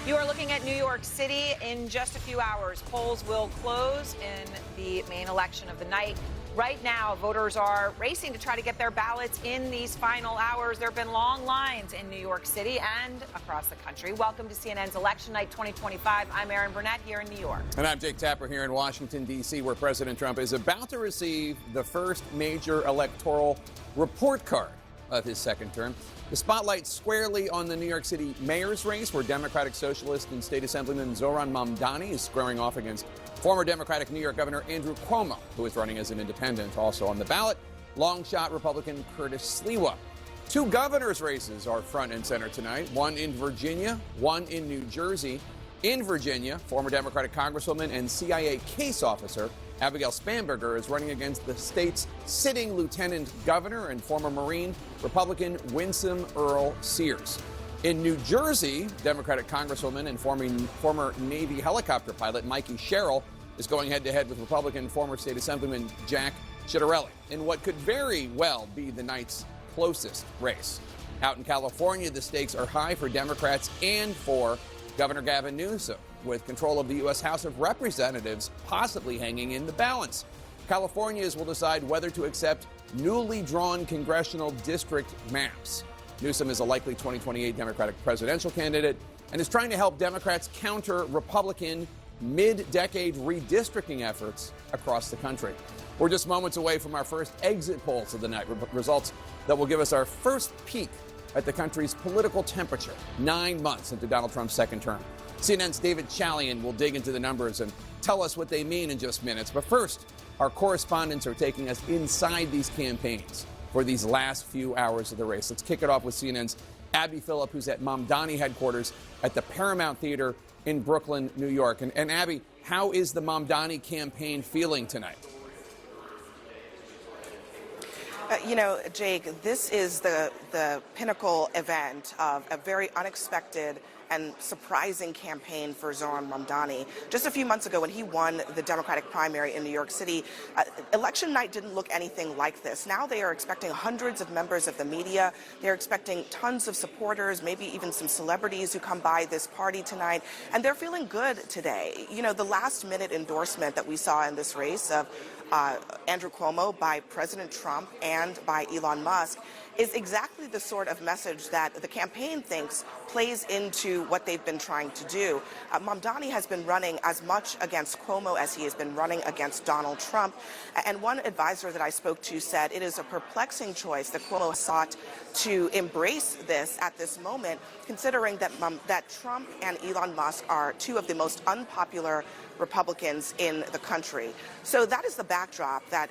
You are looking at New York City. In just a few hours, polls will close in the main election of the night. Right now, voters are racing to try to get their ballots in these final hours. There have been long lines in New York City and across the country. Welcome to CNN's Election Night 2025. I'm Erin Burnett here in New York. And I'm Jake Tapper here in Washington, D.C., where President Trump is about to receive the first major electoral report card of his second term. The spotlight squarely on the New York City mayor's race, where Democratic Socialist and State Assemblyman Zohran Mamdani is squaring off against former Democratic New York Governor Andrew Cuomo, who is running as an independent. Also on the ballot, long-shot Republican Curtis Sliwa. Two governors' races are front and center tonight, one in Virginia, one in New Jersey. In Virginia, former Democratic Congresswoman and CIA case officer Abigail Spanberger is running against the state's sitting lieutenant governor and former Marine Republican Winsome Earl Sears. In New Jersey, Democratic Congresswoman and former Navy helicopter pilot Mikie Sherrill is going head-to-head with Republican former State Assemblyman Jack Sherrill in what could very well be the night's closest race. Out in California, the stakes are high for Democrats and for Governor Gavin Newsom, with control of the U.S. House of Representatives possibly hanging in the balance. Californians will decide whether to accept newly drawn congressional district maps. Newsom is a likely 2028 Democratic presidential candidate and is trying to help Democrats counter Republican mid-decade redistricting efforts across the country. We're just moments away from our first exit polls of the night, results that will give us our first peek at the country's political temperature 9 months into Donald Trump's second term. CNN's David Chalian will dig into the numbers and tell us what they mean in just minutes. But first, our correspondents are taking us inside these campaigns for these last few hours of the race. Let's kick it off with CNN's Abby Phillip, who's at Mamdani headquarters at the Paramount Theater in Brooklyn, New York. And Abby, how is the Mamdani campaign feeling tonight? Jake, this is the pinnacle event of a very unexpected and surprising campaign for Zohran Mamdani. Just a few months ago, when he won the Democratic primary in New York City, election night didn't look anything like this. Now they are expecting hundreds of members of the media. They're expecting tons of supporters, maybe even some celebrities who come by this party tonight. And they're feeling good today. The last-minute endorsement that we saw in this race of Andrew Cuomo by President Trump and by Elon Musk is exactly the sort of message that the campaign thinks plays into what they've been trying to do. Mamdani has been running as much against Cuomo as he has been running against Donald Trump. And one advisor that I spoke to said it is a perplexing choice that Cuomo sought to embrace this at this moment, considering that Trump and Elon Musk are two of the most unpopular Republicans in the country. So that is the backdrop that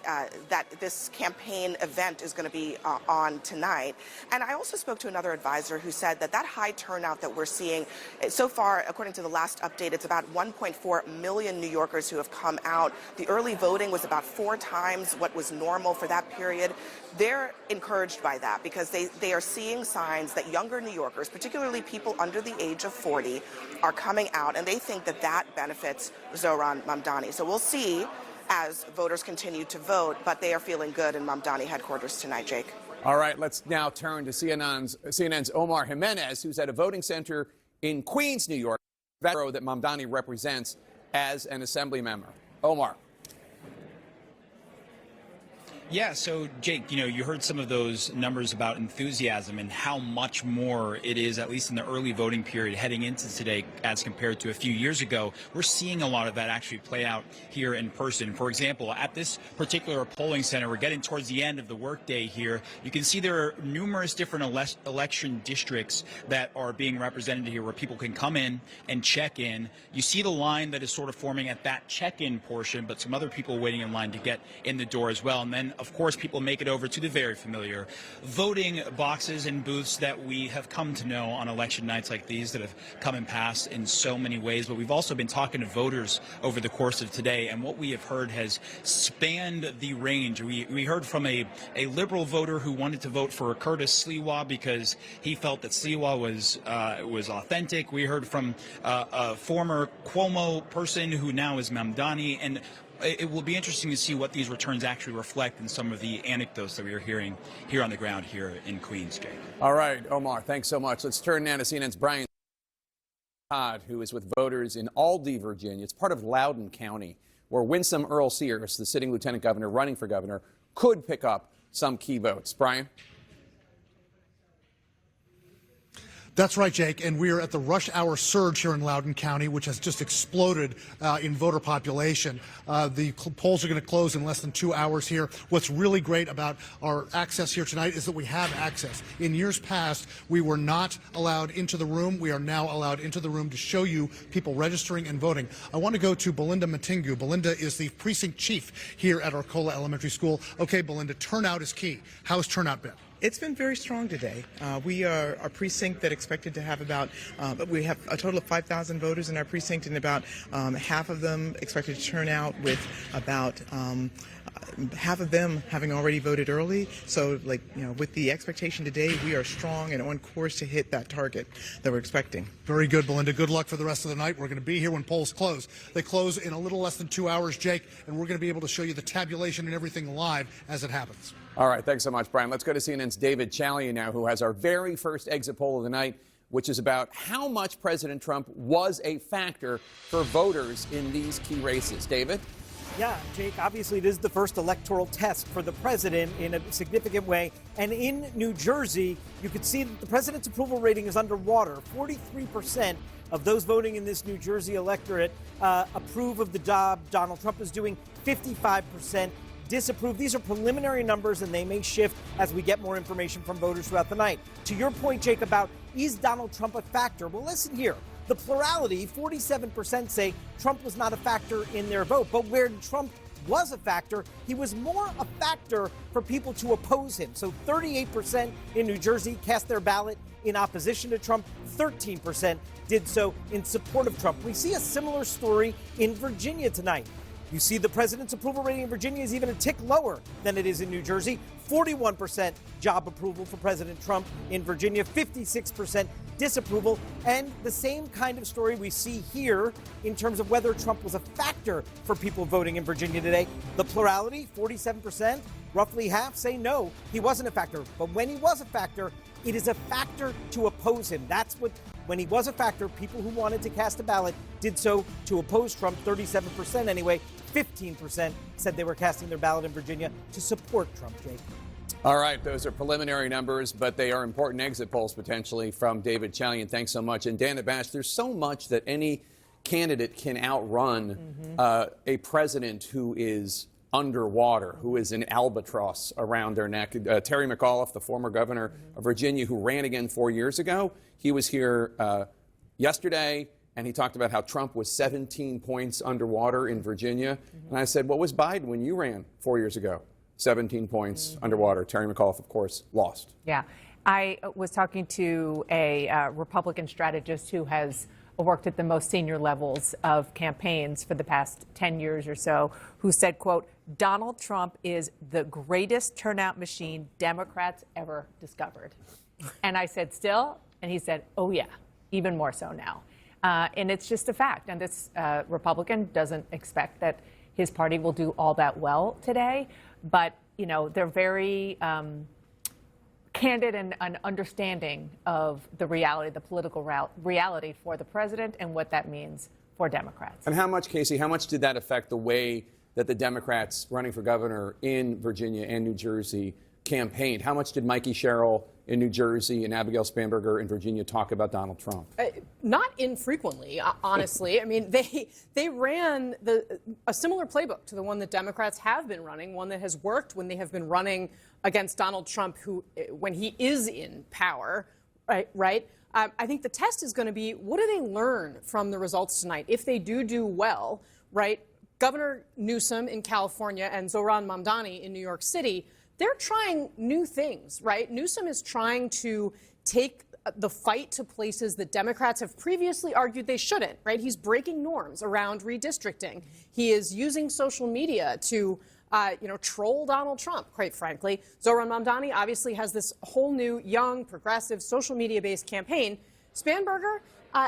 this campaign event is going to be on tonight. And I also spoke to another advisor who said that high turnout that we're seeing so far, according to the last update, it's about 1.4 million New Yorkers who have come out. The early voting was about 4 times what was normal for that period. They're encouraged by that because they are seeing signs that younger New Yorkers, particularly people under the age of 40, are coming out, and they think that benefits Zohran Mamdani. So we'll see as voters continue to vote, but they are feeling good in Mamdani headquarters tonight, Jake. All right, let's now turn to CNN's Omar Jimenez, who's at a voting center in Queens, New York, that Mamdani represents as an assembly member. Omar. Yeah, so Jake, you heard some of those numbers about enthusiasm and how much more it is, at least in the early voting period heading into today as compared to a few years ago. We're seeing a lot of that actually play out here in person. For example, at this particular polling center, we're getting towards the end of the workday here. You can see there are numerous different election districts that are being represented here where people can come in and check in. You see the line that is sort of forming at that check-in portion, but some other people waiting in line to get in the door as well. And then, of course, people make it over to the very familiar voting boxes and booths that we have come to know on election nights like these that have come and passed in so many ways. But we've also been talking to voters over the course of today, and what we have heard has spanned the range. We heard from a liberal voter who wanted to vote for Curtis Sliwa because he felt that Sliwa was authentic. We heard from a former Cuomo person who now is Mamdani, and it will be interesting to see what these returns actually reflect in some of the anecdotes that we are hearing here on the ground here in Queens, Jake. All right, Omar, thanks so much. Let's turn now to CNN's Brian. Todd, who is with voters in Aldie, Virginia. It's part of Loudoun County, where Winsome Earl Sears, the sitting lieutenant governor running for governor, could pick up some key votes. Brian? That's right, Jake, and we are at the rush hour surge here in Loudoun County, which has just exploded in voter population. The polls are going to close in less than 2 hours here. What's really great about our access here tonight is that we have access. In years past, we were not allowed into the room. We are now allowed into the room to show you people registering and voting. I want to go to Belinda Matingu. Belinda is the precinct chief here at Arcola Elementary School. Okay, Belinda, turnout is key. How's turnout been? It's been very strong today. We are a precinct that expected to have about, we have a total of 5,000 voters in our precinct, and about half of them expected to turn out, with about half of them having already voted early. So, with the expectation today, we are strong and on course to hit that target that we're expecting. Very good, Belinda. Good luck for the rest of the night. We're going to be here when polls close. They close in a little less than 2 hours, Jake, and we're going to be able to show you the tabulation and everything live as it happens. All right, thanks so much, Brian. Let's go to CNN's David Chalian now, who has our very first exit poll of the night, which is about how much President Trump was a factor for voters in these key races. David? Yeah, Jake, obviously it is the first electoral test for the president in a significant way. And in New Jersey, you could see that the president's approval rating is underwater. 43% of those voting in this New Jersey electorate approve of the job Donald Trump is doing. 55% disapprove. These are preliminary numbers, and they may shift as we get more information from voters throughout the night. To your point, Jake, about is Donald Trump a factor? Well, listen here. The plurality, 47% say Trump was not a factor in their vote. But where Trump was a factor, he was more a factor for people to oppose him. So 38% in New Jersey cast their ballot in opposition to Trump. 13% did so in support of Trump. We see a similar story in Virginia tonight. You see the president's approval rating in Virginia is even a tick lower than it is in New Jersey. 41% job approval for President Trump in Virginia, 56% disapproval. And the same kind of story we see here in terms of whether Trump was a factor for people voting in Virginia today. The plurality, 47%, roughly half say no, he wasn't a factor. But when he was a factor, it is a factor to oppose him. That's what, when he was a factor, people who wanted to cast a ballot did so to oppose Trump, 37% anyway. 15% said they were casting their ballot in Virginia to support Trump, Jake. All right, those are preliminary numbers, but they are important exit polls potentially from David Chalian. Thanks so much. And Dana Bash, there's so much that any candidate can outrun a president who is underwater, who is an albatross around their neck. Terry McAuliffe, the former governor of Virginia, who ran again 4 years ago, he was here yesterday, and he talked about how Trump was 17 points underwater in Virginia. And I said, what was Biden when you ran 4 years ago? 17 points underwater. Terry McAuliffe, of course, lost. Yeah. I was talking to a Republican strategist who has worked at the most senior levels of campaigns for the past 10 years or so, who said, quote, Donald Trump is the greatest turnout machine Democrats ever discovered. And I said, still? And he said, oh, yeah, even more so now. And it's just a fact. And this Republican doesn't expect that his party will do all that well today. But, you know, they're very candid and understanding of the reality, the political reality for the president and what that means for Democrats. And how much, Casey, how much did that affect the way that the Democrats running for governor in Virginia and New Jersey campaigned? How much did Mikie Sherrill in New Jersey and Abigail Spanberger in Virginia talk about Donald Trump? Not infrequently, honestly. I mean, they ran a similar playbook to the one that Democrats have been running, one that has worked when they have been running against Donald Trump, who, when he is in power, right? I think the test is going to be, what do they learn from the results tonight? If they do well, right? Governor Newsom in California and Zohran Mamdani in New York City, they're trying new things, right? Newsom is trying to take the fight to places that Democrats have previously argued they shouldn't, right? He's breaking norms around redistricting. He is using social media to, troll Donald Trump, quite frankly. Zohran Mamdani obviously has this whole new, young, progressive, social media-based campaign. Spanberger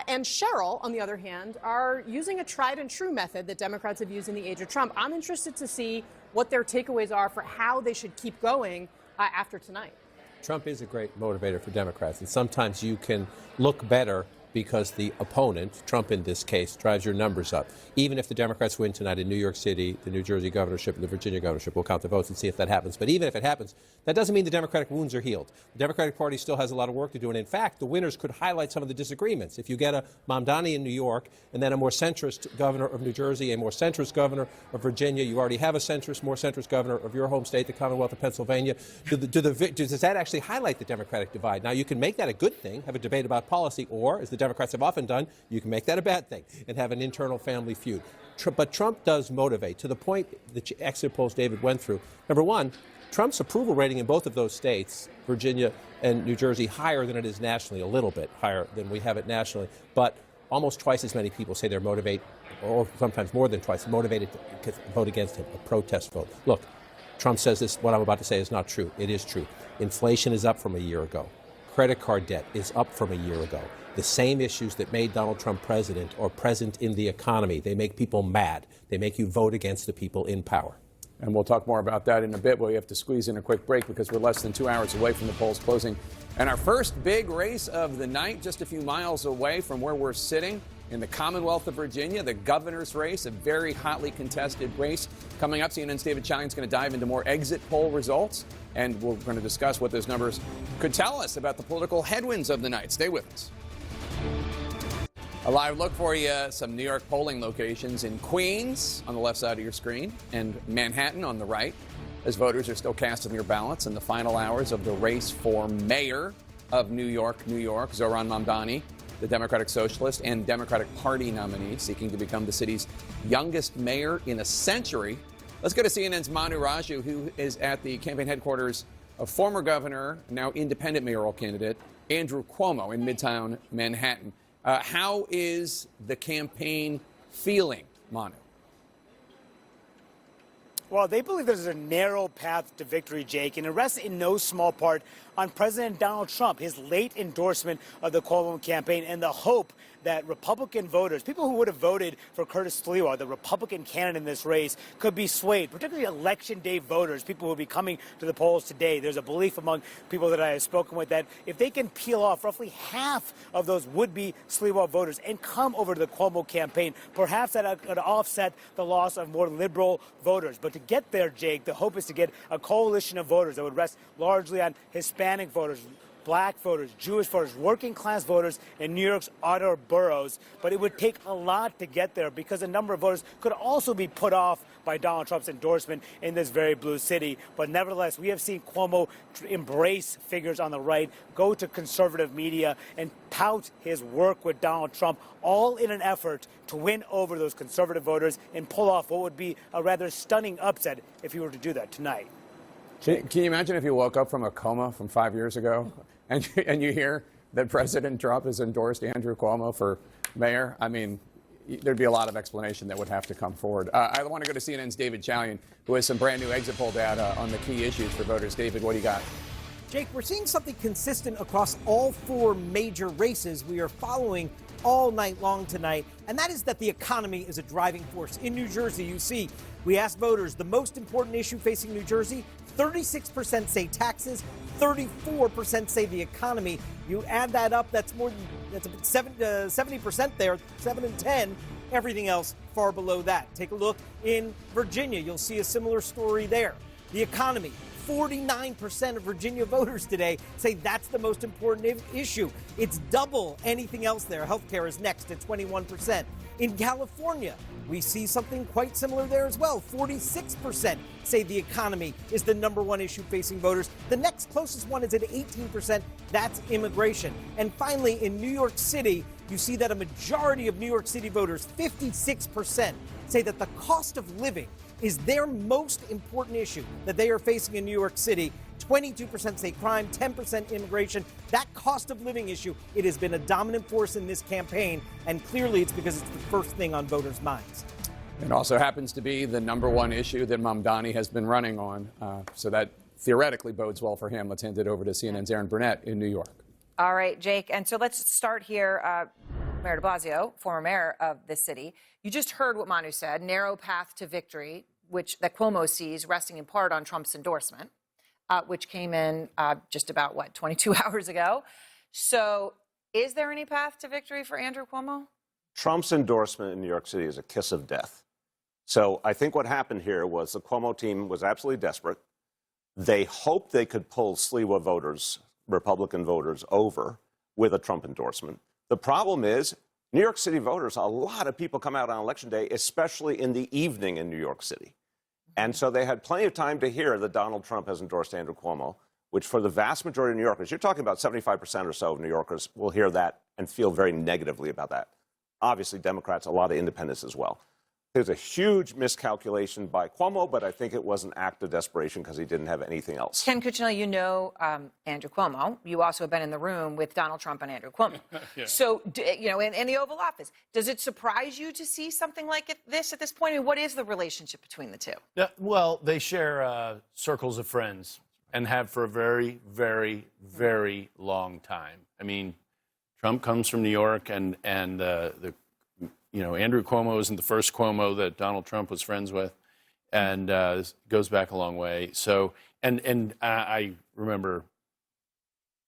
and Sherrill, on the other hand, are using a tried and true method that Democrats have used in the age of Trump. I'm interested to see what their takeaways are for how they should keep going after tonight. Trump is a great motivator for Democrats, and sometimes you can look better because the opponent, Trump in this case, drives your numbers up. Even if the Democrats win tonight in New York City, the New Jersey governorship, and the Virginia governorship, we'll count the votes and see if that happens. But even if it happens, that doesn't mean the Democratic wounds are healed. The Democratic Party still has a lot of work to do. And in fact, the winners could highlight some of the disagreements. If you get a Mamdani in New York and then a more centrist governor of New Jersey, a more centrist governor of Virginia, you already have a more centrist governor of your home state, the Commonwealth of Pennsylvania. Does that actually highlight the Democratic divide? Now, you can make that a good thing, have a debate about policy, or, as the Democrats have often done, you can make that a bad thing and have an internal family feud. But Trump does motivate, to the point the exit polls David went through. Number one, Trump's approval rating in both of those states, Virginia and New Jersey, higher than it is nationally, a little bit higher than we have it nationally. But almost twice as many people say they're motivated, or sometimes more than twice, motivated to vote against him, a protest vote. Look, Trump says this, what I'm about to say is not true. It is true. Inflation is up from a year ago. Credit card debt is up from a year ago. The same issues that made Donald Trump president are present in the economy. They make people mad. They make you vote against the people in power. And we'll talk more about that in a bit, but we have to squeeze in a quick break because we're less than 2 hours away from the polls closing. And our first big race of the night, just a few miles away from where we're sitting in the Commonwealth of Virginia, the governor's race, a very hotly contested race. Coming up, CNN's David Chalian's going to dive into more exit poll results, and we're going to discuss what those numbers could tell us about the political headwinds of the night. Stay with us. A live look for you, some New York polling locations in Queens on the left side of your screen and Manhattan on the right, as voters are still casting their ballots in the final hours of the race for mayor of New York, Zohran Mamdani, the Democratic Socialist and Democratic Party nominee, seeking to become the city's youngest mayor in a century. Let's go to CNN's Manu Raju, who is at the campaign headquarters of former governor, now independent mayoral candidate, Andrew Cuomo in Midtown Manhattan. How is the campaign feeling, Manu? Well, they believe there's a narrow path to victory, Jake, and it rests in no small part on President Donald Trump, his late endorsement of the Cuomo campaign, and the hope that Republican voters, people who would have voted for Curtis Sliwa, the Republican candidate in this race, could be swayed, particularly Election Day voters, people who will be coming to the polls today. There's a belief among people that I have spoken with that if they can peel off roughly half of those would-be Sliwa voters and come over to the Cuomo campaign, perhaps that could offset the loss of more liberal voters. But to get there, Jake, the hope is to get a coalition of voters that would rest largely on Hispanic voters, Black voters, Jewish voters, working class voters in New York's outer boroughs. But it would take a lot to get there because a number of voters could also be put off by Donald Trump's endorsement in this very blue city. But nevertheless, we have seen Cuomo embrace figures on the right, go to conservative media and tout his work with Donald Trump, all in an effort to win over those conservative voters and pull off what would be a rather stunning upset if he were to do that tonight. Can you imagine if you woke up from a coma from 5 years ago and you hear that President Trump has endorsed Andrew Cuomo for mayor? I mean, there'd be a lot of explanation that would have to come forward. I want to go to CNN's David Chalian, who has some brand new exit poll data on the key issues for voters. David, what do you got? Jake, we're seeing something consistent across all four major races we are following all night long tonight, and that is that the economy is a driving force. In New Jersey, you see, we asked voters the most important issue facing New Jersey. 36% say taxes, 34% say the economy. You add that up, that's about 70% there, 7 and 10. Everything else far below that. Take a look in Virginia. You'll see a similar story there. The economy. 49% of Virginia voters today say that's the most important issue. It's double anything else there. Healthcare is next at 21%. In California, we see something quite similar there as well. 46% say the economy is the number one issue facing voters. The next closest one is at 18%. That's immigration. And finally, in New York City, you see that a majority of New York City voters, 56%, say that the cost of living is their most important issue that they are facing in New York City. 22% say crime, 10% immigration. That cost of living issue, it has been a dominant force in this campaign, and clearly it's because it's the first thing on voters' minds. It also happens to be the number one issue that Mamdani has been running on, so that theoretically bodes well for him. Let's hand it over to CNN's Aaron Burnett in New York. All right, Jake. And so let's start here. Mayor de Blasio, former mayor of this city. You just heard what Manu said, narrow path to victory, that Cuomo sees resting in part on Trump's endorsement, which came in just about, 22 hours ago. So Is there any path to victory for Andrew Cuomo? Trump's endorsement in New York City is a kiss of death. So I think what happened here was the Cuomo team was absolutely desperate. They hoped they could pull Sliwa voters, Republican voters, over with a Trump endorsement. The problem is, New York City voters, a lot of people come out on Election Day, especially in the evening in New York City. And so they had plenty of time to hear that Donald Trump has endorsed Andrew Cuomo, which for the vast majority of New Yorkers, you're talking about 75% or so of New Yorkers will hear that and feel very negatively about that. Obviously, Democrats, a lot of independents as well. There's a huge miscalculation by Cuomo, but I think it was an act of desperation because he didn't have anything else. Ken Cuccinelli, you know Andrew Cuomo. You also have been in the room with Donald Trump and Andrew Cuomo. Yeah. So, you know, in the Oval Office, does it surprise you to see something like this at this point? I mean, what is the relationship between the two? Yeah, well, they share circles of friends and have for a very, very, very long time. I mean, Trump comes from New York, and Andrew Cuomo isn't the first Cuomo that Donald Trump was friends with, and this goes back a long way. So, and I remember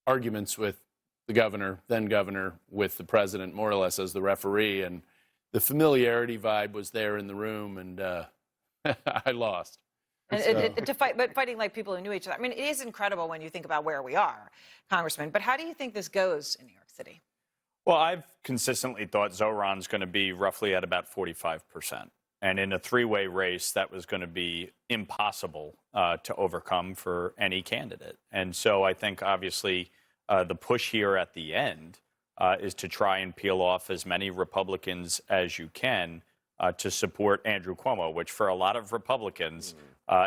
arguments with the then governor, with the president, more or less as the referee, and the familiarity vibe was there in the room, and I lost. And fighting like people who knew each other. I mean, it is incredible when you think about where we are, Congressman. But how do you think this goes in New York City? Well, I've consistently thought Zohran's going to be roughly at about 45%. And in a three-way race, that was going to be impossible to overcome for any candidate. And so I think, obviously, the push here at the end is to try and peel off as many Republicans as you can to support Andrew Cuomo, which for a lot of Republicans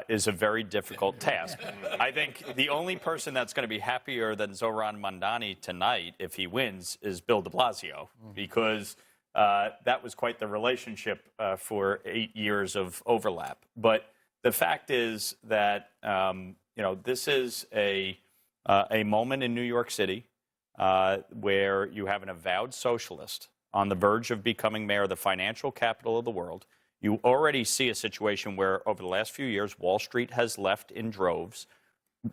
is a very difficult task. I think the only person that's going to be happier than Zohran Mamdani tonight, if he wins, is Bill de Blasio, because that was quite the relationship for 8 years of overlap. But the fact is that, this is a moment in New York City where you have an avowed socialist on the verge of becoming mayor of the financial capital of the world. You already see a situation where over the last few years, Wall Street has left in droves.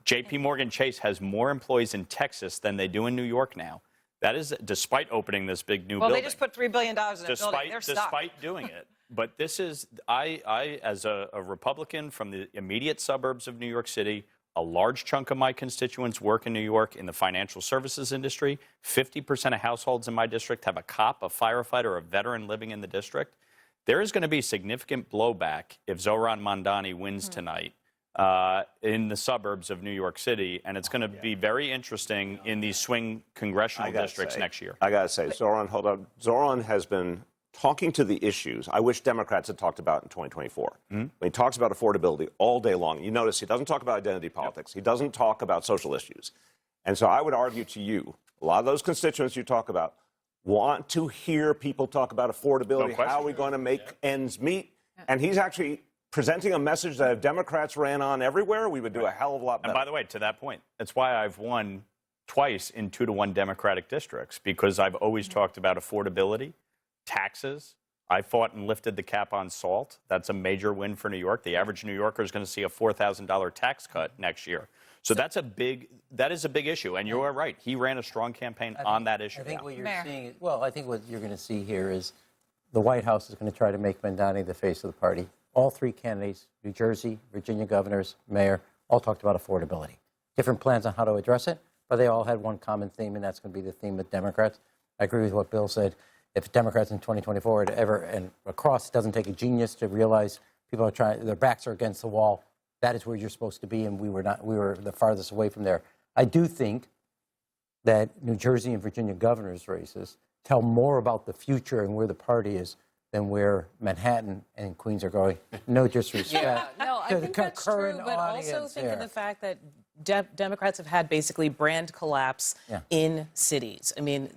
J.P. Morgan Chase has more employees in Texas than they do in New York now. That is despite opening this big new building. Well, they just put $3 billion in a building. They're stuck. Despite doing it. But this is, I as a Republican from the immediate suburbs of New York City, a large chunk of my constituents work in New York in the financial services industry. 50% of households in my district have a cop, a firefighter, or a veteran living in the district. There is going to be significant blowback if Zohran Mamdani wins tonight in the suburbs of New York City, and it's going to be very interesting in these swing congressional districts next year. I got to say, Zohran, hold on. Zohran has been talking to the issues I wish Democrats had talked about in 2024. When he talks about affordability all day long, you notice he doesn't talk about identity politics. He doesn't talk about social issues. And so I would argue to you, a lot of those constituents you talk about want to hear people talk about affordability, how are we going to make ends meet? And he's actually presenting a message that if Democrats ran on everywhere, we would do a hell of a lot better. And by the way, to that point, that's why I've won twice in 2-to-1 Democratic districts, because I've always talked about affordability, taxes. I fought and lifted the cap on salt. That's a major win for New York. The average New Yorker is going to see a $4,000 tax cut next year. So that is a big issue, and you're right. He ran a strong campaign on that issue. I think what you're seeing, I think what you're going to see here is the White House is going to try to make Mamdani the face of the party. All three candidates, New Jersey, Virginia governors, mayor, all talked about affordability. Different plans on how to address it, but they all had one common theme, and that's going to be the theme with Democrats. I agree with what Bill said. If Democrats in 2024 and across, it doesn't take a genius to realize people are trying, their backs are against the wall. That is where you're supposed to be, and we were the farthest away from there. I do think that New Jersey and Virginia governors' races tell more about the future and where the party is than where Manhattan and Queens are going. No disrespect. No, I think that's true, but also think of the fact that Democrats have had basically brand collapse in cities. I mean,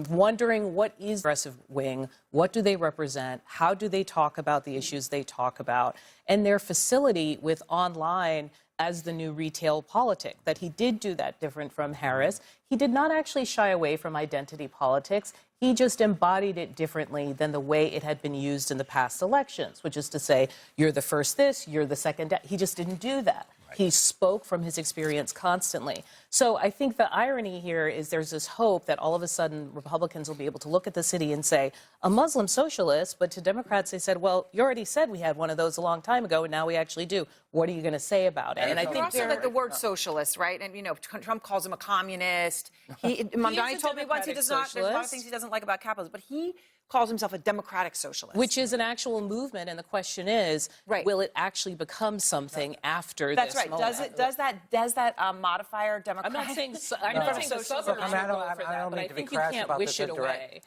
wondering what is progressive wing, what do they represent, how do they talk about the issues they talk about, and their facility with online as the new retail politic, that he did do that different from Harris. He did not actually shy away from identity politics. He just embodied it differently than the way it had been used in the past elections, which is to say, you're the first this, you're the second that. He just didn't do that. He spoke from his experience constantly. So I think the irony here is there's this hope that all of a sudden Republicans will be able to look at the city and say, a Muslim socialist, but to Democrats they said, well, you already said we had one of those a long time ago, and now we actually do. What are you going to say about it? And I think also like the word socialist, right? And, you know, Trump calls him a communist. Mamdani told me once there's a lot of things he doesn't like about capitalism, but he calls himself a democratic socialist. Which is an actual movement, and the question is, will it actually become something after That's this right. moment? Does that modifier democratic? I'm not saying the suburbs I don't mean to be crass about this.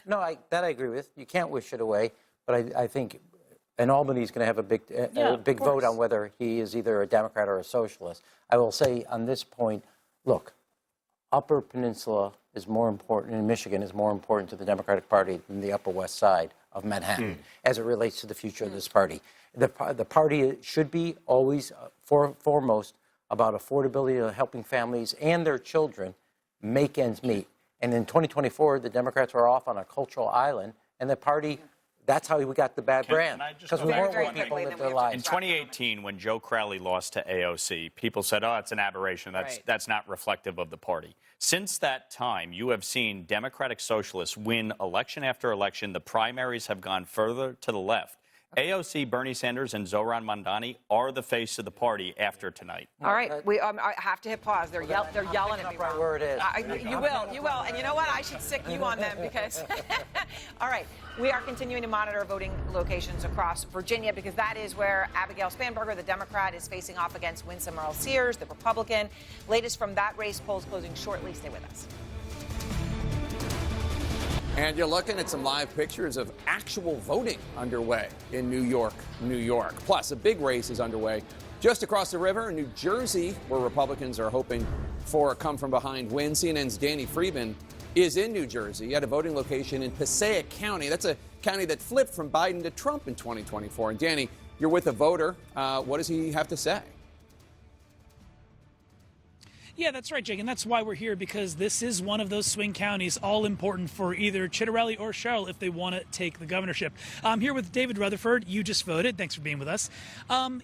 No, that I agree with. You can't wish it away, but I think, and Albany's going to have a big vote on whether he is either a Democrat or a socialist. I will say on this point, look, Upper Peninsula is more important, and Michigan is more important to the Democratic Party than the Upper West Side of Manhattan as it relates to the future of this party. The party should be always foremost about affordability, helping families and their children make ends meet. And in 2024, the Democrats were off on a cultural island, and the party, that's how we got the bad brand, because we weren't letting people live their lives. In 2018, when Joe Crowley lost to AOC, people said, oh, it's an aberration. That's not reflective of the party. Since that time, you have seen Democratic socialists win election after election. The primaries have gone further to the left. AOC, Bernie Sanders, and Zohran Mamdani are the face of the party after tonight. All right, I have to hit pause. They're yelling at me. Right where it is. You will. And you know what? I should sick you on them because. All right, we are continuing to monitor voting locations across Virginia because that is where Abigail Spanberger, the Democrat, is facing off against Winsome Earl-Sears, the Republican. Latest from that race, polls closing shortly. Stay with us. And you're looking at some live pictures of actual voting underway in New York, New York. Plus, a big race is underway just across the river in New Jersey, where Republicans are hoping for a come-from-behind win. CNN's Danny Friedman is in New Jersey at a voting location in Passaic County. That's a county that flipped from Biden to Trump in 2024. And Danny, you're with a voter. What does he have to say? Yeah, that's right, Jake, and that's why we're here, because this is one of those swing counties, all important for either Chitterelli or Sherrill if they want to take the governorship. I'm here with David Rutherford. You just voted. Thanks for being with us.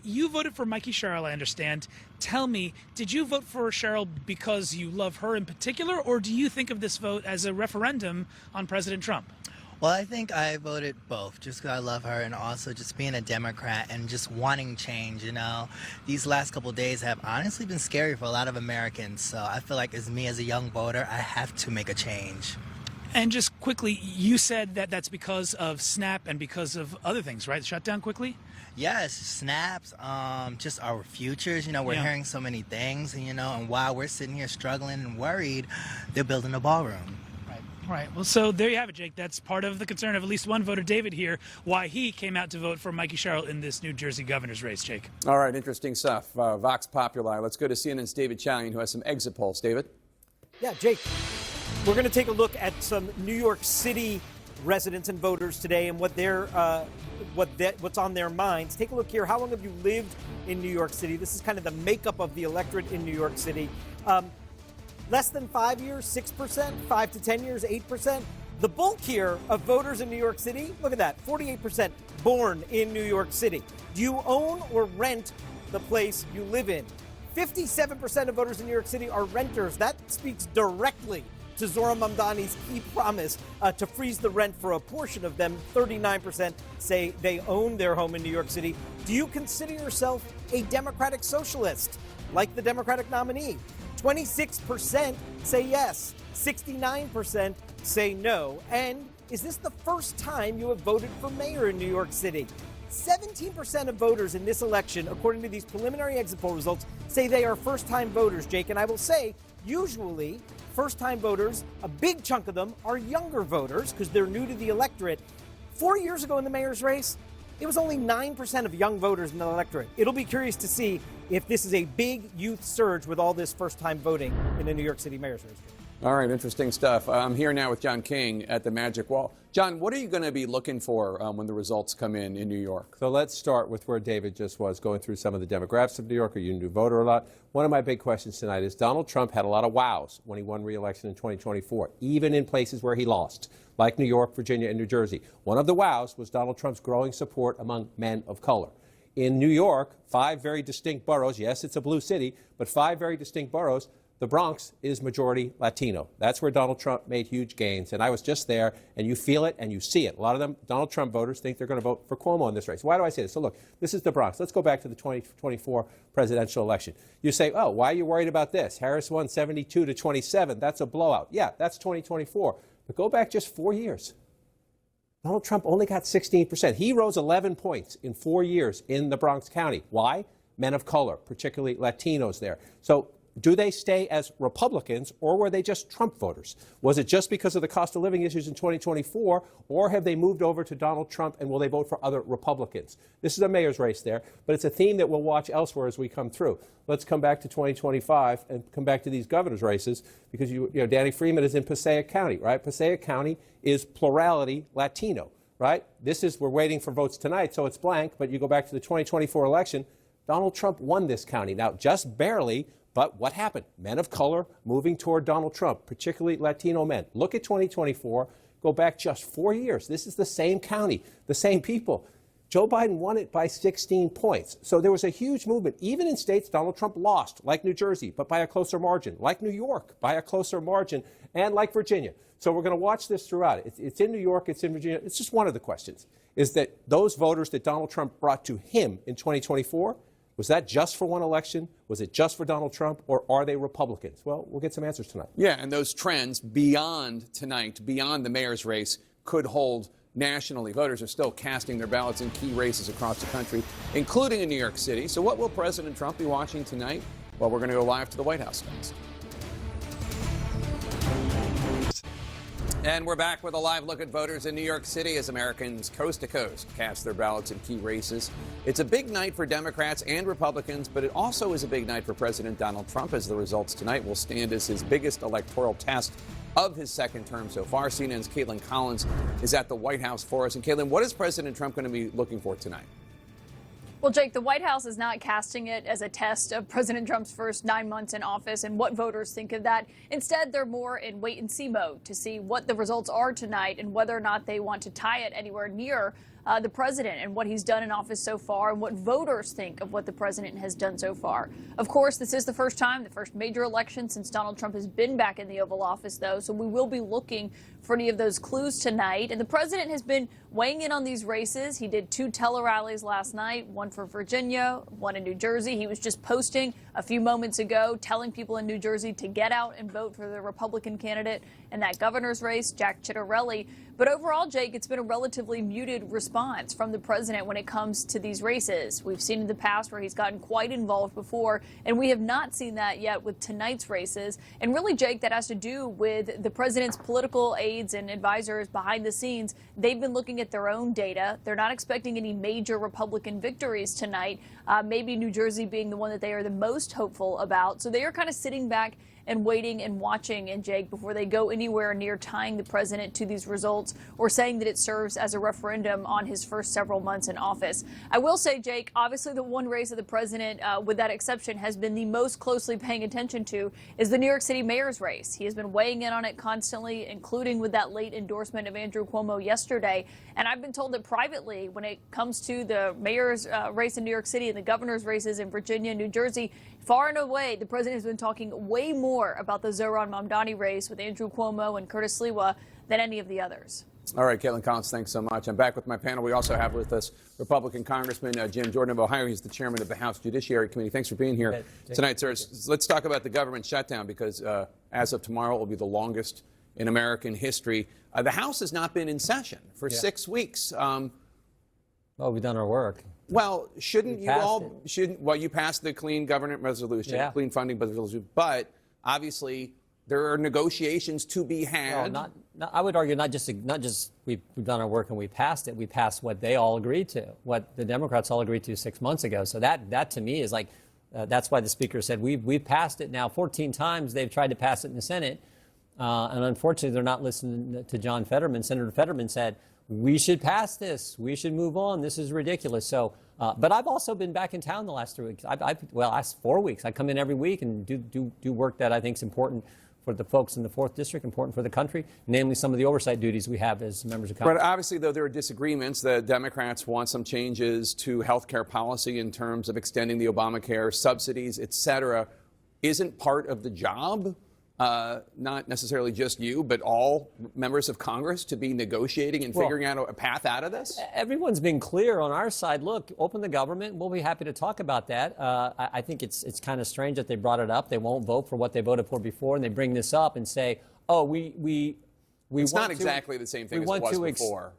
You voted for Mikie Sherrill, I understand. Tell me, did you vote for Sherrill because you love her in particular, or do you think of this vote as a referendum on President Trump? Well, I think I voted both, just because I love her and also just being a Democrat and just wanting change, you know. These last couple of days have honestly been scary for a lot of Americans, so I feel like as me as a young voter, I have to make a change. And just quickly, you said that that's because of SNAP and because of other things, right? Shutdown quickly? Yes, snaps, just our futures. You know, we're hearing so many things, and, you know, and while we're sitting here struggling and worried, they're building a ballroom. Right. Well, so there you have it, Jake. That's part of the concern of at least one voter, David, here, why he came out to vote for Mikie Sherrill in this New Jersey governor's race, Jake. All right, interesting stuff. Vox Populi. Let's go to CNN's David Chalian, who has some exit polls. David? Yeah, Jake, we're going to take a look at some New York City residents and voters today and what they're what's on their minds. Take a look here. How long have you lived in New York City? This is kind of the makeup of the electorate in New York City. Less than 5 years, 6%, 5 to 10 years, 8%. The bulk here of voters in New York City, look at that, 48% born in New York City. Do you own or rent the place you live in? 57% of voters in New York City are renters. That speaks directly to Zohran Mamdani's key promise to freeze the rent for a portion of them. 39% say they own their home in New York City. Do you consider yourself a Democratic socialist, like the Democratic nominee? 26% say yes, 69% say no. And is this the first time you have voted for mayor in New York City? 17% of voters in this election, according to these preliminary exit poll results, say they are first-time voters, Jake. And I will say, usually, first-time voters, a big chunk of them are younger voters because they're new to the electorate. 4 years ago in the mayor's race, it was only 9% of young voters in the electorate. It'll be curious to see if this is a big youth surge with all this first-time voting in the New York City mayor's race. All right, interesting stuff. I'm here now with John King at the Magic Wall. John, what are you going to be looking for when the results come in New York? So let's start with where David just was, going through some of the demographics of New York. Are you a new voter or not? One of my big questions tonight is Donald Trump had a lot of wows when he won re-election in 2024, even in places where he lost, like New York, Virginia, and New Jersey. One of the wows was Donald Trump's growing support among men of color. In New York, 5 very distinct boroughs. Yes, it's a blue city, but 5 very distinct boroughs. The Bronx is majority Latino. That's where Donald Trump made huge gains. And I was just there, and you feel it and you see it. A lot of them, Donald Trump voters, think they're going to vote for Cuomo in this race. Why do I say this? So look, this is the Bronx. Let's go back to the 2024 presidential election. You say, oh, why are you worried about this? Harris won 72 to 27. That's a blowout. Yeah, that's 2024. But go back just 4 years. Donald Trump only got 16%. He rose 11 points in 4 years in the Bronx County. Why? Men of color, particularly Latinos there. So do they stay as Republicans, or were they just Trump voters? Was it just because of the cost of living issues in 2024, or have they moved over to Donald Trump, and will they vote for other Republicans? This is a mayor's race there, but it's a theme that we'll watch elsewhere as we come through. Let's come back to 2025 and come back to these governor's races, because you know Danny Freeman is in Passaic County, right? Passaic County is plurality Latino, right? We're waiting for votes tonight, so it's blank, but you go back to the 2024 election, Donald Trump won this county. Now, just barely. But what happened? Men of color moving toward Donald Trump, particularly Latino men. Look at 2024. Go back just 4 years. This is the same county, the same people. Joe Biden won it by 16 points. So there was a huge movement, even in states Donald Trump lost, like New Jersey, but by a closer margin, like New York, by a closer margin, and like Virginia. So we're going to watch this throughout. It's in New York, it's in Virginia. It's just one of the questions, is that those voters that Donald Trump brought to him in 2024, was that just for one election? Was it just for Donald Trump? Or are they Republicans? Well, we'll get some answers tonight. Yeah, and those trends beyond tonight, beyond the mayor's race, could hold nationally. Voters are still casting their ballots in key races across the country, including in New York City. So what will President Trump be watching tonight? Well, we're going to go live to the White House next. And we're back with a live look at voters in New York City as Americans coast to coast cast their ballots in key races. It's a big night for Democrats and Republicans, but it also is a big night for President Donald Trump, as the results tonight will stand as his biggest electoral test of his second term so far. CNN's Caitlin Collins is at the White House for us. And Caitlin, what is President Trump going to be looking for tonight? Well, Jake, the White House is not casting it as a test of President Trump's first 9 months in office and what voters think of that. Instead, they're more in wait-and-see mode to see what the results are tonight and whether or not they want to tie it anywhere near the president and what he's done in office so far and what voters think of what the president has done so far. Of course, this is the first major election since Donald Trump has been back in the Oval Office, though, so we will be looking for any of those clues tonight. And the president has been weighing in on these races. He did 2 tele-rallies last night, one for Virginia, one in New Jersey. He was just posting a few moments ago, telling people in New Jersey to get out and vote for the Republican candidate in that governor's race, Jack Ciattarelli. But overall, Jake, it's been a relatively muted response from the president when it comes to these races. We've seen in the past where he's gotten quite involved before, and we have not seen that yet with tonight's races. And really, Jake, that has to do with the president's political aides and advisors behind the scenes. They've been looking at their own data. They're not expecting any major Republican victories tonight, maybe New Jersey being the one that they are the most hopeful about. So they are kind of sitting back and waiting and watching, and Jake, before they go anywhere near tying the president to these results or saying that it serves as a referendum on his first several months in office. I will say, Jake, obviously the one race that the president, with that exception, has been the most closely paying attention to is the New York City mayor's race. He has been weighing in on it constantly, including with that late endorsement of Andrew Cuomo yesterday. And I've been told that privately, when it comes to the mayor's race in New York City and the governor's races in Virginia and New Jersey, far and away, the president has been talking way more about the Zohran Mamdani race with Andrew Cuomo and Curtis Sliwa than any of the others. All right, Caitlin Collins, thanks so much. I'm back with my panel. We also have with us Republican Congressman Jim Jordan of Ohio. He's the chairman of the House Judiciary Committee. Thanks for being here tonight, sir. Let's talk about the government shutdown, because as of tomorrow, it will be the longest in American history. The House has not been in session for 6 weeks. Well, we've done our work. Well, you passed the clean government resolution, clean funding resolution, but obviously there are negotiations to be had. Well, I would argue not just we've done our work and we passed it. We passed what they all agreed to, what the Democrats all agreed to 6 months ago. So that to me is like, that's why the speaker said we've passed it now 14 times. They've tried to pass it in the Senate, and unfortunately they're not listening to John Fetterman. Senator Fetterman said, we should pass this. We should move on. This is ridiculous. So, but I've also been back in town the last 3 weeks. Last 4 weeks. I come in every week and do work that I think is important for the folks in the 4th District, important for the country, namely some of the oversight duties we have as members of Congress. But obviously, though, there are disagreements. The Democrats want some changes to health care policy in terms of extending the Obamacare subsidies, et cetera. Isn't part of the job, not necessarily just you, but all members of Congress, to be negotiating and figuring out a path out of this? Everyone's been clear on our side. Look, open the government. We'll be happy to talk about that. I think it's kind of strange that they brought it up. They won't vote for what they voted for before, and they bring this up and say, "Oh, we." It's not exactly the same thing as it was before.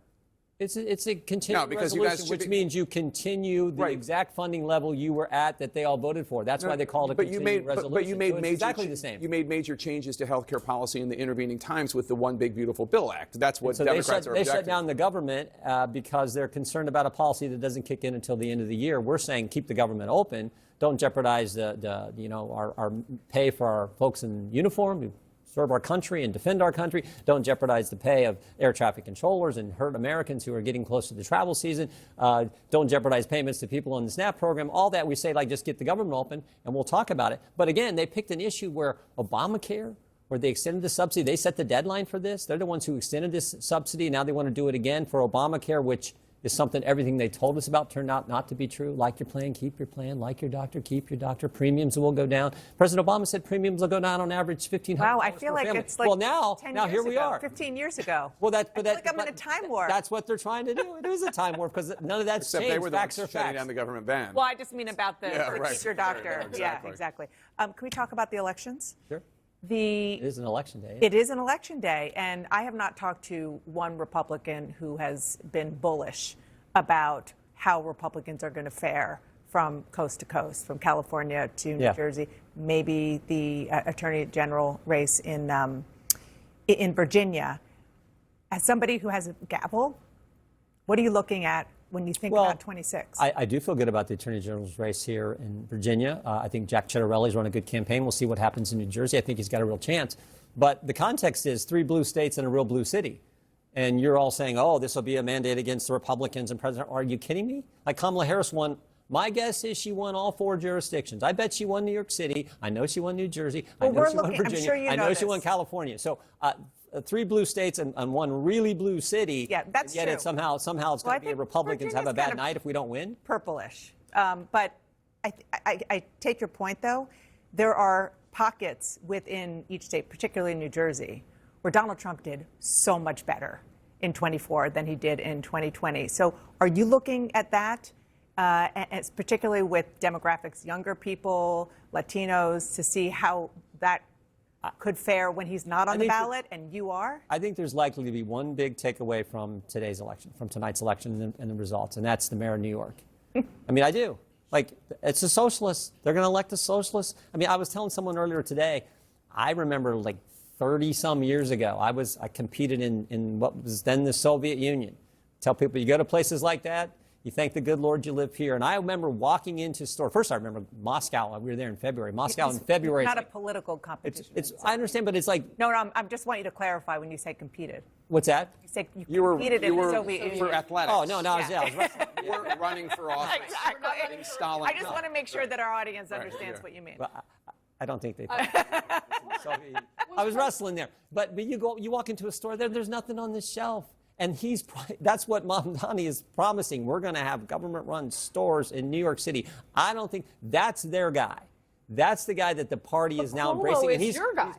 It's a continuing resolution, which means you continue the exact funding level you were at that they all voted for. That's why they called it a continuing resolution. But you made exactly the same. You made major changes to health care policy in the intervening times with the One Big Beautiful Bill Act. That's what Democrats are objecting. They shut down the government because they're concerned about a policy that doesn't kick in until the end of the year. We're saying keep the government open. Don't jeopardize our pay for our folks in uniform who serve our country and defend our country. Don't jeopardize the pay of air traffic controllers and hurt Americans who are getting close to the travel season. Don't jeopardize payments to people on the SNAP program. All that we say, like, just get the government open and we'll talk about it. But again, they picked an issue where Obamacare, where they extended the subsidy, they set the deadline for this. They're the ones who extended this subsidy. Now they want to do it again for Obamacare, which is something everything they told us about turned out not to be true. Like your plan, keep your plan. Like your doctor, keep your doctor. Premiums will go down. President Obama said premiums will go down on average $1,500. Wow, I feel like it's like now 10 years here we ago, are. 15 years ago. Well, I feel like I'm in a time warp. That's what they're trying to do. It is a time warp because none of that's Except changed. they were the Facts ones are shutting facts. down the government ban. Well, I just mean about the keep your doctor. Yeah, Yeah, exactly. Can we talk about the elections? Sure. It is an election day. It is an election day, and I have not talked to one Republican who has been bullish about how Republicans are going to fare from coast to coast, from California to New Jersey, maybe the Attorney General race in Virginia. As somebody who has a gavel, what are you looking at when you think about 26? I do feel good about the Attorney General's race here in Virginia. I think Jack Ciattarelli's run a good campaign. We'll see what happens in New Jersey. I think he's got a real chance. But the context is 3 blue states and a real blue city. And you're all saying, oh, this will be a mandate against the Republicans and President. Are you kidding me? Like Kamala Harris won. My guess is she won all 4 jurisdictions. I bet she won New York City. I know she won New Jersey. I know she won Virginia. I'm sure I know she won California. So 3 blue states and 1 really blue city. Yeah, that's yet true. It's somehow it's going to be Republicans have a bad night if we don't win. Purplish. But I take your point, though. There are pockets within each state, particularly New Jersey, where Donald Trump did so much better in 24 than he did in 2020. So are you looking at that, particularly with demographics, younger people, Latinos, to see how that could fare when he's not on the ballot and you are? I think there's likely to be one big takeaway from today's election, from tonight's election and the results, and that's the mayor of New York. I mean, I do. Like, it's a socialist. They're going to elect a socialist. I mean, I was telling someone earlier today, I remember like 30-some years ago, I competed in what was then the Soviet Union. Tell people, you go to places like that, you thank the good Lord you live here. And I remember walking into stores. First, I remember Moscow. We were there in February. Moscow in February. It's not a political competition. I understand, but it's like... No, I just want you to clarify when you say competed. What's that? You say you competed in the Soviet Union. For athletics. Oh, no, I was wrestling. You weren't running for office. Exactly. In Stalin. I just want to make sure that our audience understands what you mean. Well, I don't think they think. I was wrestling there. But you walk into a store, there's nothing on the shelf. And that's what Mamdani is promising. We're going to have government-run stores in New York City. I don't think that's their guy. That's the guy that the party is now embracing. And he's your guy.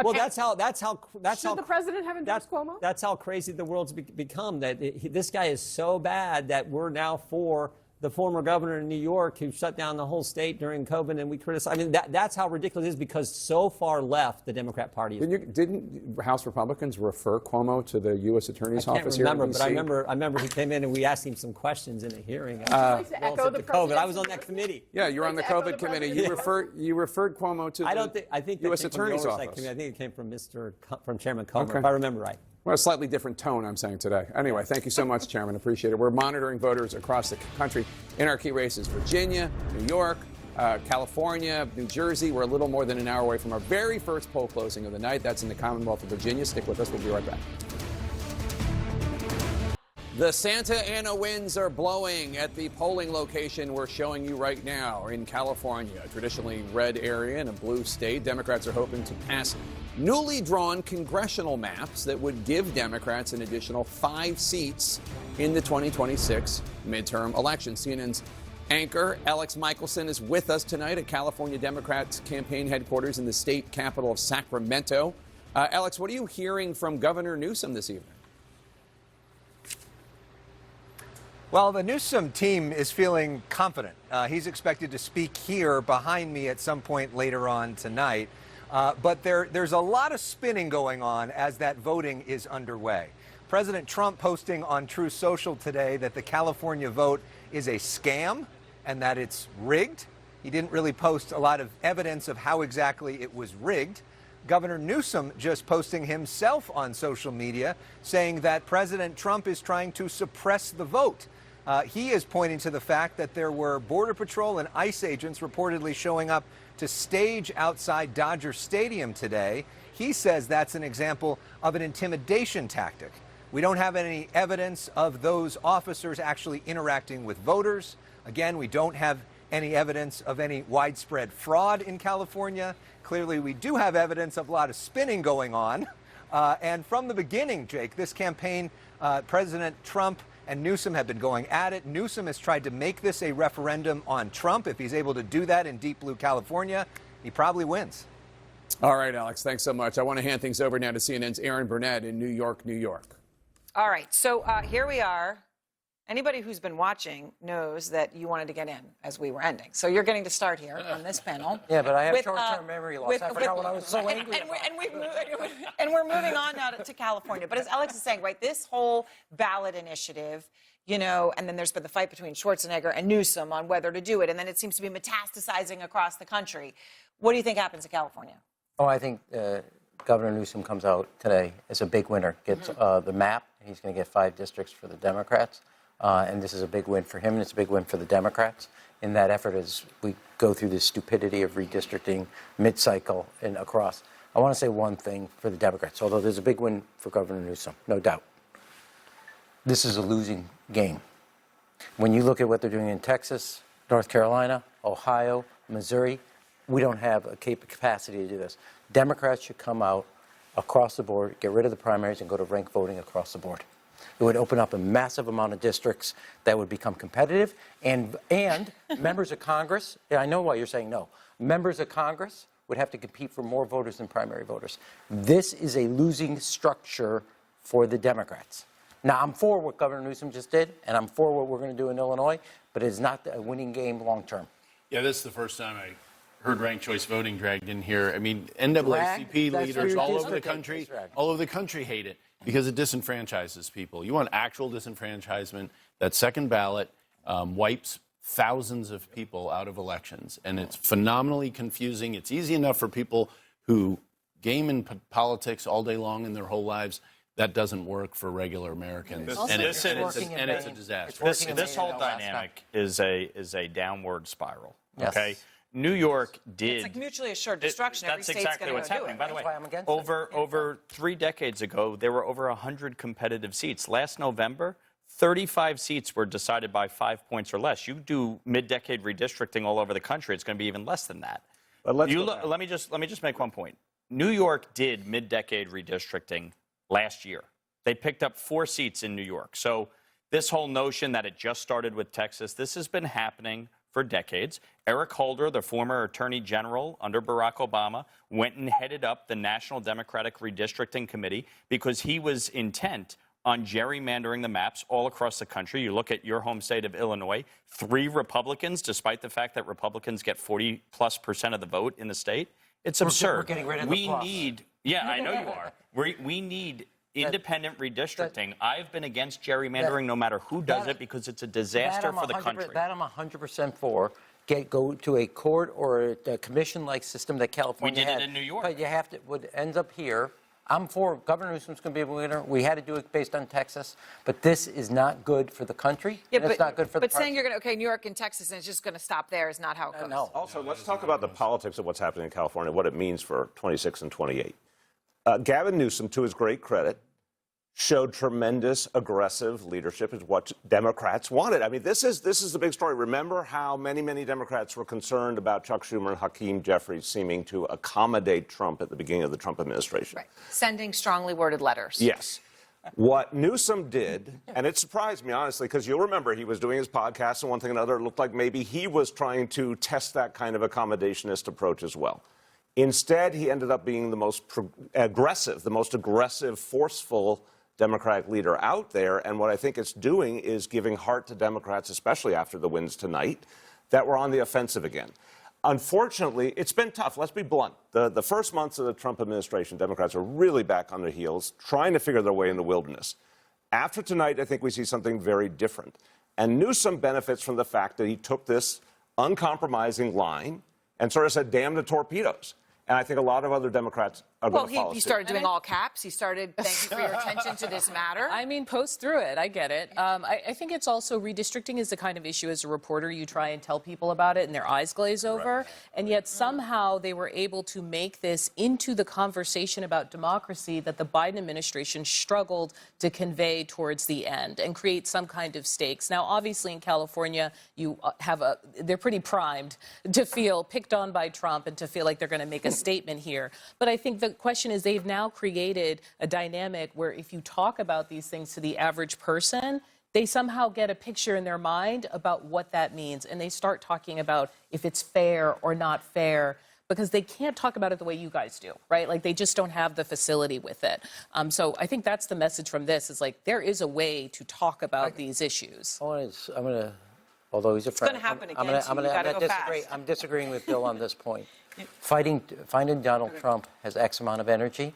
Well, that's how. Should the president have endorsed Cuomo? That's how crazy the world's become. That this guy is so bad that we're now for the former governor in New York who shut down the whole state during COVID, and we criticize. I mean, that's how ridiculous it is because so far left the Democrat Party is. Didn't House Republicans refer Cuomo to the U.S. Attorney's office here in D.C.? But I remember he came in and we asked him some questions in a hearing. Echo the COVID. I was on that committee. Yeah, you're on the COVID committee. You referred Cuomo to the U.S. Attorney's office. I think it came from Chairman Comer, if I remember right. Well, a slightly different tone, I'm saying today. Anyway, thank you so much, Chairman. Appreciate it. We're monitoring voters across the country in our key races: Virginia, New York, California, New Jersey. We're a little more than an hour away from our very first poll closing of the night. That's in the Commonwealth of Virginia. Stick with us. We'll be right back. The Santa Ana winds are blowing at the polling location we're showing you right now in California, a traditionally red area in a blue state. Democrats are hoping to pass newly drawn congressional maps that would give Democrats an additional 5 seats in the 2026 midterm election. CNN's anchor Alex Michelson is with us tonight at California Democrats campaign headquarters in the state capital of Sacramento. Alex, what are you hearing from Governor Newsom this evening? Well, the Newsom team is feeling confident. He's expected to speak here behind me at some point later on tonight. But there's a lot of spinning going on as that voting is underway. President Trump posting on Truth Social today that the California vote is a scam and that it's rigged. He didn't really post a lot of evidence of how exactly it was rigged. Governor Newsom just posting himself on social media saying that President Trump is trying to suppress the vote. He is pointing to the fact that there were Border Patrol and ICE agents reportedly showing up to stage outside Dodger Stadium today. He says that's an example of an intimidation tactic. We don't have any evidence of those officers actually interacting with voters. Again, we don't have any evidence of any widespread fraud in California. Clearly, we do have evidence of a lot of spinning going on. And from the beginning, Jake, this campaign, President Trump and Newsom have been going at it. Newsom has tried to make this a referendum on Trump. If he's able to do that in deep blue California, he probably wins. All right, Alex, thanks so much. I want to hand things over now to CNN's Aaron Burnett in New York, New York. All right, so here we are. Anybody who's been watching knows that you wanted to get in as we were ending. So you're getting to start here on this panel. Yeah, but I have short-term memory loss. I forgot what I was so angry about. And we're moving on now to California. But as Alex is saying, right, this whole ballot initiative, you know, and then there's been the fight between Schwarzenegger and Newsom on whether to do it. And then it seems to be metastasizing across the country. What do you think happens in California? Oh, I think Governor Newsom comes out today as a big winner, gets the map. He's going to get 5 districts for the Democrats. And this is a big win for him, and it's a big win for the Democrats in that effort as we go through this stupidity of redistricting mid-cycle and across. I want to say one thing for the Democrats, although there's a big win for Governor Newsom, no doubt. This is a losing game. When you look at what they're doing in Texas, North Carolina, Ohio, Missouri, we don't have a capacity to do this. Democrats should come out across the board, get rid of the primaries, and go to ranked voting across the board. It would open up a massive amount of districts that would become competitive, and members of Congress, I know why you're saying no, members of Congress would have to compete for more voters than primary voters. This is a losing structure for the Democrats. Now, I'm for what Governor Newsom just did, and I'm for what we're going to do in Illinois, but it's not a winning game long term. Yeah, this is the first time I heard ranked choice voting dragged in here. I mean, NAACP leaders all over the country hate it because it disenfranchises people. You want actual disenfranchisement. That second ballot wipes thousands of people out of elections, and it's phenomenally confusing. It's easy enough for people who game in politics all day long in their whole lives. That doesn't work for regular Americans, and it's a disaster. This whole dynamic is a downward spiral. Yes. Okay. New York did. It's like mutually assured destruction. That's Every state's exactly going what's to do happening. it. By the way, over 3 decades ago, there were over 100 competitive seats. Last November, 35 seats were decided by 5 points or less. You do mid-decade redistricting all over the country, it's going to be even less than that. But let me just make one point. New York did mid-decade redistricting last year. They picked up 4 seats in New York. So this whole notion that it just started with Texas, this has been happening for decades. Eric Holder, the former Attorney General under Barack Obama, went and headed up the National Democratic Redistricting Committee because he was intent on gerrymandering the maps all across the country. You look at your home state of Illinois, 3 Republicans, despite the fact that Republicans get 40+% of the vote in the state. It's absurd. We're getting rid of the plus. I know you are. We need independent redistricting. I've been against gerrymandering no matter who does it because it's a disaster for the country. That I'm 100% for. Go to a court or a commission-like system that California had. We did it in New York. But you have to, what ends up here, I'm for Governor Newsom's going to be a winner. We had to do it based on Texas. But this is not good for the country. Yeah, and it's not good for the But saying you're going to, New York and Texas, and it's just going to stop there is not how it goes. No. Also, let's talk about the politics of what's happening in California, what it means for 26 and 28. Gavin Newsom, to his great credit, showed tremendous aggressive leadership, is what Democrats wanted. I mean, this is the big story. Remember how many Democrats were concerned about Chuck Schumer and Hakeem Jeffries seeming to accommodate Trump at the beginning of the Trump administration? Right. Sending strongly worded letters. Yes. What Newsom did, and it surprised me, honestly, because you'll remember he was doing his podcast and one thing and another. It looked like maybe he was trying to test that kind of accommodationist approach as well. Instead, he ended up being the most aggressive, forceful Democratic leader out there. And what I think it's doing is giving heart to Democrats, especially after the wins tonight, that we're on the offensive again. Unfortunately, it's been tough. Let's be blunt. The first months of the Trump administration, Democrats are really back on their heels, trying to figure their way in the wilderness. After tonight, I think we see something very different. And Newsom benefits from the fact that he took this uncompromising line and sort of said, damn the torpedoes. And I think a lot of other Democrats are going to follow Well, he started doing all caps. He started, thank you for your attention to this matter. I mean, post through it. I get it. I think it's also redistricting is the kind of issue as a reporter you try and tell people about it and their eyes glaze over. Right. And yet somehow they were able to make this into the conversation about democracy that the Biden administration struggled to convey towards the end and create some kind of stakes. Now, obviously in California, you have they're pretty primed to feel picked on by Trump and to feel like they're going to make a statement here. But I think the question is they've now created a dynamic where if you talk about these things to the average person, they somehow get a picture in their mind about what that means. And they start talking about if it's fair or not fair, because they can't talk about it the way you guys do, right? Like they just don't have the facility with it. So I think that's the message from this is like there is a way to talk about these issues. I'm going to, although he's a friend. It's going to happen again, so you got to go fast. I'm disagreeing with Bill on this point. Finding Donald Trump has X amount of energy.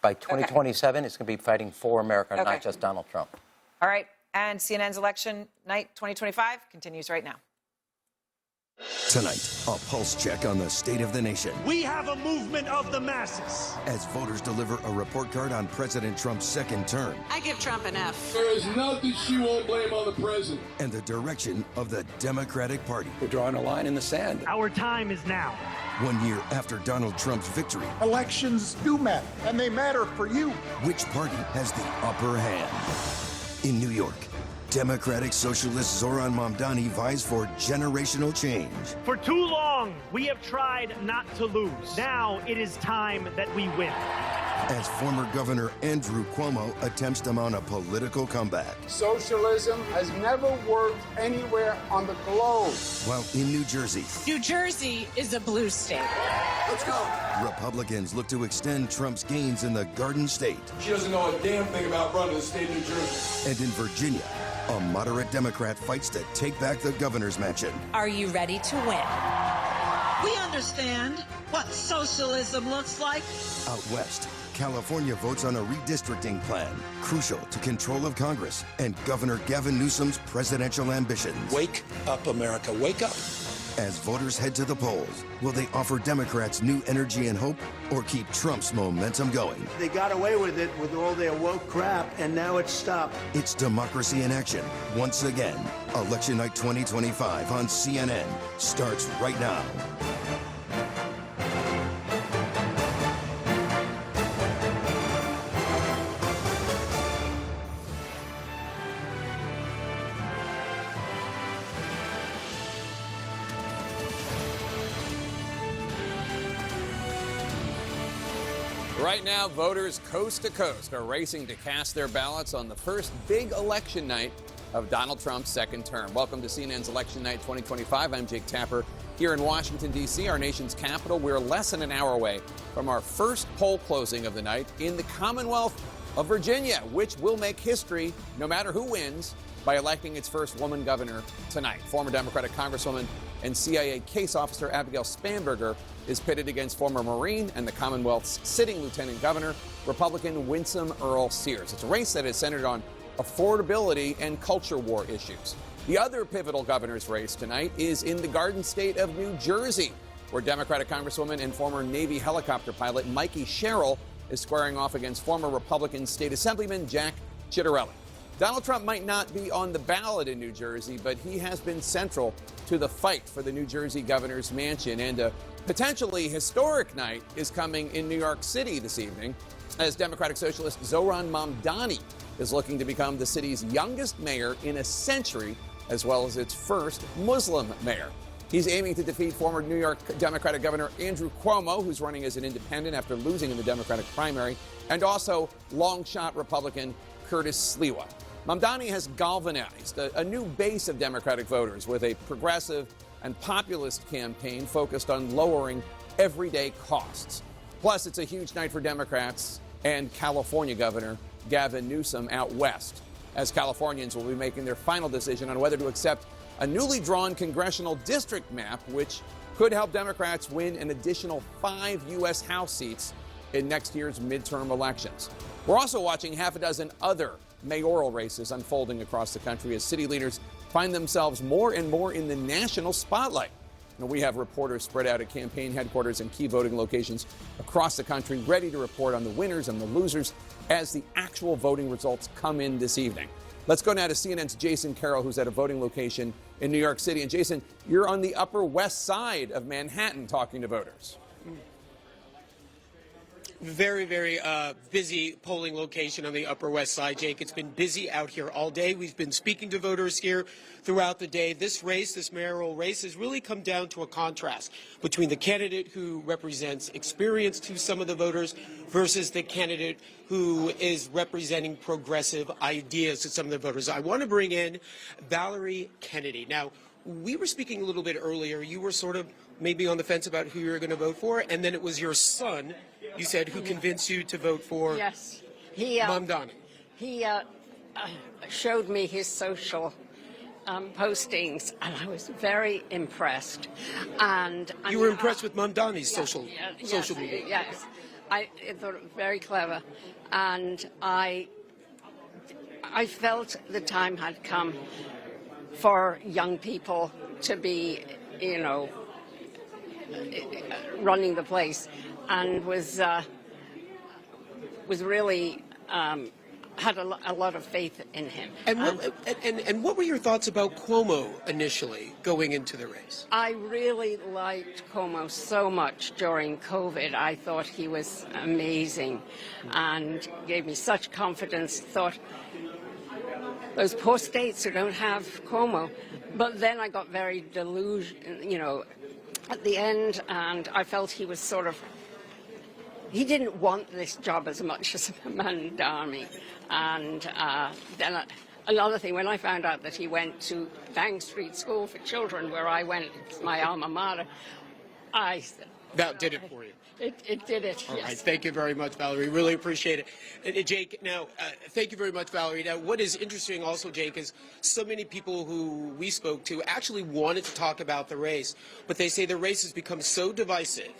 By 2027, it's going to be fighting for America, not just Donald Trump. All right. And CNN's Election Night 2025 continues right now. Tonight, a pulse check on the state of the nation. We have a movement of the masses. As voters deliver a report card on President Trump's second term. I give Trump an F. There is nothing she won't blame on the president. And the direction of the Democratic Party. We're drawing a line in the sand. Our time is now. 1 year after Donald Trump's victory. Elections do matter, and they matter for you. Which party has the upper hand? In New York, Democratic Socialist Zohran Mamdani vies for generational change. For too long, we have tried not to lose. Now it is time that we win. As former Governor Andrew Cuomo attempts to mount a political comeback. Socialism has never worked anywhere on the globe. While in New Jersey. New Jersey is a blue state. Let's go. Republicans look to extend Trump's gains in the Garden State. She doesn't know a damn thing about running the state of New Jersey. And in Virginia, a moderate Democrat fights to take back the governor's mansion. Are you ready to win? We understand what socialism looks like. Out west, California votes on a redistricting plan, crucial to control of Congress and Governor Gavin Newsom's presidential ambitions. Wake up, America, wake up. As voters head to the polls, will they offer Democrats new energy and hope or keep Trump's momentum going? They got away with it with all their woke crap, and now it's stopped. It's democracy in action once again. Election Night 2025 on CNN starts right now. Right now, voters coast to coast are racing to cast their ballots on the first big election night of Donald Trump's second term. Welcome to CNN's Election Night 2025. I'm Jake Tapper here in Washington, D.C., our nation's capital. We're less than an hour away from our first poll closing of the night in the Commonwealth of Virginia, which will make history no matter who wins by electing its first woman governor tonight. Former Democratic Congresswoman and CIA case officer Abigail Spanberger is pitted against former Marine and the Commonwealth's sitting lieutenant governor, Republican Winsome Earl Sears. It's a race that is centered on affordability and culture war issues. The other pivotal governor's race tonight is in the Garden State of New Jersey, where Democratic Congresswoman and former Navy helicopter pilot Mikie Sherrill is squaring off against former Republican State Assemblyman Jack Ciattarelli. Donald Trump might not be on the ballot in New Jersey, but he has been central to the fight for the New Jersey governor's mansion. And a potentially historic night is coming in New York City this evening. as Democratic Socialist Zohran Mamdani is looking to become the city's youngest mayor in a century, as well as its first Muslim mayor. He's aiming to defeat former New York Democratic Governor Andrew Cuomo, who's running as an independent after losing in the Democratic primary, and also long-shot Republican Curtis Sliwa. Mamdani has galvanized a new base of Democratic voters with a progressive and populist campaign focused on lowering everyday costs. Plus, it's a huge night for Democrats and California Governor Gavin Newsom out west, as Californians will be making their final decision on whether to accept a newly drawn congressional district map, which could help Democrats win an additional 5 U.S. House seats in next year's midterm elections. We're also watching half a dozen other mayoral races unfolding across the country as city leaders find themselves more and more in the national spotlight. And we have reporters spread out at campaign headquarters and key voting locations across the country ready to report on the winners and the losers as the actual voting results come in this evening. Let's go now to CNN's Jason Carroll, who's at a voting location in New York City. And Jason, you're on the Upper West Side of Manhattan talking to voters. Very, very busy polling location on the Upper West Side, Jake. It's been busy out here all day. We've been speaking to voters here throughout the day. This race, this mayoral race, has really come down to a contrast between the candidate who represents experience to some of the voters versus the candidate who is representing progressive ideas to some of the voters. I want to bring in Valerie Kennedy. Now, we were speaking a little bit earlier. You were sort of maybe on the fence about who you were going to vote for, and then it was your son, you said, who convinced you to vote for Mamdani. He showed me his social postings, and I was very impressed. And you were impressed with Mamdani's social media? Yes, I thought it was very clever, and I felt the time had come for young people to be, running the place, and was really had a lot of faith in him. And what were your thoughts about Cuomo initially going into the race? I really liked Cuomo so much during COVID. I thought he was amazing and gave me such confidence. Thought those poor states who don't have Cuomo. But then I got very delusional, at the end, and I felt he was he didn't want this job as much as Mamdani. And then another thing, when I found out that he went to Bank Street School for Children, where I went, my alma mater, I said, that did it for you. It did it. All yes. right. Thank you very much, Valerie. Really appreciate it. Jake, now, thank you very much, Valerie. Now, what is interesting also, Jake, is so many people who we spoke to actually wanted to talk about the race, but they say the race has become so divisive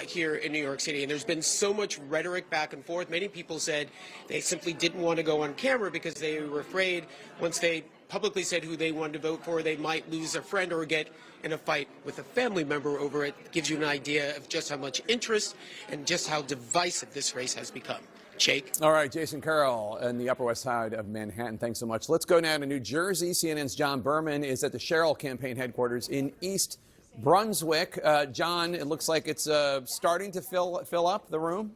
here in New York City, and there's been so much rhetoric back and forth. Many people said they simply didn't want to go on camera because they were afraid once they publicly said who they wanted to vote for, they might lose a friend or get in a fight with a family member over it. Gives you an idea of just how much interest and just how divisive this race has become. Jake? All right, Jason Carroll in the Upper West Side of Manhattan. Thanks so much. Let's go now to New Jersey. CNN's John Berman is at the Sherrill campaign headquarters in East Brunswick. John, it looks like it's starting to fill up the room.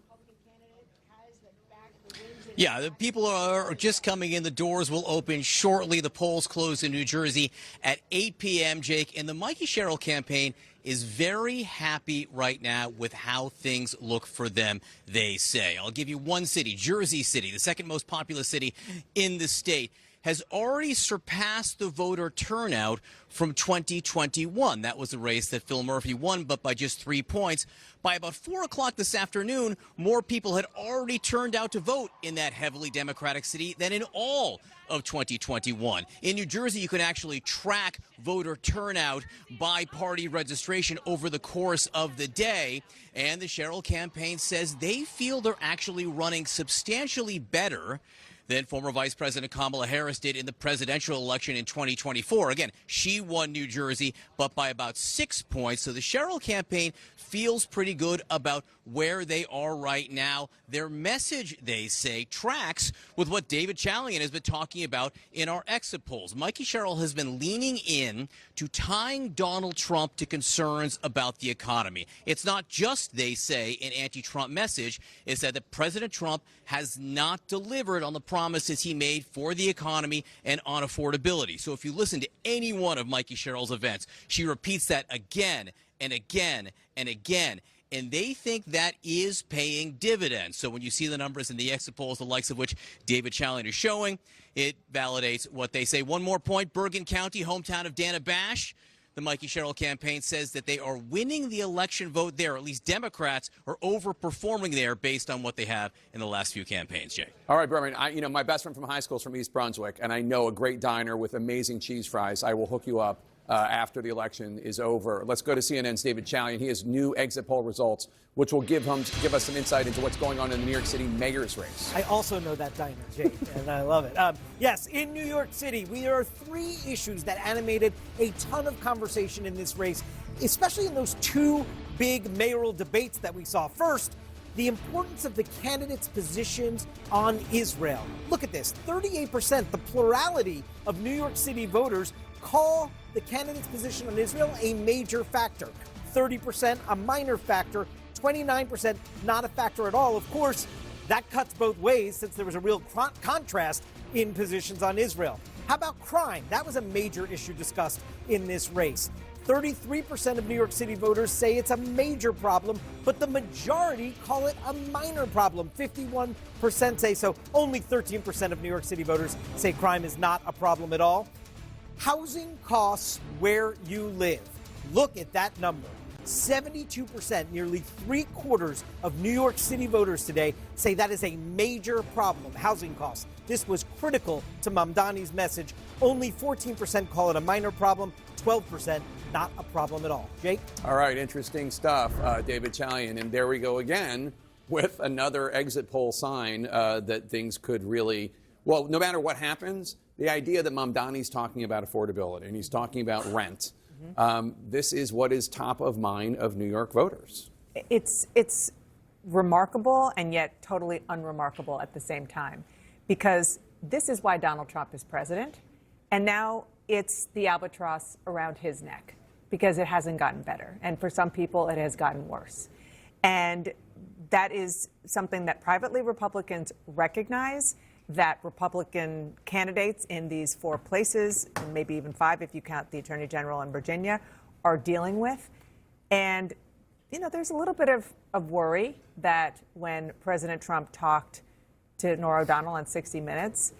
Yeah, the people are just coming in. The doors will open shortly. The polls close in New Jersey at 8 p.m., Jake. And the Mikie Sherrill campaign is very happy right now with how things look for them, they say. I'll give you one city, Jersey City, the second most populous city in the state, has already surpassed the voter turnout from 2021. That was a race that Phil Murphy won, but by just 3 points. By about 4 o'clock this afternoon, more people had already turned out to vote in that heavily Democratic city than in all of 2021. In New Jersey, you can actually track voter turnout by party registration over the course of the day. And the Sherrill campaign says they feel they're actually running substantially better than former Vice President Kamala Harris did in the presidential election in 2024. Again, she won New Jersey, but by about 6 points. So the Sherrill campaign feels pretty good about where they are right now. Their message, they say, tracks with what David Chalian has been talking about in our exit polls. Mikie Sherrill has been leaning in to tying Donald Trump to concerns about the economy. It's not just, they say, an anti-Trump message. It's that President Trump has not delivered on the promises he made for the economy and on affordability. So if you listen to any one of Mikie Sherrill's events, she repeats that again and again and again. And they think that is paying dividends. So when you see the numbers in the exit polls, the likes of which David Chalian is showing, it validates what they say. One more point, Bergen County, hometown of Dana Bash. The Mikie Sherrill campaign says that they are winning the election vote there. At least Democrats are overperforming there based on what they have in the last few campaigns, Jay. All right, Berman, my best friend from high school is from East Brunswick, and I know a great diner with amazing cheese fries. I will hook you up after the election is over. Let's go to CNN's David Chalian. He has new exit poll results, which will give us some insight into what's going on in the New York City mayor's race. I also know that diner, Jake, and I love it. Yes, in New York City, there are 3 issues that animated a ton of conversation in this race, especially in those 2 big mayoral debates that we saw. First, the importance of the candidates' positions on Israel. Look at this, 38%, the plurality of New York City voters call the candidate's position on Israel a major factor. 30% a minor factor, 29% not a factor at all. Of course, that cuts both ways since there was a real contrast in positions on Israel. How about crime? That was a major issue discussed in this race. 33% of New York City voters say it's a major problem, but the majority call it a minor problem. 51% say so. Only 13% of New York City voters say crime is not a problem at all. Housing costs where you live. Look at that number. 72%, nearly 3/4 of New York City voters today say that is a major problem, housing costs. This was critical to Mamdani's message. Only 14% call it a minor problem, 12% not a problem at all. Jake? All right, interesting stuff, David Chalian. And there we go again with another exit poll sign that things could really, well, no matter what happens, the idea that Mamdani's talking about affordability and he's talking about rent, this is what is top of mind of New York voters. It's remarkable and yet totally unremarkable at the same time, because this is why Donald Trump is president, and now it's the albatross around his neck because it hasn't gotten better, and for some people it has gotten worse. And that is something that privately Republicans recognize, that Republican candidates in these 4 places, and maybe even 5 if you count the Attorney General in Virginia, are dealing with. And, there's a little bit of worry that when President Trump talked to Norah O'Donnell on 60 Minutes,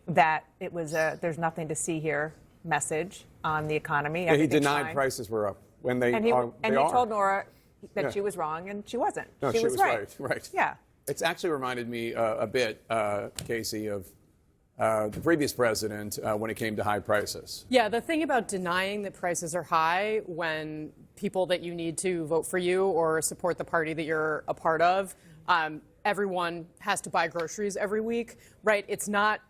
that it was a there's nothing to see here message on the economy. Yeah, he denied prices were up when they and he are. And they he are. told Norah that she was wrong, and she wasn't. No, she was right. Right. Yeah. It's actually reminded me a bit, Casey, of the previous president when it came to high prices. Yeah, the thing about denying that prices are high when people that you need to vote for you or support the party that you're a part of, everyone has to buy groceries every week, right? It's not,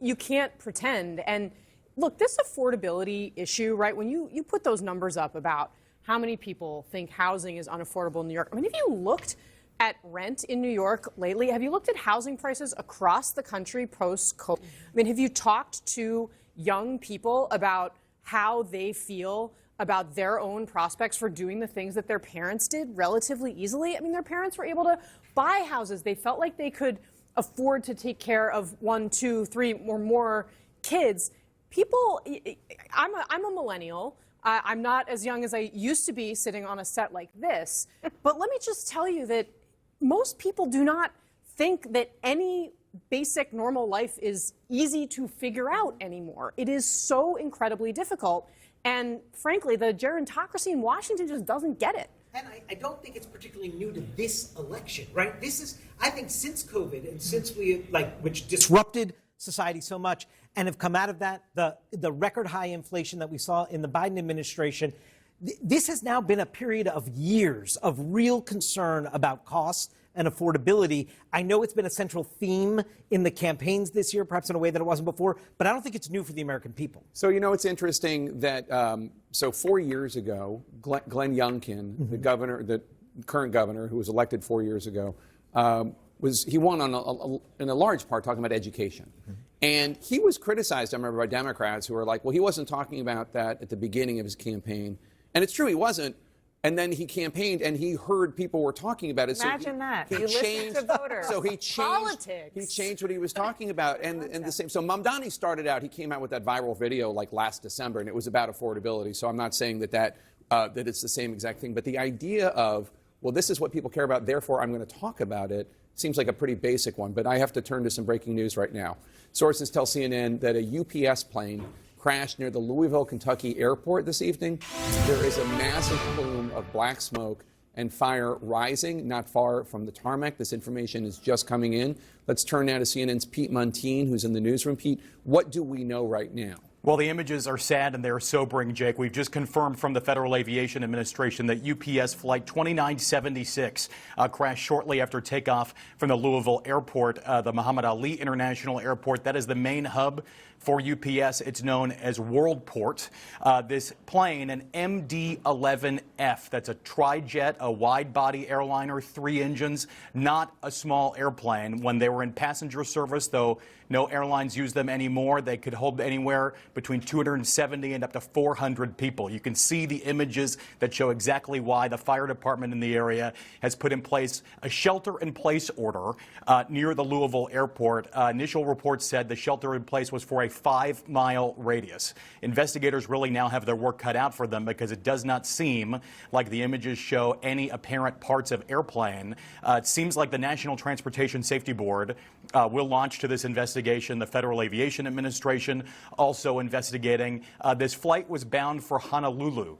you can't pretend. And look, this affordability issue, right, when you put those numbers up about how many people think housing is unaffordable in New York, I mean, if you looked at rent in New York lately, have you looked at housing prices across the country post-COVID? I mean, have you talked to young people about how they feel about their own prospects for doing the things that their parents did relatively easily? I mean, their parents were able to buy houses. They felt like they could afford to take care of 1, 2, 3 or more kids. People, I'm a millennial. I'm not as young as I used to be sitting on a set like this. But let me just tell you that most people do not think that any basic normal life is easy to figure out anymore. It is so incredibly difficult. And frankly, the gerontocracy in Washington just doesn't get it. And I don't think it's particularly new to this election, right? This is, I think, since COVID and since which disrupted society so much and have come out of that, the record high inflation that we saw in the Biden administration, this has now been a period of years of real concern about costs and affordability. I know it's been a central theme in the campaigns this year, perhaps in a way that it wasn't before, but I don't think it's new for the American people. So, you know, it's interesting that, so 4 years ago, Glenn Youngkin, the current governor who was elected 4 years ago, he won in a large part talking about education. And he was criticized, I remember, by Democrats who were like, well, he wasn't talking about that at the beginning of his campaign. And it's true, he wasn't. And then he campaigned and he heard people were talking about it. Imagine that. He changed, listen to voters. So he changed, Politics. He changed what he was talking about. And the same. So Mamdani started out, he came out with that viral video like last December, and it was about affordability. So I'm not saying that it's the same exact thing. But the idea of, well, this is what people care about, therefore I'm going to talk about it, seems like a pretty basic one. But I have to turn to some breaking news right now. Sources tell CNN that a UPS plane crashed near the Louisville, Kentucky airport this evening. There is a massive plume of black smoke and fire rising not far from the tarmac. This information is just coming in. Let's turn now to CNN's Pete Montine, who's in the newsroom. Pete, what do we know right now? Well, the images are sad and they're sobering, Jake. We've just confirmed from the Federal Aviation Administration that UPS Flight 2976 crashed shortly after takeoff from the Louisville airport, the Muhammad Ali International Airport. That is the main hub for UPS. It's known as Worldport. This plane, an MD-11F, that's a tri-jet, a wide-body airliner, 3 engines, not a small airplane. When they were in passenger service, though no airlines use them anymore, they could hold anywhere between 270 and up to 400 people. You can see the images that show exactly why the fire department in the area has put in place a shelter-in-place order near the Louisville airport. Initial reports said the shelter-in-place was for a 5-mile radius. Investigators really now have their work cut out for them because it does not seem like the images show any apparent parts of airplane. It seems like the National Transportation Safety Board will launch to this investigation. The Federal Aviation Administration also investigating. This flight was bound for Honolulu.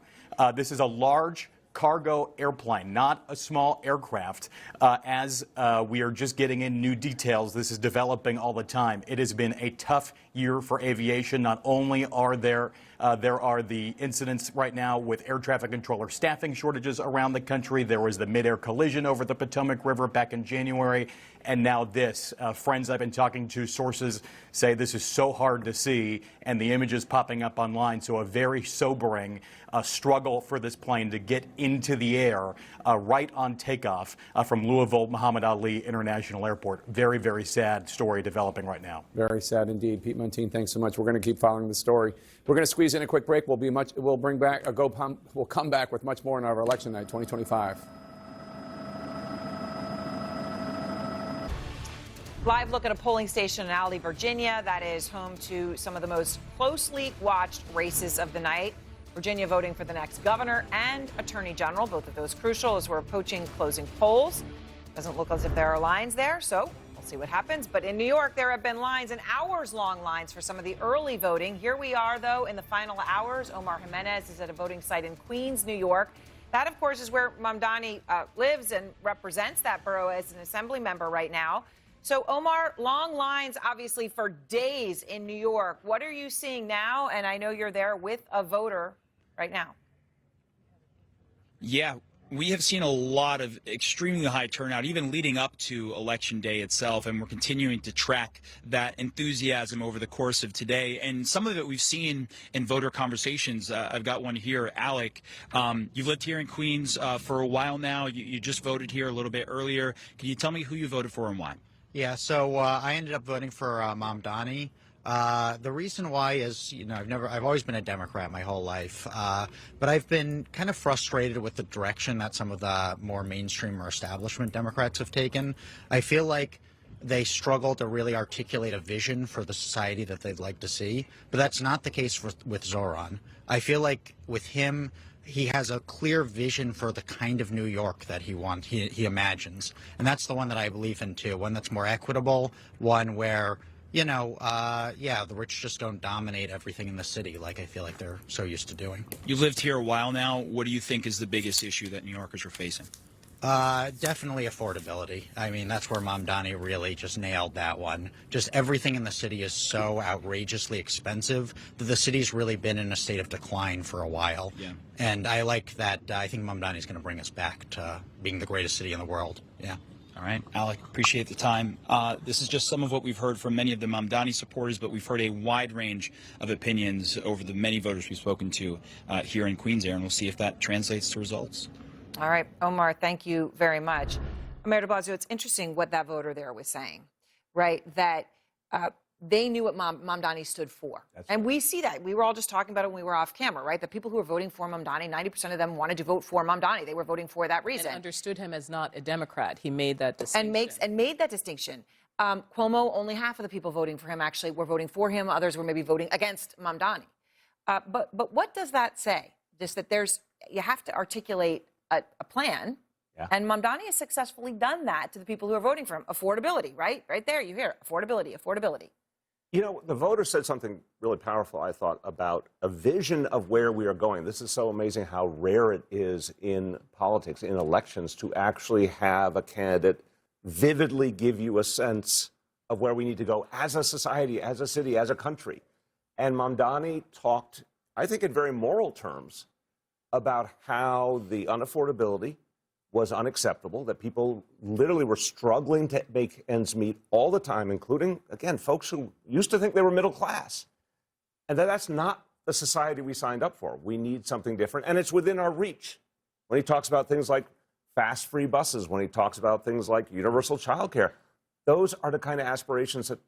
This is a large cargo airplane, not a small aircraft. As we are just getting in new details, this is developing all the time. It has been a tough year for aviation. Not only are there are the incidents right now with air traffic controller staffing shortages around the country. There was the mid-air collision over the Potomac River back in January. And now this. Friends I've been talking to, sources say this is so hard to see, and the images popping up online. So a very sobering struggle for this plane to get into the air right on takeoff from Louisville Muhammad Ali International Airport. Very, very sad story developing right now. Very sad indeed. Pete Montine, thanks so much. We're going to keep following the story. We're going to squeeze in a quick break. We'll come back with much more on our election night 2025. Live look at a polling station in Alley, Virginia, that is home to some of the most closely watched races of the night. Virginia voting for the next governor and attorney general, both of those crucial as we're approaching closing polls. Doesn't look as if there are lines there, so we'll see what happens. But in New York, there have been lines and hours-long lines for some of the early voting. Here we are, though, in the final hours. Omar Jimenez is at a voting site in Queens, New York. That, of course, is where Mamdani lives and represents that borough as an assembly member right now. So, Omar, long lines, obviously, for days in New York. What are you seeing now? And I know you're there with a voter right now. Yeah, we have seen a lot of extremely high turnout, even leading up to Election Day itself, and we're continuing to track that enthusiasm over the course of today. And some of it we've seen in voter conversations. I've got one here, Alec. You've lived here in Queens for a while now. You just voted here a little bit earlier. Can you tell me who you voted for and why? Yeah, so I ended up voting for Mamdani. The reason why is, I've always been a Democrat my whole life, but I've been kind of frustrated with the direction that some of the more mainstream or establishment Democrats have taken. I feel like they struggle to really articulate a vision for the society that they'd like to see, but that's not the case with Zohran. I feel like with him, he has a clear vision for the kind of New York that he imagines. And that's the one that I believe in, too. One that's more equitable, one where, the rich just don't dominate everything in the city like I feel like they're so used to doing. You've lived here a while now. What do you think is the biggest issue that New Yorkers are facing? Definitely affordability. I mean, that's where Mamdani really just nailed that one. Just everything in the city is so outrageously expensive that the city's really been in a state of decline for a while. Yeah. And I like that. I think Mamdani is going to bring us back to being the greatest city in the world. Yeah. All right, Alec, appreciate the time. This is just some of what we've heard from many of the Mamdani supporters, but we've heard a wide range of opinions over the many voters we've spoken to here in Queens, and we'll see if that translates to results. All right, Omar, thank you very much. Mayor de Blasio, it's interesting what that voter there was saying, right? That they knew what Mamdani stood for. And we see that. We were all just talking about it when we were off camera, right? The people who were voting for Mamdani, 90% of them wanted to vote for Mamdani. They were voting for that reason. And understood him as not a Democrat. He made that distinction. And made that distinction. Cuomo, only half of the people voting for him actually were voting for him. Others were maybe voting against Mamdani. But what does that say? Just that you have to articulate a plan. Yeah. And Mamdani has successfully done that to the people who are voting for him. Affordability, right? Right there, you hear it. Affordability, affordability. You know, the voters said something really powerful, I thought, about a vision of where we are going. This is so amazing how rare it is in politics, in elections, to actually have a candidate vividly give you a sense of where we need to go as a society, as a city, as a country. And Mamdani talked, I think in very moral terms, about how the unaffordability was unacceptable, that people literally were struggling to make ends meet all the time, including, again, folks who used to think they were middle class. And that's not the society we signed up for. We need something different, and it's within our reach. When he talks about things like fast free buses, when he talks about things like universal childcare, those are the kind of aspirations that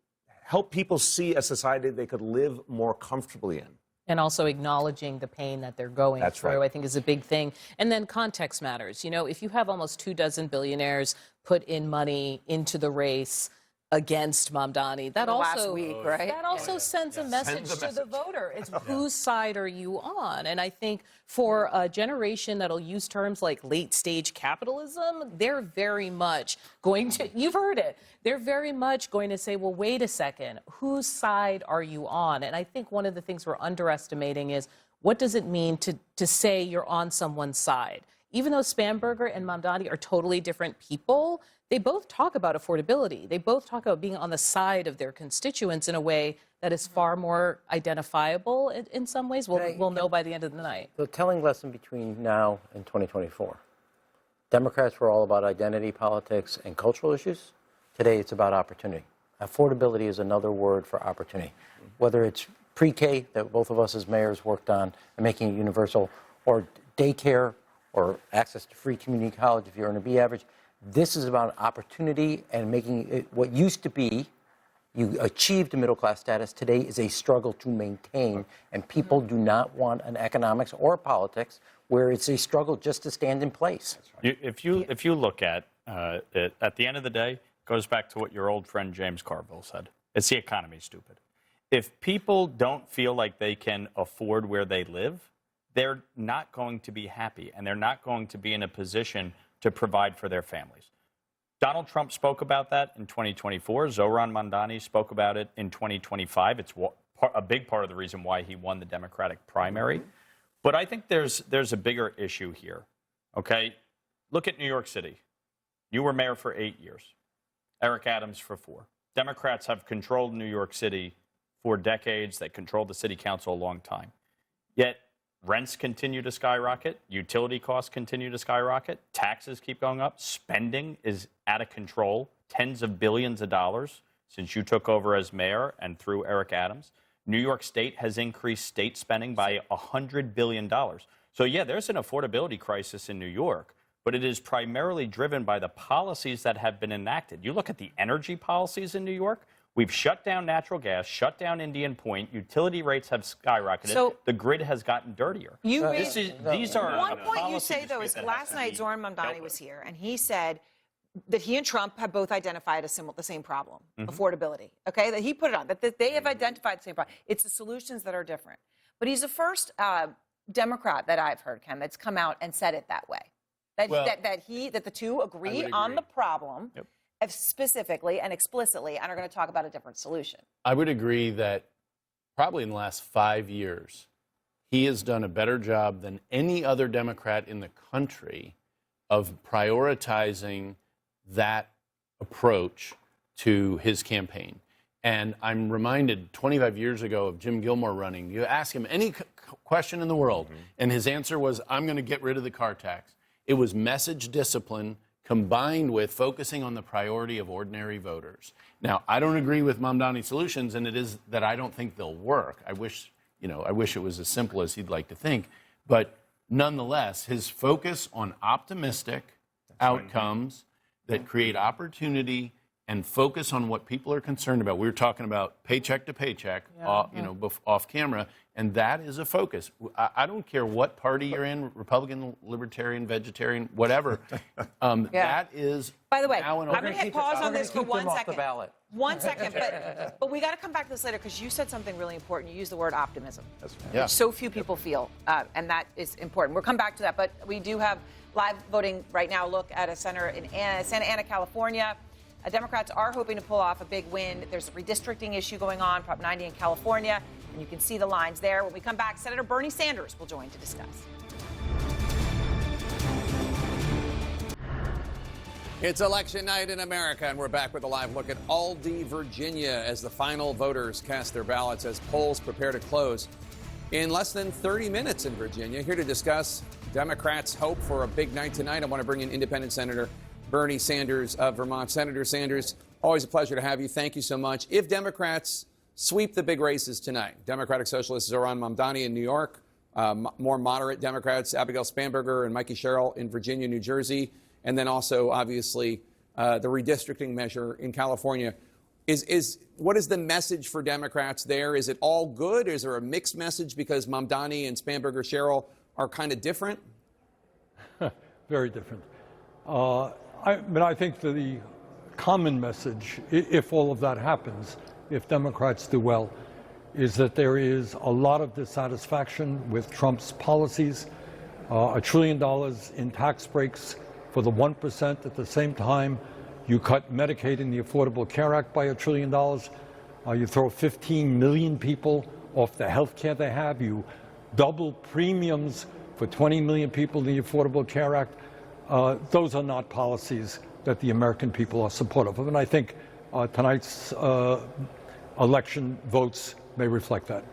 help people see a society they could live more comfortably in. And also acknowledging the pain that they're going through, I think, is a big thing. And then context matters. You know, if you have almost 24 billionaires put in money into the race against Mamdani, that also, last week, right? That also sends a message to the voter. It's whose side are you on? And I think for a generation that'll use terms like late stage capitalism, they're very much going to, you've heard it, they're very much going to say, well, wait a second, whose side are you on? And I think one of the things we're underestimating is what does it mean to say you're on someone's side? Even though Spanberger and Mamdani are totally different people, they both talk about affordability. They both talk about being on the side of their constituents in a way that is far more identifiable in some ways. We'll know by the end of the night. The telling lesson between now and 2024. Democrats were all about identity politics and cultural issues. Today it's about opportunity. Affordability is another word for opportunity. Whether it's pre-K that both of us as mayors worked on and making it universal, or daycare, or access to free community college if you're in a B average. This is about opportunity and making it what used to be, you achieved a middle class status, today is a struggle to maintain, and people do not want an economics or politics where it's a struggle just to stand in place. If you look at it, at the end of the day, it goes back to what your old friend James Carville said. It's the economy, stupid. If people don't feel like they can afford where they live, they're not going to be happy, and they're not going to be in a position to provide for their families. Donald Trump spoke about that in 2024. Zohran Mamdani spoke about it in 2025. It's a big part of the reason why he won the Democratic primary. But I think there's a bigger issue here, okay? Look at New York City. You were mayor for 8 years. Eric Adams for 4. Democrats have controlled New York City for decades. They controlled the city council a long time. Yet, rents continue to skyrocket. Utility costs continue to skyrocket. Taxes keep going up. Spending is out of control. Tens of billions of dollars since you took over as mayor and through Eric Adams. New York State has increased state spending by $100 billion. So, yeah, there's an affordability crisis in New York, but it is primarily driven by the policies that have been enacted. You look at the energy policies in New York. We've shut down natural gas, shut down Indian Point. Utility rates have skyrocketed. So, the grid has gotten dirtier. These are one point you say, though, is last night Zohran Mamdani was here, and he said that he and Trump have both identified the same problem, affordability, okay? That he put it on, that they have identified the same problem. It's the solutions that are different. But he's the first Democrat that I've heard, Ken, that's come out and said it that way. That the two agree on the problem. Yep. Specifically and explicitly, and are going to talk about a different solution. I would agree that probably in the last 5 years, he has done a better job than any other Democrat in the country of prioritizing that approach to his campaign. And I'm reminded 25 years ago of Jim Gilmore running. You ask him any question in the world, and his answer was, I'm going to get rid of the car tax. It was message discipline combined with focusing on the priority of ordinary voters. Now, I don't agree with Mamdani's solutions, and it is that I don't think they'll work. I wish it was as simple as he'd like to think. But nonetheless, his focus on optimistic outcomes that create opportunity and focus on what people are concerned about. We were talking about paycheck to paycheck, off camera, and that is a focus. I don't care what party you're in, Republican, Libertarian, Vegetarian, whatever. That is. By the way, now I'm going to hit pause on this for 1 second. 1 second, but we got to come back to this later because you said something really important. You used the word optimism, which so few people feel, and that is important. We'll come back to that, but we do have live voting right now. Look at a center in Santa Ana, California. Democrats are hoping to pull off a big win. There's a redistricting issue going on, Prop 90 in California, and you can see the lines there. When we come back, Senator Bernie Sanders will join to discuss. It's election night in America, and we're back with a live look at Aldie, Virginia, as the final voters cast their ballots as polls prepare to close in less than 30 minutes in Virginia. Here to discuss Democrats' hope for a big night tonight, I want to bring in Independent Senator Bernie Sanders of Vermont. Senator Sanders, always a pleasure to have you. Thank you so much. If Democrats sweep the big races tonight, Democratic Socialist Zohran Mamdani in New York, more moderate Democrats, Abigail Spanberger and Mikie Sherrill in Virginia, New Jersey, and then also, obviously, the redistricting measure in California. What is the message for Democrats there? Is it all good? Is there a mixed message because Mamdani and Spanberger Sherrill are kind of different? Very different. I think that the common message, if all of that happens, if Democrats do well, is that there is a lot of dissatisfaction with Trump's policies. $1 trillion in tax breaks for the 1%. At the same time, you cut Medicaid and the Affordable Care Act by $1 trillion. You throw 15 million people off the health care they have. You double premiums for 20 million people in the Affordable Care Act. Those are not policies that the American people are supportive of. And I think tonight's election votes may reflect that.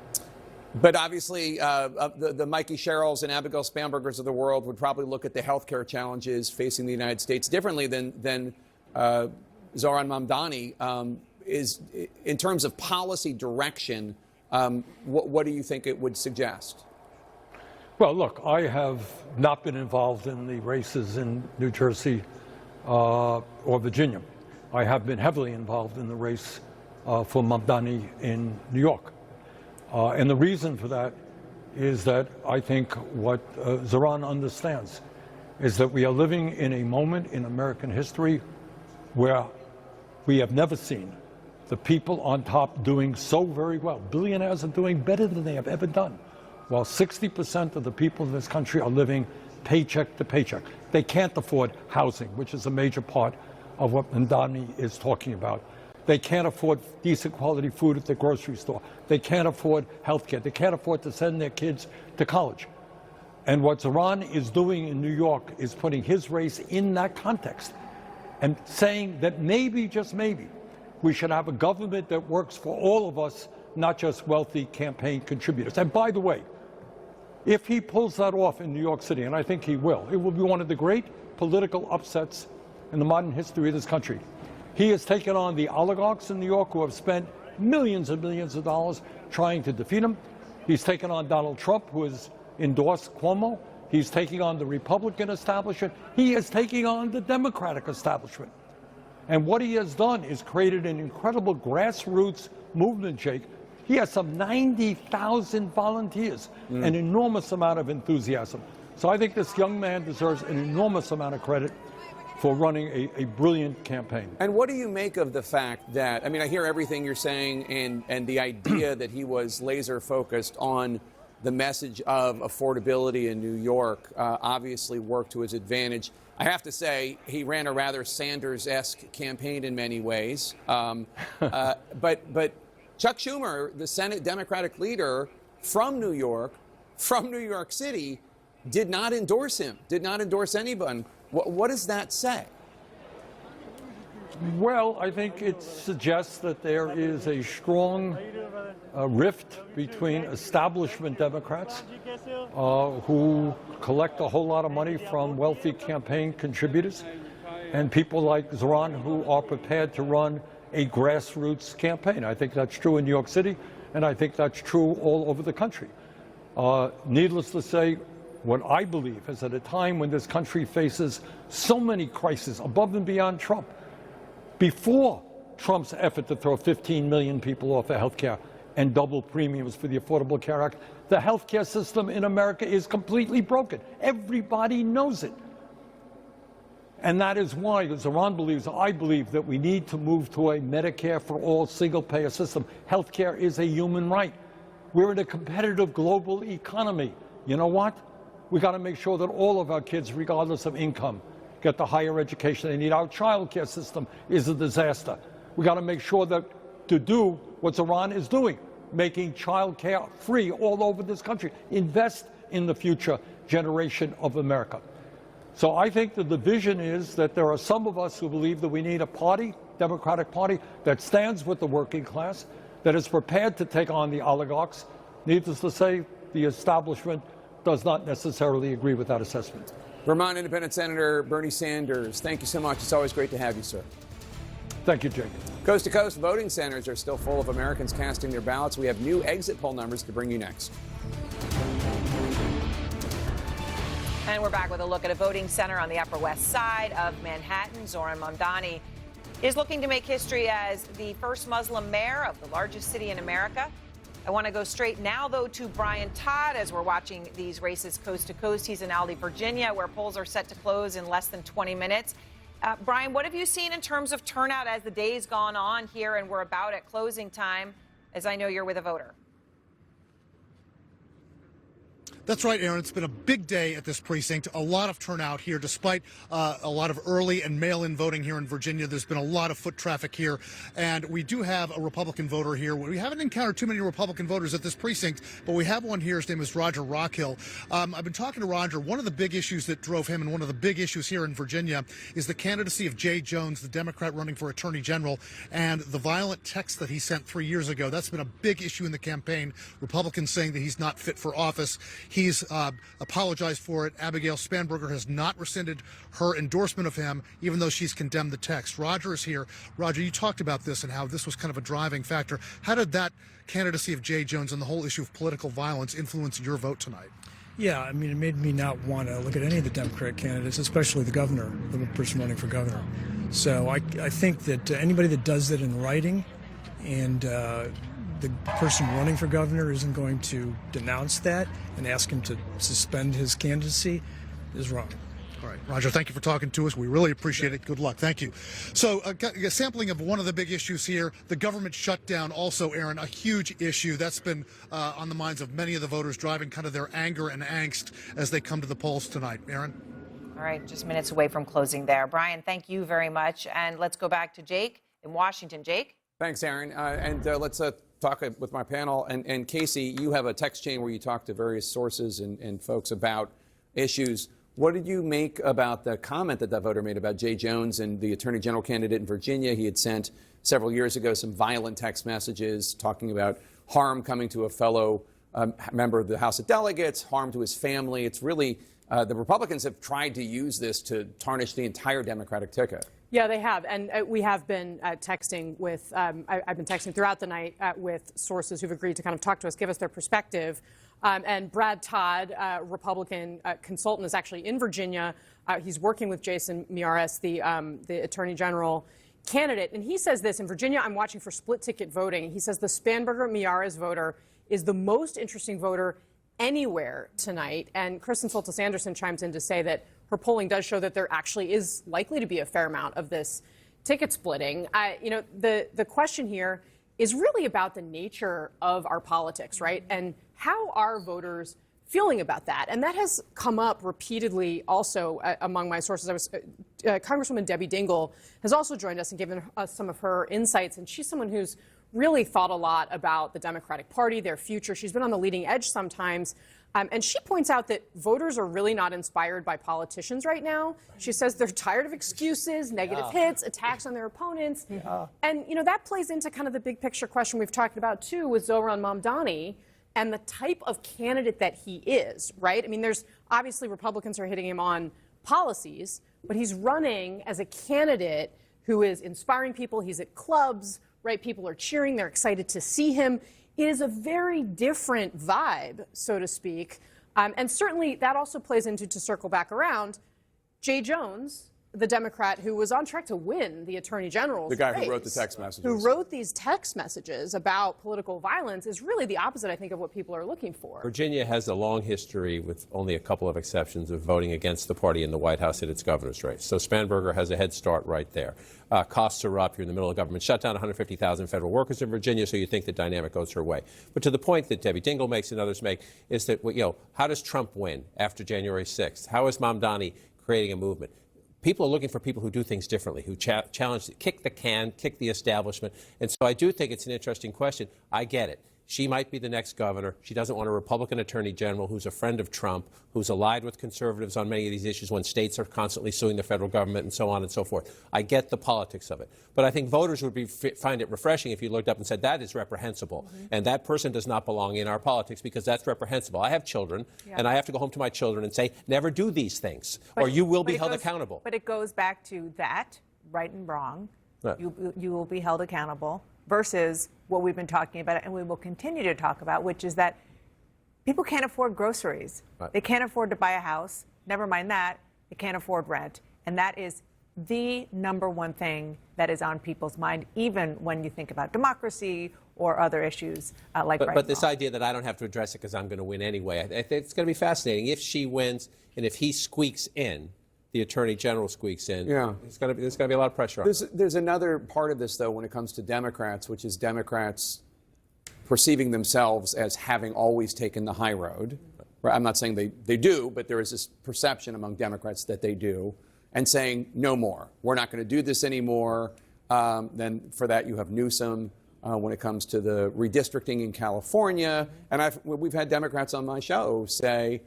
But obviously, the Mikie Sherrills and Abigail Spanbergers of the world would probably look at the health care challenges facing the United States differently than Zohran Mamdani. Is in terms of policy direction, what do you think it would suggest? Well, look, I have not been involved in the races in New Jersey or Virginia. I have been heavily involved in the race for Mamdani in New York. And the reason for that is that I think what Zohran understands is that we are living in a moment in American history where we have never seen the people on top doing so very well. Billionaires are doing better than they have ever done, while 60% of the people in this country are living paycheck to paycheck. They can't afford housing, which is a major part of what Mamdani is talking about. They can't afford decent quality food at the grocery store. They can't afford health care. They can't afford to send their kids to college. And what Zohran is doing in New York is putting his race in that context and saying that maybe, just maybe, we should have a government that works for all of us, not just wealthy campaign contributors. And by the way, if he pulls that off in New York City, and I think he will, it will be one of the great political upsets in the modern history of this country. He has taken on the oligarchs in New York who have spent millions and millions of dollars trying to defeat him. He's taken on Donald Trump, who has endorsed Cuomo. He's taking on the Republican establishment. He is taking on the Democratic establishment. And what he has done is created an incredible grassroots movement, Jake. He has some 90,000 volunteers, an enormous amount of enthusiasm. So I think this young man deserves an enormous amount of credit for running a brilliant campaign. And what do you make of the fact that, I mean, I hear everything you're saying and the idea that he was laser focused on the message of affordability in New York obviously worked to his advantage. I have to say, he ran a rather Sanders-esque campaign in many ways. But Chuck Schumer, the Senate Democratic leader from New York City, did not endorse him, did not endorse anyone. What does that say? Well, I think it suggests that there is a strong rift between establishment Democrats who collect a whole lot of money from wealthy campaign contributors and people like Zohran who are prepared to run a grassroots campaign. I think that's true in New York City, and I think that's true all over the country. Needless to say, what I believe is at a time when this country faces so many crises above and beyond Trump, before Trump's effort to throw 15 million people off of health care and double premiums for the Affordable Care Act, the health care system in America is completely broken. Everybody knows it. And that is why Zohran believes, I believe, that we need to move to a Medicare for all single-payer system. Health care is a human right. We're in a competitive global economy. You know what? We got to make sure that all of our kids, regardless of income, get the higher education they need. Our child care system is a disaster. We got to make sure that to do what Zohran is doing, making child care free all over this country. Invest in the future generation of America. So I think the division is that there are some of us who believe that we need a party, Democratic Party, that stands with the working class, that is prepared to take on the oligarchs. Needless to say, the establishment does not necessarily agree with that assessment. Vermont Independent Senator Bernie Sanders, thank you so much. It's always great to have you, sir. Thank you, Jake. Coast to coast, voting centers are still full of Americans casting their ballots. We have new exit poll numbers to bring you next. And we're back with a look at a voting center on the Upper West Side of Manhattan. Zohran Mamdani is looking to make history as the first Muslim mayor of the largest city in America. I want to go straight now, though, to Brian Todd as we're watching these races coast to coast. He's in Aldie, Virginia, where polls are set to close in less than 20 minutes. Brian, what have you seen in terms of turnout as the day's gone on here and we're about at closing time, as I know you're with a voter? That's right, Aaron. It's been a big day at this precinct. A lot of turnout here, despite a lot of early and mail-in voting here in Virginia. There's been a lot of foot traffic here, and we do have a Republican voter here. We haven't encountered too many Republican voters at this precinct, but we have one here. His name is Roger Rockhill. I've been talking to Roger. One of the big issues that drove him, and one of the big issues here in Virginia, is the candidacy of Jay Jones, the Democrat running for Attorney General, and the violent text that he sent 3 years ago. That's been a big issue in the campaign. Republicans saying that he's not fit for office. He's apologized for it. Abigail Spanberger has not rescinded her endorsement of him, even though she's condemned the text. Roger is here. Roger, you talked about this and how this was kind of a driving factor. How did that candidacy of Jay Jones and the whole issue of political violence influence your vote tonight? Yeah, I mean, it made me not want to look at any of the Democratic candidates, especially the governor, the person running for governor. So I think that anybody that does that in writing and the person running for governor isn't going to denounce that and ask him to suspend his candidacy is wrong. All right, Roger, thank you for talking to us. We really appreciate it. Good luck. Thank you. So a sampling of one of the big issues here, the government shutdown also, Aaron, a huge issue. That's been on the minds of many of the voters, driving kind of their anger and angst as they come to the polls tonight. Aaron? All right, just minutes away from closing there. Brian, thank you very much. And let's go back to Jake in Washington. Jake? Thanks, Aaron. And let's talk with my panel. And Casey, you have a text chain where you talk to various sources and folks about issues. What did you make about the comment that voter made about Jay Jones and the Attorney General candidate in Virginia? He had sent several years ago some violent text messages talking about harm coming to a fellow member of the House of Delegates, harm to his family. It's really, the Republicans have tried to use this to tarnish the entire Democratic ticket. Yeah, they have. And we have been texting with, I've been texting throughout the night with sources who've agreed to kind of talk to us, give us their perspective. And Brad Todd, Republican consultant, is actually in Virginia. He's working with Jason Miyares, the Attorney General candidate. And he says this: in Virginia, I'm watching for split ticket voting. He says the Spanberger Miyares voter is the most interesting voter anywhere tonight. And Kristen Soltis Anderson chimes in to say that her polling does show that there actually is likely to be a fair amount of this ticket splitting. The question here is really about the nature of our politics, right? And how are voters feeling about that? And that has come up repeatedly also among my sources. Congresswoman Debbie Dingell has also joined us and given us some of her insights. And she's someone who's really thought a lot about the Democratic Party, their future. She's been on the leading edge sometimes. And she points out that voters are really not inspired by politicians right now. She says they're tired of excuses, negative hits, attacks on their opponents. And, that plays into kind of the big picture question we've talked about, too, with Zohran Mamdani and the type of candidate that he is, right? I mean, there's obviously Republicans are hitting him on policies, but he's running as a candidate who is inspiring people. He's at clubs, right? People are cheering. They're excited to see him. It is a very different vibe, so to speak. And certainly that also plays into, to circle back around, Jay Jones, the Democrat who was on track to win the Attorney General's The guy race, who wrote the text messages. who wrote these text messages about political violence, is really the opposite, I think, of what people are looking for. Virginia has a long history, with only a couple of exceptions, of voting against the party in the White House at its governor's race. So Spanberger has a head start right there. Costs are up. You're in the middle of government shutdown, 150,000 federal workers in Virginia, so you think the dynamic goes her way. But to the point that Debbie Dingell makes and others make is that, how does Trump win after January 6th? How is Mamdani creating a movement? People are looking for people who do things differently, who challenge, kick the can, kick the establishment. And so I do think it's an interesting question. I get it. She might be the next governor. She doesn't want a Republican attorney general who's a friend of Trump, who's allied with conservatives on many of these issues when states are constantly suing the federal government and so on and so forth. I get the politics of it. But I think voters would find it refreshing if you looked up and said, that is reprehensible. And that person does not belong in our politics because that's reprehensible. I have children, and I have to go home to my children and say, never do these things, or you will be held accountable. But it goes back to that, right and wrong. Right. You will be held accountable, versus what we've been talking about, and we will continue to talk about, which is that people can't afford groceries. Right. They can't afford to buy a house. Never mind that. They can't afford rent. And that is the number one thing that is on people's mind, even when you think about democracy or other issues like right But this idea that I don't have to address it because I'm going to win anyway, I think it's going to be fascinating. If she wins and if he squeaks in, the Attorney General squeaks in, there's going to be a lot of pressure on him. There's another part of this, though, when it comes to Democrats, which is Democrats perceiving themselves as having always taken the high road. I'm not saying they do, but there is this perception among Democrats that they do, and saying, no more. We're not going to do this anymore. Then for that, you have Newsom when it comes to the redistricting in California. And we've had Democrats on my show say,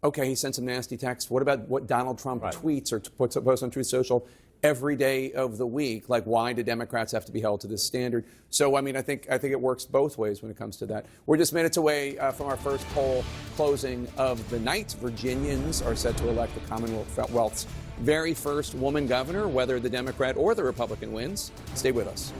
okay, he sent some nasty texts. What about what Donald Trump tweets or posts on Truth Social every day of the week? Like, why do Democrats have to be held to this standard? So, I mean, I think it works both ways when it comes to that. We're just minutes away from our first poll closing of the night. Virginians are set to elect the Commonwealth's very first woman governor, whether the Democrat or the Republican wins. Stay with us.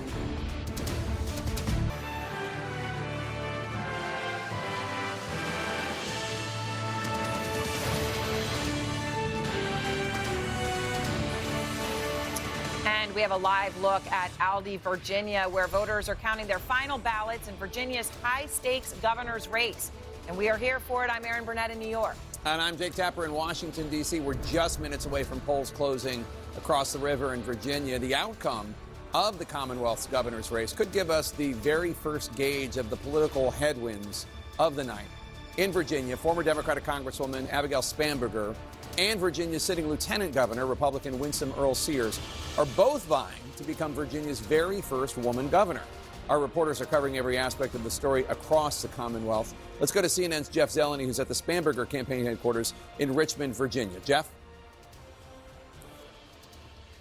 We have a live look at Aldie, Virginia, where voters are counting their final ballots in Virginia's high-stakes governor's race. And we are here for it. I'm Erin Burnett in New York. And I'm Jake Tapper in Washington, D.C. We're just minutes away from polls closing across the river in Virginia. The outcome of the Commonwealth's governor's race could give us the very first gauge of the political headwinds of the night. In Virginia, former Democratic Congresswoman Abigail Spanberger and Virginia's sitting lieutenant governor, Republican Winsome Earl Sears, are both vying to become Virginia's very first woman governor. Our reporters are covering every aspect of the story across the Commonwealth. Let's go to CNN's Jeff Zeleny, who's at the Spanberger campaign headquarters in Richmond, Virginia. Jeff?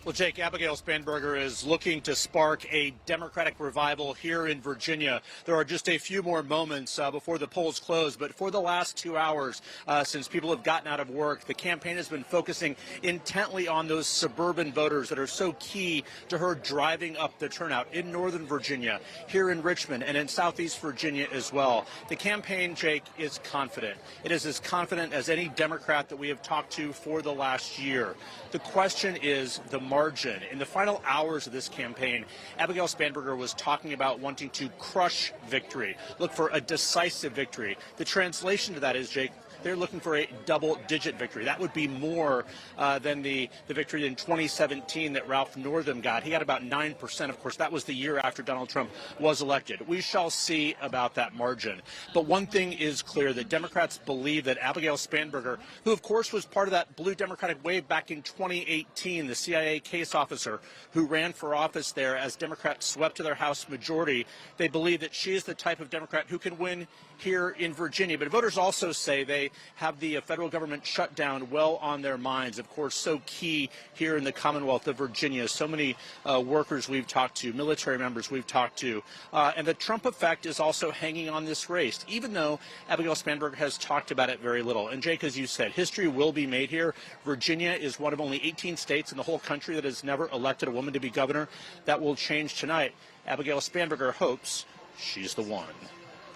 Well, Jake, Abigail Spanberger is looking to spark a Democratic revival here in Virginia. There are just a few more moments before the polls close, but for the last 2 hours, since people have gotten out of work, the campaign has been focusing intently on those suburban voters that are so key to her driving up the turnout in Northern Virginia, here in Richmond, and in Southeast Virginia as well. The campaign, Jake, is confident. It is as confident as any Democrat that we have talked to for the last year. The question is the margin. In the final hours of this campaign, Abigail Spanberger was talking about wanting to crush victory, look for a decisive victory. The translation to that is, Jake, they're looking for a double-digit victory. That would be more than the victory in 2017 that Ralph Northam got. He got about 9%. Of course, that was the year after Donald Trump was elected. We shall see about that margin. But one thing is clear, that Democrats believe that Abigail Spanberger, who, of course, was part of that blue Democratic wave back in 2018, the CIA case officer who ran for office there as Democrats swept to their House majority, they believe that she is the type of Democrat who can win here in Virginia. But voters also say they have the federal government shutdown well on their minds. Of course, so key here in the Commonwealth of Virginia. So many workers we've talked to, military members we've talked to. And the Trump effect is also hanging on this race, even though Abigail Spanberger has talked about it very little. And Jake, as you said, history will be made here. Virginia is one of only 18 states in the whole country that has never elected a woman to be governor. That will change tonight. Abigail Spanberger hopes she's the one.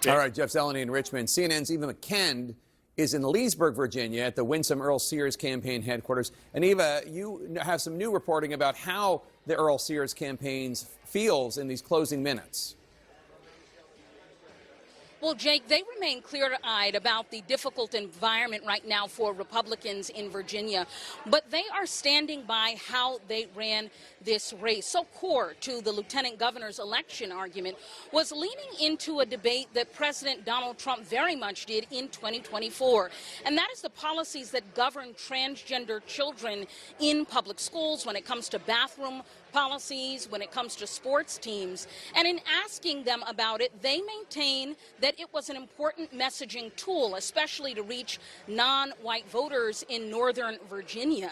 Jake. All right, Jeff Zeleny in Richmond. CNN's Eva McKend is in Leesburg, Virginia, at the Winsome Earl Sears campaign headquarters. And Eva, you have some new reporting about how the Earl Sears campaign feels in these closing minutes. Well, Jake, they remain clear-eyed about the difficult environment right now for Republicans in Virginia, but they are standing by how they ran this race. So core to the lieutenant governor's election argument was leaning into a debate that President Donald Trump very much did in 2024, and that is the policies that govern transgender children in public schools when it comes to bathroom policies, when it comes to sports teams. And in asking them about it, they maintain that it was an important messaging tool, especially to reach non-white voters in Northern Virginia.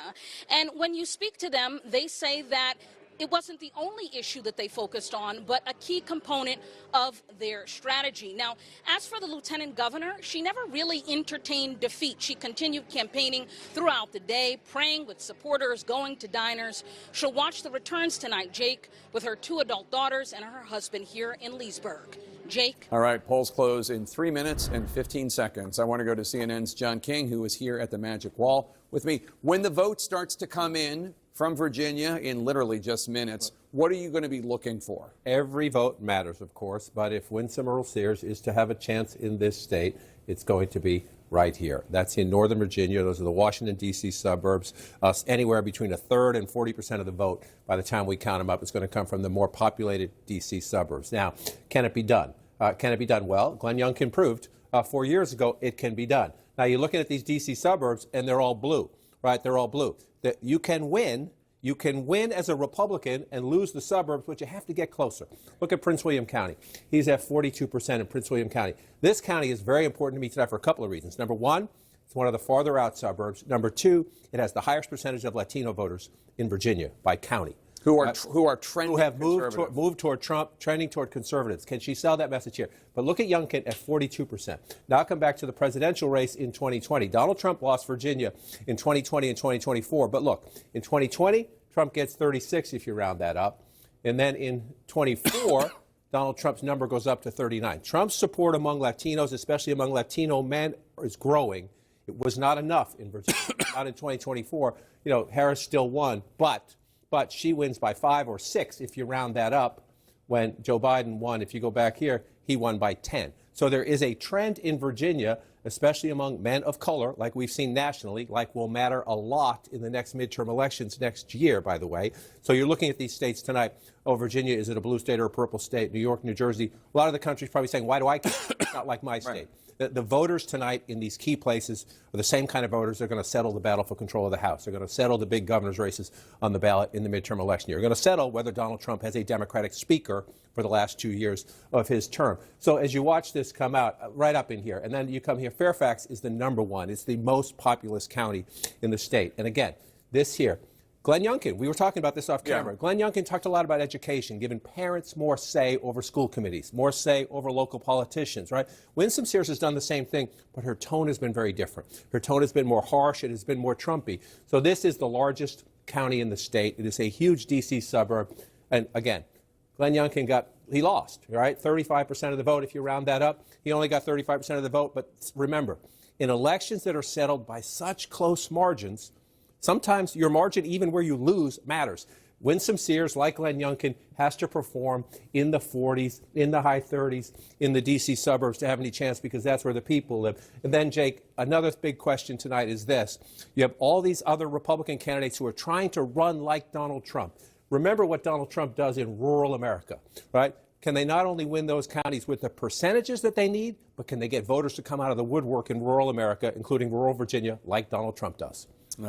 And when you speak to them, they say that it wasn't the only issue that they focused on, but a key component of their strategy. Now, as for the lieutenant governor, she never really entertained defeat. She continued campaigning throughout the day, praying with supporters, going to diners. She'll watch the returns tonight, Jake, with her 2 adult daughters and her husband here in Leesburg. Jake. All right, polls close in 3 minutes and 15 seconds. I want to go to CNN's John King, who is here at the Magic Wall with me. When the vote starts to come in from Virginia in literally just minutes, what are you going to be looking for? Every vote matters, of course, but if Winsome Earl Sears is to have a chance in this state, it's going to be right here. That's in Northern Virginia. Those are the Washington, D.C. suburbs. Anywhere between 1/3 and 40% of the vote, by the time we count them up, is going to come from the more populated D.C. suburbs. Now, can it be done? Can it be done well? Glenn Youngkin proved 4 years ago it can be done. Now, you're looking at these D.C. suburbs, and they're all blue, right? They're all blue. That you can win. You can win as a Republican and lose the suburbs, but you have to get closer. Look at Prince William County. He's at 42% in Prince William County. This county is very important to me tonight for a couple of reasons. Number one, it's one of the farther out suburbs. Number two, it has the highest percentage of Latino voters in Virginia by county. Who are trending who have moved toward Trump, trending toward conservatives. Can she sell that message here? But look at Youngkin at 42%. Now come back to the presidential race in 2020. Donald Trump lost Virginia in 2020 and 2024. But look, in 2020, Trump gets 36 if you round that up. And then in 24, Donald Trump's number goes up to 39. Trump's support among Latinos, especially among Latino men, is growing. It was not enough in Virginia, not in 2024. You know, Harris still won, but she wins by 5 or 6 if you round that up. When Joe Biden won, if you go back here, he won by 10. So there is a trend in Virginia, especially among men of color, like we've seen nationally, like will matter a lot in the next midterm elections next year, by the way. So you're looking at these states tonight. Oh, Virginia, is it a blue state or a purple state? New York, New Jersey. A lot of the country is probably saying, why do I care? It's not like my state. The voters tonight in these key places are the same kind of voters. They're going to settle the battle for control of the House. They're going to settle the big governor's races on the ballot in the midterm election year. They're going to settle whether Donald Trump has a Democratic speaker for the last 2 years of his term. So as you watch this come out, right up in here, and then you come here, Fairfax is the number one. It's the most populous county in the state. And again, this here, Glenn Youngkin, we were talking about this off camera. Yeah. Glenn Youngkin talked a lot about education, giving parents more say over school committees, more say over local politicians, right? Winsome Sears has done the same thing, but her tone has been very different. Her tone has been more harsh. It has been more Trumpy. So this is the largest county in the state. It is a huge D.C. suburb. And again, Glenn Youngkin he lost, right? 35% of the vote, if you round that up. He only got 35% of the vote. But remember, in elections that are settled by such close margins, sometimes your margin, even where you lose, matters. Winsome Sears, like Glenn Youngkin, has to perform in the 40s, in the high 30s, in the D.C. suburbs to have any chance, because that's where the people live. And then, Jake, another big question tonight is this. You have all these other Republican candidates who are trying to run like Donald Trump. Remember what Donald Trump does in rural America, right? Can they not only win those counties with the percentages that they need, but can they get voters to come out of the woodwork in rural America, including rural Virginia, like Donald Trump does?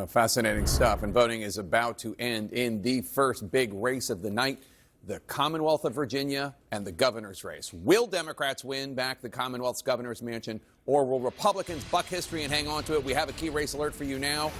Fascinating stuff. And voting is about to end in the first big race of the night. the Commonwealth of Virginia and the governor's race. Will Democrats win back the Commonwealth's governor's mansion, or will Republicans buck history and hang on to it? We have a key race alert for you now.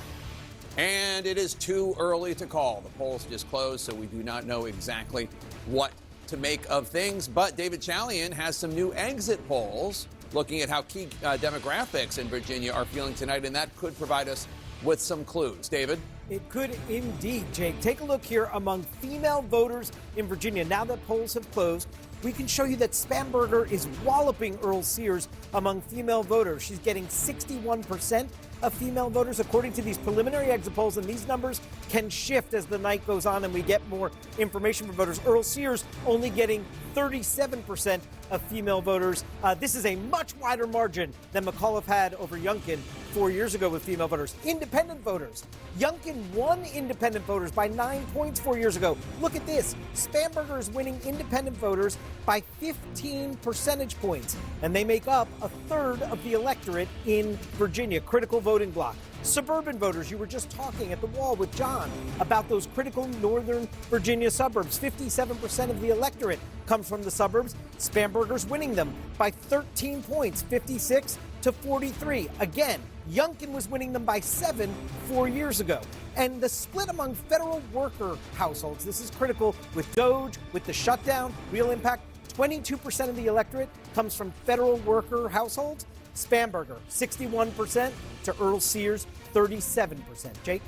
And it is too early to call. The polls just closed, so we do not know exactly what to make of things. But David Chalian has some new exit polls looking at how key demographics in Virginia are feeling tonight, and that could provide us with some clues. David? It could indeed, Jake. Take a look here among female voters in Virginia. Now that polls have closed, we can show you that Spanberger is walloping Earl Sears among female voters. She's getting 61% of female voters, according to these preliminary exit polls, and these numbers can shift as the night goes on and we get more information from voters. Earl Sears only getting 37% of female voters. This is a much wider margin than McAuliffe had over Youngkin 4 years ago with female voters. Independent voters. Youngkin won independent voters by 9 points 4 years ago. Look at this. Spanberger is winning independent voters by 15 percentage points, and they make up a third of the electorate in Virginia. Critical voting bloc. Suburban voters, you were just talking at the wall with John about those critical northern Virginia suburbs. 57% of the electorate comes from the suburbs. Spanberger's winning them by 13 points, 56 to 43. Again, Youngkin was winning them by 7 4 years ago. And the split among federal worker households, this is critical with DOGE, with the shutdown, real impact. 22% of the electorate comes from federal worker households. Spanberger, 61% to Earl Sears, 37%. Jake?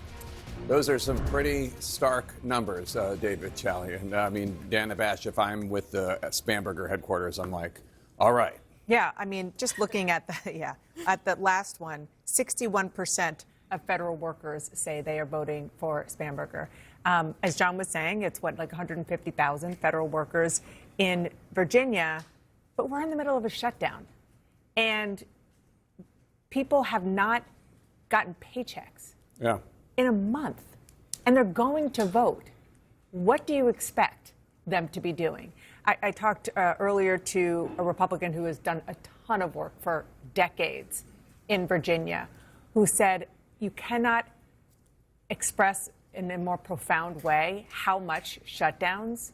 Those are some pretty stark numbers, David Chalian. I mean, Dan Abash, if I'm with the Spanberger headquarters, I'm like, all right. Yeah, I mean, just looking at the last one, 61% of federal workers say they are voting for Spanberger. As John was saying, it's like 150,000 federal workers in Virginia, but we're in the middle of a shutdown. And people have not gotten paychecks in a month, and they're going to vote. What do you expect them to be doing? I talked earlier to a Republican who has done a ton of work for decades in Virginia, who said you cannot express in a more profound way how much shutdowns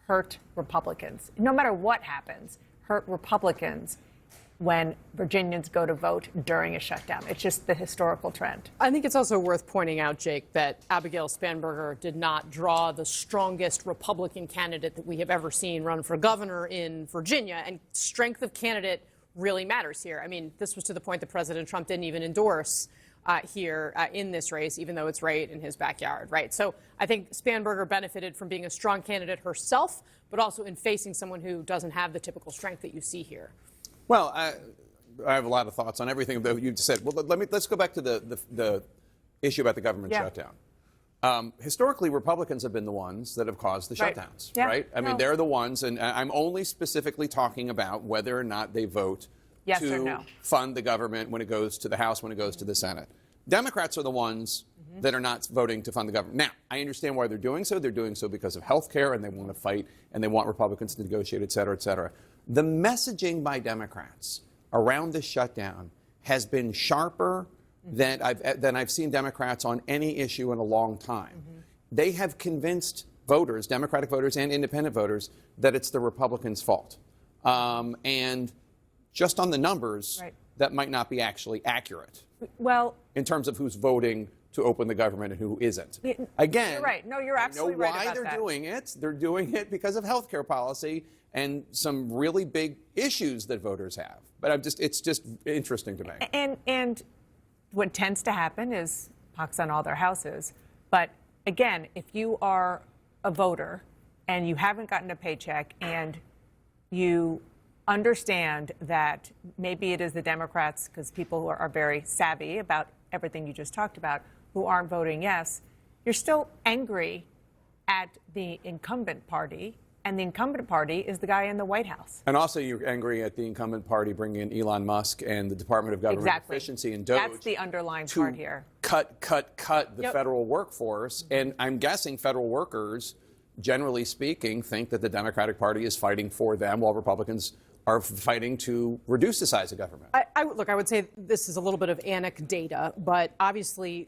hurt Republicans. No matter what happens, hurt Republicans when Virginians go to vote during a shutdown. It's just the historical trend. I think it's also worth pointing out, Jake, that Abigail Spanberger did not draw the strongest Republican candidate that we have ever seen run for governor in Virginia. And strength of candidate really matters here. I mean, this was to the point that President Trump didn't even endorse here in this race, even though it's right in his backyard, right? So I think Spanberger benefited from being a strong candidate herself, but also in facing someone who doesn't have the typical strength that you see here. Well, I have a lot of thoughts on everything that you said. Well, let's go back to the issue about the government shutdown. Historically, Republicans have been the ones that have caused the shutdowns, right? I mean, they're the ones, and I'm only specifically talking about whether or not they vote to fund the government when it goes to the House, when it goes to the Senate. Democrats are the ones that are not voting to fund the government. Now, I understand why they're doing so. They're doing so because of health care, and they want to fight, and they want Republicans to negotiate, et cetera, et cetera. The messaging by Democrats around the shutdown has been sharper than I've seen Democrats on any issue in a long time. They have convinced voters, Democratic voters and independent voters, that it's the Republicans' fault. And just on the numbers, that might not be actually accurate. Well, in terms of who's voting to open the government and who isn't. Again, you're right. No, you're absolutely right about that. I know why they're doing it. They're doing it because of health care policy and some really big issues that voters have. But it's just interesting to me. And what tends to happen is pox on all their houses. But again, if you are a voter and you haven't gotten a paycheck and you understand that maybe it is the Democrats, because people who are very savvy about everything you just talked about, who aren't voting yes, you're still angry at the incumbent party. And the incumbent party is the guy in the White House. And also you're angry at the incumbent party bringing in Elon Musk and the Department of Government Efficiency and DOGE. That's the underlying part here. Cut the federal workforce. And I'm guessing federal workers, generally speaking, think that the Democratic Party is fighting for them while Republicans are fighting to reduce the size of government. Look, I would say this is a little bit of anecdata, but obviously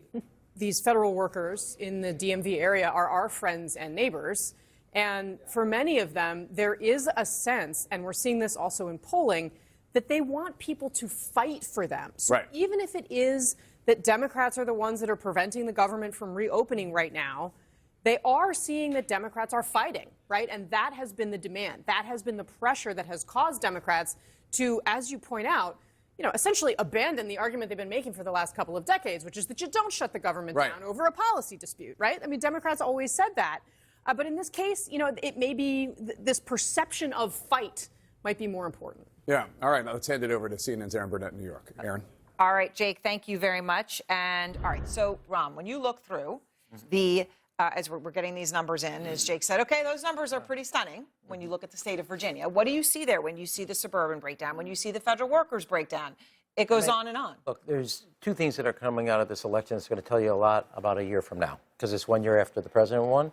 these federal workers in the DMV area are our friends and neighbors. And for many of them, there is a sense, and we're seeing this also in polling, that they want people to fight for them. So right. even if it is that Democrats are the ones that are preventing the government from reopening right now, they are seeing that Democrats are fighting, right? And that has been the demand. That has been the pressure that has caused Democrats to, as you point out, essentially abandon the argument they've been making for the last couple of decades, which is that you don't shut the government down over a policy dispute, right? I mean, Democrats always said that. But in this case, it may be this perception of fight might be more important. Yeah. All right. Now let's hand it over to CNN's Aaron Burnett in New York. Aaron. All right, Jake, thank you very much. And all right, so Ram, when you look through the, as we're getting these numbers in, as Jake said, okay, those numbers are pretty stunning when you look at the state of Virginia. What do you see there when you see the suburban breakdown, when you see the federal workers breakdown? It goes on and on. Look, there's two things that are coming out of this election that's going to tell you a lot about a year from now, because it's 1 year after the president won,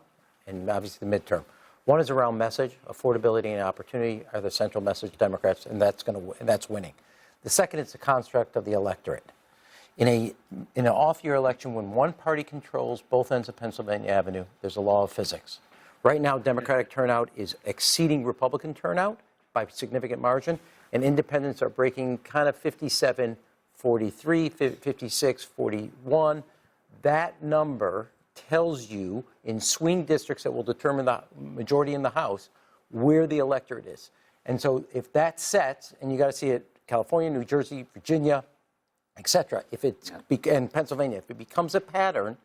and obviously the midterm. One is around message, affordability and opportunity are the central message of Democrats, and that's winning. The second is the construct of the electorate. In an off-year election, when one party controls both ends of Pennsylvania Avenue, there's a law of physics. Right now, Democratic turnout is exceeding Republican turnout by a significant margin, and independents are breaking kind of 57-43, 56-41. That number tells you in swing districts that will determine the majority in the House where the electorate is. And so if that sets, and you got to see it, California, New Jersey, Virginia, et cetera, and Pennsylvania, if it becomes a pattern,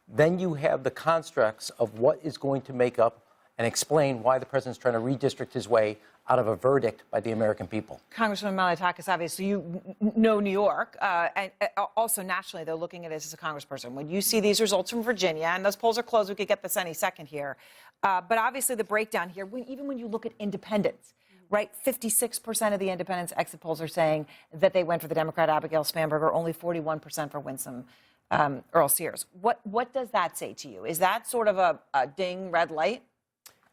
then you have the constructs of what is going to make up and explain why the president's trying to redistrict his way out of a verdict by the American people. Congressman Malliotakis, obviously you know New York, and also nationally, they're looking at this as a congressperson. When you see these results from Virginia, and those polls are closed, we could get this any second here, but obviously the breakdown here, even when you look at independents, right, 56% of the independents exit polls are saying that they went for the Democrat Abigail Spanberger, only 41% for Winsome Earl Sears. What does that say to you? Is that sort of a ding, red light?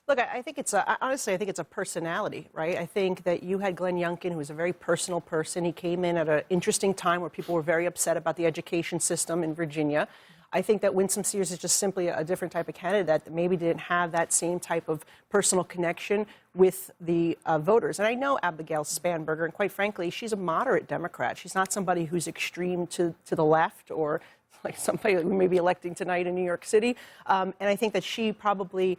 Look, I think honestly, I think it's a personality, right? I think that you had Glenn Youngkin, who was a very personal person. He came in at an interesting time where people were very upset about the education system in Virginia. I think that Winsome Sears is just simply a different type of candidate that maybe didn't have that same type of personal connection with the voters. And I know Abigail Spanberger, and quite frankly, she's a moderate Democrat. She's not somebody who's extreme to the left or like somebody that we may be electing tonight in New York City. And I think that she probably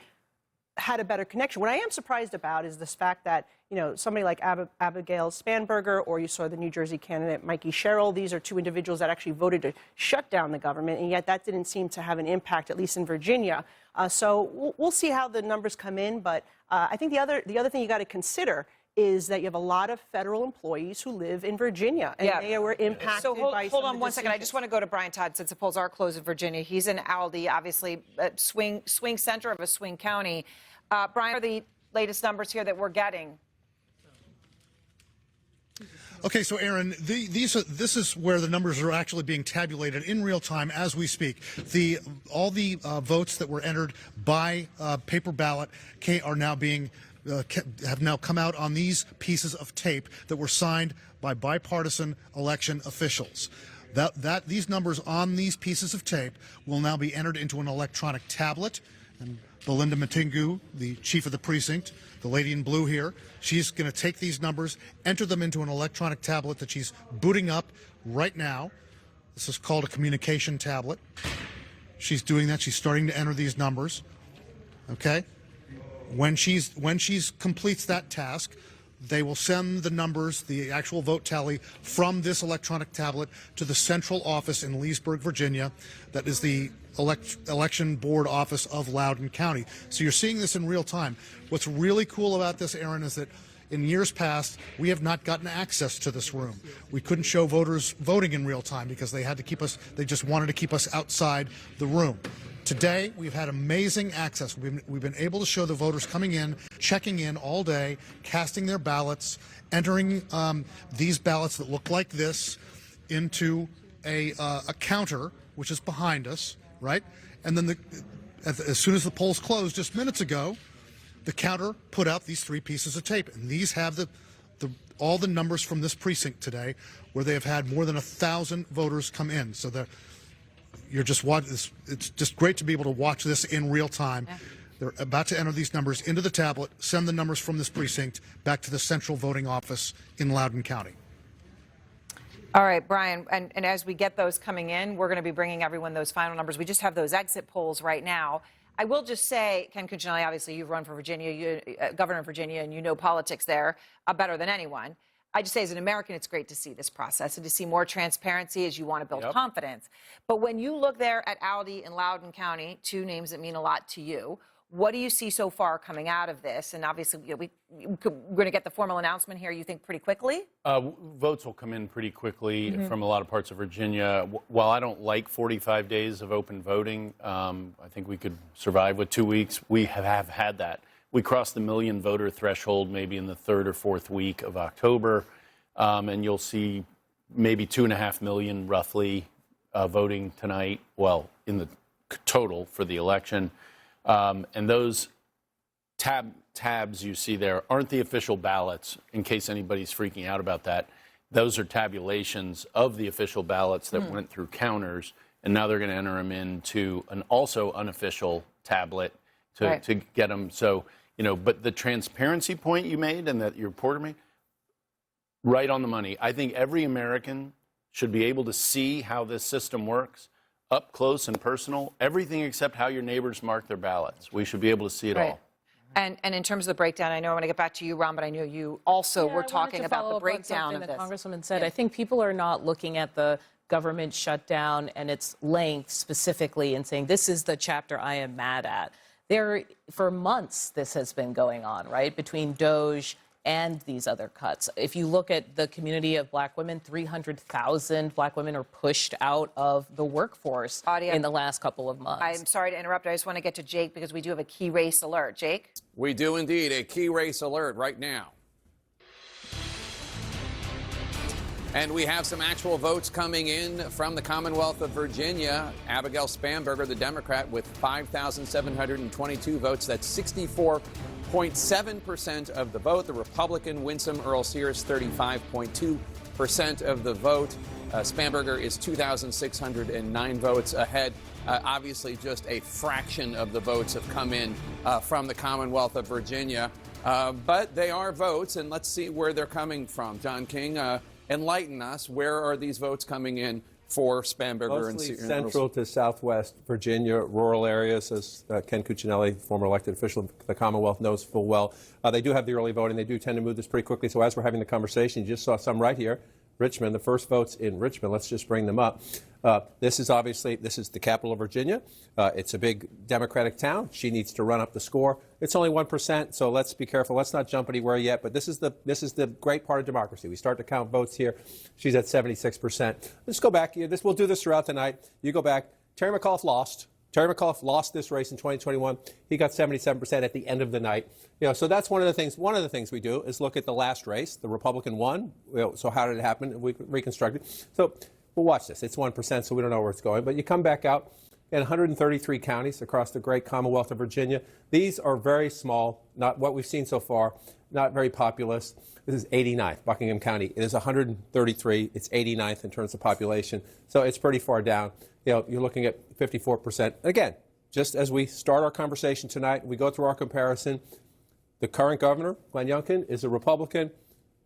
had a better connection. What I am surprised about is this fact that, somebody like Abigail Spanberger, or you saw the New Jersey candidate Mikie Sherrill, these are two individuals that actually voted to shut down the government, and yet that didn't seem to have an impact, at least in Virginia. So we'll see how the numbers come in, but I think the other thing you got to consider is that you have a lot of federal employees who live in Virginia, and they were impacted so by hold on one second. I just want to go to Brian Todd, since the polls are closed in Virginia. He's in Aldie, obviously, swing center of a swing county. Brian, what are the latest numbers here that we're getting? Okay, so Aaron, this is where the numbers are actually being tabulated in real time as we speak. All the votes that were entered by paper ballot are now have now come out on these pieces of tape that were signed by bipartisan election officials. These numbers on these pieces of tape will now be entered into an electronic tablet. And Belinda Matingu, the chief of the precinct, the lady in blue here, she's going to take these numbers, enter them into an electronic tablet that she's booting up right now. This is called a communication tablet. She's doing that. She's starting to enter these numbers. Okay? When she completes that task, they will send the numbers, the actual vote tally, from this electronic tablet to the central office in Leesburg, Virginia. That is the election board office of Loudoun County. So you're seeing this in real time. What's really cool about this, Aaron, is that in years past, we have not gotten access to this room. We couldn't show voters voting in real time because they just wanted to keep us outside the room. Today, we've had amazing access. We've been able to show the voters coming in, checking in all day, casting their ballots, entering these ballots that look like this into a counter, which is behind us, right? And then as soon as the polls closed just minutes ago, the counter put out these three pieces of tape. And these have all the numbers from this precinct today, where they have had more than 1,000 voters come in. So it's just great to be able to watch this in real time. They're about to enter these numbers into the tablet, send the numbers from this precinct back to the central voting office in Loudoun County. All right, Brian, and as we get those coming in, we're going to be bringing everyone those final numbers. We just have those exit polls right now. I will just say, Ken Cuccinelli, obviously you've run for Virginia, governor of Virginia, and you know politics there better than anyone. I just say as an American, it's great to see this process and to see more transparency as you want to build confidence. But when you look there at Aldi and Loudoun County, two names that mean a lot to you, what do you see so far coming out of this? And obviously, we're going to get the formal announcement here, you think, pretty quickly? Votes will come in pretty quickly from a lot of parts of Virginia. While I don't like 45 days of open voting, I think we could survive with 2 weeks. We have had that. We crossed the million voter threshold maybe in the third or fourth week of October, and you'll see maybe 2.5 million roughly voting tonight, well, in the total for the election. And those tabs you see there aren't the official ballots, in case anybody's freaking out about that. Those are tabulations of the official ballots that went through counters, and now they're going to enter them into an also unofficial tablet to get them. So, you know, but the transparency point you made and that your reporter made, right on the money. I think every American should be able to see how this system works, up close and personal, everything except how your neighbors mark their ballots. We should be able to see it all. And in terms of the breakdown, I know I want to get back to you, Ron, but I know you also were talking about the breakdown of the this. Congresswoman said. I think people are not looking at the government shutdown and its length specifically and saying, this is the chapter I am mad at. For months, this has been going on, right, between DOJ and these other cuts. If you look at the community of black women, 300,000 black women are pushed out of the workforce in the last couple of months. I'm sorry to interrupt. I just want to get to Jake because we do have a key race alert. Jake? We do indeed. A key race alert right now. And we have some actual votes coming in from the Commonwealth of Virginia. Abigail Spanberger, the Democrat, with 5,722 votes. That's 64.7% of the vote. The Republican, Winsome Earl-Sears, 35.2% of the vote. Spanberger is 2,609 votes ahead. Obviously, just a fraction of the votes have come in from the Commonwealth of Virginia. But they are votes, and let's see where they're coming from. John King, enlighten us. Where are these votes coming in for Spanberger? Mostly central to southwest Virginia, rural areas, as Ken Cuccinelli, former elected official of the Commonwealth, knows full well. They do have the early voting. They do tend to move this pretty quickly. So as we're having the conversation, you just saw some right here. Richmond, the first votes in Richmond. Let's just bring them up. This is the capital of Virginia. It's a big Democratic town. She needs to run up the score. It's only 1%, so let's be careful. Let's not jump anywhere yet. But this is the great part of democracy. We start to count votes here. She's at 76%. Let's go back. We'll do this throughout the night. You go back. Terry McAuliffe lost. Terry McAuliffe lost this race in 2021. He got 77% at the end of the night. So that's one of the things. One of the things we do is look at the last race. The Republican won. So how did it happen? We reconstructed. So we'll watch this. It's 1%, so we don't know where it's going. But you come back out in 133 counties across the great Commonwealth of Virginia. These are very small, not what we've seen so far, not very populous. This is 89th, Buckingham County. It is 133. It's 89th in terms of population. So it's pretty far down. You're looking at 54%. Again, just as we start our conversation tonight, we go through our comparison. The current governor, Glenn Youngkin, is a Republican.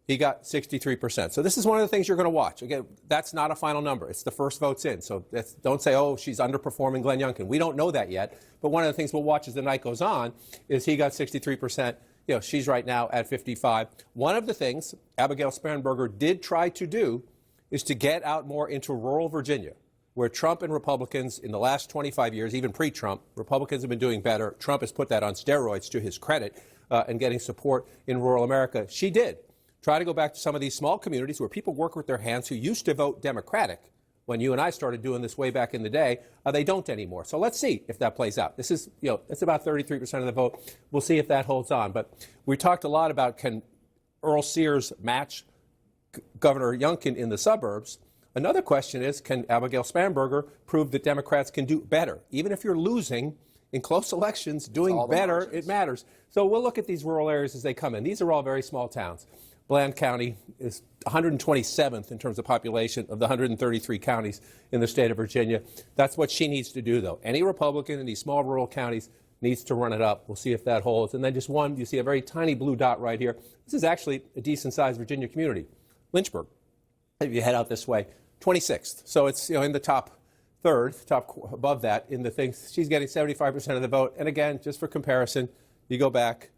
He got 63%. So this is one of the things you're going to watch. Again, that's not a final number. It's the first votes in. So don't say, oh, she's underperforming Glenn Youngkin. We don't know that yet. But one of the things we'll watch as the night goes on is he got 63%. She's right now at 55. One of the things Abigail Spanberger did try to do is to get out more into rural Virginia, where Trump and Republicans in the last 25 years, even pre-Trump, Republicans have been doing better. Trump has put that on steroids to his credit and getting support in rural America. She did try to go back to some of these small communities where people work with their hands who used to vote Democratic when you and I started doing this way back in the day. They don't anymore. So let's see if that plays out. This is, it's about 33% of the vote. We'll see if that holds on. But we talked a lot about can Earl Sears match Governor Youngkin in the suburbs. Another question is, can Abigail Spanberger prove that Democrats can do better? Even if you're losing in close elections, doing better, it matters. So we'll look at these rural areas as they come in. These are all very small towns. Bland County is 127th in terms of population of the 133 counties in the state of Virginia. That's what she needs to do, though. Any Republican in these small rural counties needs to run it up. We'll see if that holds. And then just one, you see a very tiny blue dot right here. This is actually a decent-sized Virginia community. Lynchburg, if you head out this way, 26th. So it's in the top third, above that in the things. She's getting 75% of the vote. And again, just for comparison, you go back.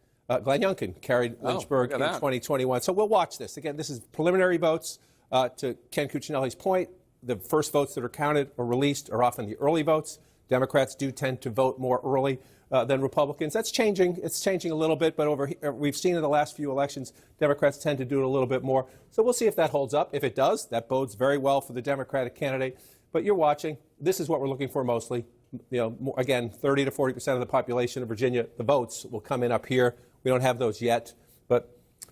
Glenn Youngkin carried Lynchburg in 2021. So we'll watch this. Again, this is preliminary votes. To Ken Cuccinelli's point, the first votes that are counted or released are often the early votes. Democrats do tend to vote more early than Republicans. That's changing. It's changing a little bit, but over here, we've seen in the last few elections, Democrats tend to do it a little bit more. So we'll see if that holds up. If it does, that bodes very well for the Democratic candidate. But you're watching. This is what we're looking for mostly. Again, 30 to 40% of the population of Virginia, the votes will come in up here. We don't have those yet, but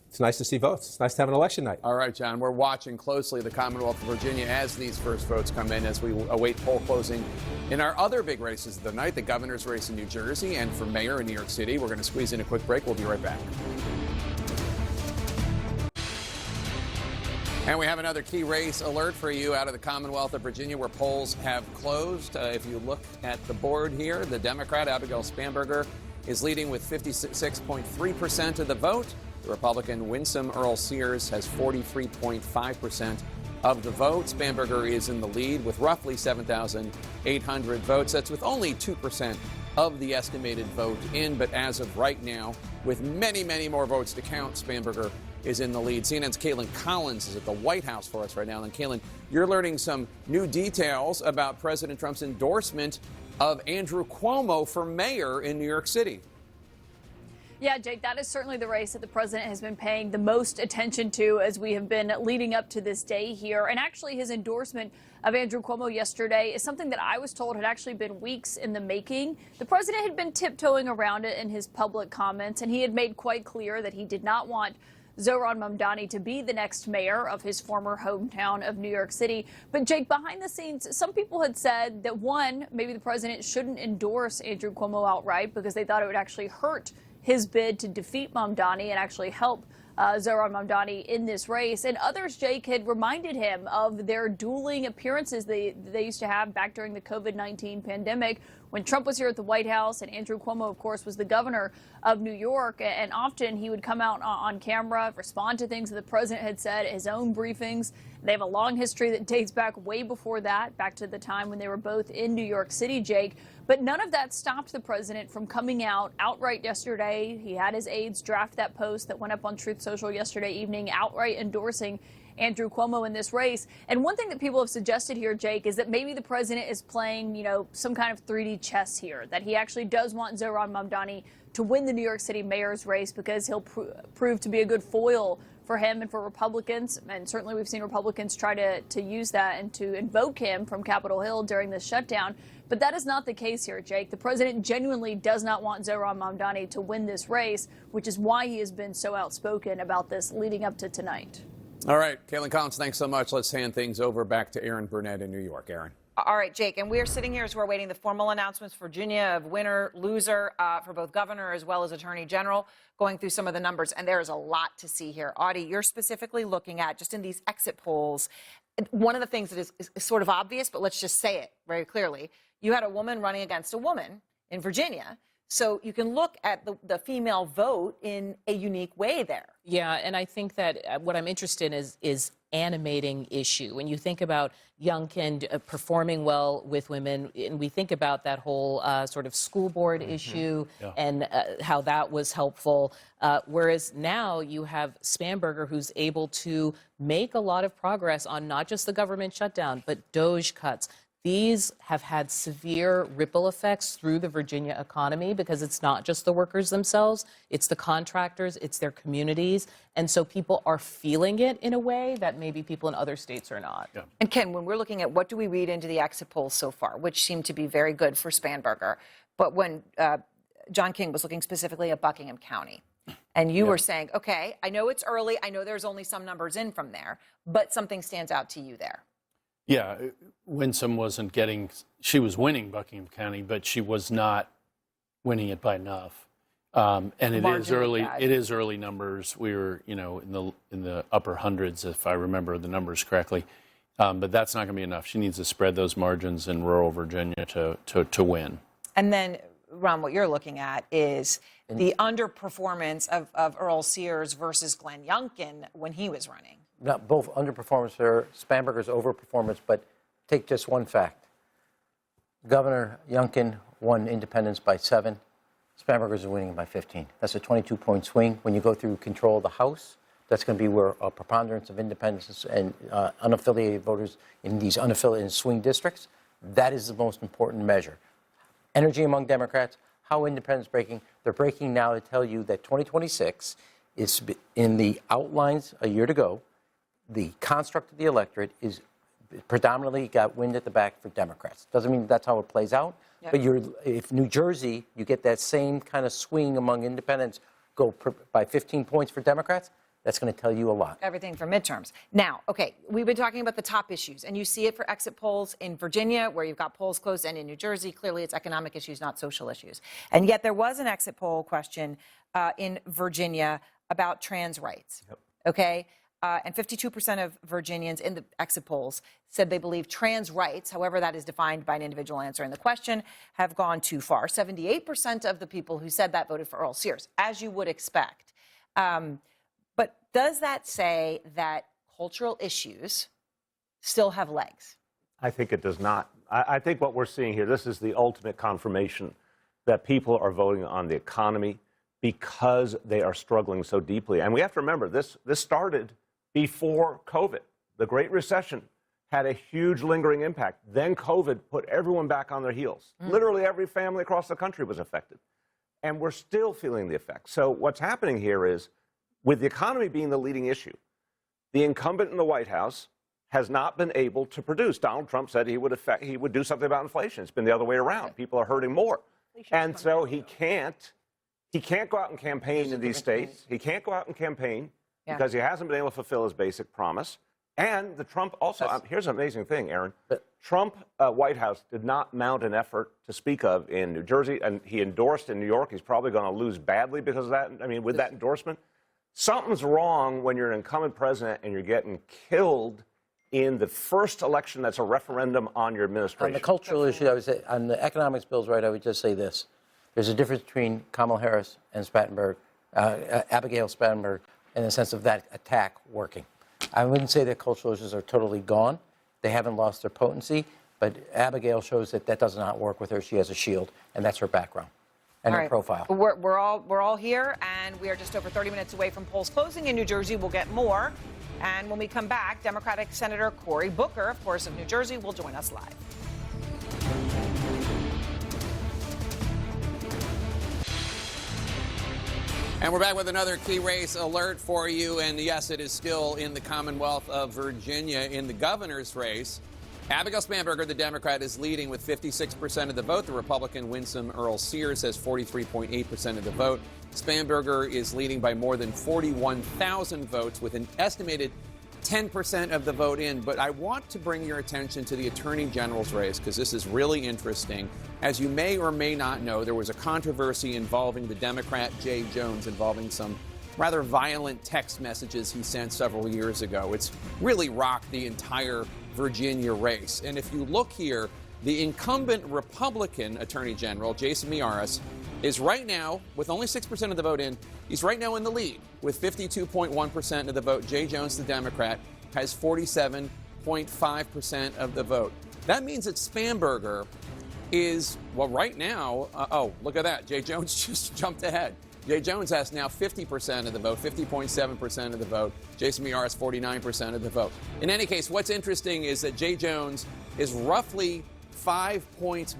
it's nice to see votes. It's nice to have an election night. All right, John, we're watching closely the Commonwealth of Virginia as these first votes come in, as we await poll closing in our other big races of the night, the governor's race in New Jersey and for mayor in New York City. We're going to squeeze in a quick break. We'll be right back. And we have another key race alert for you out of the Commonwealth of Virginia where polls have closed. If you look at the board here, the Democrat, Abigail Spanberger, is leading with 56.3% of the vote. The Republican Winsome Earl Sears has 43.5% of the vote. Spanberger is in the lead with roughly 7,800 votes. That's with only 2% of the estimated vote in. But as of right now, with many, many more votes to count, Spanberger is in the lead. CNN's Caitlin Collins is at the White House for us right now. And Caitlin, you're learning some new details about President Trump's endorsement of Andrew Cuomo for mayor in New York City. Yeah, Jake, that is certainly the race that the president has been paying the most attention to as we have been leading up to this day here. And actually, his endorsement of Andrew Cuomo yesterday is something that I was told had actually been weeks in the making. The president had been tiptoeing around it in his public comments, and he had made quite clear that he did not want Zohran Mamdani to be the next mayor of his former hometown of New York City. But Jake, behind the scenes, some people had said that, one, maybe the president shouldn't endorse Andrew Cuomo outright because they thought it would actually hurt his bid to defeat Mamdani and actually help Zohran Mamdani in this race. And others, Jake, had reminded him of their dueling appearances they used to have back during the COVID-19 pandemic when Trump was here at the White House and Andrew Cuomo, of course, was the governor of New York. And often he would come out on camera, respond to things that the president had said at his own briefings. They have a long history that dates back way before that, back to the time when they were both in New York City, Jake. But none of that stopped the president from coming out outright yesterday. He had his aides draft that post that went up on Truth Social yesterday evening, outright endorsing Andrew Cuomo in this race. And one thing that people have suggested here, Jake, is that maybe the president is playing, some kind of 3D chess here, that he actually does want Zohran Mamdani to win the New York City mayor's race because he'll prove to be a good foil for him and for Republicans. And certainly we've seen Republicans try to use that and to invoke him from Capitol Hill during this shutdown. But that is not the case here, Jake. The president genuinely does not want Zohran Mamdani to win this race, which is why he has been so outspoken about this leading up to tonight. All right, Caitlin Collins, thanks so much. Let's hand things over back to Aaron Burnett in New York. Aaron. All right, Jake, and we're sitting here as we're waiting the formal announcements for Virginia of winner, loser for both governor as well as attorney general, going through some of the numbers. And there is a lot to see here. Audie, you're specifically looking at just in these exit polls. One of the things that is sort of obvious, but let's just say it very clearly. You had a woman running against a woman in Virginia. So you can look at the female vote in a unique way there. Yeah, and I think that what I'm interested in is animating issue. When you think about Youngkin performing well with women, and we think about that whole sort of school board issue and how that was helpful, whereas now you have Spanberger who's able to make a lot of progress on not just the government shutdown, but DOGE cuts. These have had severe ripple effects through the Virginia economy because it's not just the workers themselves, it's the contractors, it's their communities. And so people are feeling it in a way that maybe people in other states are not. Yeah. And Ken, when we're looking at what do we read into the exit polls so far, which seem to be very good for Spanberger, but when John King was looking specifically at Buckingham County, and you were saying, okay, I know it's early, I know there's only some numbers in from there, but something stands out to you there. Yeah, Winsome wasn't getting, she was winning Buckingham County, but she was not winning it by enough. And it is early numbers. We were, in the upper hundreds, if I remember the numbers correctly. But that's not going to be enough. She needs to spread those margins in rural Virginia to win. And then Ron, what you're looking at is the underperformance of Earl Sears versus Glenn Youngkin when he was running. Not both underperformance or Spanberger's overperformance, but take just one fact. Governor Youngkin won independents by 7. Spanberger's winning by 15. That's a 22-point swing. When you go through control of the House, that's going to be where a preponderance of independents and unaffiliated voters in these unaffiliated swing districts, that is the most important measure. Energy among Democrats, how independents breaking? They're breaking now to tell you that 2026 is in the outlines a year to go. The construct of the electorate is predominantly got wind at the back for Democrats. Doesn't mean that's how it plays out. Yep. But if New Jersey, you get that same kind of swing among independents, go by 15 points for Democrats, that's going to tell you a lot. Everything for midterms. Now, okay, we've been talking about the top issues, and you see it for exit polls in Virginia, where you've got polls closed, and in New Jersey, clearly it's economic issues, not social issues. And yet there was an exit poll question in Virginia about trans rights, okay? And 52% of Virginians in the exit polls said they believe trans rights, however that is defined by an individual answering the question, have gone too far. 78% of the people who said that voted for Earl Sears, as you would expect. But does that say that cultural issues still have legs? I think it does not. I think what we're seeing here, this is the ultimate confirmation that people are voting on the economy because they are struggling so deeply. And we have to remember, this started before COVID. The Great Recession had a huge lingering impact. Then COVID put everyone back on their heels. Literally every family across the country was affected. And we're still feeling the effects. So what's happening here is, with the economy being the leading issue, the incumbent in the White House has not been able to produce. Donald Trump said he would do something about inflation. It's been the other way around. People are hurting more. And so he can't go out and campaign in these states. He can't go out and campaign because he hasn't been able to fulfill his basic promise. And the Trump also, here's an amazing thing, Aaron. Trump White House did not mount an effort to speak of in New Jersey, and he endorsed in New York. He's probably going to lose badly because of that. I mean, with that endorsement. Something's wrong when you're an incumbent president and you're getting killed in the first election that's a referendum on your administration. On the cultural issue, I would say, on the economics bills, right, I would just say this. There's a difference between Kamala Harris and Abigail Spanberger, in the sense of that attack working. I wouldn't say that cultural issues are totally gone. They haven't lost their potency, but Abigail shows that that does not work with her. She has a shield, and that's her background. And her profile. We're all here, and we are just over 30 minutes away from polls closing in New Jersey. We'll get more. And when we come back, Democratic Senator Cory Booker, of course, of New Jersey, will join us live. And we're back with another key race alert for you. And yes, it is still in the Commonwealth of Virginia in the governor's race. Abigail Spanberger, the Democrat, is leading with 56% of the vote. The Republican Winsome Earl Sears has 43.8% of the vote. Spanberger is leading by more than 41,000 votes with an estimated 10% of the vote in. But I want to bring your attention to the Attorney General's race because this is really interesting. As you may or may not know, there was a controversy involving the Democrat Jay Jones, involving some rather violent text messages he sent several years ago. It's really rocked the entire Virginia race. And if you look here, the incumbent Republican Attorney General, Jason Miyares, is right now, with only 6% of the vote in, he's right now in the lead with 52.1% of the vote. Jay Jones, the Democrat, has 47.5% of the vote. That means that Spanberger is, well, right now, oh, look at that. Jay Jones just jumped ahead. Jay Jones has now 50% of the vote, 50.7% of the vote. Jason Miyares, 49% of the vote. In any case, what's interesting is that Jay Jones is roughly 5 points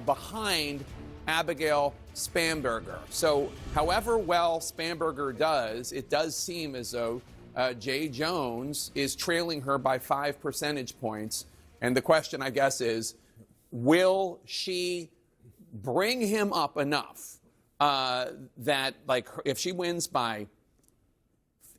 behind Abigail Spanberger. So however well Spanberger does, it does seem as though Jay Jones is trailing her by 5 percentage points. And the question, I guess, is, will she bring him up enough that, like, if she wins by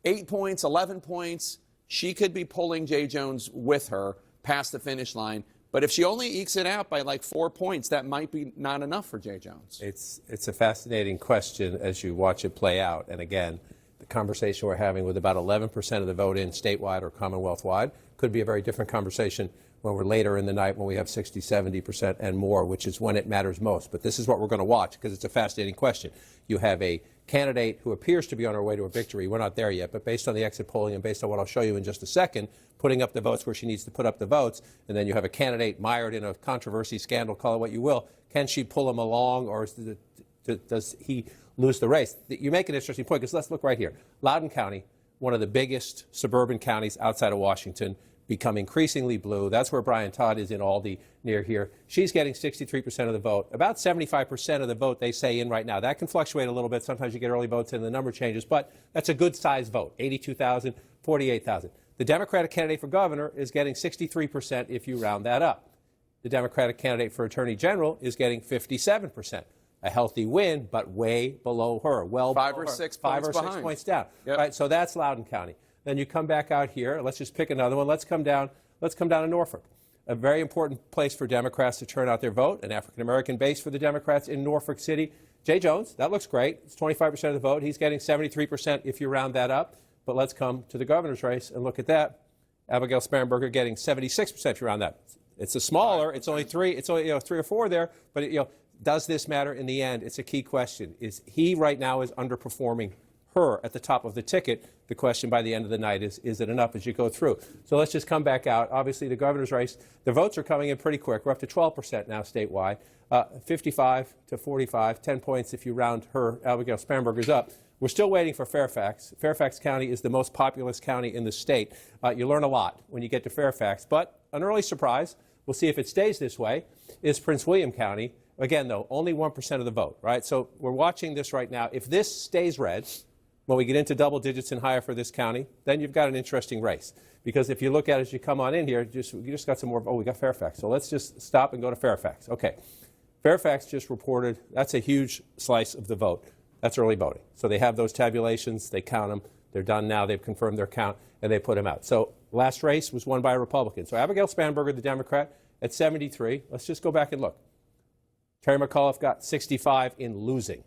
8 points, 11 points, she could be pulling Jay Jones with her past the finish line. But if she only ekes it out by like 4 points, that might be not enough for Jay Jones. It's a fascinating question as you watch it play out. And again, the conversation we're having with about 11% of the vote in statewide or Commonwealth-wide could be a very different conversation when we're later in the night, when we have 60, 70% and more, which is when it matters most. But this is what we're going to watch because it's a fascinating question. You have a candidate who appears to be on her way to a victory. We're not there yet, but based on the exit polling and based on what I'll show you in just a second, putting up the votes where she needs to put up the votes, and then you have a candidate mired in a controversy, scandal, call it what you will. Can she pull him along, or does he lose the race? You make an interesting point, because let's look right here. Loudoun County, one of the biggest suburban counties outside of Washington, become increasingly blue. That's where Brian Todd is in Aldi, near here. She's getting 63% of the vote, about 75% of the vote they say in right now. That can fluctuate a little bit. Sometimes you get early votes and the number changes, but that's a good-sized vote, 82,000, 48,000. The Democratic candidate for governor is getting 63% if you round that up. The Democratic candidate for attorney general is getting 57%. A healthy win, but way below her. Well, five or six points down. Yep. Right, so that's Loudoun County. Then you come back out here. Let's just pick another one. Let's come down to Norfolk, a very important place for Democrats to turn out their vote, an African-American base for the Democrats in Norfolk City. Jay Jones, that looks great. It's 25% of the vote. He's getting 73% if you round that up. But let's come to the governor's race and look at that. Abigail Spanberger getting 76% if you round that. It's a smaller. It's only three or four there. But does this matter in the end? It's a key question. Is he right now is underperforming her at the top of the ticket? The question by the end of the night is it enough as you go through? So let's just come back out. Obviously, the governor's race, the votes are coming in pretty quick. We're up to 12% now statewide, 55 to 45, 10 points if you round her, Abigail Spanberger's up. We're still waiting for Fairfax. Fairfax County is the most populous county in the state. You learn a lot when you get to Fairfax, but an early surprise, we'll see if it stays this way, is Prince William County. Again, though, only 1% of the vote, right? So we're watching this right now. If this stays red, when we get into double digits and higher for this county, then you've got an interesting race. Because if you look at it as you come on in here, you just got some more, we got Fairfax. So let's just stop and go to Fairfax. Okay. Fairfax just reported, that's a huge slice of the vote. That's early voting. So they have those tabulations, they count them, they're done now, they've confirmed their count, and they put them out. So last race was won by a Republican. So Abigail Spanberger, the Democrat, at 73. Let's just go back and look. Terry McAuliffe got 65 in losing.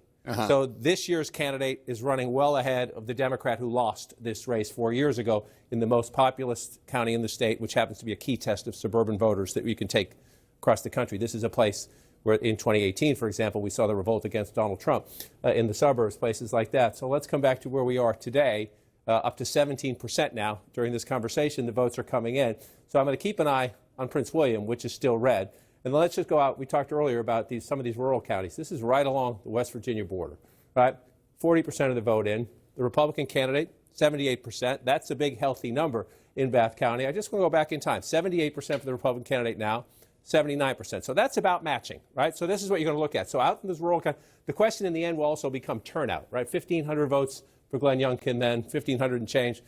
So this year's candidate is running well ahead of the Democrat who lost this race 4 years ago in the most populous county in the state, which happens to be a key test of suburban voters that we can take across the country. This is a place where in 2018, for example, we saw the revolt against Donald Trump in the suburbs, places like that. So let's come back to where we are today, up to 17% now. During this conversation, the votes are coming in. So I'm going to keep an eye on Prince William, which is still red. And let's just go out. We talked earlier about some of these rural counties. This is right along the West Virginia border, right? 40% of the vote in. The Republican candidate, 78%. That's a big, healthy number in Bath County. I just want to go back in time. 78% for the Republican candidate now, 79%. So that's about matching, right? So this is what you're going to look at. So out in this rural county, the question in the end will also become turnout, right? 1,500 votes for Glenn Youngkin then, 1,500 and change,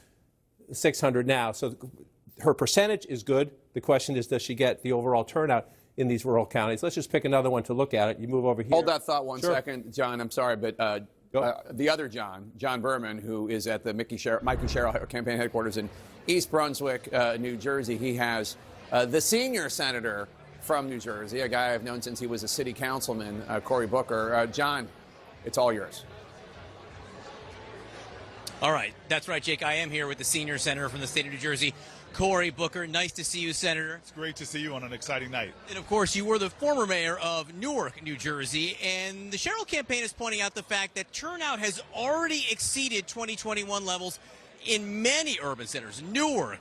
600 now. So her percentage is good. The question is, does she get the overall turnout in these rural counties? Let's just pick another one to look at it. You move over here. Hold that thought one second, John. I'm sorry, but the other John Berman, who is at the Mikie Sherrill campaign headquarters in East Brunswick, New Jersey, he has the senior senator from New Jersey, a guy I've known since he was a city councilman, Cory Booker. John, it's all yours. All right. That's right, Jake. I am here with the senior senator from the state of New Jersey, Cory Booker. Nice to see you, Senator. It's great to see you on an exciting night. And, of course, you were the former mayor of Newark, New Jersey, and the Sherrill campaign is pointing out the fact that turnout has already exceeded 2021 levels in many urban centers, Newark,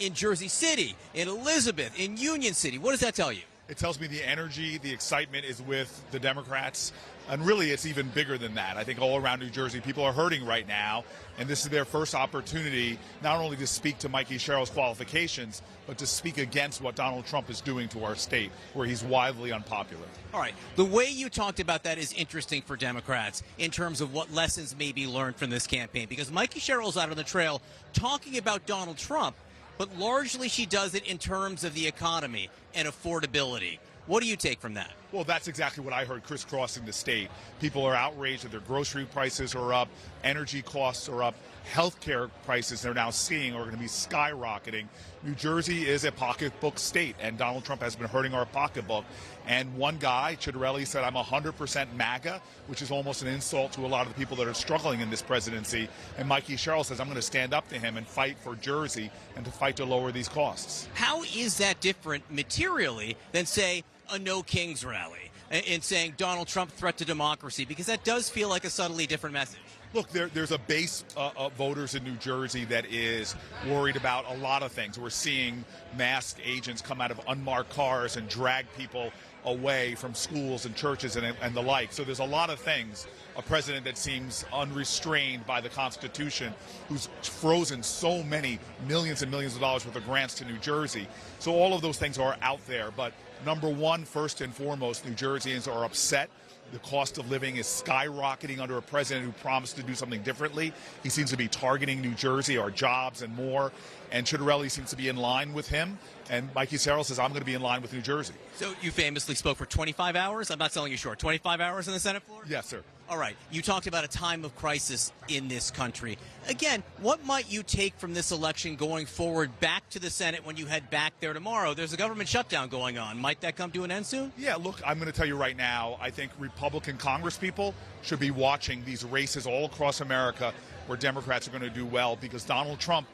in Jersey City, in Elizabeth, in Union City. What does that tell you? It tells me the energy, the excitement is with the Democrats. And really, it's even bigger than that. I think all around New Jersey, people are hurting right now. And this is their first opportunity not only to speak to Mikie Sherrill's qualifications, but to speak against what Donald Trump is doing to our state, where he's widely unpopular. All right. The way you talked about that is interesting for Democrats in terms of what lessons may be learned from this campaign. Because Mikie Sherrill's out on the trail talking about Donald Trump, but largely she does it in terms of the economy and affordability. What do you take from that? Well, that's exactly what I heard crisscrossing the state. People are outraged that their grocery prices are up, energy costs are up. healthcare prices they're now seeing are going to be skyrocketing. New Jersey is a pocketbook state, and Donald Trump has been hurting our pocketbook. And one guy, Sherrill, said, I'm 100% MAGA, which is almost an insult to a lot of the people that are struggling in this presidency. And Mikie Sherrill says, I'm going to stand up to him and fight for Jersey and to fight to lower these costs. How is that different materially than, say, a No Kings rally and saying Donald Trump threat to democracy? Because that does feel like a subtly different message. Look, there's a base of voters in New Jersey that is worried about a lot of things. We're seeing masked agents come out of unmarked cars and drag people away from schools and churches and the like. So there's a lot of things. A president that seems unrestrained by the Constitution, who's frozen so many millions and millions of dollars worth of grants to New Jersey. So all of those things are out there. But number one, first and foremost, New Jerseyans are upset. The cost of living is skyrocketing under a president who promised to do something differently. He seems to be targeting New Jersey, our jobs, and more. And Sherrill seems to be in line with him. And Mikie Sherrill says, I'm going to be in line with New Jersey. So you famously spoke for 25 hours? I'm not selling you short. 25 hours on the Senate floor? Yes, sir. All right. You talked about a time of crisis in this country. Again, what might you take from this election going forward back to the Senate when you head back there tomorrow? There's a government shutdown going on. Might that come to an end soon? Yeah, look, I'm going to tell you right now, I think Republican congresspeople should be watching these races all across America where Democrats are going to do well, because Donald Trump,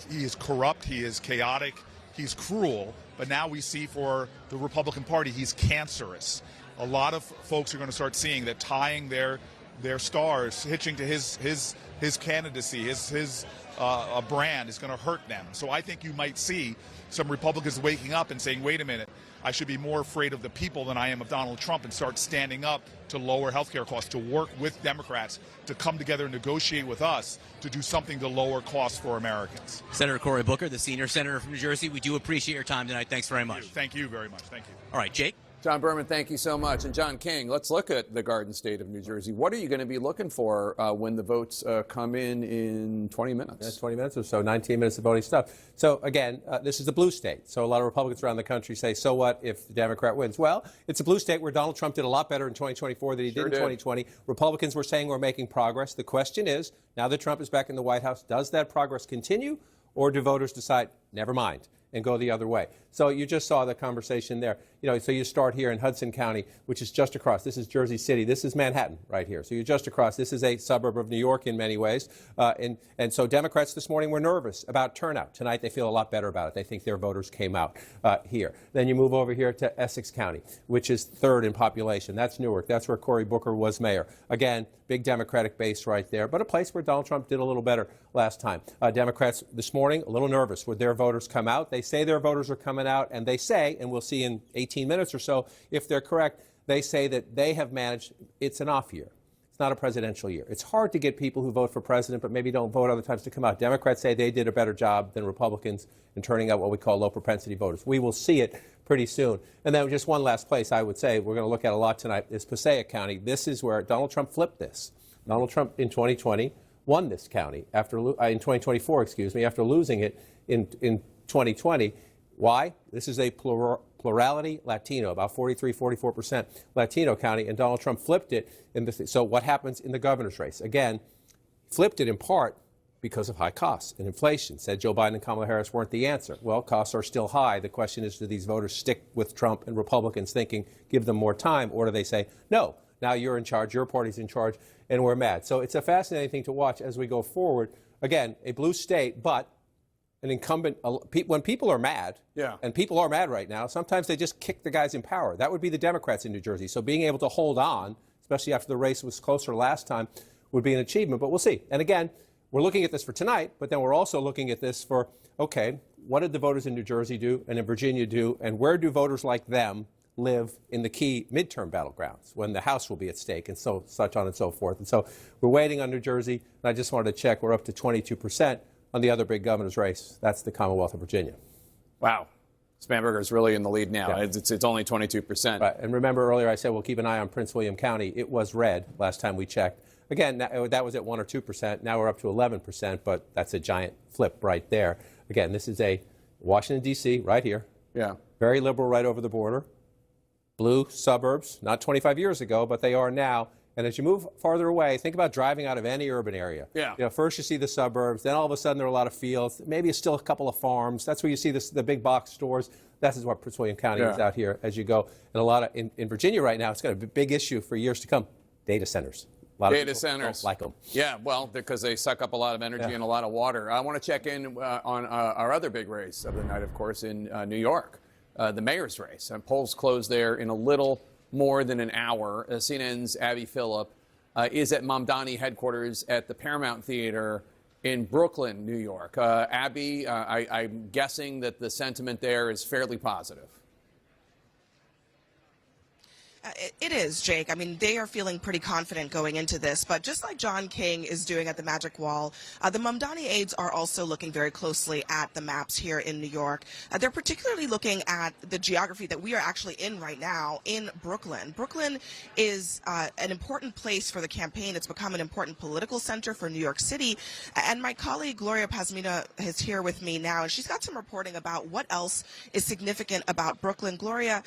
he is corrupt, he is chaotic, he's cruel, but now we see for the Republican Party, he's cancerous. A lot of folks are going to start seeing that tying their stars, hitching to his candidacy, his brand is going to hurt them. So I think you might see some Republicans waking up and saying, wait a minute, I should be more afraid of the people than I am of Donald Trump, and start standing up to lower health care costs, to work with Democrats, to come together and negotiate with us to do something to lower costs for Americans. Senator Cory Booker, the senior senator from New Jersey, we do appreciate your time tonight. Thanks very much. Thank you very much. Thank you. All right, Jake. John Berman, thank you so much. And John King, let's look at the Garden State of New Jersey. What are you going to be looking for when the votes come in 20 minutes? Yeah, 20 minutes or so, 19 minutes of voting stuff. So, again, this is a blue state. So a lot of Republicans around the country say, so what if the Democrat wins? Well, it's a blue state where Donald Trump did a lot better in 2024 than he did in 2020. Republicans were saying we're making progress. The question is, now that Trump is back in the White House, does that progress continue, or do voters decide, never mind, and go the other way? So you just saw the conversation there. So you start here in Hudson County, which is just across. This is Jersey City. This is Manhattan right here. So you're just across. This is a suburb of New York in many ways. And so Democrats this morning were nervous about turnout. Tonight they feel a lot better about it. They think their voters came out here. Then you move over here to Essex County, which is third in population. That's Newark. That's where Cory Booker was mayor. Again, big Democratic base right there, but a place where Donald Trump did a little better last time. Democrats this morning a little nervous. Would their voters come out? They say their voters are coming out, and they say, and we'll see in 18 minutes or so if they're correct, they say that they have managed, it's an off year. It's not a presidential year. It's hard to get people who vote for president but maybe don't vote other times to come out. Democrats say they did a better job than Republicans in turning out what we call low propensity voters. We will see it pretty soon. And then just one last place I would say we're going to look at a lot tonight is Passaic County. This is where Donald Trump flipped this. Donald Trump in 2020 won this county in 2024, after losing it in 2020. Why? This is a plurality Latino, about 44% Latino county, and Donald Trump flipped it. So what happens in the governor's race? Again, flipped it in part because of high costs and inflation. Said Joe Biden and Kamala Harris weren't the answer. Well, costs are still high. The question is, do these voters stick with Trump and Republicans thinking give them more time, or do they say, no, now you're in charge, your party's in charge, and we're mad? So it's a fascinating thing to watch as we go forward. Again, a blue state, but an incumbent, when people are mad, and people are mad right now, sometimes they just kick the guys in power. That would be the Democrats in New Jersey. So being able to hold on, especially after the race was closer last time, would be an achievement, but we'll see. And again, we're looking at this for tonight, but then we're also looking at this for, okay, what did the voters in New Jersey do and in Virginia do, and where do voters like them live in the key midterm battlegrounds when the House will be at stake, and so such on and so forth. And so we're waiting on New Jersey, and I just wanted to check, we're up to 22%. On the other big governor's race, that's the Commonwealth of Virginia. Wow. Spanberger is really in the lead now. Yeah. It's only 22%. Right. And remember earlier I said we'll keep an eye on Prince William County. It was red last time we checked. Again, that was at 1 or 2%. Now we're up to 11%, but that's a giant flip right there. Again, this is a Washington, D.C., right here. Yeah. Very liberal right over the border. Blue suburbs, not 25 years ago, but they are now. And as you move farther away, think about driving out of any urban area. Yeah. You know, first you see the suburbs, then all of a sudden there are a lot of fields, maybe still a couple of farms. That's where you see the big box stores. That's what Prince William County is out here as you go. And a lot of, in Virginia right now, it's got a big issue for years to come, data centers. A lot of data people centers. don't like them. Yeah, well, because they suck up a lot of energy and a lot of water. I want to check in on our other big race of the night, of course, in New York, the mayor's race. And polls close there in a little more than an hour. CNN's Abby Phillip is at Mamdani headquarters at the Paramount Theater in Brooklyn, New York. Abby, I'm guessing that the sentiment there is fairly positive. It is, Jake. I mean, they are feeling pretty confident going into this, but just like John King is doing at the Magic Wall, the Mamdani aides are also looking very closely at the maps here in New York. They're particularly looking at the geography that we are actually in right now in Brooklyn. Brooklyn is an important place for the campaign. It's become an important political center for New York City. And my colleague Gloria Pazmina is here with me now, and she's got some reporting about what else is significant about Brooklyn. Gloria,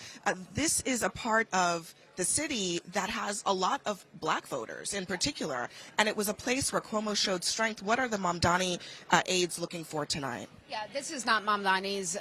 this is a part of the city that has a lot of black voters in particular, and it was a place where Cuomo showed strength. What are the Mamdani aides looking for tonight? Yeah, this is not Mamdani's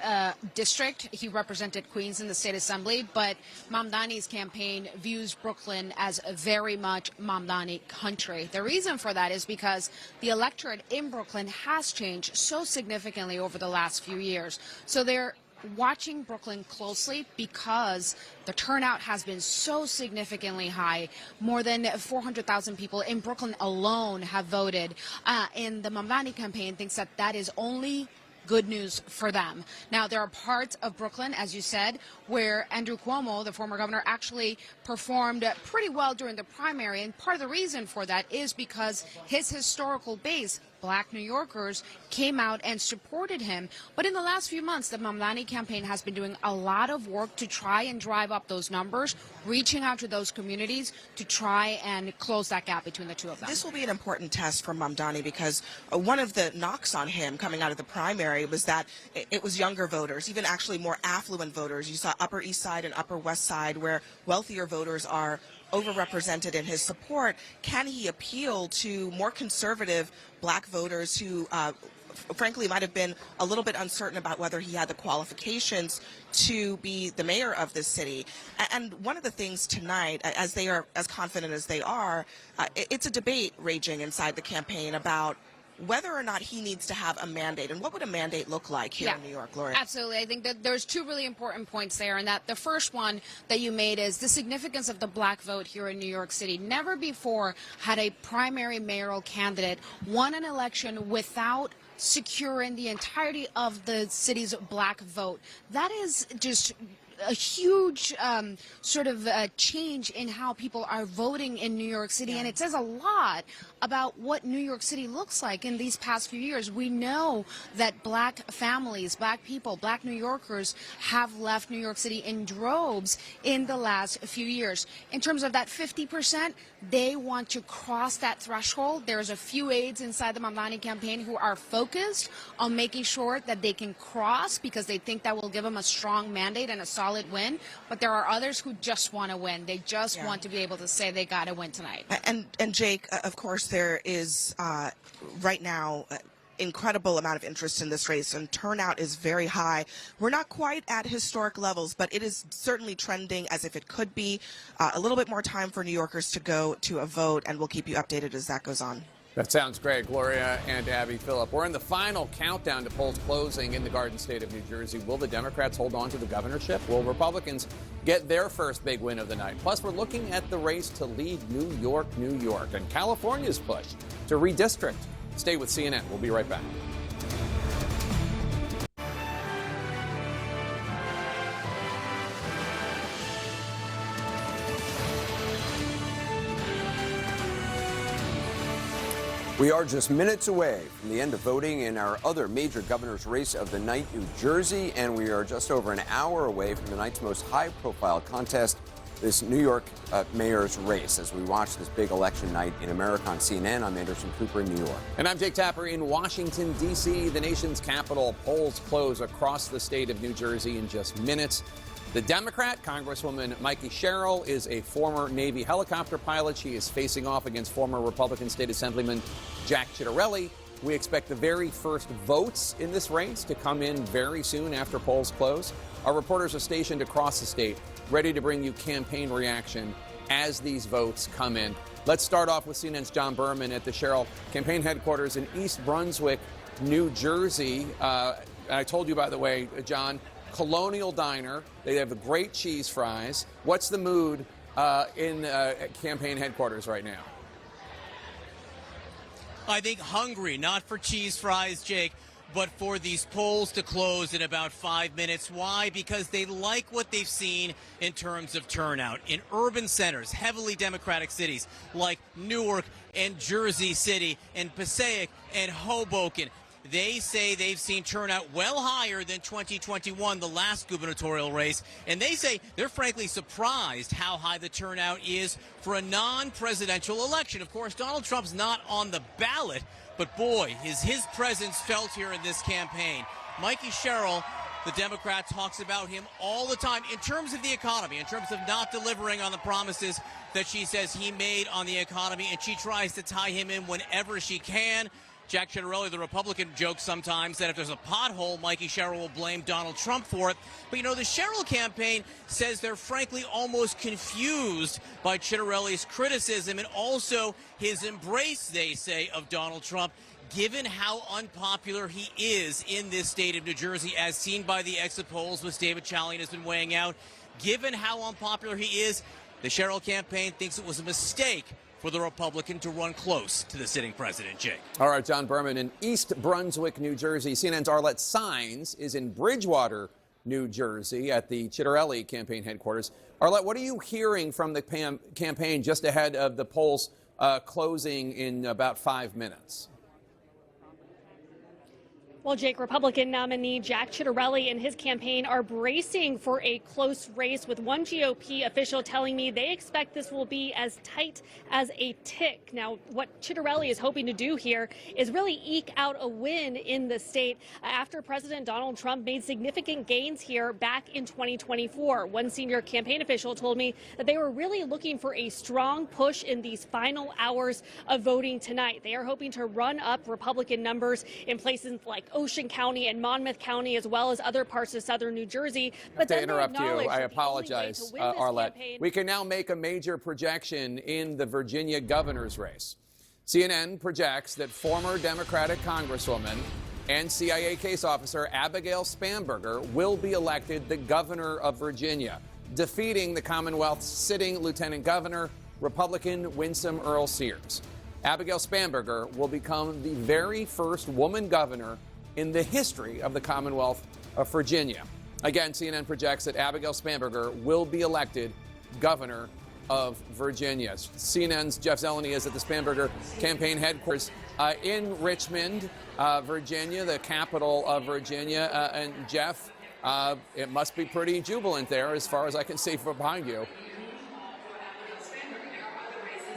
district. He represented Queens in the state assembly, but Mamdani's campaign views Brooklyn as very much Mamdani country. The reason for that is because the electorate in Brooklyn has changed so significantly over the last few years. So they're watching Brooklyn closely because the turnout has been so significantly high. More than 400,000 people in Brooklyn alone have voted. And the Mamdani campaign thinks that that is only good news for them. Now, there are parts of Brooklyn, as you said, where Andrew Cuomo, the former governor, actually performed pretty well during the primary. And part of the reason for that is because his historical base, black New Yorkers, came out and supported him. But in the last few months, the Mamdani campaign has been doing a lot of work to try and drive up those numbers, reaching out to those communities to try and close that gap between the two of them. This will be an important test for Mamdani because one of the knocks on him coming out of the primary was that it was younger voters, even actually more affluent voters. You saw Upper East Side and Upper West Side where wealthier voters are overrepresented in his support. Can he appeal to more conservative black voters who frankly might have been a little bit uncertain about whether he had the qualifications to be the mayor of this city? And one of the things tonight, as they are as confident as they are, it's a debate raging inside the campaign about whether or not he needs to have a mandate. And what would a mandate look like here in New York, Gloria? Absolutely. I think that there's two really important points there, and that the first one that you made is the significance of the black vote here in New York City. Never before had a primary mayoral candidate won an election without securing the entirety of the city's black vote. That is just a huge sort of change in how people are voting in New York City, and it says a lot about what New York City looks like in these past few years. We know that black families, black people, black New Yorkers have left New York City in droves in the last few years. In terms of that 50%, they want to cross that threshold. There's a few aides inside the Mamdani campaign who are focused on making sure that they can cross because they think that will give them a strong mandate and a solid win. But there are others who just want to win. They just want to be able to say they got to win tonight. And Jake, of course, there is right now incredible amount of interest in this race, and turnout is very high. We're not quite at historic levels, but it is certainly trending as if it could be. A little bit more time for New Yorkers to go to a vote, and we'll keep you updated as that goes on. That sounds great, Gloria and Abby Phillip. We're in the final countdown to polls closing in the Garden State of New Jersey. Will the Democrats hold on to the governorship? Will Republicans get their first big win of the night? Plus, we're looking at the race to lead New York, and California's push to redistrict. Stay with CNN. We'll be right back. We are just minutes away from the end of voting in our other major governor's race of the night, New Jersey, and we are just over an hour away from the night's most high-profile contest, this New York mayor's race, as we watch this big election night in America on CNN. I'm Anderson Cooper in New York. And I'm Jake Tapper in Washington, D.C., the nation's capital. Polls close across the state of New Jersey in just minutes. The Democrat, Congresswoman Mikie Sherrill, is a former Navy helicopter pilot. She is facing off against former Republican State Assemblyman Jack Ciattarelli. We expect the very first votes in this race to come in very soon after polls close. Our reporters are stationed across the state, ready to bring you campaign reaction as these votes come in. Let's start off with CNN's John Berman at the Sherrill campaign headquarters in East Brunswick, New Jersey. I told you, by the way, John, Colonial Diner. They have great cheese fries. What's the mood in campaign headquarters right now? I think hungry, not for cheese fries, Jake, but for these polls to close in about 5 minutes. Why? Because they like what they've seen in terms of turnout. In urban centers, heavily Democratic cities like Newark and Jersey City and Passaic and Hoboken, they say they've seen turnout well higher than 2021, the last gubernatorial race. And they say they're frankly surprised how high the turnout is for a non-presidential election. Of course, Donald Trump's not on the ballot, but boy, is his presence felt here in this campaign. Mikie Sherrill, the Democrat, talks about him all the time in terms of the economy, in terms of not delivering on the promises that she says he made on the economy, and she tries to tie him in whenever she can. Jack Ciattarelli, the Republican, jokes sometimes that if there's a pothole, Mikie Sherrill will blame Donald Trump for it. But, you know, the Sherrill campaign says they're frankly almost confused by Ciattarelli's criticism and also his embrace, they say, of Donald Trump, given how unpopular he is in this state of New Jersey, as seen by the exit polls, which David Chalian has been weighing out. Given how unpopular he is, the Sherrill campaign thinks it was a mistake for the Republican to run close to the sitting president, Jake. All right, John Berman in East Brunswick, New Jersey. CNN's Arlette Saenz is in Bridgewater, New Jersey, at the Ciattarelli campaign headquarters. Arlette, what are you hearing from the campaign just ahead of the polls closing in about 5 minutes? Well, Jake, Republican nominee Jack Ciattarelli and his campaign are bracing for a close race, with one GOP official telling me they expect this will be as tight as a tick. Now, what Ciattarelli is hoping to do here is really eke out a win in the state after President Donald Trump made significant gains here back in 2024. One senior campaign official told me that they were really looking for a strong push in these final hours of voting tonight. They are hoping to run up Republican numbers in places like Ocean County and Monmouth County, as well as other parts of southern New Jersey. But to interrupt you, I apologize, Arlette. We can now make a major projection in the Virginia governor's race. CNN projects that former Democratic Congresswoman and CIA case officer Abigail Spanberger will be elected the governor of Virginia, defeating the Commonwealth's sitting lieutenant governor, Republican Winsome Earl Sears. Abigail Spanberger will become the very first woman governor in the history of the Commonwealth of Virginia. Again, CNN projects that Abigail Spanberger will be elected governor of Virginia. CNN's Jeff Zeleny is at the Spanberger campaign headquarters in Richmond, Virginia, the capital of Virginia. And Jeff, it must be pretty jubilant there as far as I can see from behind you.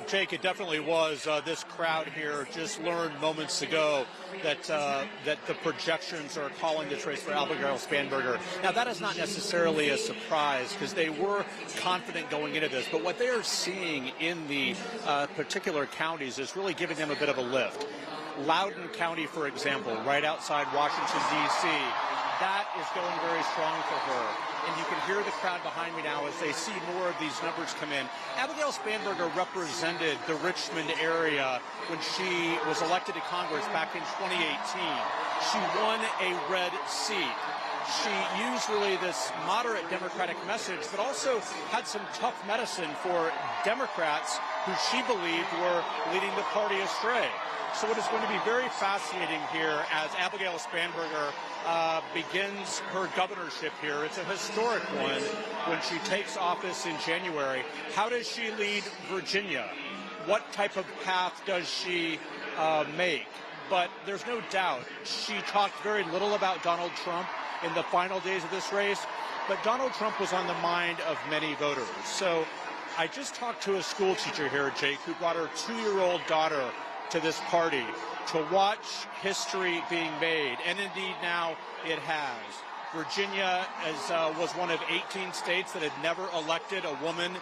Jake, it definitely was. This crowd here just learned moments ago that the projections are calling this race for Abigail Spanberger. Now, that is not necessarily a surprise because they were confident going into this. But what they are seeing in the particular counties is really giving them a bit of a lift. Loudoun County, for example, right outside Washington, D.C., that is going very strong for her. And you can hear the crowd behind me now as they see more of these numbers come in. Abigail Spanberger represented the Richmond area when she was elected to Congress back in 2018. She won a red seat. She used really this moderate Democratic message, but also had some tough medicine for Democrats who she believed were leading the party astray. So it is going to be very fascinating here as Abigail Spanberger begins her governorship here. It's a historic one when she takes office in January. How does she lead Virginia? What type of path does she make? But there's no doubt she talked very little about Donald Trump in the final days of this race, but Donald Trump was on the mind of many voters. So I just talked to a school teacher here, Jake, who brought her 2-year-old daughter to this party to watch history being made, and indeed now it has. Virginia was one of 18 states that had never elected a woman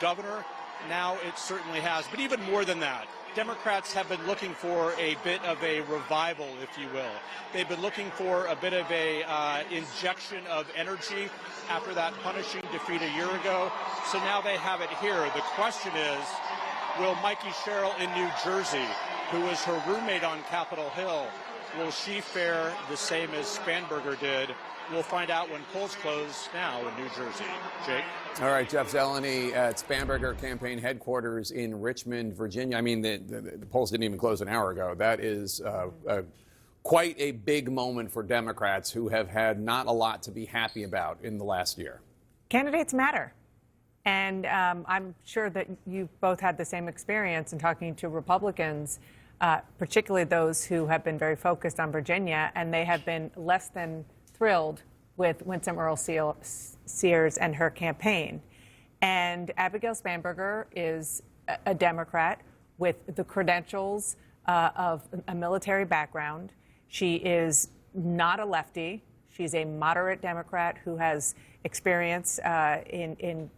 governor. Now it certainly has. But even more than that, Democrats have been looking for a bit of a revival, if you will. They've been looking for a bit of a injection of energy after that punishing defeat a year ago. So now they have it here. The question is, will Mikie Sherrill in New Jersey, who was her roommate on Capitol Hill, will she fare the same as Spanberger did? We'll find out when polls close now in New Jersey. Jake? All right, Jeff Zeleny at Spanberger campaign headquarters in Richmond, Virginia. I mean, the polls didn't even close an hour ago. That is quite a big moment for Democrats who have had not a lot to be happy about in the last year. Candidates matter. And I'm sure that you've both had the same experience in talking to Republicans, particularly those who have been very focused on Virginia, and they have been less than thrilled with Winsome Earl Sears and her campaign. And Abigail Spanberger is a Democrat with the credentials of a military background. She is not a lefty. She's a moderate Democrat who has experience in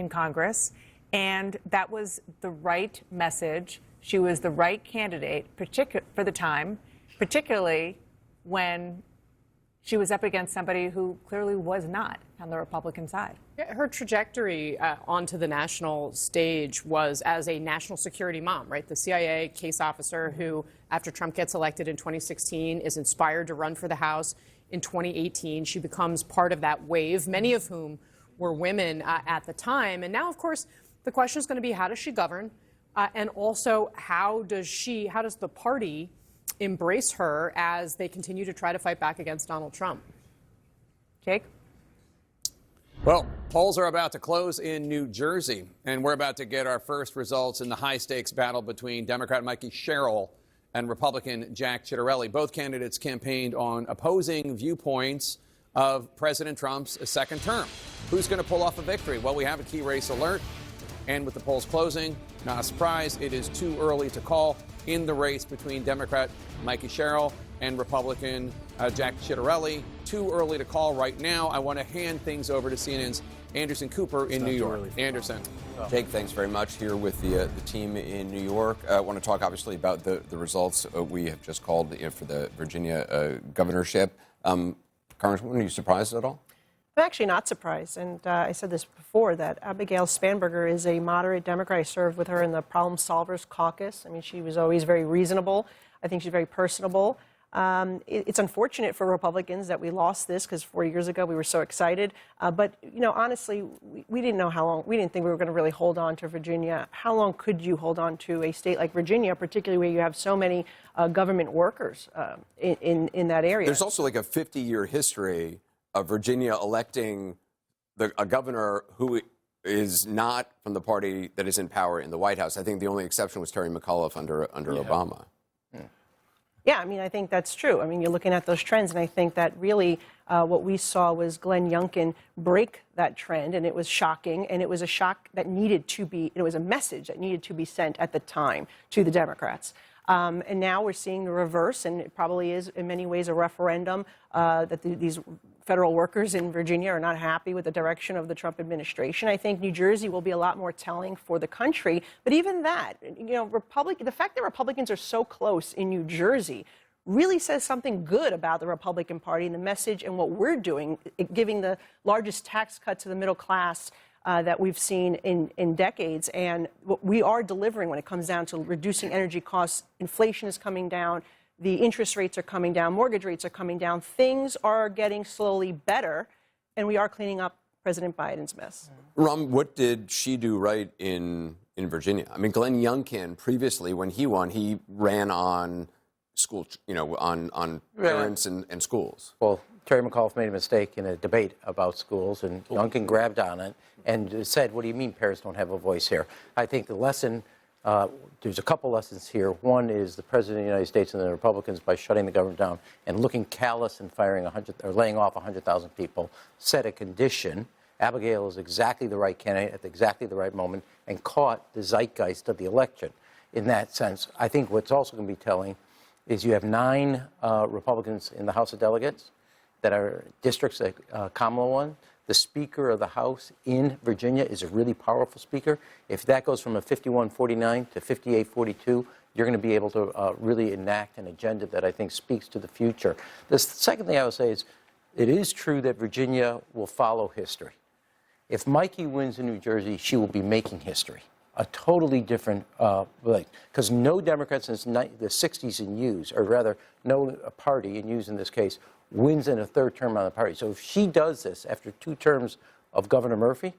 Congress. And that was the right message. She was the right candidate for the time, particularly when she was up against somebody who clearly was not on the Republican side. Yeah, her trajectory onto the national stage was as a national security mom, right? The CIA case officer who, after Trump gets elected in 2016, is inspired to run for the House in 2018. She becomes part of that wave, many of whom were women at the time. And now, of course, the question is going to be, how does she govern? And also, how does the party embrace her as they continue to try to fight back against Donald Trump? Jake? Well, polls are about to close in New Jersey, and we're about to get our first results in the high-stakes battle between Democrat Mikie Sherrill and Republican Jack Ciattarelli. Both candidates campaigned on opposing viewpoints of President Trump's second term. Who's going to pull off a victory? Well, we have a key race alert, and with the polls closing, not a surprise, it is too early to call in the race between Democrat Mikie Sherrill and Republican Jack Ciattarelli. Too early to call right now. I want to hand things over to CNN's Anderson Cooper in New York. Anderson. Jake, thanks very much. Here with the team in New York. I want to talk, obviously, about the results we have just called for the Virginia governorship. Congresswoman, are you surprised at all? I'm actually not surprised, and I said this before, that Abigail Spanberger is a moderate Democrat. I served with her in the Problem Solvers Caucus. I mean, she was always very reasonable. I think she's very personable. It's unfortunate for Republicans that we lost this, because 4 years ago we were so excited. But, you know, honestly, we didn't know how long. We didn't think we were going to really hold on to Virginia. How long could you hold on to a state like Virginia, particularly where you have so many government workers in that area? There's also like a 50-year history of Virginia electing a governor who is not from the party that is in power in the White House. I think the only exception was Terry McAuliffe under Obama. Yeah, I mean, I think that's true. I mean, you're looking at those trends, and I think that really what we saw was Glenn Youngkin break that trend, and it was shocking, and it was a shock that needed to be, it was a message that needed to be sent at the time to the Democrats. And now we're seeing the reverse, and it probably is in many ways a referendum that these federal workers in Virginia are not happy with the direction of the Trump administration. I think New Jersey will be a lot more telling for the country. But even that, you know, the fact that Republicans are so close in New Jersey really says something good about the Republican Party and the message and what we're doing, giving the largest tax cut to the middle class that we've seen in decades. And what we are delivering when it comes down to reducing energy costs. Inflation is coming down. The interest rates are coming down. Mortgage rates are coming down. Things are getting slowly better. And we are cleaning up President Biden's mess. Ram, what did she do right in Virginia? I mean, Glenn Youngkin, previously, when he won, he ran on school, on parents and schools. Well, Terry McAuliffe made a mistake in a debate about schools, and Youngkin grabbed on it and said, what do you mean parents don't have a voice here? I think the lesson, there's a couple lessons here. One is the President of the United States and the Republicans, by shutting the government down and looking callous and laying off 100,000 people, set a condition. Abigail is exactly the right candidate at exactly the right moment and caught the zeitgeist of the election. In that sense, I think what's also going to be telling is you have 9 Republicans in the House of Delegates, that are districts like Kamala won. The Speaker of the House in Virginia is a really powerful speaker. If that goes from a 51-49 to 58-42, you're going to be able to really enact an agenda that I think speaks to the future. The second thing I would say is, it is true that Virginia will follow history. If Mikie wins in New Jersey, she will be making history. A totally different, because no Democrat since the 60s in use, or rather, no party in use in this case, wins in a third term on the party. So if she does this after 2 terms of Governor Murphy,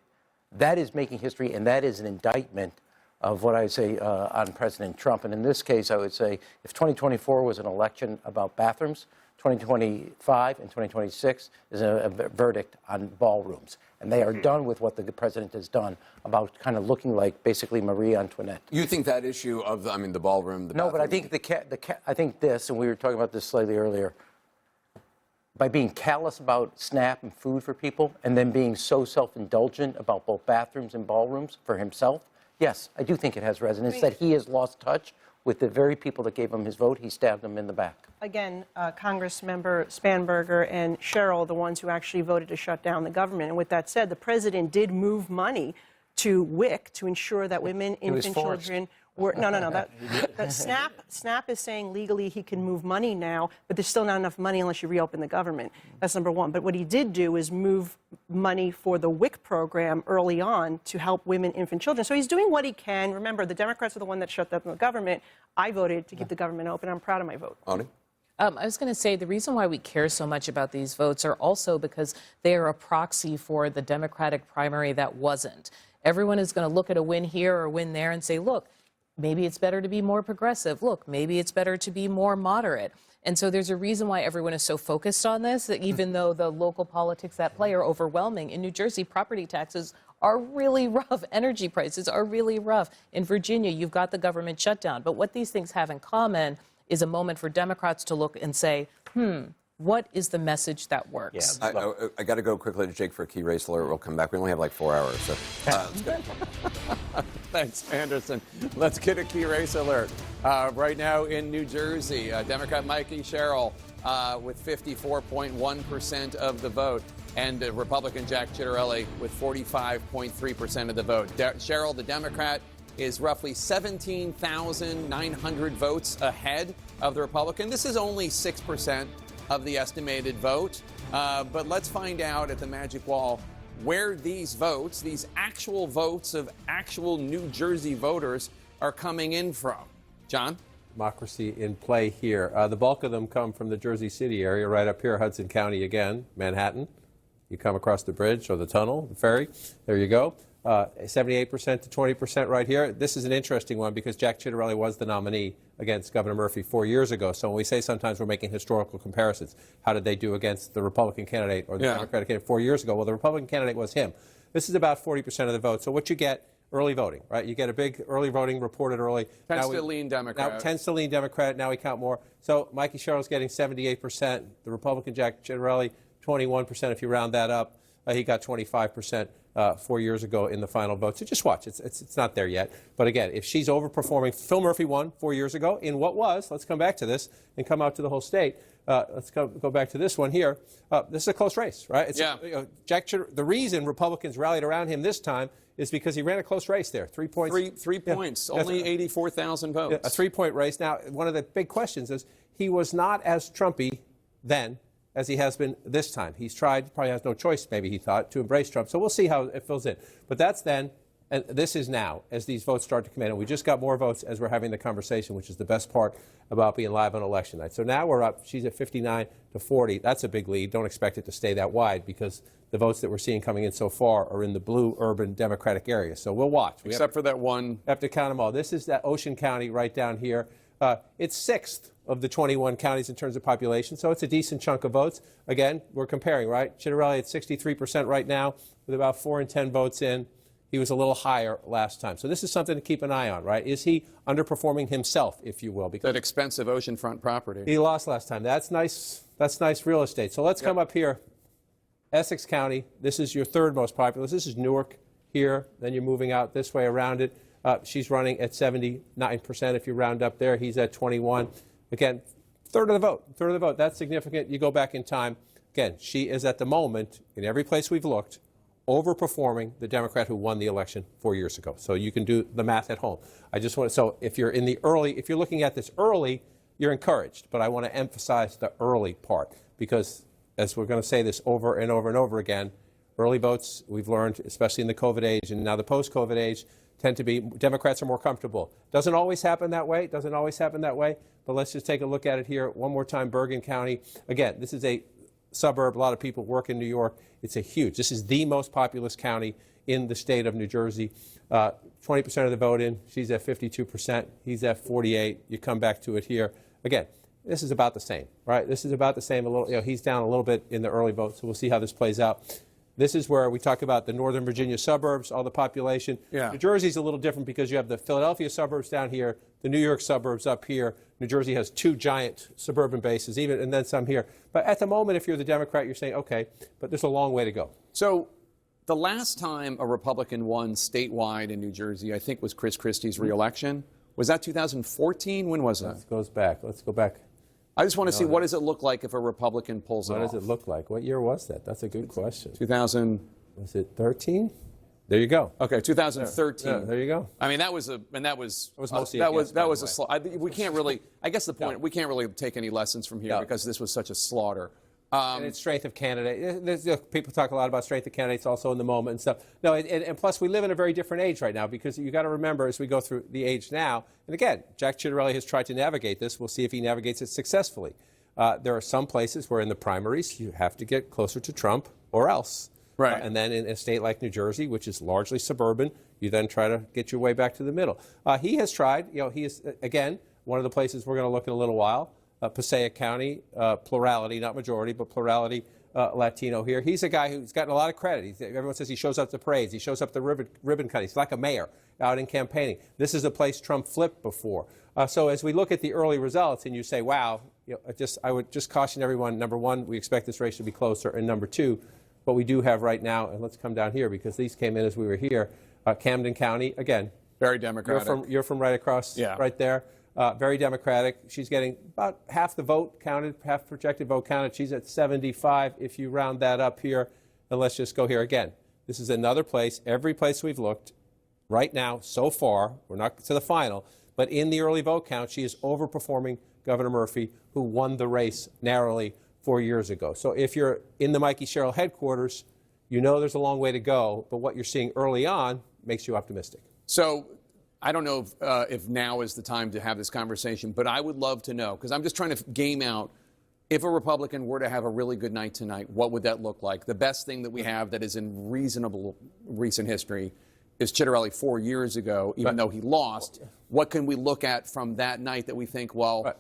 that is making history, and that is an indictment of what I say on President Trump. And in this case, I would say if 2024 was an election about bathrooms, 2025 and 2026 is a verdict on ballrooms. And they are done with what the president has done about kind of looking like basically Marie Antoinette. You think that issue of, the ballroom, the No, but I think I think this, and we were talking about this slightly earlier, by being callous about SNAP and food for people, and then being so self-indulgent about both bathrooms and ballrooms for himself, yes, I do think it has resonance that he has lost touch with the very people that gave him his vote. He stabbed them in the back. Again, Congressmember Spanberger and Sherrill, the ones who actually voted to shut down the government. And with that said, the president did move money to WIC to ensure that women, infant children were that SNAP is saying legally he can move money now, but there's still not enough money unless you reopen the government. That's number one. But what he did do is move money for the WIC program early on to help women, infant children. So he's doing what he can. Remember, the Democrats are the one that shut down the government. I voted to keep the government open. I'm proud of my vote. I was going to say the reason why we care so much about these votes are also because they are a proxy for the Democratic primary that wasn't. Everyone is going to look at a win here or a win there and say, look, maybe it's better to be more progressive. Look, maybe it's better to be more moderate. And so there's a reason why everyone is so focused on this, that even though the local politics at play are overwhelming, in New Jersey, property taxes are really rough. Energy prices are really rough. In Virginia, you've got the government shutdown. But what these things have in common is a moment for Democrats to look and say, what is the message that works? Yeah, I got to go quickly to Jake for a key race alert. We'll come back. We only have like 4 hours. So let's go. Thanks, Anderson. Let's get a key race alert. Right now in New Jersey, Democrat Mikie Sherrill with 54.1% of the vote, and Republican Jack Ciattarelli with 45.3% of the vote. Sherrill, the Democrat, is roughly 17,900 votes ahead of the Republican. This is only 6% of the estimated vote. But let's find out at the Magic Wall where these votes, these actual votes of actual New Jersey voters, are coming in from. John? Democracy in play here. The bulk of them come from the Jersey City area, right up here, Hudson County again, Manhattan. You come across the bridge or the tunnel, the ferry. There you go. 78% to 20% right here. This is an interesting one because Jack Ciattarelli was the nominee against Governor Murphy 4 years ago. So when we say sometimes we're making historical comparisons, how did they do against the Republican candidate or the Democratic candidate 4 years ago? Well, the Republican candidate was him. This is about 40% of the vote. So what you get, early voting, right? You get a big early voting reported early. Tends to lean Democrat. Now tends to lean Democrat. Now we count more. So Mikie Sherrill's getting 78%. The Republican Jack Ciattarelli, 21% if you round that up. He got 25%. 4 years ago in the final vote. So just watch. It's not there yet. But again, if she's overperforming, Phil Murphy won 4 years ago in what was, let's come back to this and come out to the whole state. Let's go back to this one here. This is a close race, right? The reason Republicans rallied around him this time is because he ran a close race there. 3 points. Three points. Only 84,000 votes. A 3-point race. Now, one of the big questions is he was not as Trumpy then as he has been this time. He's tried, probably has no choice, maybe he thought, to embrace Trump. So we'll see how it fills in. But that's then, and this is now, as these votes start to come in. And we just got more votes as we're having the conversation, which is the best part about being live on election night. So now we're up, she's at 59 to 40. That's a big lead. Don't expect it to stay that wide because the votes that we're seeing coming in so far are in the blue urban Democratic area. So we'll watch. Except for that one. We have to count them all. This is that Ocean County right down here. It's 6th of the 21 counties in terms of population, so it's a decent chunk of votes. Again, we're comparing, right? Ciattarelli at 63% right now with about 4 in 10 votes in. He was a little higher last time. So this is something to keep an eye on, right? Is he underperforming himself, if you will? Because that expensive oceanfront property. He lost last time. That's nice. That's nice real estate. So let's come up here. Essex County, this is your 3rd most populous. This is Newark here. Then you're moving out this way around it. She's running at 79% if you round up there. He's at 21. Again, third of the vote. That's significant. You go back in time. again, she is at the moment, in every place we've looked, overperforming the Democrat who won the election 4 years ago. So you can do the math at home. I just want to, so if you're in the early, if you're looking at this early, you're encouraged. But I want to emphasize the early part because, as we're going to say this over and over and over again, early votes, we've learned, especially in the COVID age and now the post-COVID age, tend to be, Democrats are more comfortable. Doesn't always happen that way, doesn't always happen that way, but let's just take a look at it here one more time. Bergen County, again, this is a suburb, a lot of people work in New York. It's a huge, this is the most populous county in the state of New Jersey. 20% of the vote in, she's at 52%, he's at 48%. You come back to it here. Again, this is about the same, right? This is about the same, a little, you know, he's down a little bit in the early vote, so we'll see how this plays out. This is where we talk about the Northern Virginia suburbs, all the population. Yeah. New Jersey's a little different because you have the Philadelphia suburbs down here, the New York suburbs up here. New Jersey has two giant suburban bases, even, and then some here. But at the moment, if you're the Democrat, you're saying, okay, but there's a long way to go. So the last time a Republican won statewide in New Jersey, I think, was Chris Christie's reelection. Was that 2014? When was that? Let's go back. Let's go back. I just want to see, what does it look like if a Republican pulls it off? What does it look like? What year was that? That's a good question. 2000. Was it 13? There you go. Okay, 2013. Yeah, there you go. I mean, that was a, and that was mostly that was a we can't really. I guess the point, we can't really take any lessons from here because this was such a slaughter. And it's strength of candidate. People talk a lot about strength of candidates also in the moment and stuff. No, and plus we live in a very different age right now because you got to remember as we go through the age now, and again, Jack Ciattarelli has tried to navigate this. We'll see if he navigates it successfully. There are some places where in the primaries you have to get closer to Trump or else. Right. And then in a state like New Jersey, which is largely suburban, you then try to get your way back to the middle. He has tried. You know, he is, again, one of the places we're going to look in a little while. Passaic County, plurality, not majority, but plurality Latino here. He's a guy who's gotten a lot of credit. Everyone says he shows up to parades. He shows up to ribbon cutting. He's like a mayor out in campaigning. This is a place Trump flipped before. So as we look at the early results and you say, wow, you know, I would just caution everyone, number one, we expect this race to be closer, and number two, what we do have right now, and let's come down here because these came in as we were here, Camden County, again. Very Democratic. You're from right across, right there. Very Democratic. She's getting about half the vote counted, half projected vote counted. She's at 75 if you round that up here. And let's just go here again. This is another place, every place we've looked right now so far, we're not to the final, but in the early vote count, she is overperforming Governor Murphy, who won the race narrowly 4 years ago. So if you're in the Mikie Sherrill headquarters, you know there's a long way to go, but what you're seeing early on makes you optimistic. So I don't know if now is the time to have this conversation, but I would love to know, because I'm just trying to game out, if a Republican were to have a really good night tonight, what would that look like? The best thing that we have that is in reasonable recent history is Ciattarelli 4 years ago, even though he lost. What can we look at from that night that we think, well,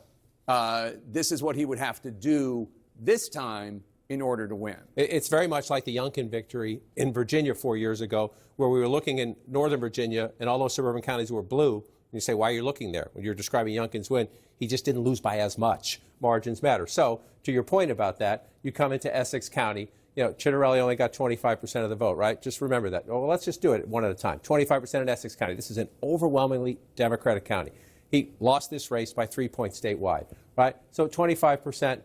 this is what he would have to do this time in order to win? It's very much like the Youngkin victory in Virginia 4 years ago, where we were looking in Northern Virginia and all those suburban counties were blue. And you say, why are you looking there? When you're describing Youngkin's win, he just didn't lose by as much. Margins matter. So to your point about that, you come into Essex County. You know, Ciattarelli only got 25% of the vote, right? Just remember that. Well, let's just do it one at a time. 25% in Essex County. This is an overwhelmingly Democratic county. He lost this race by 3 points statewide, right? So 25%.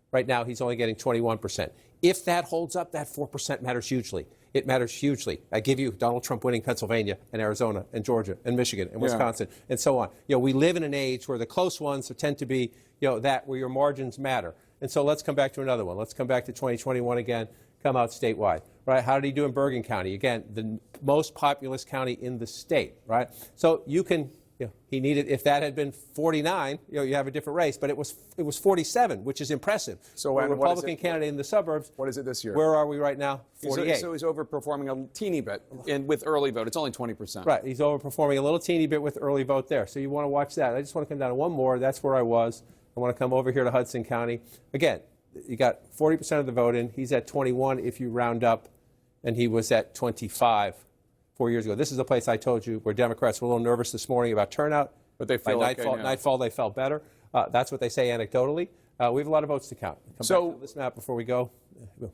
Right now, he's only getting 21%. If that holds up, that 4% matters hugely. It matters hugely. I give you Donald Trump winning Pennsylvania and Arizona and Georgia and Michigan and Wisconsin and so on. You know, we live in an age where the close ones tend to be, you know, that where your margins matter. And so let's come back to another one. Let's come back to 2021 again, come out statewide, right? How did he do in Bergen County? Again, the most populous county in the state, right? So you can, you know, he needed, if that had been 49, you know, you have a different race, but it was 47, which is impressive. So a Republican candidate in the suburbs. What is it this year? Where are we right now? 48. So he's overperforming a teeny bit with early vote. It's only 20%. Right. He's overperforming a little teeny bit with early vote there. So you want to watch that. I just want to come down to one more. That's where I was. I want to come over here to Hudson County. Again, you got 40% of the vote in. He's at 21 if you round up, and he was at 25 4 years ago. This is a place I told you where Democrats were a little nervous this morning about turnout. But they feel nightfall, they felt better. That's what they say anecdotally. We have a lot of votes to count. Come back to this map before we go.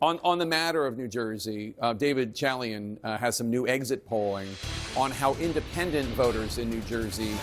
On the matter of New Jersey, David Chalian has some new exit polling on how independent voters in New Jersey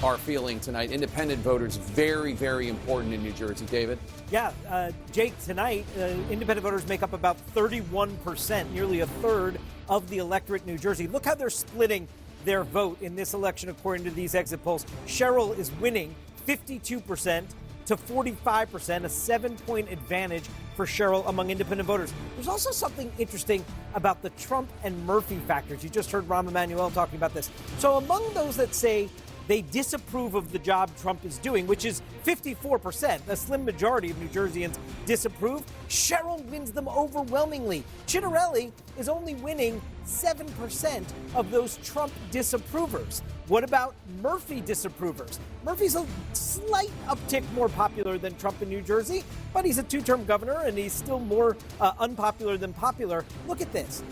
are feeling tonight. Independent voters, very, very important in New Jersey. David? Yeah, Jake, tonight, independent voters make up about 31%, nearly a third of the electorate in New Jersey. Look how they're splitting their vote in this election according to these exit polls. Sherrill is winning 52% to 45%, a 7-point advantage for Sherrill among independent voters. There's also something interesting about the Trump and Murphy factors. You just heard Rahm Emanuel talking about this. So among those that say they disapprove of the job Trump is doing, which is 54%, a slim majority of New Jerseyans disapprove, Sherrill wins them overwhelmingly. Citarelli is only winning 7% of those Trump disapprovers. What about Murphy disapprovers? Murphy's a slight uptick more popular than Trump in New Jersey, but he's a two-term governor and he's still more unpopular than popular. Look at this.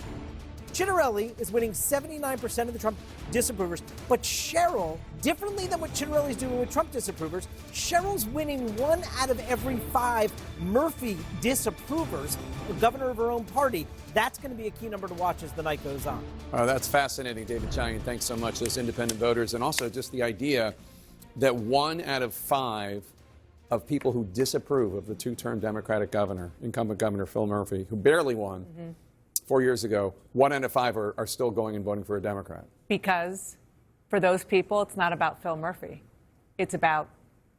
Citarelli is winning 79% of the Trump disapprovers, but Sherrill, differently than what Citarelli's doing with Trump disapprovers, Sherrill's winning 1 out of every 5 Murphy disapprovers, the governor of her own party. That's going to be a key number to watch as the night goes on. Oh, that's fascinating, David Chalian. Thanks so much. Those independent voters, and also just the idea that 1 out of 5 of people who disapprove of the two-term Democratic governor, incumbent Governor Phil Murphy, who barely won 4 years ago, 1 out of 5 are still going and voting for a Democrat. Because for those people, it's not about Phil Murphy. It's about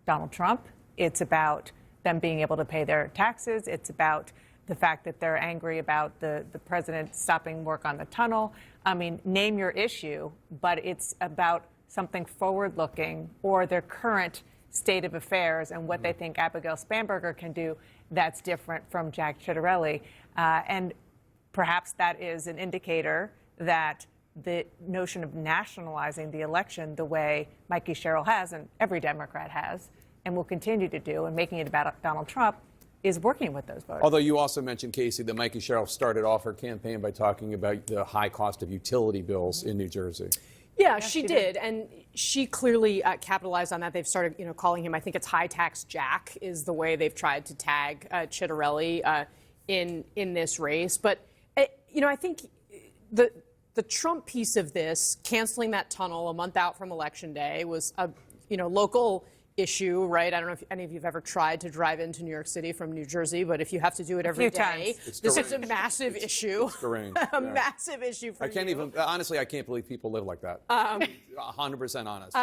Donald Trump. It's about them being able to pay their taxes. It's about the fact that they're angry about the president stopping work on the tunnel. I mean, name your issue, but it's about something forward-looking or their current state of affairs and what they think Abigail Spanberger can do that's different from Jack Citarelli. And perhaps that is an indicator that the notion of nationalizing the election the way Mikie Sherrill has and every Democrat has and will continue to do and making it about Donald Trump is working with those voters. Although you also mentioned, Casey, that Mikie Sherrill started off her campaign by talking about the high cost of utility bills in New Jersey. Yeah, she did. And she clearly capitalized on that. They've started, calling him, I think it's high tax Jack is the way they've tried to tag Citarelli in this race. But, I think the Trump piece of this, canceling that tunnel a month out from Election Day, was a, local issue, right? I don't know if any of you have ever tried to drive into New York City from New Jersey, but if you have to do it every day, this is a massive issue. A massive issue for you. Honestly, I can't believe people live like that. 100% honest.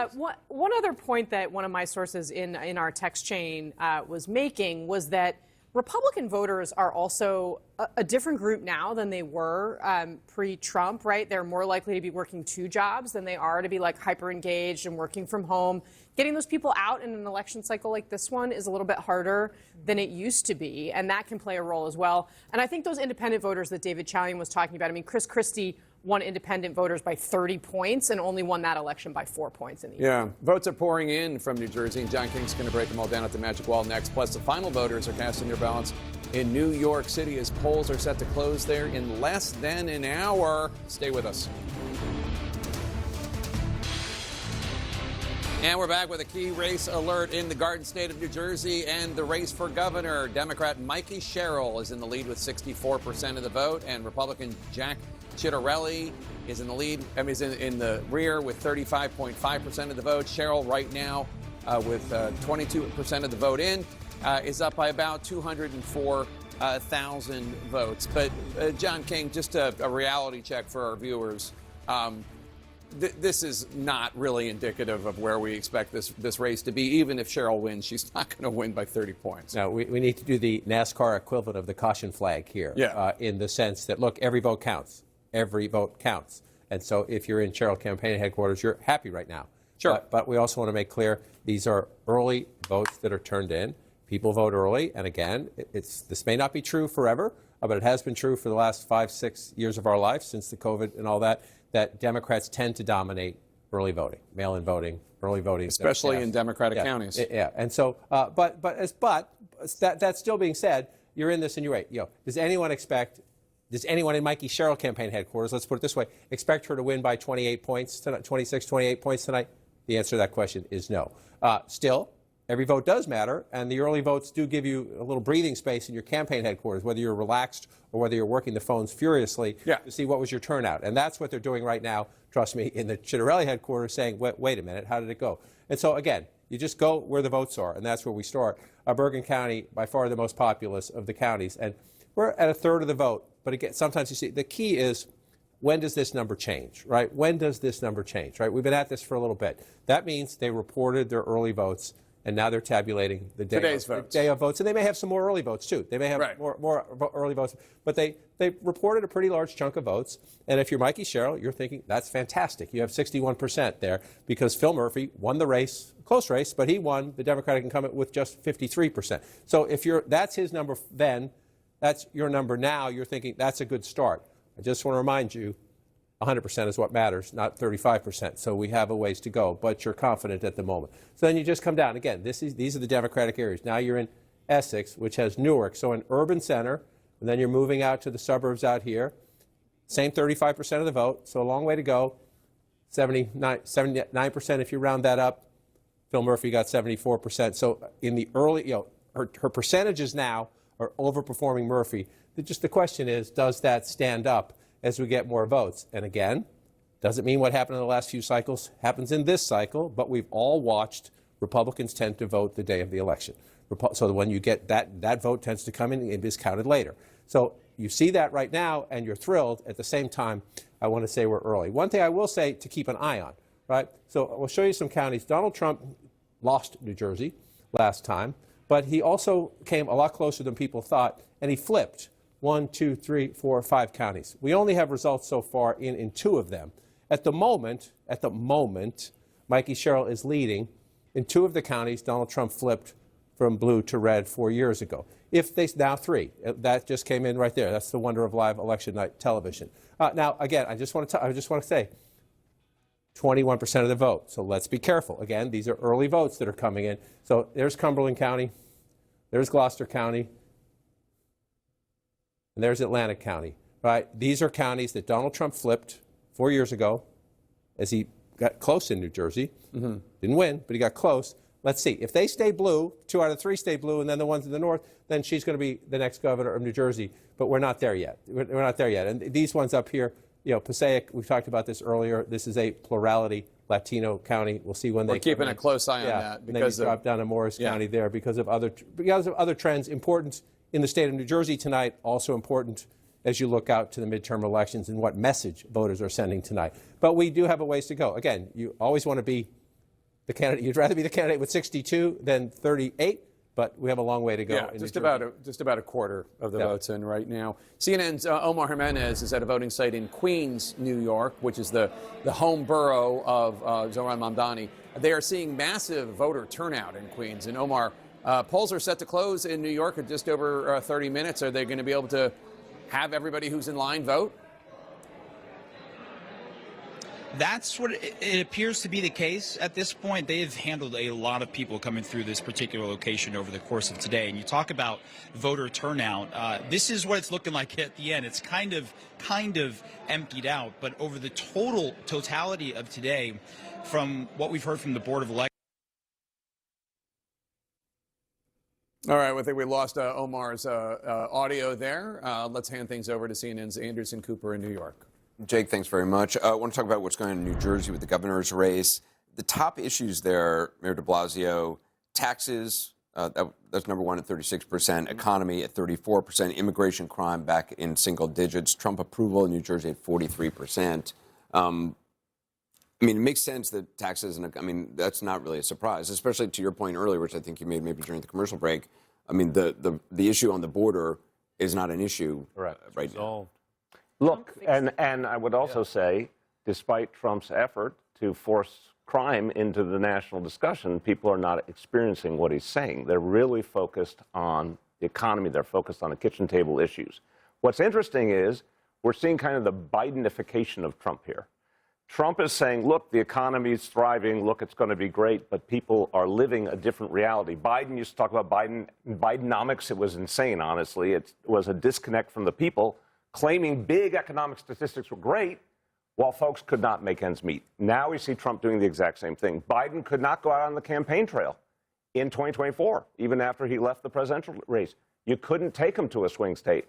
One other point that one of my sources in our text chain was making was that Republican voters are also a different group now than they were pre-Trump, right? They're more likely to be working 2 jobs than they are to be like hyper engaged and working from home. Getting those people out in an election cycle like this one is a little bit harder than it used to be, and that can play a role as well. And I think those independent voters that David Chalian was talking about, I mean, Chris Christie won independent voters by 30 points and only won that election by 4 points in the Yeah, votes are pouring in from New Jersey, and John King's going to break them all down at the Magic Wall next. Plus, the final voters are casting their ballots in New York City as polls are set to close there in less than an hour. Stay with us. And we're back with a key race alert in the Garden State of New Jersey and the race for governor. Democrat Mikie Sherrill is in the lead with 64% of the vote, and Republican Jack Citarelli is in the lead. Is in the rear with 35.5% of the vote. Sherrill right now with 22% of the vote in is up by about 204,000 votes. But John King, just a reality check for our viewers. This is not really indicative of where we expect this race to be. Even if Sherrill wins, she's not going to win by 30 points. No, we need to do the NASCAR equivalent of the caution flag here. Yeah. In the sense that, look, every vote counts. Every vote counts. And so if you're in Sherrill campaign headquarters, you're happy right now. Sure. But we also want to make clear these are early votes that are turned in. People vote early. And again, this may not be true forever, but it has been true for the last 5-6 years of our life since the COVID and all that Democrats tend to dominate early voting, mail-in voting, early voting. Especially in Democratic counties. Yeah. And so, but that still being said, you're in this and you're right. Does anyone in Mikie Sherrill campaign headquarters, let's put it this way, expect her to win by 28 points tonight, 26, 28 points tonight? The answer to that question is no. Still, every vote does matter, and the early votes do give you a little breathing space in your campaign headquarters, whether you're relaxed or whether you're working the phones furiously to see what was your turnout. And that's what they're doing right now, trust me, in the Sherrill headquarters, saying, wait a minute, how did it go? And so, again, you just go where the votes are, and that's where we start. Bergen County, by far the most populous of the counties, and we're at a third of the vote. But again, sometimes you see, the key is, when does this number change, right? When does this number change, right? We've been at this for a little bit. That means they reported their early votes, and now they're tabulating the day of votes. And they may have some more early votes, too. They may have more early votes. But they reported a pretty large chunk of votes. And if you're Mikie Sherrill, you're thinking, that's fantastic. You have 61% there because Phil Murphy won the race, close race, but he won the Democratic incumbent with just 53%. So if that's his number then, that's your number now, you're thinking, that's a good start. I just want to remind you, 100% is what matters, not 35%. So we have a ways to go, but you're confident at the moment. So then you just come down. Again, these are the Democratic areas. Now you're in Essex, which has Newark, so an urban center, and then you're moving out to the suburbs out here. Same 35% of the vote, so a long way to go. 79% if you round that up. Phil Murphy got 74%. So in the early, her percentages now are overperforming Murphy. Just the question is, does that stand up as we get more votes? And again, doesn't mean what happened in the last few cycles happens in this cycle, but we've all watched Republicans tend to vote the day of the election. So when you get that vote tends to come in, it is counted later. So you see that right now, and you're thrilled. At the same time, I want to say we're early. One thing I will say to keep an eye on, right? So we'll show you some counties. Donald Trump lost New Jersey last time, but he also came a lot closer than people thought, and he flipped 1, 2, 3, 4, 5 counties. We only have results so far in 2 of them. At the moment, Mikie Sherrill is leading. In 2 of the counties, Donald Trump flipped from blue to red 4 years ago. Now 3. That just came in right there. That's the wonder of live election night television. Now, again, I just want to say, 21% of the vote. So let's be careful. Again, these are early votes that are coming in. So there's Cumberland County, there's Gloucester County, and there's Atlantic County. Right? These are counties that Donald Trump flipped 4 years ago as he got close in New Jersey. Didn't win, but he got close. Let's see. If they stay blue, 2 out of 3 stay blue, and then the ones in the north, then she's going to be the next governor of New Jersey. But we're not there yet. We're not there yet. And these ones up here, Passaic, we've talked about this earlier. This is a plurality Latino county. We'll see when we're keeping a close eye on that. Because then you drop down to Morris County there because of other trends important in the state of New Jersey tonight, also important as you look out to the midterm elections and what message voters are sending tonight. But we do have a ways to go. Again, you always want to be the candidate. You'd rather be the candidate with 62 than 38. But we have a long way to go. Yeah, just about a quarter of the votes in right now. CNN's Omar Jimenez is at a voting site in Queens, New York, which is the home borough of Zohran Mamdani. They are seeing massive voter turnout in Queens. And Omar, polls are set to close in New York in just over 30 minutes. Are they going to be able to have everybody who's in line vote? That's what it appears to be the case at this point. They've handled a lot of people coming through this particular location over the course of today. And you talk about voter turnout. This is what it's looking like at the end. It's kind of emptied out. But over the totality of today, from what we've heard from the Board of Elections. All right, well, I think we lost Omar's audio there. Let's hand things over to CNN's Anderson Cooper in New York. Jake, thanks very much. I want to talk about what's going on in New Jersey with the governor's race. The top issues there, Mayor de Blasio, taxes, that's number 1 at 36%, economy at 34%, immigration crime back in single digits, Trump approval in New Jersey at 43%. It makes sense that taxes, that's not really a surprise, especially to your point earlier, which I think you made maybe during the commercial break. The issue on the border is not an issue right now. Look, and I would also say, despite Trump's effort to force crime into the national discussion, people are not experiencing what he's saying. They're really focused on the economy. They're focused on the kitchen table issues. What's interesting is we're seeing kind of the Bidenification of Trump here. Trump is saying, look, the economy is thriving. Look, it's going to be great. But people are living a different reality. Biden used to talk about Bidenomics. It was insane, honestly. It was a disconnect from the people, claiming big economic statistics were great while folks could not make ends meet. Now we see Trump doing the exact same thing. Biden could not go out on the campaign trail in 2024, even after he left the presidential race. You couldn't take him to a swing state.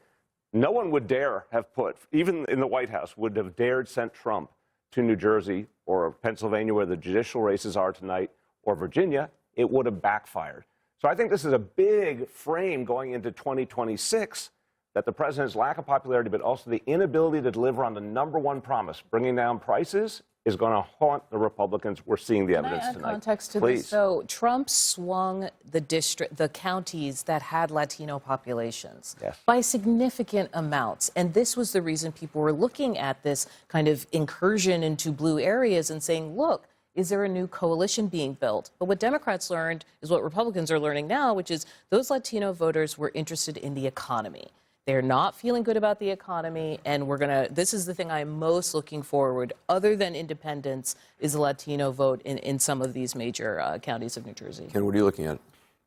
No one would dare have put, even in the White House, would have dared send Trump to New Jersey or Pennsylvania, where the judicial races are tonight, or Virginia. It would have backfired. So I think this is a big frame going into 2026, that the president's lack of popularity, but also the inability to deliver on the number 1 promise, bringing down prices, is going to haunt the Republicans. We're seeing the evidence Can I add tonight. context to Please. this? So Trump swung the counties that had Latino populations by significant amounts. And this was the reason people were looking at this kind of incursion into blue areas and saying, look, is there a new coalition being built? But what Democrats learned is what Republicans are learning now, which is those Latino voters were interested in the economy. They're not feeling good about the economy, and this is the thing I'm most looking forward, other than independence, is the Latino vote in some of these major counties of New Jersey. Ken, what are you looking at?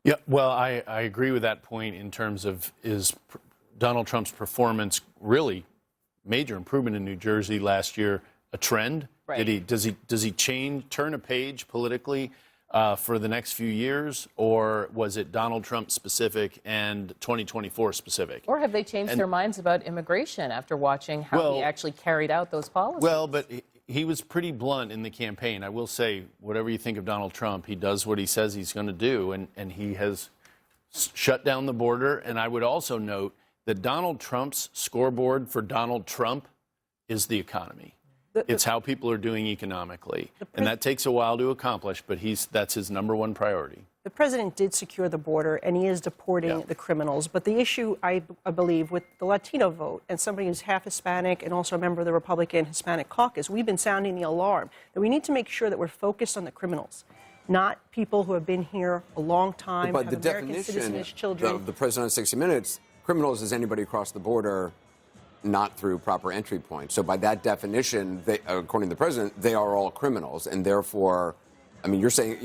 Yeah, well, I agree with that point in terms of is Donald Trump's performance really major improvement in New Jersey last year a trend? Right. Does he turn a page politically for the next few years, or was it Donald Trump specific and 2024 specific? Or have they changed their minds about immigration after watching how he actually carried out those policies? Well, but he was pretty blunt in the campaign. I will say, whatever you think of Donald Trump, he does what he says he's going to do, and he has shut down the border. And I would also note that Donald Trump's scoreboard for Donald Trump is the economy. It's how people are doing economically. And that takes a while to accomplish, but that's his number 1 priority. The president did secure the border, and he is deporting the criminals. But the issue, I believe, with the Latino vote, and somebody who's half Hispanic and also a member of the Republican Hispanic caucus, we've been sounding the alarm that we need to make sure that we're focused on the criminals, not people who have been here a long time, But have the American citizen as children. of the president on 60 Minutes, criminals is anybody across the border not through proper entry points. So by that definition, according to the president, they are all criminals. And therefore, I mean, you're saying,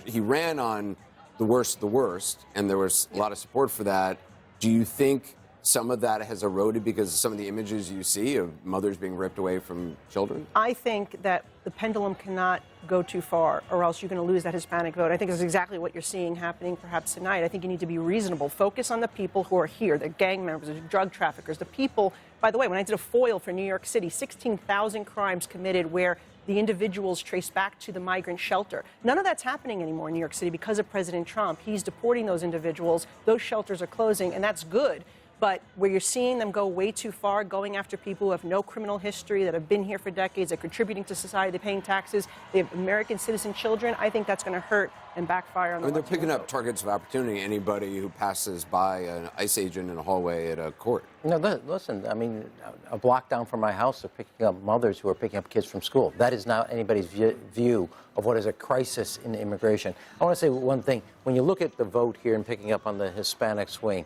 he ran on the worst of the worst, and there was a lot of support for that. Do you think some of that has eroded because of some of the images you see of mothers being ripped away from children? I think that the pendulum cannot go too far, or else you're going to lose that Hispanic vote. I think that's exactly what you're seeing happening perhaps tonight. I think you need to be reasonable. Focus on the people who are here, the gang members, the drug traffickers, the people. By the way, when I did a FOIL for New York City, 16,000 crimes committed where the individuals traced back to the migrant shelter. None of that's happening anymore in New York City because of President Trump. He's deporting those individuals. Those shelters are closing, and that's good. But where you're seeing them go way too far, going after people who have no criminal history, that have been here for decades, they're contributing to society, they're paying taxes, they have American citizen children, I think that's going to hurt and backfire on the They're picking up targets of opportunity, anybody who passes by an ICE agent in a hallway at a court. No, listen, I mean, a block down from my house, they're picking up mothers who are picking up kids from school. That is not anybody's view of what is a crisis in immigration. I want to say one thing. When you look at the vote here and picking up on the Hispanic swing,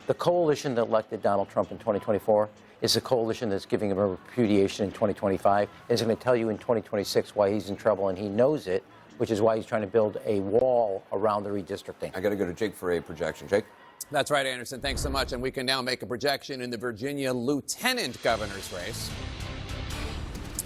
the coalition that elected Donald Trump in 2024 is a coalition that's giving him a repudiation in 2025. It's going to tell you in 2026 why he's in trouble, and he knows it, which is why he's trying to build a wall around the redistricting. I got to go to Jake for a projection. Jake? That's right, Anderson. Thanks so much. And we can now make a projection in the Virginia lieutenant governor's race.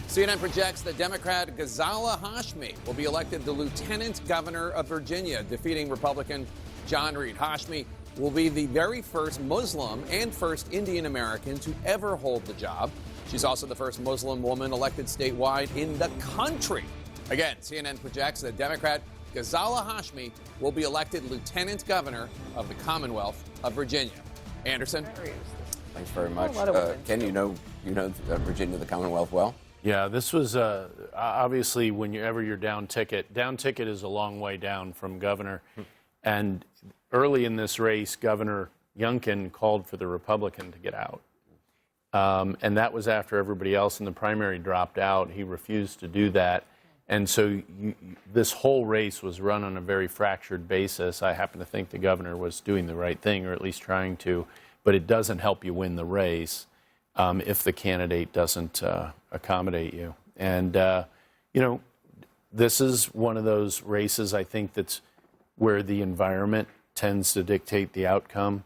CNN projects that Democrat Ghazala Hashmi will be elected the lieutenant governor of Virginia, defeating Republican John Reed. Hashmi will be the very first Muslim and first Indian American to ever hold the job. She's also the first Muslim woman elected statewide in the country. Again, CNN projects that Democrat Ghazala Hashmi will be elected lieutenant governor of the Commonwealth of Virginia. Anderson? Thanks very much. Ken, you know Virginia, the Commonwealth well? Yeah, this was obviously whenever you're down ticket is a long way down from governor. And early in this race, Governor Youngkin called for the Republican to get out. And that was after everybody else in the primary dropped out. He refused to do that. And so this whole race was run on a very fractured basis. I happen to think the governor was doing the right thing, or at least trying to. But it doesn't help you win the race if the candidate doesn't accommodate you. And, this is one of those races, I think, that's where the environment tends to dictate the outcome.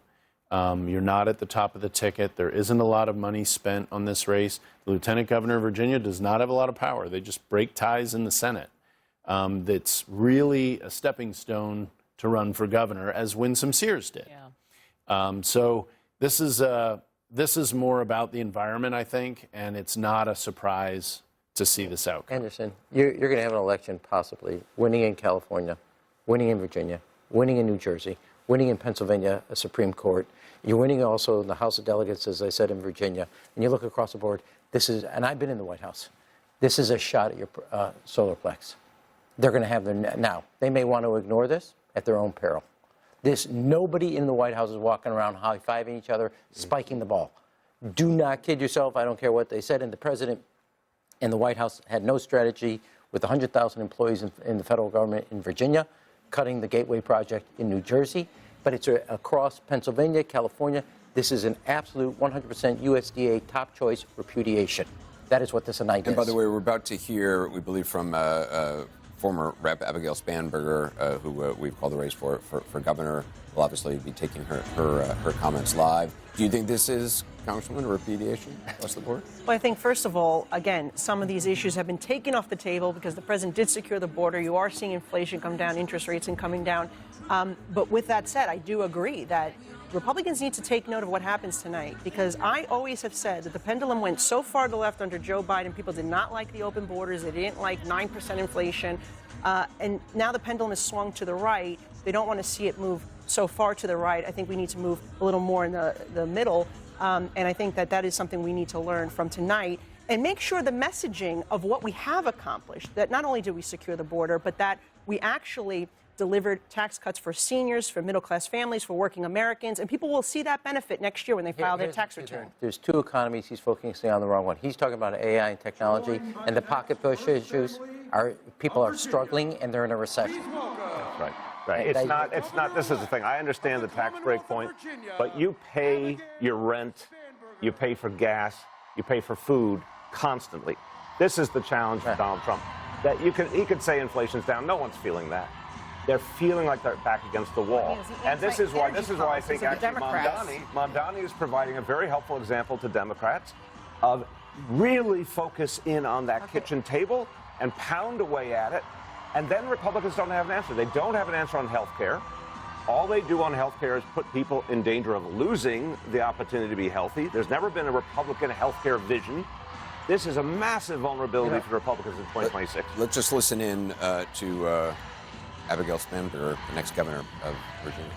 You're not at the top of the ticket. There isn't a lot of money spent on this race. The lieutenant governor of Virginia does not have a lot of power. They just break ties in the Senate. That's really a stepping stone to run for governor, as Winsome Sears did. So this is more about the environment, I think, and it's not a surprise to see this outcome. Anderson, you're going to have an election possibly winning in California, winning in Virginia, winning in New Jersey, winning in Pennsylvania, a Supreme Court. You're winning also in the House of Delegates, as I said, in Virginia. And you look across the board, this is, and I've been in the White House, this is a shot at your solarplex. They're going to have their, now, they may want to ignore this at their own peril. Nobody in the White House is walking around high-fiving each other, spiking the ball. Do not kid yourself. I don't care what they said. And the president and the White House had no strategy with 100,000 employees in the federal government in Virginia, cutting the Gateway Project in New Jersey. But it's across Pennsylvania, California. This is an absolute 100% USDA top choice repudiation. That is what this night is. And by the way, we're about to hear, we believe, from former Rep. Abigail Spanberger, who we've called the race for governor. Will obviously be taking her comments live. Do you think this is, Congresswoman, a repudiation across the board? Well, I think, first of all, again, some of these issues have been taken off the table because the president did secure the border. You are seeing inflation come down, interest rates coming down. But with that said, I do agree that Republicans need to take note of what happens tonight, because I always have said that the pendulum went so far to the left under Joe Biden. People did not like the open borders. They didn't like 9% inflation. And now the pendulum has swung to the right. They don't want to see it move so far to the right. I think we need to move a little more in the middle. And I think that is something we need to learn from tonight and make sure the messaging of what we have accomplished, that not only did we secure the border, but that we actually delivered tax cuts for seniors, for middle-class families, for working Americans, and people will see that benefit next year when they file their tax return. There's two economies he's focusing on the wrong one. He's talking about AI and technology, and the pocketbook issues people are struggling and they're in a recession. That's right. Right. It's not, this is the thing. I understand the tax break point, but you pay your rent, you pay for gas, you pay for food constantly. This is the challenge for Donald Trump. That he could say inflation's down. No one's feeling that. They're feeling like they're back against the wall. And this is why I think actually Mamdani is providing a very helpful example to Democrats of really focus in on that kitchen table and pound away at it. And then Republicans don't have an answer. They don't have an answer on health care. All they do on health care is put people in danger of losing the opportunity to be healthy. There's never been a Republican health care vision. This is a massive vulnerability for Republicans in 2026. Let's just listen in to Abigail Spanberger, the next governor of Virginia.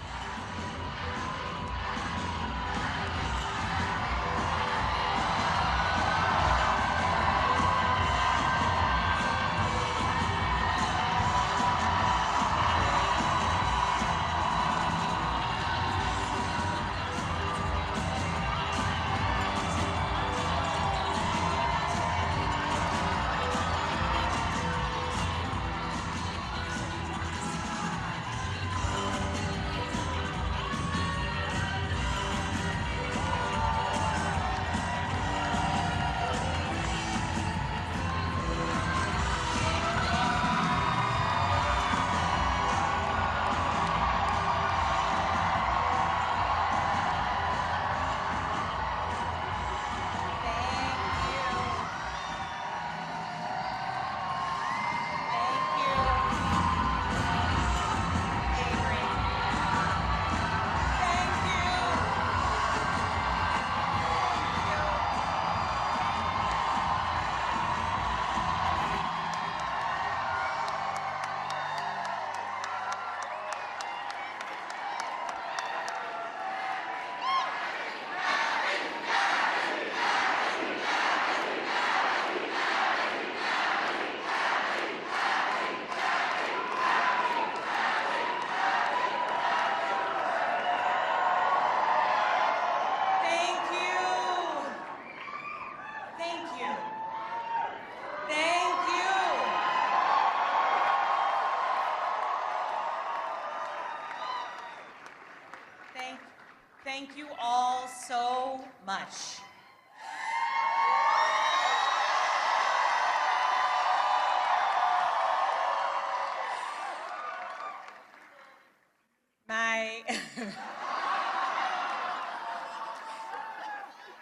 Thank you all so much.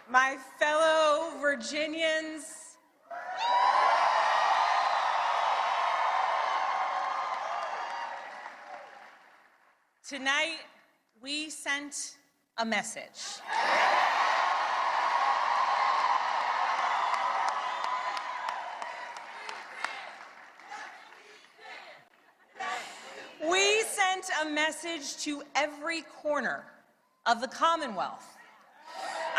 My fellow Virginians, Tonight, we sent a message. We sent a message to every corner of the Commonwealth,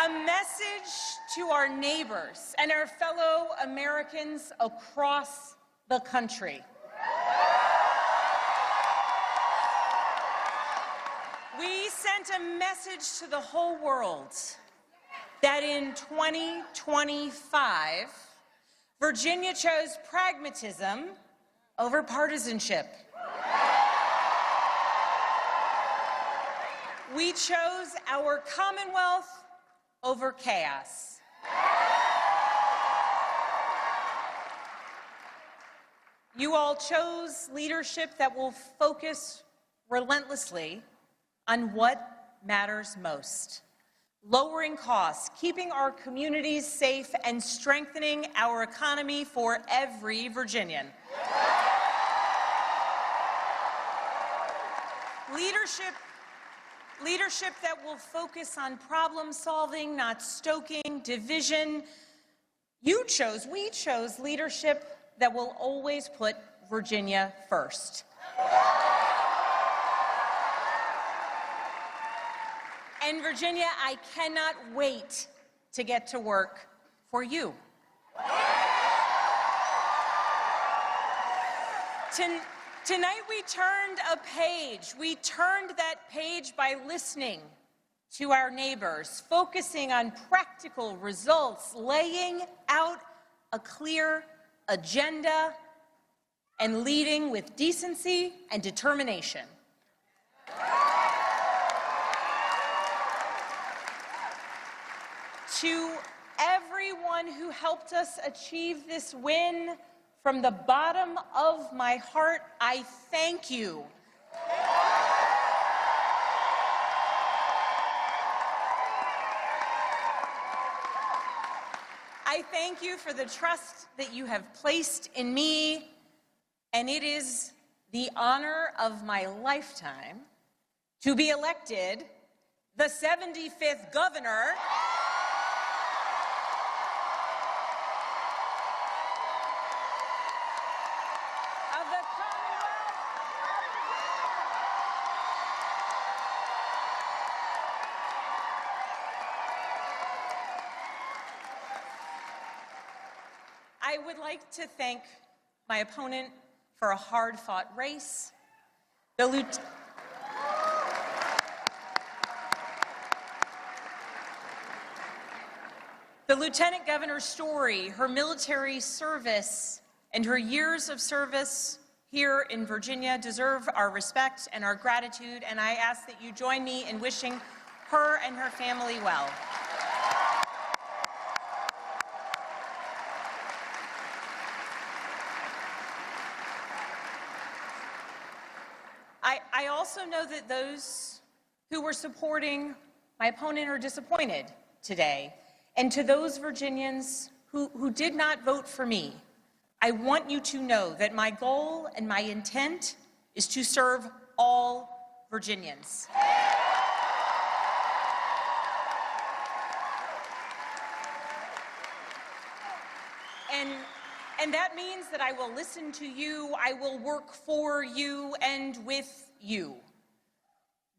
a message to our neighbors and our fellow Americans across the country. We sent a message to the whole world that in 2025, Virginia chose pragmatism over partisanship. We chose our Commonwealth over chaos. You all chose leadership that will focus relentlessly on what matters most: lowering costs, keeping our communities safe, and strengthening our economy for every Virginian. Leadership that will focus on problem solving, not stoking division. We chose leadership that will always put Virginia first. And Virginia, I cannot wait to get to work for you. Tonight we turned a page. We turned that page by listening to our neighbors, focusing on practical results, laying out a clear agenda, and leading with decency and determination. To everyone who helped us achieve this win, from the bottom of my heart, I thank you. I thank you for the trust that you have placed in me, and it is the honor of my lifetime to be elected the 75th governor of the Commonwealth. I would like to thank my opponent for a hard-fought race, the Lieutenant Governor's story, her military service, and her years of service here in Virginia deserve our respect and our gratitude, and I ask that you join me in wishing her and her family well. I also know that those who were supporting my opponent are disappointed today. And to those Virginians who did not vote for me, I want you to know that my goal and my intent is to serve all Virginians. And that means that I will listen to you, I will work for you and with you.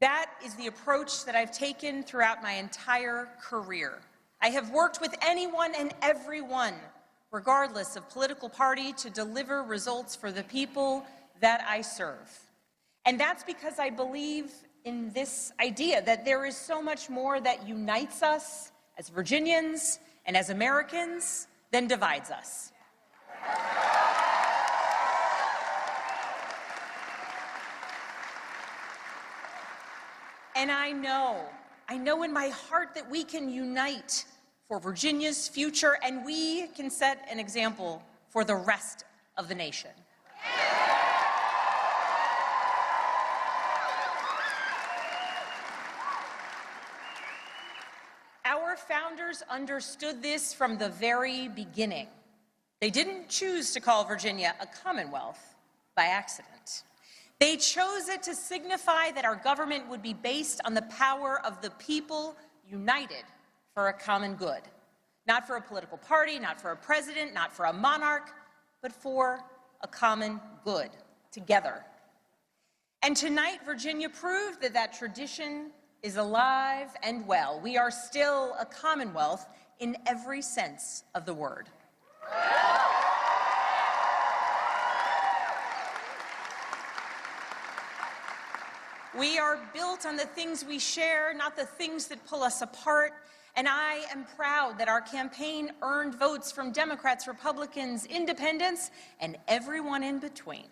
That is the approach that I've taken throughout my entire career. I have worked with anyone and everyone, regardless of political party, to deliver results for the people that I serve. And that's because I believe in this idea that there is so much more that unites us as Virginians and as Americans than divides us. And I know in my heart that we can unite for Virginia's future, and we can set an example for the rest of the nation. Our founders understood this from the very beginning. They didn't choose to call Virginia a Commonwealth by accident. They chose it to signify that our government would be based on the power of the people united for a common good. Not for a political party, not for a president, not for a monarch, but for a common good, together. And tonight, Virginia proved that that tradition is alive and well. We are still a commonwealth in every sense of the word. We are built on the things we share, not the things that pull us apart. And I am proud that our campaign earned votes from Democrats, Republicans, independents, and everyone in between.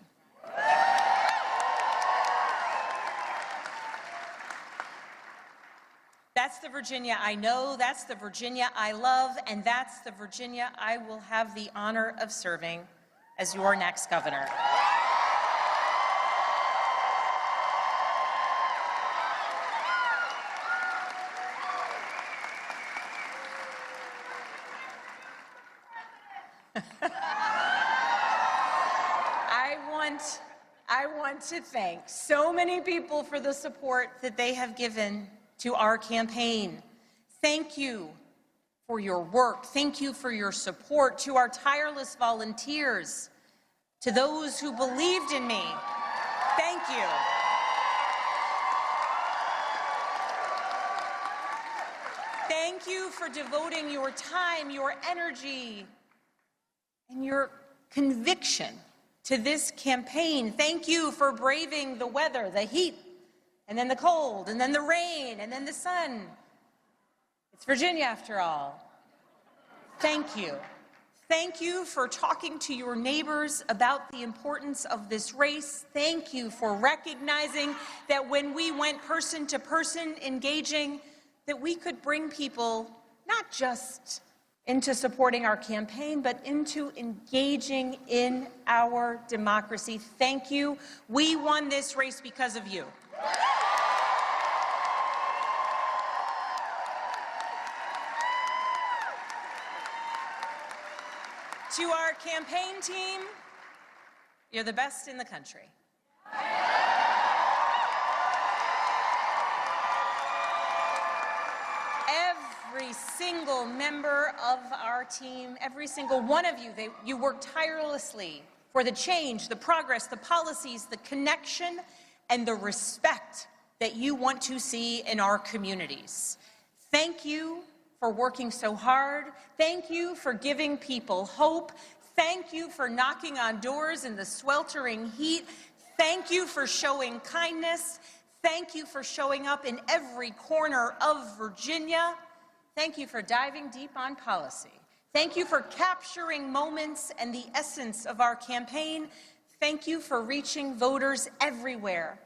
That's the Virginia I know, that's the Virginia I love, and that's the Virginia I will have the honor of serving as your next governor. I want to thank so many people for the support that they have given to our campaign. Thank you for your work. Thank you for your support. To our tireless volunteers, to those who believed in me, thank you. Thank you for devoting your time, your energy, and your conviction to this campaign. Thank you for braving the weather, the heat, and then the cold, and then the rain, and then the sun. It's Virginia after all. Thank you. Thank you for talking to your neighbors about the importance of this race. Thank you for recognizing that when we went person to person engaging, that we could bring people not just into supporting our campaign, but into engaging in our democracy. Thank you. We won this race because of you. To our campaign team, you're the best in the country. Every single member of our team, every single one of you, you work tirelessly for the change, the progress, the policies, the connection, and the respect that you want to see in our communities. Thank you for working so hard. Thank you for giving people hope. Thank you for knocking on doors in the sweltering heat. Thank you for showing kindness. Thank you for showing up in every corner of Virginia. Thank you for diving deep on policy. Thank you for capturing moments and the essence of our campaign. Thank you for reaching voters everywhere.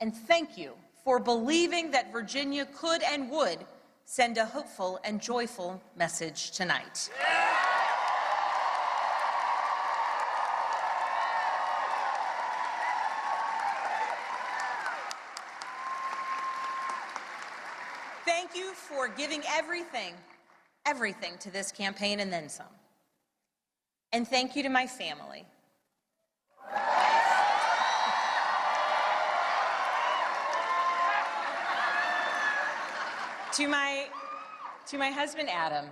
And thank you for believing that Virginia could and would send a hopeful and joyful message tonight. Thank you for giving everything to this campaign and then some. And thank you to my family. To my husband, Adam.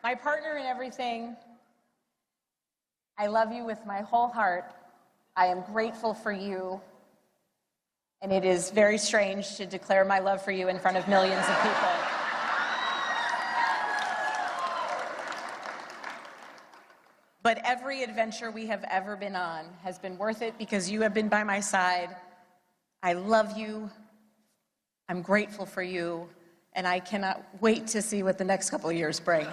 My partner in everything. I love you with my whole heart. I am grateful for you. And it is very strange to declare my love for you in front of millions of people. But every adventure we have ever been on has been worth it because you have been by my side. I love you. I'm grateful for you. And I cannot wait to see what the next couple of years bring.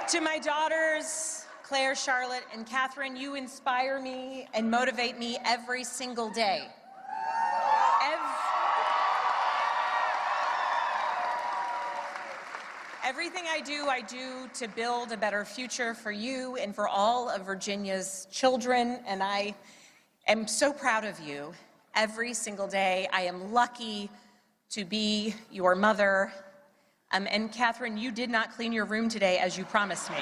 To my daughters, Claire, Charlotte, and Catherine, you inspire me and motivate me every single day. Everything I do to build a better future for you and for all of Virginia's children, and I am so proud of you every single day. I am lucky to be your mother. And Catherine, you did not clean your room today as you promised me.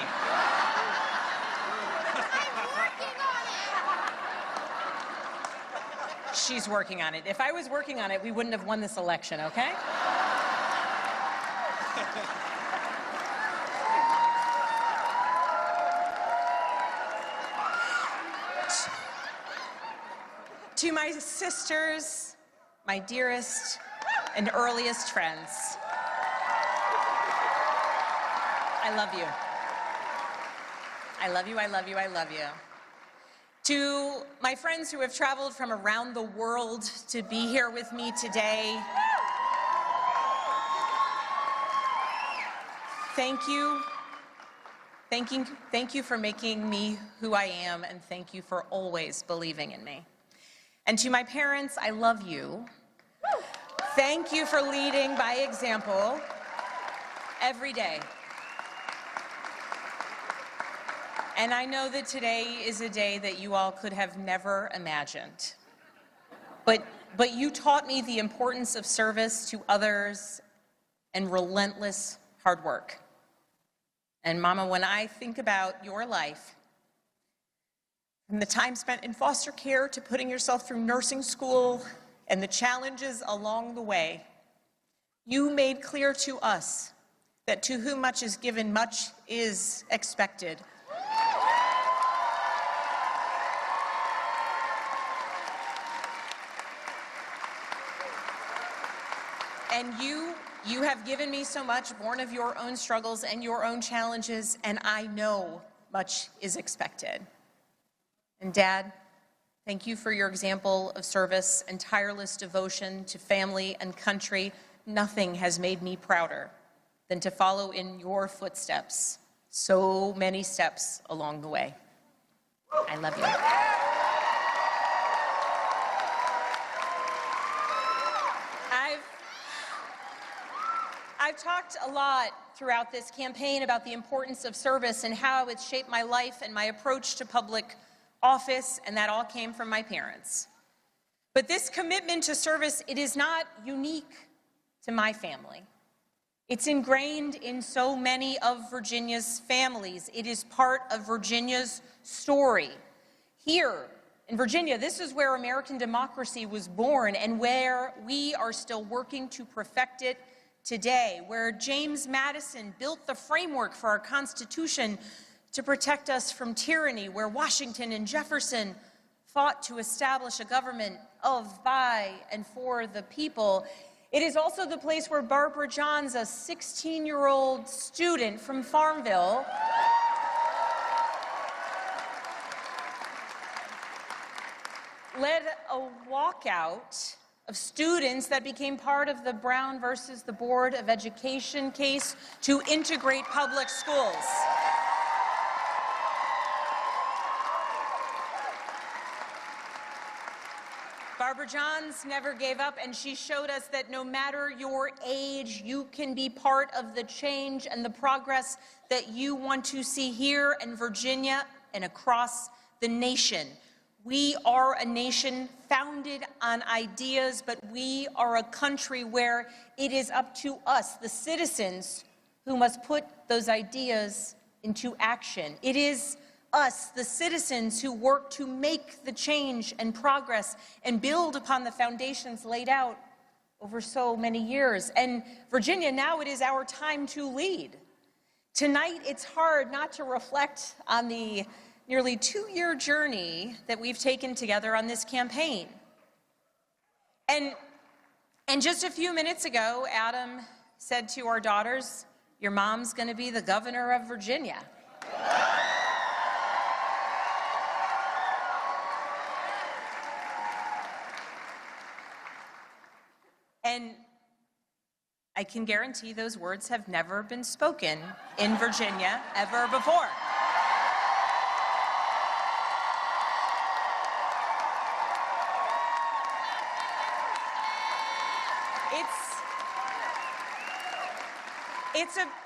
She's working on it. If I was working on it, we wouldn't have won this election, okay? To my sisters, my dearest and earliest friends, I love you. I love you, I love you, I love you. To my friends who have traveled from around the world to be here with me today, thank you. Thank you for making me who I am, and thank you for always believing in me. And to my parents, I love you. Thank you for leading by example every day. And I know that today is a day that you all could have never imagined. But you taught me the importance of service to others and relentless hard work. And Mama, when I think about your life, from the time spent in foster care to putting yourself through nursing school and the challenges along the way, you made clear to us that to whom much is given, much is expected. And you have given me so much, born of your own struggles and your own challenges, and I know much is expected. And Dad, thank you for your example of service and tireless devotion to family and country. Nothing has made me prouder than to follow in your footsteps, so many steps along the way. I love you. I've talked a lot throughout this campaign about the importance of service and how it's shaped my life and my approach to public office, and that all came from my parents. But this commitment to service, it is not unique to my family. It's ingrained in so many of Virginia's families. It is part of Virginia's story. Here in Virginia, this is where American democracy was born and where we are still working to perfect it today, where James Madison built the framework for our Constitution to protect us from tyranny, where Washington and Jefferson fought to establish a government of, by, and for the people. It is also the place where Barbara Johns, a 16-year-old student from Farmville, led a walkout of students that became part of the Brown versus the Board of Education case to integrate public schools. Barbara Johns never gave up, and she showed us that no matter your age, you can be part of the change and the progress that you want to see here in Virginia and across the nation. We are a nation founded on ideas, but we are a country where it is up to us, the citizens, who must put those ideas into action. It is us, the citizens, who work to make the change and progress and build upon the foundations laid out over so many years. And Virginia, now it is our time to lead. Tonight, it's hard not to reflect on the nearly 2-year journey that we've taken together on this campaign. And just a few minutes ago, Adam said to our daughters, "Your mom's going to be the governor of Virginia." And I can guarantee those words have never been spoken in Virginia ever before.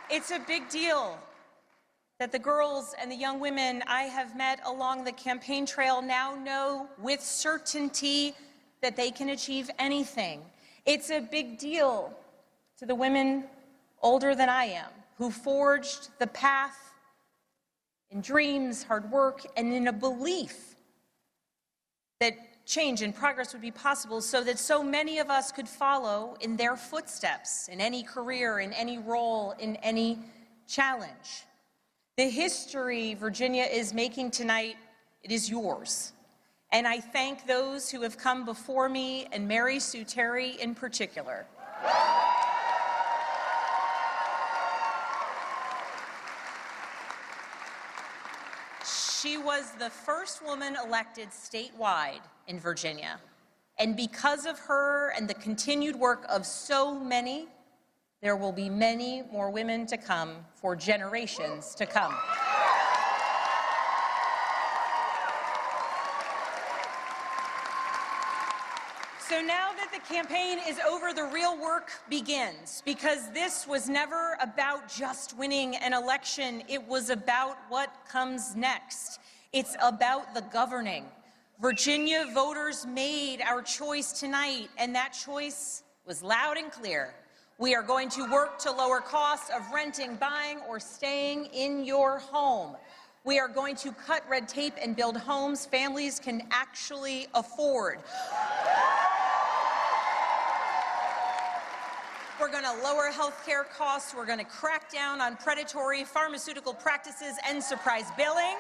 It's a big deal that the girls and the young women I have met along the campaign trail now know with certainty that they can achieve anything. It's a big deal to the women older than I am who forged the path in dreams, hard work, and in a belief that change and progress would be possible so that so many of us could follow in their footsteps in any career, in any role, in any challenge. The history Virginia is making tonight, it is yours. And I thank those who have come before me, and Mary Sue Terry in particular. She was the first woman elected statewide in Virginia. And because of her and the continued work of so many, there will be many more women to come for generations to come. So now that the campaign is over, the real work begins, because this was never about just winning an election. It was about what comes next. It's about the governing. Virginia voters made our choice tonight, and that choice was loud and clear. We are going to work to lower costs of renting, buying, or staying in your home. We are going to cut red tape and build homes families can actually afford. We're going to lower health care costs. We're going to crack down on predatory pharmaceutical practices and surprise billing.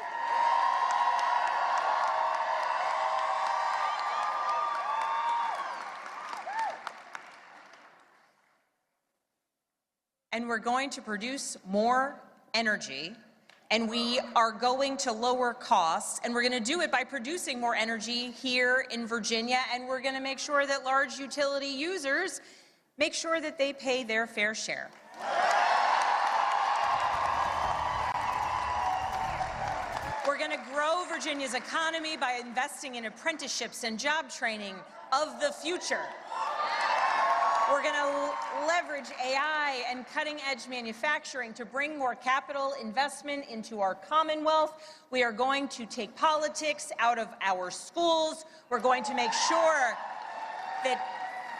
And we're going to produce more energy, and we are going to lower costs, and we're going to do it by producing more energy here in Virginia, and we're going to make sure that large utility users make sure that they pay their fair share. We're going to grow Virginia's economy by investing in apprenticeships and job training of the future. We're going to leverage AI and cutting-edge manufacturing to bring more capital investment into our Commonwealth. We are going to take politics out of our schools. We're going to make sure that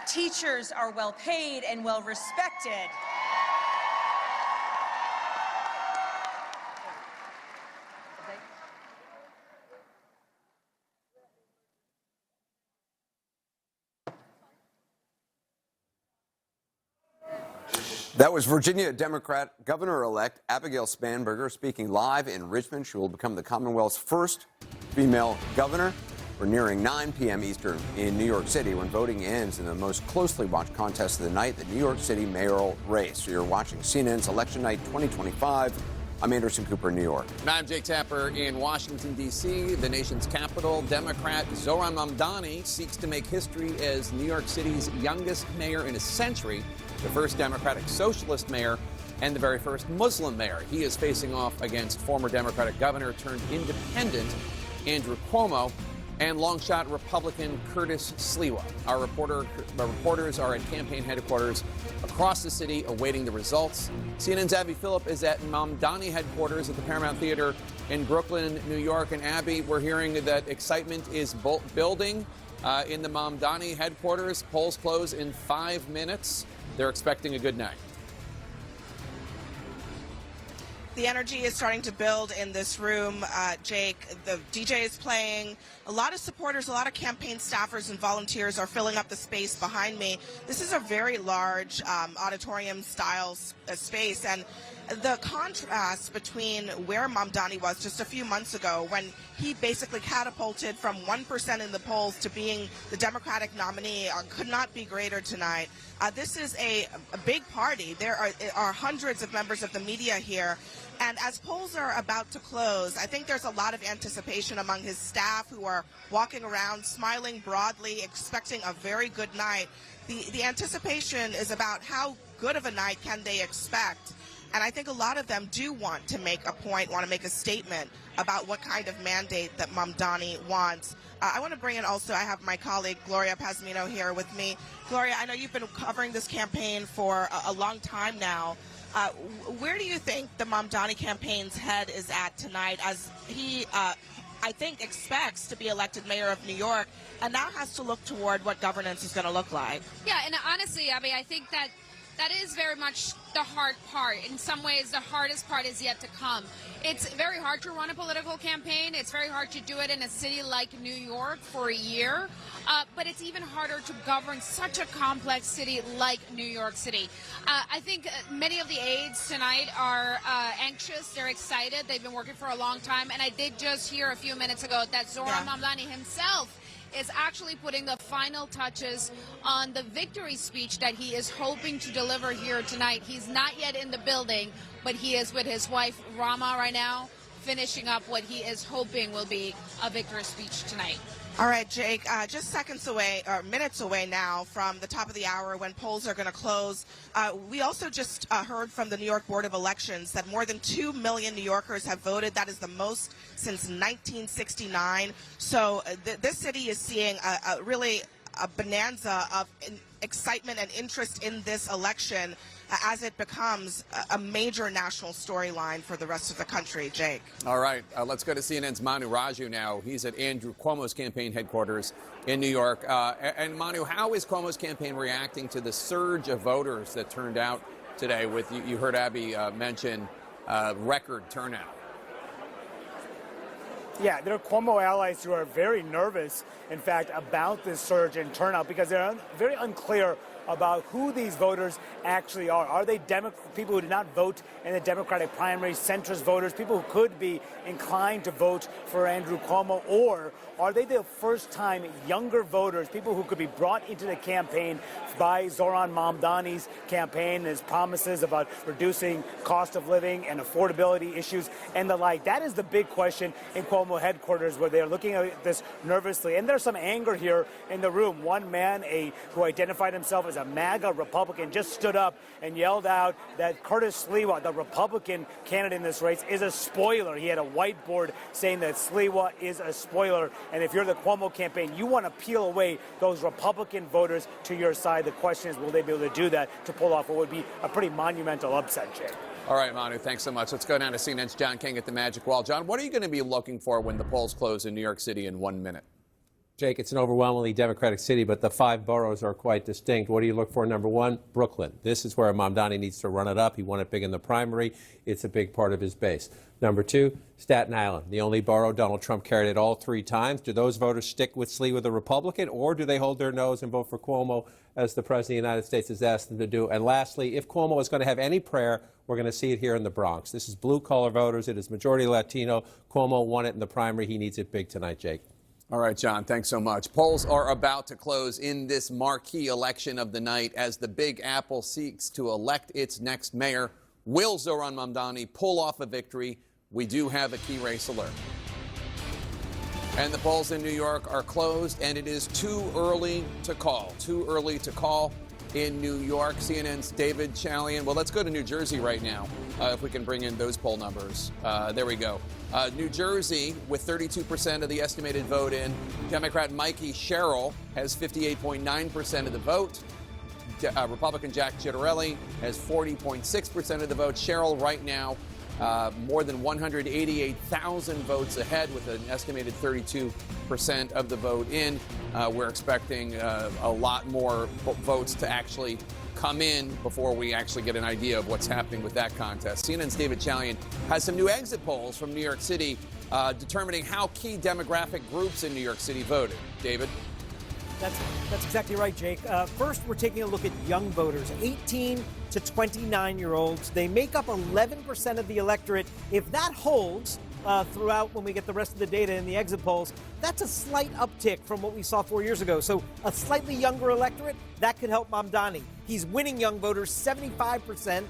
teachers are well paid and well respected. That was Virginia Democrat Governor-elect Abigail Spanberger speaking live in Richmond. She will become the Commonwealth's first female governor. We're nearing 9 p.m. Eastern in New York City when voting ends in the most closely watched contest of the night, the New York City mayoral race. So you're watching CNN's Election Night 2025. I'm Anderson Cooper in New York. And I'm Jake Tapper in Washington, D.C. The nation's capital. Democrat Zohran Mamdani seeks to make history as New York City's youngest mayor in a century, the first Democratic Socialist mayor, and the very first Muslim mayor. He is facing off against former Democratic governor turned independent Andrew Cuomo and long-shot Republican Curtis Sliwa. Our reporters are at campaign headquarters across the city awaiting the results. CNN's Abby Phillip is at Mamdani headquarters at the Paramount Theater in Brooklyn, New York. And Abby, we're hearing that excitement is building in the Mamdani headquarters. Polls close in 5 minutes. They're expecting a good night. The energy is starting to build in this room, Jake. The DJ is playing. A lot of supporters, a lot of campaign staffers and volunteers are filling up the space behind me. This is a very large auditorium-style space, and the contrast between where Mamdani was just a few months ago when he basically catapulted from 1% in the polls to being the Democratic nominee could not be greater tonight. This is a big party. There are hundreds of members of the media here. And as polls are about to close, I think there's a lot of anticipation among his staff who are walking around, smiling broadly, expecting a very good night. The anticipation is about how good of a night can they expect. And I think a lot of them do want to make a point, want to make a statement about what kind of mandate that Mamdani wants. I want to bring in also, I have my colleague Gloria Pazmino here with me. Gloria, I know you've been covering this campaign for a long time now. Where do you think the Mamdani campaign's head is at tonight as he, I think, expects to be elected mayor of New York and now has to look toward what governance is going to look like? Yeah, and honestly, I mean, I think that is very much the hard part. In some ways, the hardest part is yet to come. It's very hard to run a political campaign. It's very hard to do it in a city like New York for a year. But it's even harder to govern such a complex city like New York City. I think many of the aides tonight are anxious. They're excited. They've been working for a long time. And I did just hear a few minutes ago that Zohran Mamdani himself is actually putting the final touches on the victory speech that he is hoping to deliver here tonight. He's not yet in the building, but he is with his wife, Rama, right now, finishing up what he is hoping will be a victory speech tonight. All right, Jake, just seconds away, or minutes away now from the top of the hour when polls are going to close. We also just heard from the New York Board of Elections that more than 2 million New Yorkers have voted. That is the most since 1969. So this city is seeing really a bonanza of excitement and interest in this election as it becomes a major national storyline for the rest of the country. Jake. All right, let's go to CNN's Manu Raju now. He's at Andrew Cuomo's campaign headquarters in New York. And Manu, how is Cuomo's campaign reacting to the surge of voters that turned out today? With you heard Abby mention record turnout. Yeah, there are Cuomo allies who are very nervous, in fact, about this surge in turnout because they're very unclear about who these voters actually are. Are they people who did not vote in the Democratic primary, centrist voters, people who could be inclined to vote for Andrew Cuomo, or are they the first-time younger voters, people who could be brought into the campaign by Zohran Mamdani's campaign, his promises about reducing cost of living and affordability issues and the like? That is the big question in Cuomo headquarters, where they're looking at this nervously. And there's some anger here in the room. One man, who identified himself as a MAGA Republican, just stood up and yelled out that Curtis Sliwa, the Republican candidate in this race, is a spoiler. He had a whiteboard saying that Sliwa is a spoiler. And if you're the Cuomo campaign, you want to peel away those Republican voters to your side. The question is, will they be able to do that to pull off what would be a pretty monumental upset, Jake? All right, Manu, thanks so much. Let's go down to CNN's John King at the Magic Wall. John, what are you going to be looking for when the polls close in New York City in 1 minute? Jake, it's an overwhelmingly Democratic city, but the 5 boroughs are quite distinct. What do you look for? Number one, Brooklyn. This is where Mamdani needs to run it up. He won it big in the primary. It's a big part of his base. Number two, Staten Island, the only borough Donald Trump carried it all 3 times. Do those voters stick with Sliwa, the Republican, or do they hold their nose and vote for Cuomo, as the President of the United States has asked them to do? And lastly, if Cuomo is going to have any prayer, we're going to see it here in the Bronx. This is blue-collar voters. It is majority Latino. Cuomo won it in the primary. He needs it big tonight, Jake. All right, John, thanks so much. Polls are about to close in this marquee election of the night as the Big Apple seeks to elect its next mayor. Will Zohran Mamdani pull off a victory? We do have a key race alert. And the polls in New York are closed, and it is too early to call. Too early to call in New York. CNN's David Chalian. Well, let's go to New Jersey right now, if we can bring in those poll numbers. There we go. New Jersey, with 32% of the estimated vote in, Democrat Mikie Sherrill has 58.9% of the vote. Republican Jack Ciattarelli has 40.6% of the vote. Sherrill right now more than 188,000 votes ahead with an estimated 32% of the vote in. We're expecting a lot more votes to actually come in before we actually get an idea of what's happening with that contest. CNN's David Chalian has some new exit polls from New York City determining how key demographic groups in New York City voted. David? That's exactly right, Jake. First, we're taking a look at young voters, 18 to 29-year-olds. They make up 11% of the electorate. If that holds throughout when we get the rest of the data in the exit polls, that's a slight uptick from what we saw 4 years ago. So a slightly younger electorate, that could help Mamdani. He's winning young voters 75%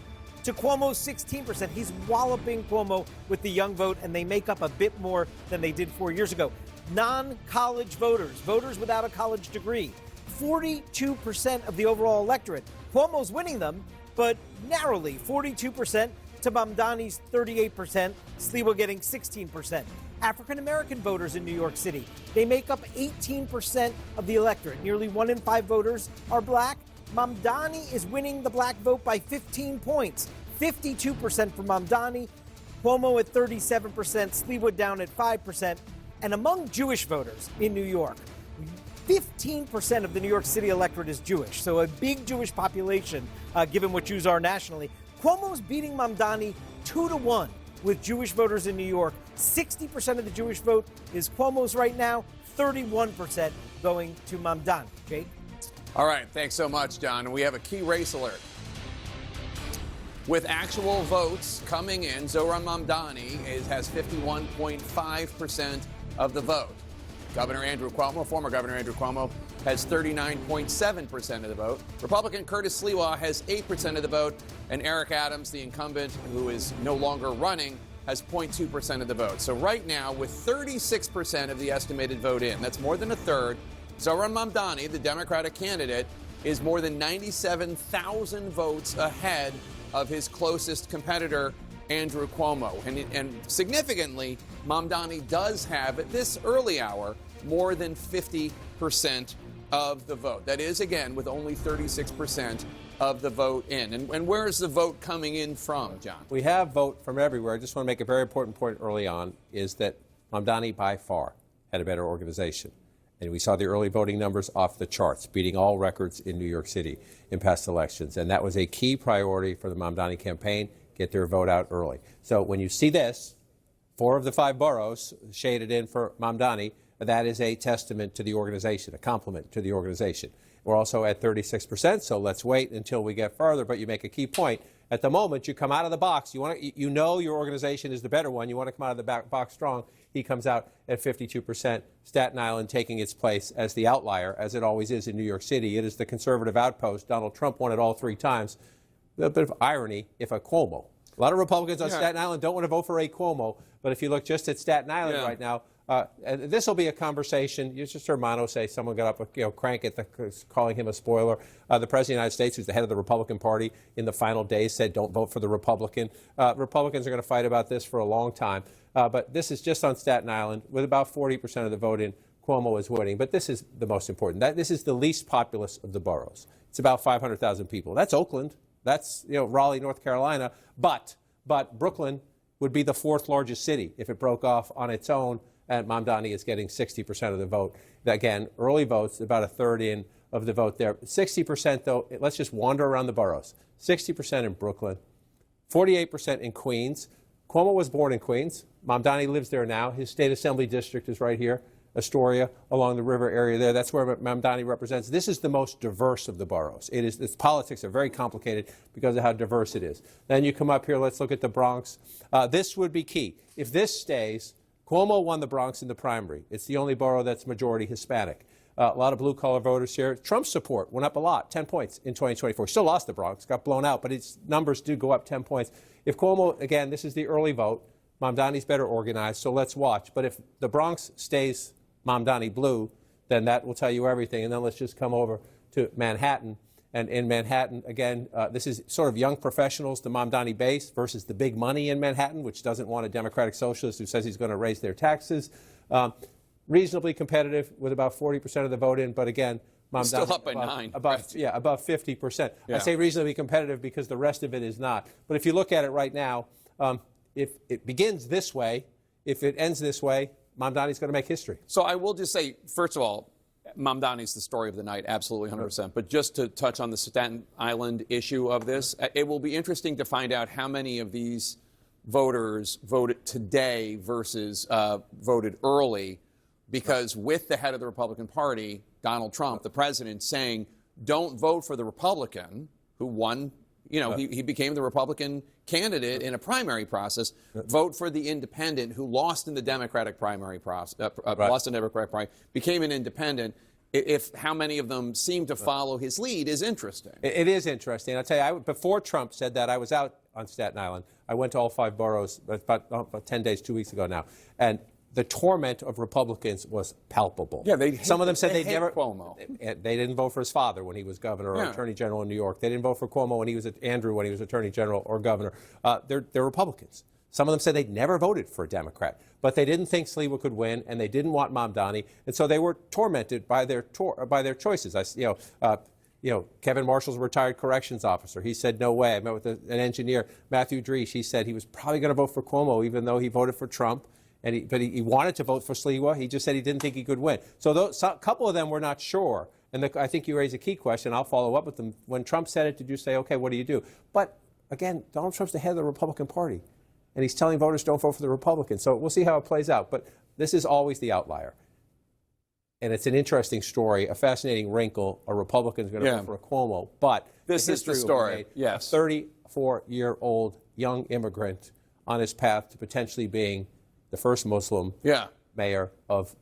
to Cuomo's 16%. He's walloping Cuomo with the young vote, and they make up a bit more than they did 4 years ago. Non-college voters, voters without a college degree, 42% of the overall electorate. Cuomo's winning them, but narrowly, 42% to Mamdani's 38%, Sliwa getting 16%. African American voters in New York City. They make up 18% of the electorate. Nearly 1 in 5 voters are black. Mamdani is winning the black vote by 15 points. 52% for Mamdani, Cuomo at 37%, Sleewood down at 5%. And among Jewish voters in New York, 15% of the New York City electorate is Jewish, so a big Jewish population, given what Jews are nationally. Cuomo's beating Mamdani 2-1 with Jewish voters in New York. 60% of the Jewish vote is Cuomo's right now, 31% going to Mamdani. Jake? All right, thanks so much, John. We have a key race alert. With actual votes coming in, Zohran Mamdani has 51.5% of the vote. Governor Andrew Cuomo, former Governor Andrew Cuomo, has 39.7% of the vote. Republican Curtis Sliwa has 8% of the vote. And Eric Adams, the incumbent, who is no longer running, has 0.2% of the vote. So right now, with 36% of the estimated vote in, that's more than a third, Zohran Mamdani, the Democratic candidate, is more than 97,000 votes ahead of his closest competitor, Andrew Cuomo. And significantly, Mamdani does have, at this early hour, more than 50% of the vote. That is, again, with only 36% of the vote in. And where is the vote coming in from, John? We have vote from everywhere. I just want to make a very important point early on, is that Mamdani by far had a better organization. And we saw the early voting numbers off the charts, beating all records in New York City in past elections. And that was a key priority for the Mamdani campaign, get their vote out early. So when you see this, 4 of the 5 boroughs shaded in for Mamdani, that is a testament to the organization, a compliment to the organization. We're also at 36%, so let's wait until we get further. But you make a key point. At the moment, you come out of the box. You know your organization is the better one. You want to come out of the box strong. He comes out at 52%. Staten Island taking its place as the outlier, as it always is in New York City. It is the conservative outpost. Donald Trump won it all 3 times. A bit of irony if a Cuomo. A lot of Republicans on Staten Island don't want to vote for a Cuomo, but if you look just at Staten Island right now, and this will be a conversation. You just heard Mano say someone got up, crank at calling him a spoiler. The President of the United States, who's the head of the Republican Party, in the final days said, don't vote for the Republican. Republicans are going to fight about this for a long time. But this is just on Staten Island, with about 40% of the vote in. Cuomo is winning. But this is the most important. This is the least populous of the boroughs. It's about 500,000 people. That's Oakland. That's Raleigh, North Carolina. But Brooklyn would be the 4th largest city if it broke off on its own. And Mamdani is getting 60% of the vote. Again, early votes, about a third in of the vote there. 60%, though, let's just wander around the boroughs. 60% in Brooklyn, 48% in Queens. Cuomo was born in Queens. Mamdani lives there now. His state assembly district is right here, Astoria, along the river area there. That's where Mamdani represents. This is the most diverse of the boroughs. Its politics are very complicated because of how diverse it is. Then you come up here, let's look at the Bronx. This would be key. If this stays, Cuomo won the Bronx in the primary. It's the only borough that's majority Hispanic. A lot of blue-collar voters here. Trump's support went up a lot, 10 points in 2024. Still lost the Bronx, got blown out, but its numbers do go up 10 points. If Cuomo, again, this is the early vote, Mamdani's better organized, so let's watch. But if the Bronx stays Mamdani blue, then that will tell you everything. And then let's just come over to Manhattan. And in Manhattan, again, this is sort of young professionals, the Mamdani base, versus the big money in Manhattan, which doesn't want a democratic socialist who says he's going to raise their taxes. Reasonably competitive with about 40% of the vote in, but again, Mamdani still up by 9. Above 50%. I say reasonably competitive because the rest of it is not. But if you look at it right now, if it begins this way, if it ends this way, Mamdani's going to make history. So I will just say, first of all, Mamdani's the story of the night, absolutely 100%. But just to touch on the Staten Island issue of this, it will be interesting to find out how many of these voters voted today versus voted early, because with the head of the Republican Party, Donald Trump, the president, saying, don't vote for the Republican who won, he became the Republican candidate in a primary process, vote for the independent who lost in the Democratic primary process, lost in the Democratic primary, became an independent. If how many of them seem to follow his lead is interesting. It is interesting. I'll tell you, before Trump said that, I was out on Staten Island. I went to all 5 boroughs about 10 days, 2 weeks ago now. And the torment of Republicans was palpable. Yeah, some of them said they never. Cuomo. They didn't vote for his father when he was governor or attorney general in New York. They didn't vote for Cuomo when he was Andrew when he was attorney general or governor. They're Republicans. Some of them said they'd never voted for a Democrat, but they didn't think Sliwa could win, and they didn't want Mamdani, and so they were tormented by their choices. Kevin Marshall's a retired corrections officer. He said, no way. I met with an engineer, Matthew Dreesh. He said he was probably going to vote for Cuomo, even though he voted for Trump. But he wanted to vote for Sliwa. He just said he didn't think he could win. So a couple of them were not sure. And I think you raise a key question. I'll follow up with them. When Trump said it, did you say, okay, what do you do? But again, Donald Trump's the head of the Republican Party. And he's telling voters don't vote for the Republicans. So we'll see how it plays out. But this is always the outlier. And it's an interesting story, a fascinating wrinkle. A Republican's going to vote for a Cuomo. But this is the story. Yes. A 34-year-old young immigrant on his path to potentially being the first Muslim mayor of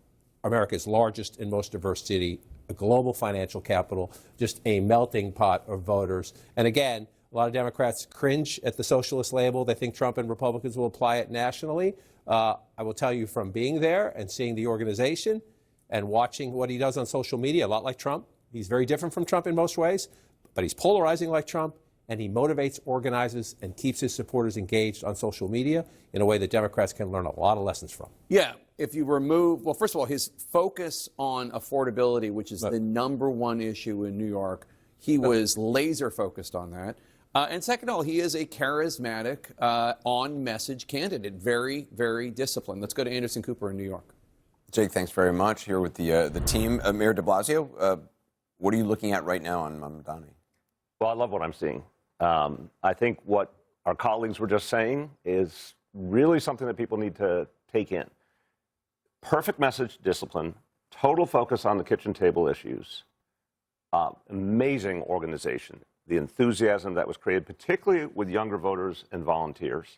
America's largest and most diverse city, a global financial capital, just a melting pot of voters. And again, a lot of Democrats cringe at the socialist label. They think Trump and Republicans will apply it nationally. I will tell you from being there and seeing the organization and watching what he does on social media, a lot like Trump. He's very different from Trump in most ways, but he's polarizing like Trump, and he motivates, organizes, and keeps his supporters engaged on social media in a way that Democrats can learn a lot of lessons from. Yeah. If you remove, well, first of all, his focus on affordability, which is the number one issue in New York, he was laser focused on that. And second of all, he is a charismatic, on-message candidate, very, very disciplined. Let's go to Anderson Cooper in New York. Jake, thanks very much. Here with the team. Mayor de Blasio, what are you looking at right now on Mamdani? Well, I love what I'm seeing. I think what our colleagues were just saying is really something that people need to take in. Perfect message, discipline, total focus on the kitchen table issues, amazing organization, the enthusiasm that was created, particularly with younger voters and volunteers.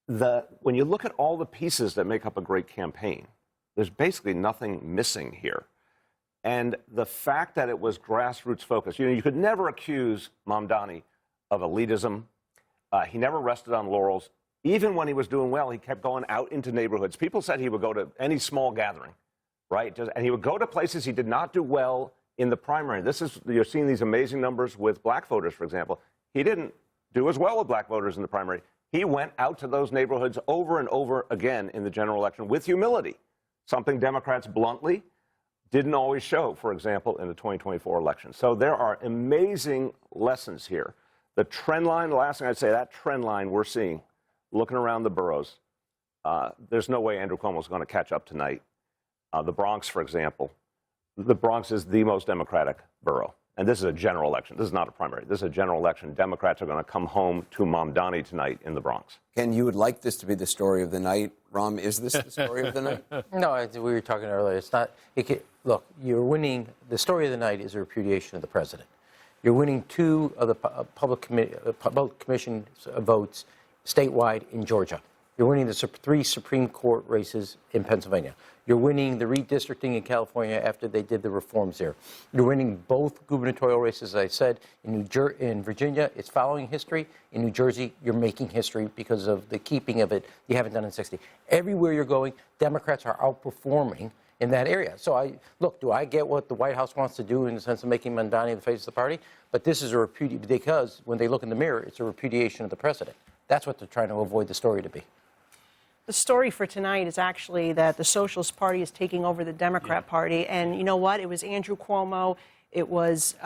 When you look at all the pieces that make up a great campaign, there's basically nothing missing here. And the fact that it was grassroots focused, you could never accuse Mamdani of elitism. He never rested on laurels. Even when he was doing well, he kept going out into neighborhoods. People said he would go to any small gathering, right? And he would go to places he did not do well in the primary. You're seeing these amazing numbers with black voters, for example. He didn't do as well with black voters in the primary. He went out to those neighborhoods over and over again in the general election with humility, something Democrats bluntly didn't always show, for example, in the 2024 election. So there are amazing lessons here. The trend line, the last thing I'd say, that trend line we're seeing, looking around the boroughs, there's no way Andrew Cuomo is going to catch up tonight. The Bronx, for example, the Bronx is the most Democratic borough. And this is a general election. This is not a primary. This is a general election. Democrats are going to come home to Mamdani tonight in the Bronx. Ken, you would like this to be the story of the night. Ram, is this the story of the night? No, we were talking earlier. It's not. Look, you're winning. The story of the night is a repudiation of the president. You're winning 2 of the public commission votes statewide in Georgia. You're winning the 3 Supreme Court races in Pennsylvania. You're winning the redistricting in California after they did the reforms there. You're winning both gubernatorial races, as I said. In Virginia, it's following history. In New Jersey, you're making history because of the keeping of it. You haven't done in 60. Everywhere you're going, Democrats are outperforming in that area. So do I get what the White House wants to do in the sense of making Mamdani the face of the party? But this is a repudiation, because when they look in the mirror, it's a repudiation of the president. That's what they're trying to avoid the story to be. The story for tonight is actually that the Socialist Party is taking over the Democrat Party. And you know what? It was Andrew Cuomo. It was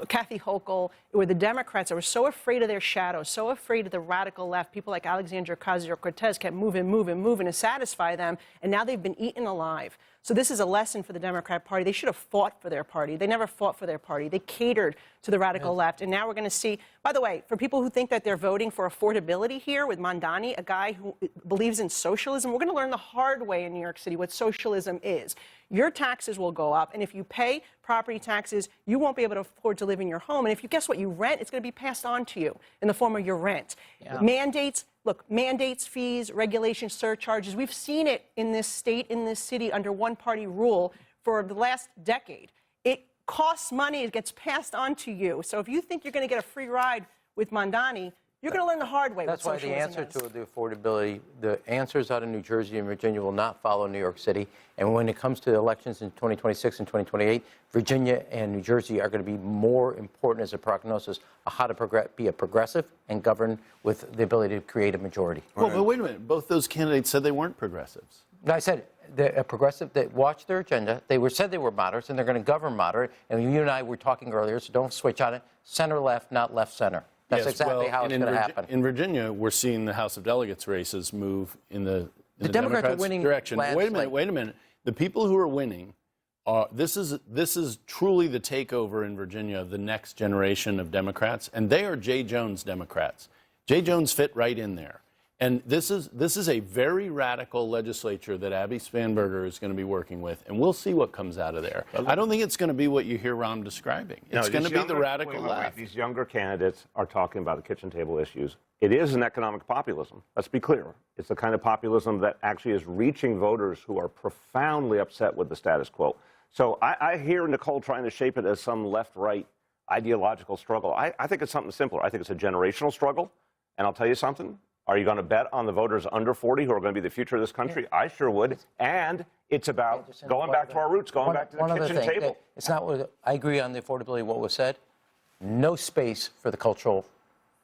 Kathy Hochul. It were the Democrats that were so afraid of their shadow, so afraid of the radical left. People like Alexandria Ocasio-Cortez kept moving to satisfy them. And now they've been eaten alive. So this is a lesson for the Democrat Party. They should have fought for their party. They never fought for their party. They catered to the radical left. And now we're going to see, by the way, for people who think that they're voting for affordability here with Mamdani, a guy who believes in socialism, we're going to learn the hard way in New York City what socialism is. Your taxes will go up, and if you pay property taxes, you won't be able to afford to live in your home. And if you guess what, you rent, it's going to be passed on to you in the form of your rent. Mandates, mandates, fees, regulations, surcharges. We've seen it in this state, in this city, under one-party rule for the last decade. It costs money. It gets passed on to you. So if you think you're going to get a free ride with Mamdani, You're going to learn the hard way. That's what why the answer socialism is. to the affordability, the answers out of New Jersey and Virginia will not follow New York City. And when it comes to the elections in 2026 and 2028, Virginia and New Jersey are going to be more important as a prognosis of how to be a progressive and govern with the ability to create a majority. Well, but wait a minute. Both those candidates said they weren't progressives. No, I said a progressive that watched their agenda. They said they were moderates, and they're going to govern moderate. And you and I were talking earlier, so don't switch on it. Center-left, not left-center. That's exactly how it's going to happen. In Virginia, we're seeing the House of Delegates races move in the Democrats are winning direction. Wait a minute. The people who are winning, this is truly the takeover in Virginia of the next generation of Democrats, and they are Jay Jones Democrats. Jay Jones fit right in there. And this is a very radical legislature that Abby Spanberger is going to be working with, and we'll see what comes out of there. I don't think it's going to be what you hear Ron describing. It's going to be the radical left. These younger candidates are talking about the kitchen table issues. It is an economic populism. Let's be clear. It's the kind of populism that actually is reaching voters who are profoundly upset with the status quo. So I hear Nicole trying to shape it as some left-right ideological struggle. I think it's something simpler. I think it's a generational struggle, and I'll tell you something. Are you going to bet on the voters under 40 who are going to be the future of this country? Yeah. I sure would. And it's about going back to our roots, going back to the kitchen table. It's not what I agree on the affordability of what was said. No space for the cultural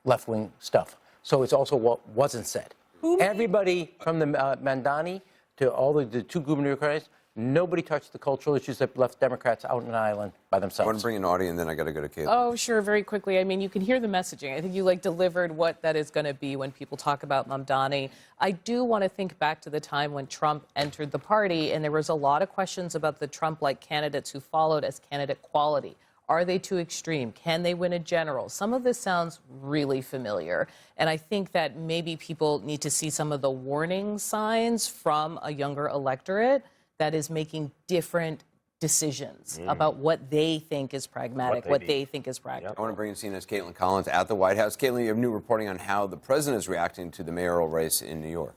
left-wing stuff. So it's also what wasn't said. Everybody from the Mamdani to all the two gubernatorial candidates, nobody touched the cultural issues that left Democrats out on an island by themselves. I want to bring in Audie, and then I got to go to Caitlin. Oh, sure, very quickly. I mean, you can hear the messaging. I think you delivered what that is going to be when people talk about Mamdani. I do want to think back to the time when Trump entered the party, and there was a lot of questions about the Trump-like candidates who followed as candidate quality. Are they too extreme? Can they win a general? Some of this sounds really familiar. And I think that maybe people need to see some of the warning signs from a younger electorate that is making different decisions about what they think is pragmatic, what they think is practical. I want to bring in CNN's Caitlin Collins at the White House. Caitlin, you have new reporting on how the president is reacting to the mayoral race in New York.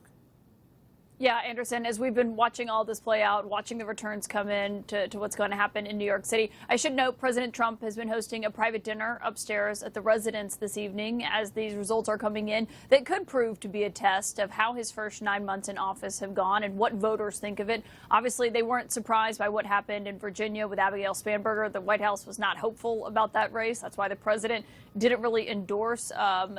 Yeah, Anderson, as we've been watching all this play out, watching the returns come in to what's going to happen in New York City, I should note President Trump has been hosting a private dinner upstairs at the residence this evening as these results are coming in that could prove to be a test of how his first 9 months in office have gone and what voters think of it. Obviously, they weren't surprised by what happened in Virginia with Abigail Spanberger. The White House was not hopeful about that race. That's why the president didn't really endorse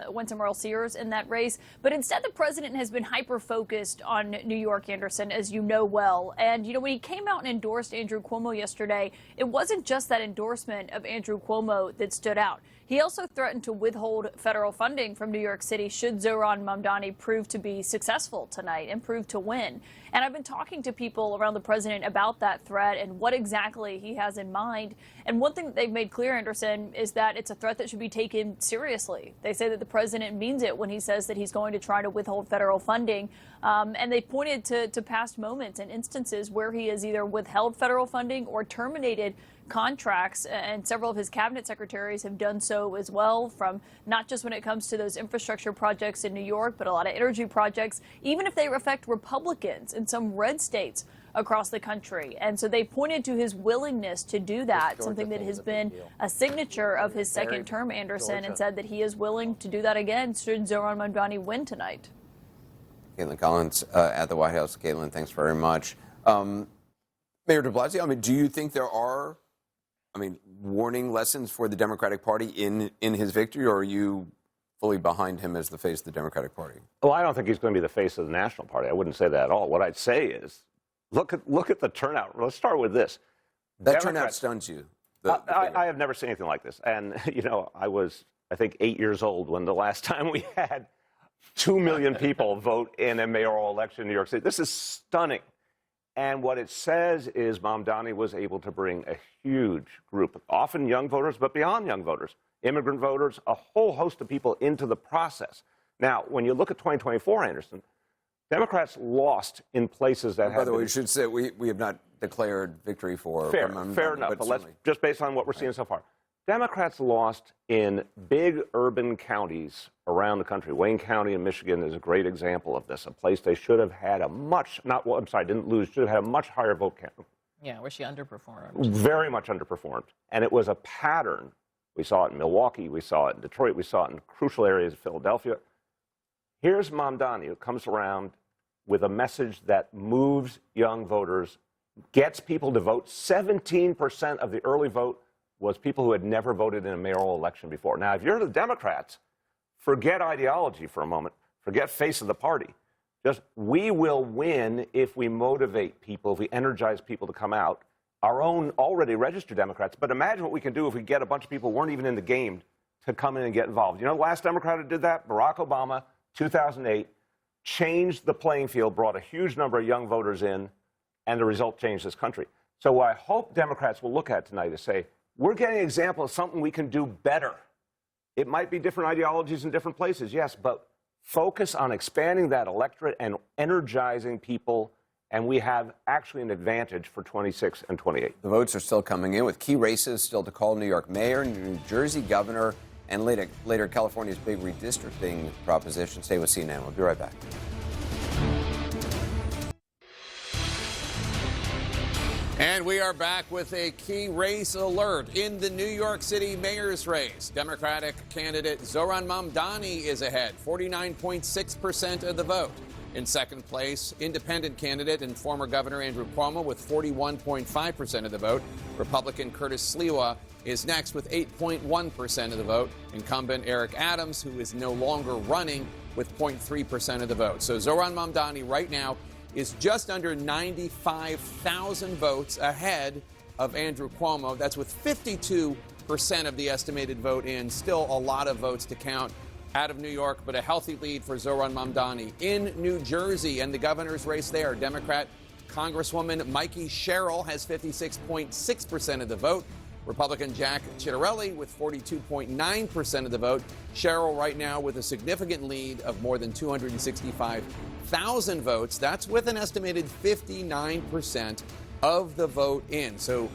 Winsome Earl-Sears in that race. But instead, the president has been hyper-focused on New York, Anderson, as you know well. And, you know, when he came out and endorsed Andrew Cuomo yesterday, it wasn't just that endorsement of Andrew Cuomo that stood out. He also threatened to withhold federal funding from New York City should Zohran Mamdani prove to be successful tonight and prove to win. And I've been talking to people around the president about that threat and what exactly he has in mind. And one thing that they've made clear, Anderson, is that it's a threat that should be taken seriously. They say that the president means it when he says that he's going to try to withhold federal funding. And they pointed to past moments and instances where he has either withheld federal funding or terminated contracts, and several of his cabinet secretaries have done so as well, from not just when it comes to those infrastructure projects in New York, but a lot of energy projects, even if they affect Republicans in some red states across the country. And so they pointed to his willingness to do that, something that has been a signature of his second term, Anderson, and said that he is willing to do that again should Zohran Mamdani win tonight. Caitlin Collins at the White House. Caitlin, thanks very much. Mayor de Blasio, I mean, do you think there are, warning lessons for the Democratic Party in his victory, or are you fully behind him as the face of the Democratic Party? Well, I don't think he's going to be the face of the National Party. I wouldn't say that at all. What I'd say is, look at the turnout. Let's start with this. That turnout stuns you. I have never seen anything like this. And, you know, I was, I think, 8 years old when the last time we had 2 million people vote in a mayoral election in New York City. This is stunning. And what it says is Mamdani was able to bring a huge group, often young voters, but beyond young voters, immigrant voters, a whole host of people into the process. Now, when you look at 2024, Anderson, Democrats lost in places that By the way, we should say we have not declared victory for Mamdani. Fair enough, but let's just based on what we're seeing so far. Democrats lost in big urban counties around the country. Wayne County in Michigan is a great example of this, a place they should have had a much, didn't lose, should have had a much higher vote count. Yeah, where she underperformed. Very much underperformed. And it was a pattern. We saw it in Milwaukee. We saw it in Detroit. We saw it in crucial areas of Philadelphia. Here's Mamdani, who comes around with a message that moves young voters, gets people to vote. 17% of the early vote was people who had never voted in a mayoral election before. Now, if you're the Democrats, forget ideology for a moment. Forget face of the party. Just, we will win if we motivate people, if we energize people to come out. Our own already registered Democrats. But imagine what we can do if we get a bunch of people who weren't even in the game to come in and get involved. You know the last Democrat who did that? Barack Obama, 2008, changed the playing field, brought a huge number of young voters in, and the result changed this country. So what I hope Democrats will look at tonight is say, we're getting an example of something we can do better. It might be different ideologies in different places, yes, but focus on expanding that electorate and energizing people, and we have actually an advantage for 26 and 28. The votes are still coming in with key races still to call: New York Mayor, New Jersey Governor, and later California's big redistricting proposition. Stay with CNN. We'll be right back. And we are back with a key race alert in the New York City mayor's race. Democratic candidate Zohran Mamdani is ahead, 49.6% of the vote. In second place, independent candidate and former Governor Andrew Cuomo with 41.5% of the vote. Republican Curtis Sliwa is next with 8.1% of the vote. Incumbent Eric Adams, who is no longer running, with 0.3% of the vote. So Zohran Mamdani right now is just under 95,000 votes ahead of Andrew Cuomo. That's with 52% of the estimated vote in. Still a lot of votes to count out of New York, but a healthy lead for Zohran Mamdani. In New Jersey and the governor's race there, Democrat Congresswoman Mikie Sherrill has 56.6% of the vote. Republican Jack Ciattarelli with 42.9% of the vote. Sherrill right now with a significant lead of more than 265,000 votes. That's with an estimated 59% of the vote in. So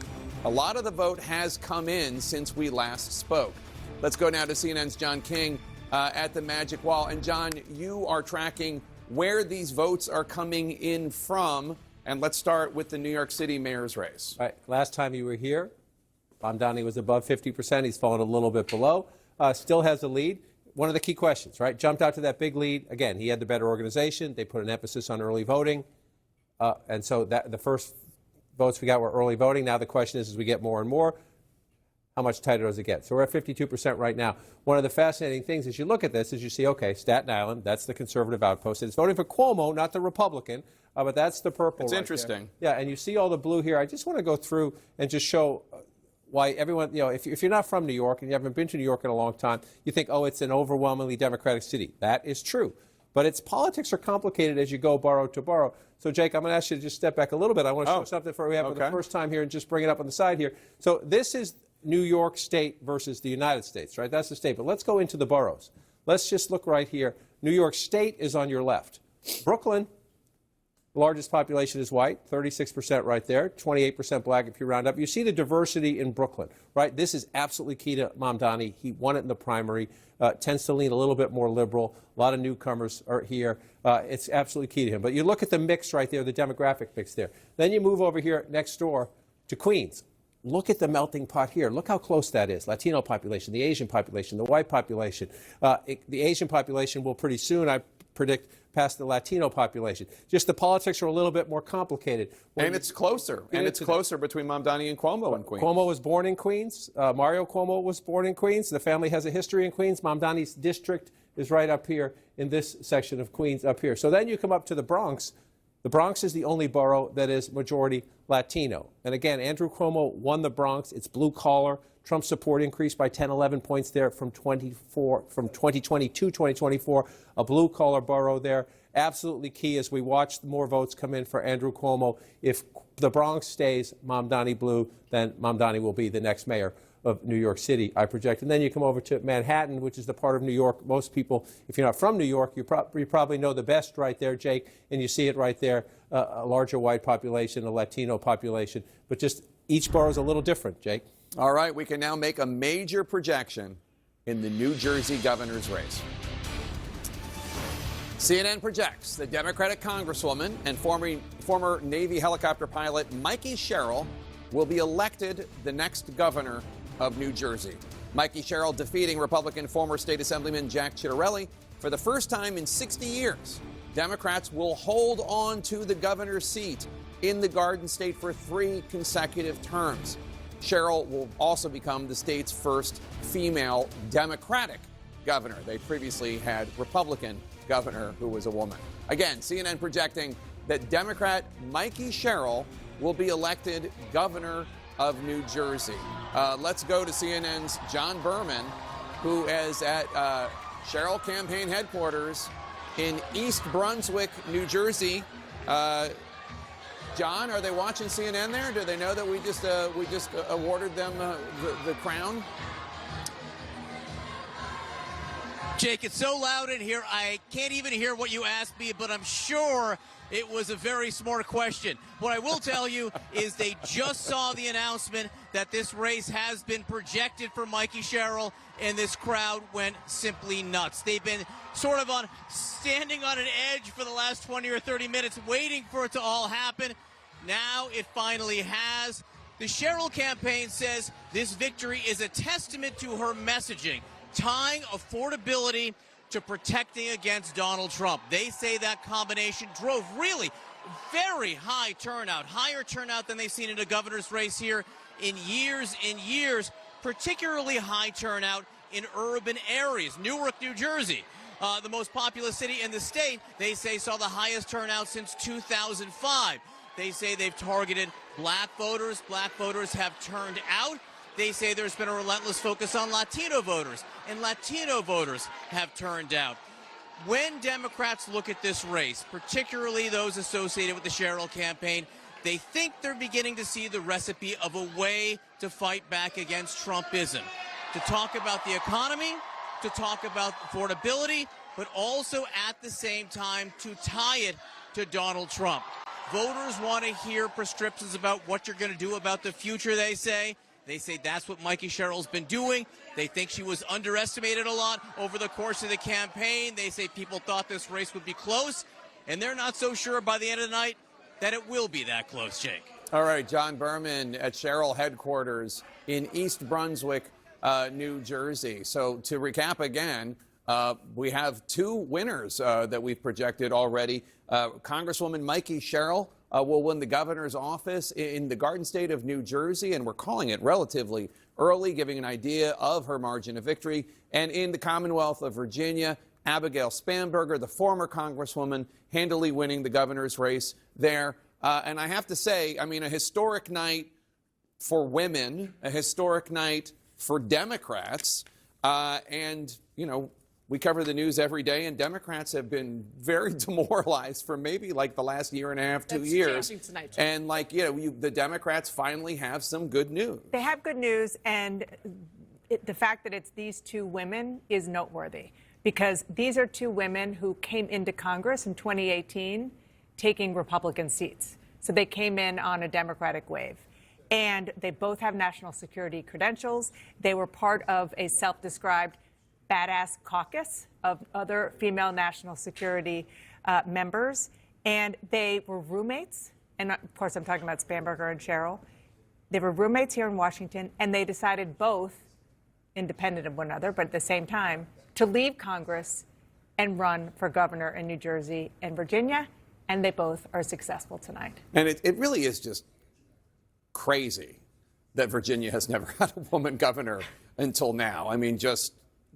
a lot of the vote has come in since we last spoke. Let's go now to CNN's John King at the Magic Wall. And John, you are tracking where these votes are coming in from. And let's start with the New York City mayor's race. Right. Last time you were here, Mamdani was above 50%. He's fallen a little bit below. Still has a lead. One of the key questions, right? Jumped out to that big lead. Again, he had the better organization. They put an emphasis on early voting. And so that the first votes we got were early voting. Now the question is, as we get more and more, how much tighter does it get? So we're at 52% right now. One of the fascinating things as you look at this is you see, okay, Staten Island, that's the conservative outpost. It's voting for Cuomo, not the Republican, but that's the purple. It's right interesting. There. Yeah, and you see all the blue here. I just want to go through and just show why everyone, you know, if you're not from New York and you haven't been to New York in a long time, you think, oh, it's an overwhelmingly Democratic city. That is true. But its politics are complicated as you go borough to borough. So, Jake, I'm going to ask you to just step back a little bit. I want to show something for the first time here and just bring it up on the side here. So this is New York State versus the United States, right? That's the state. But let's go into the boroughs. Let's just look right here. New York State is on your left. Brooklyn, the largest population is white, 36% right there, 28% black if you round up. You see the diversity in Brooklyn, right? This is absolutely key to Mamdani. He won it in the primary, tends to lean a little bit more liberal. A lot of newcomers are here. It's absolutely key to him. But you look at the mix right there, the demographic mix there. Then you move over here next door to Queens. Look at the melting pot here. Look how close that is. Latino population, the Asian population, the white population. The Asian population will pretty soon, I predict, pass the Latino population. Just the politics are a little bit more complicated. And it's closer. And it's closer between Mamdani and Cuomo in Queens. Cuomo was born in Queens. Mario Cuomo was born in Queens. The family has a history in Queens. Mamdani's district is right up here in this section of Queens up here. So then you come up to the Bronx. The Bronx is the only borough that is majority Latino. And again, Andrew Cuomo won the Bronx. It's blue collar. Trump's support increased by 10, 11 points there from 2020 to 2024. A blue collar borough there. Absolutely key as we watch more votes come in for Andrew Cuomo. If the Bronx stays Mamdani blue, then Mamdani will be the next mayor of New York City, I project. And then you come over to Manhattan, which is the part of New York most people, if you're not from New York, you probably know the best right there, Jake, and you see it right there, a larger white population, a Latino population, but just each borough is a little different, Jake. All right, we can now make a major projection in the New Jersey governor's race. CNN projects the Democratic Congresswoman and former Navy helicopter pilot Mikie Sherrill will be elected the next governor of New Jersey. Mikie Sherrill defeating Republican former state assemblyman Jack Ciattarelli. For the first time in 60 years, Democrats will hold on to the governor's seat in the Garden State for 3 consecutive terms. Sherrill will also become the state's first female Democratic governor. They previously had Republican governor who was a woman. Again, CNN projecting that Democrat Mikie Sherrill will be elected governor of New Jersey. Let's go to CNN's John Berman, who is at Sherrill campaign headquarters in East Brunswick, New Jersey. John, are they watching CNN there? Do they know that we just awarded them the crown? Jake, it's so loud in here, I can't even hear what you asked me, but I'm sure it was a very smart question. What I will tell you is they just saw the announcement that this race has been projected for Mikie Sherrill, and this crowd went simply nuts. They've been sort of standing on an edge for the last 20 or 30 minutes, waiting for it to all happen. Now it finally has. The Sherrill campaign says this victory is a testament to her messaging, tying affordability to protecting against Donald Trump. They say that combination drove really very high turnout, higher turnout than they've seen in a governor's race here in years, particularly high turnout in urban areas. Newark, New Jersey, the most populous city in the state, they say saw the highest turnout since 2005. They say they've targeted black voters. Black voters have turned out. They say there's been a relentless focus on Latino voters, and Latino voters have turned out. When Democrats look at this race, particularly those associated with the Sherrill campaign, they think they're beginning to see the recipe of a way to fight back against Trumpism, to talk about the economy, to talk about affordability, but also at the same time to tie it to Donald Trump. Voters want to hear prescriptions about what you're going to do about the future, they say. They say that's what Mikie Sherrill's been doing. They think she was underestimated a lot over the course of the campaign. They say people thought this race would be close, and they're not so sure by the end of the night that it will be that close, Jake. All right, John Berman at Sherrill headquarters in East Brunswick, New Jersey. So to recap again, we have 2 winners that we've projected already. Congresswoman Mikie Sherrill will win the governor's office in the Garden State of New Jersey, and we're calling it relatively early, giving an idea of her margin of victory. And in the Commonwealth of Virginia, Abigail Spanberger, the former congresswoman, handily winning the governor's race there. And I have to say, I mean, a historic night for women, a historic night for Democrats. And, you know, we cover the news every day, and Democrats have been very demoralized for maybe like the last year and a half, 2 years. Tonight, and like, you know, the Democrats finally have some good news. They have good news, and the fact that it's these 2 women is noteworthy, because these are 2 women who came into Congress in 2018 taking Republican seats. So they came in on a Democratic wave. And they both have national security credentials. They were part of a self-described badass caucus of other female national security members. And they were roommates. And of course, I'm talking about Spanberger and Sherrill. They were roommates here in Washington, and they decided both, independent of one another, but at the same time, to leave Congress and run for governor in New Jersey and Virginia. And they both are successful tonight. And it really is just crazy that Virginia has never had a woman governor until now. I mean,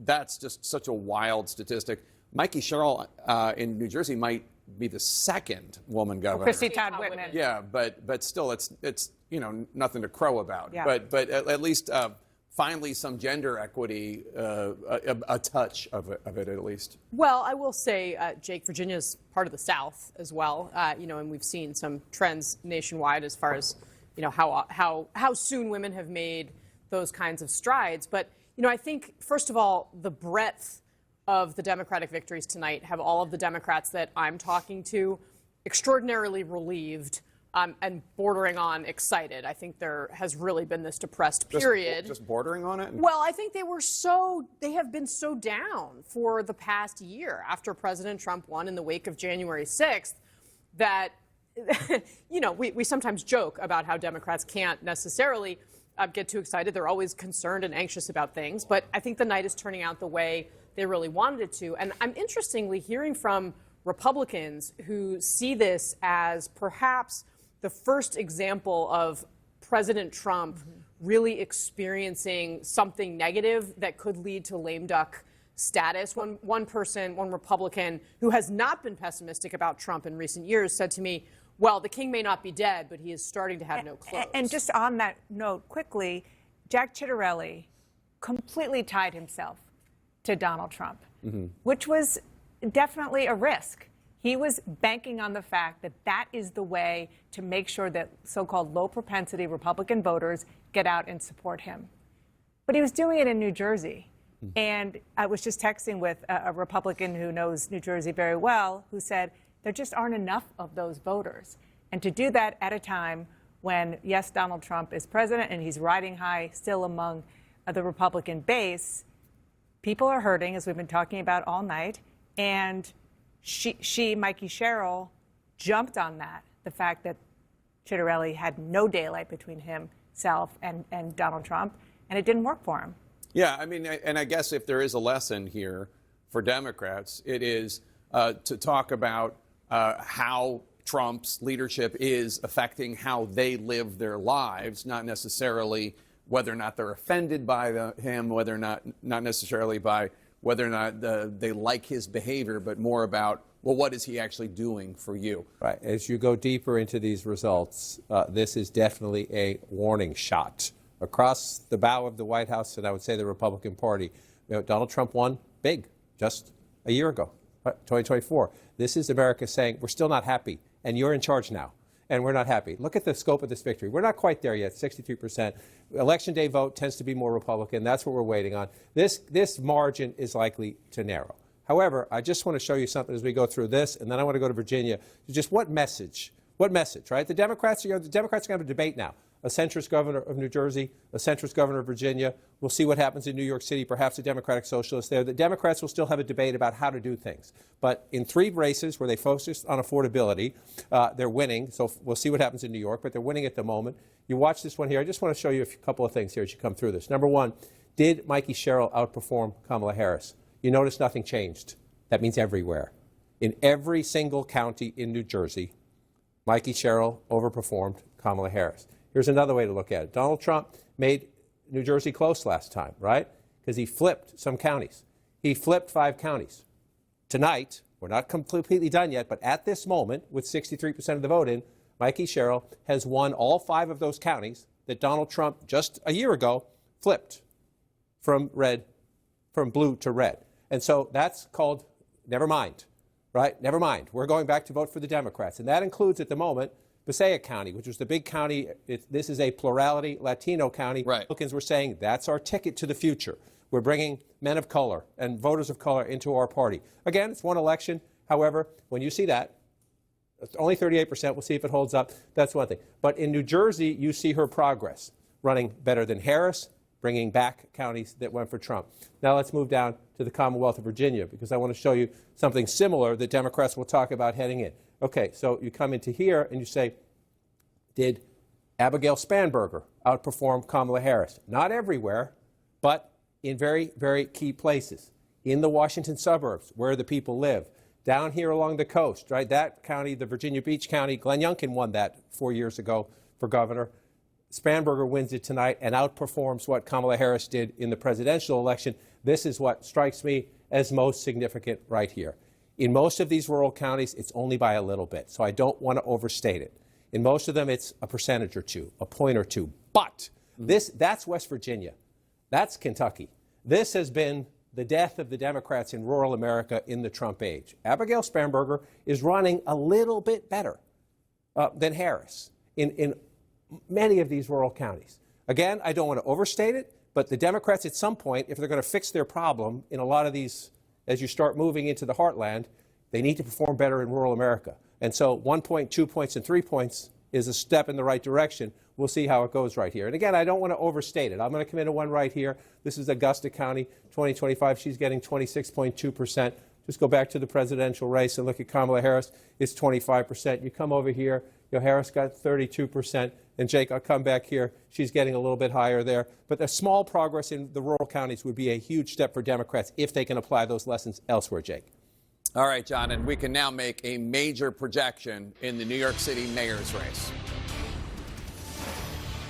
that's just such a wild statistic. Mikie Sherrill in New Jersey might be the 2nd woman governor. Chrissy Todd Whitman. Yeah, but still, it's you know, nothing to crow about. Yeah. But at least finally some gender equity, a touch of it at least. Well, I will say, Jake, Virginia's part of the South as well, you know, and we've seen some trends nationwide as far as, you know, how soon women have made those kinds of strides. But, you know, I think, first of all, the breadth of the Democratic victories tonight have all of the Democrats that I'm talking to extraordinarily relieved and bordering on excited. I think there has really been this depressed period. Just bordering on it? Well, I think they have been so down for the past year after President Trump won in the wake of January 6th that, you know, we sometimes joke about how Democrats can't necessarily get too excited. They're always concerned and anxious about things. But I think the night is turning out the way they really wanted it to. And I'm interestingly hearing from Republicans who see this as perhaps the first example of President Trump really experiencing something negative that could lead to lame duck status. One Republican who has not been pessimistic about Trump in recent years said to me, well, the king may not be dead, but he is starting to have no clothes. And just on that note, quickly, Jack Ciattarelli completely tied himself to Donald Trump, which was definitely a risk. He was banking on the fact that that is the way to make sure that so-called low-propensity Republican voters get out and support him. But he was doing it in New Jersey. And I was just texting with a Republican who knows New Jersey very well, who said there just aren't enough of those voters. And to do that at a time when, yes, Donald Trump is president and he's riding high still among the Republican base, people are hurting, as we've been talking about all night. And Mikie Sherrill, jumped on that, the fact that Ciattarelli had no daylight between himself and Donald Trump, and it didn't work for him. Yeah, I mean, and I guess if there is a lesson here for Democrats, it is to talk about how Trump's leadership is affecting how they live their lives, not necessarily whether or not they're offended by him, whether or not necessarily by whether or not they like his behavior, but more about, well, what is he actually doing for you? Right. As you go deeper into these results, this is definitely a warning shot across the bow of the White House, and I would say the Republican Party. You know, Donald Trump won big just a year ago, 2024. This is America saying, we're still not happy, and you're in charge now, and we're not happy. Look at the scope of this victory. We're not quite there yet, 63%. Election day vote tends to be more Republican. That's what we're waiting on. This margin is likely to narrow. However, I just want to show you something as we go through this, and then I want to go to Virginia. Just what message, right? The Democrats are going to have a debate now. A centrist governor of New Jersey, a centrist governor of Virginia. We'll see what happens in New York City, perhaps a Democratic socialist there. The Democrats will still have a debate about how to do things. But in 3 races where they focused on affordability, they're winning. So we'll see what happens in New York, but they're winning at the moment. You watch this one here. I just want to show you a couple of things here as you come through this. Number one, did Mikie Sherrill outperform Kamala Harris? You notice nothing changed. That means everywhere. In every single county in New Jersey, Mikie Sherrill overperformed Kamala Harris. Here's another way to look at it. Donald Trump made New Jersey close last time, right? Because he flipped some counties. He flipped 5 counties. Tonight, we're not completely done yet, but at this moment, with 63% of the vote in, Mikie Sherrill has won all 5 of those counties that Donald Trump just a year ago flipped from blue to red. And so that's called never mind, right? Never mind. We're going back to vote for the Democrats. And that includes at the moment Passaic County, which was the big county. This is a plurality Latino county. Right. Republicans were saying that's our ticket to the future. We're bringing men of color and voters of color into our party. Again, it's one election. However, when you see that, it's only 38%. We'll see if it holds up. That's one thing. But in New Jersey, you see her progress, running better than Harris, bringing back counties that went for Trump. Now let's move down to the Commonwealth of Virginia, because I want to show you something similar that Democrats will talk about heading in. Okay, so you come into here and you say, did Abigail Spanberger outperform Kamala Harris? Not everywhere, but in very, very key places. In the Washington suburbs, where the people live. Down here along the coast, right? That county, the Virginia Beach County, Glenn Youngkin won that 4 years ago for governor. Spanberger wins it tonight and outperforms what Kamala Harris did in the presidential election. This is what strikes me as most significant right here. In most of these rural counties, it's only by a little bit, so I don't want to overstate it. In most of them, it's a percentage or two, a point or two. But that's West Virginia. That's Kentucky. This has been the death of the Democrats in rural America in the Trump age. Abigail Spanberger is running a little bit better than Harris in many of these rural counties. Again, I don't want to overstate it, but the Democrats at some point, if they're going to fix their problem in a lot of these, as you start moving into the heartland, they need to perform better in rural America. And so 1 point, 2 points, and 3 points is a step in the right direction. We'll see how it goes right here. And again, I don't want to overstate it. I'm going to come into one right here. This is Augusta County, 2025. She's getting 26.2%. Just go back to the presidential race and look at Kamala Harris. It's 25%. You come over here, Harris got 32%, And Jake, I'll come back here. She's getting a little bit higher there. But a small progress in the rural counties would be a huge step for Democrats if they can apply those lessons elsewhere, Jake. All right, John, and we can now make a major projection in the New York City mayor's race.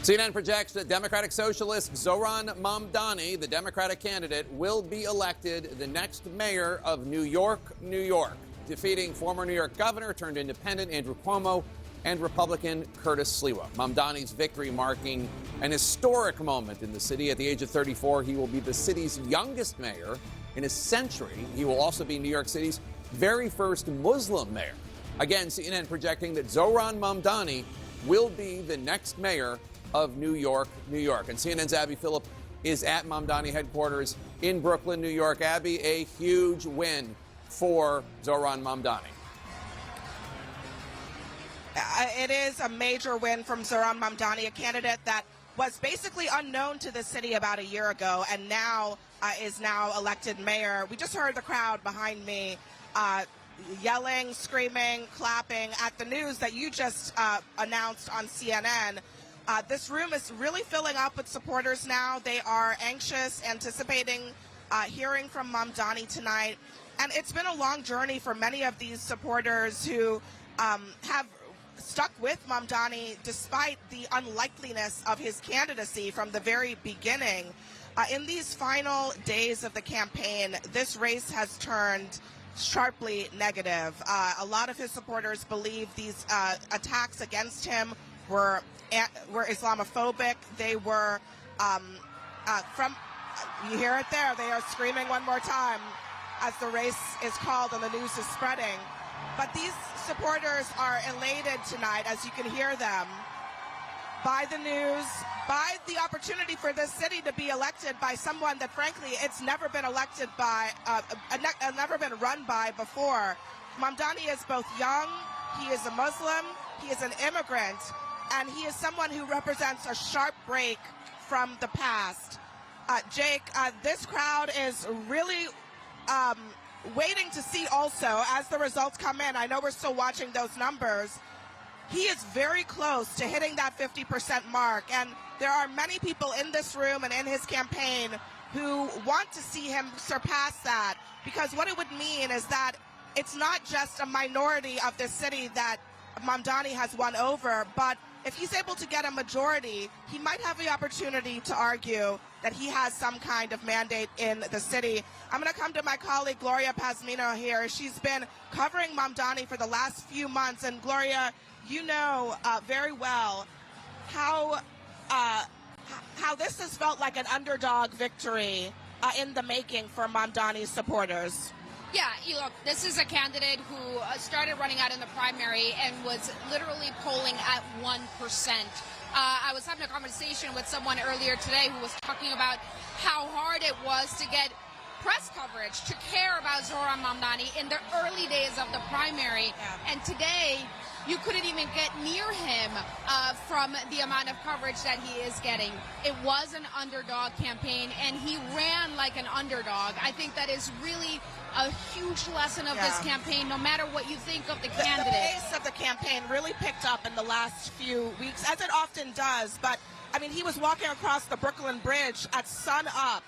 CNN projects that Democratic Socialist Zohran Mamdani, the Democratic candidate, will be elected the next mayor of New York, New York, defeating former New York governor turned independent Andrew Cuomo and Republican Curtis Sliwa. Mamdani's victory marking an historic moment in the city. At the age of 34, he will be the city's youngest mayor in a century. He will also be New York City's very first Muslim mayor. Again, CNN projecting that Zohran Mamdani will be the next mayor of New York, New York. And CNN's Abby Phillip is at Mamdani headquarters in Brooklyn, New York. Abby, a huge win for Zohran Mamdani. It is a major win from Zohran Mamdani, a candidate that was basically unknown to the city about a year ago and now is now elected mayor. We just heard the crowd behind me yelling, screaming, clapping at the news that you just announced on CNN. This room is really filling up with supporters now. They are anxious, anticipating hearing from Mamdani tonight. And it's been a long journey for many of these supporters who have stuck with Mamdani despite the unlikeliness of his candidacy from the very beginning. In these final days of the campaign, this race has turned sharply negative. A lot of his supporters believe these attacks against him were Islamophobic. They were you hear it there, they are screaming one more time as the race is called and the news is spreading. But these supporters are elated tonight, as you can hear them, by the news, by the opportunity for this city to be elected by someone that, frankly, it's never been elected by, never been run by before. Mamdani is both young, he is a Muslim, he is an immigrant, and he is someone who represents a sharp break from the past. Jake, this crowd is really waiting to see also as the results come in. I know we're still watching those numbers. He is very close to hitting that 50% mark, and there are many people in this room and in his campaign who want to see him surpass that, because what it would mean is that it's not just a minority of this city that Mamdani has won over, but if he's able to get a majority, he might have the opportunity to argue that he has some kind of mandate in the city. I'm going to come to my colleague, Gloria Pazmino, here. She's been covering Mamdani for the last few months. And Gloria, you know very well how this has felt like an underdog victory in the making for Mamdani's supporters. Yeah, look, this is a candidate who started running out in the primary and was literally polling at 1%. I was having a conversation with someone earlier today who was talking about how hard it was to get press coverage, to care about Zohran Mamdani in the early days of the primary. Yeah. And today, you couldn't even get near him from the amount of coverage that he is getting. It was an underdog campaign, and he ran like an underdog. I think that is really a huge lesson of this campaign, no matter what you think of the candidate. The pace of the campaign really picked up in the last few weeks, as it often does. But, I mean, he was walking across the Brooklyn Bridge at sun up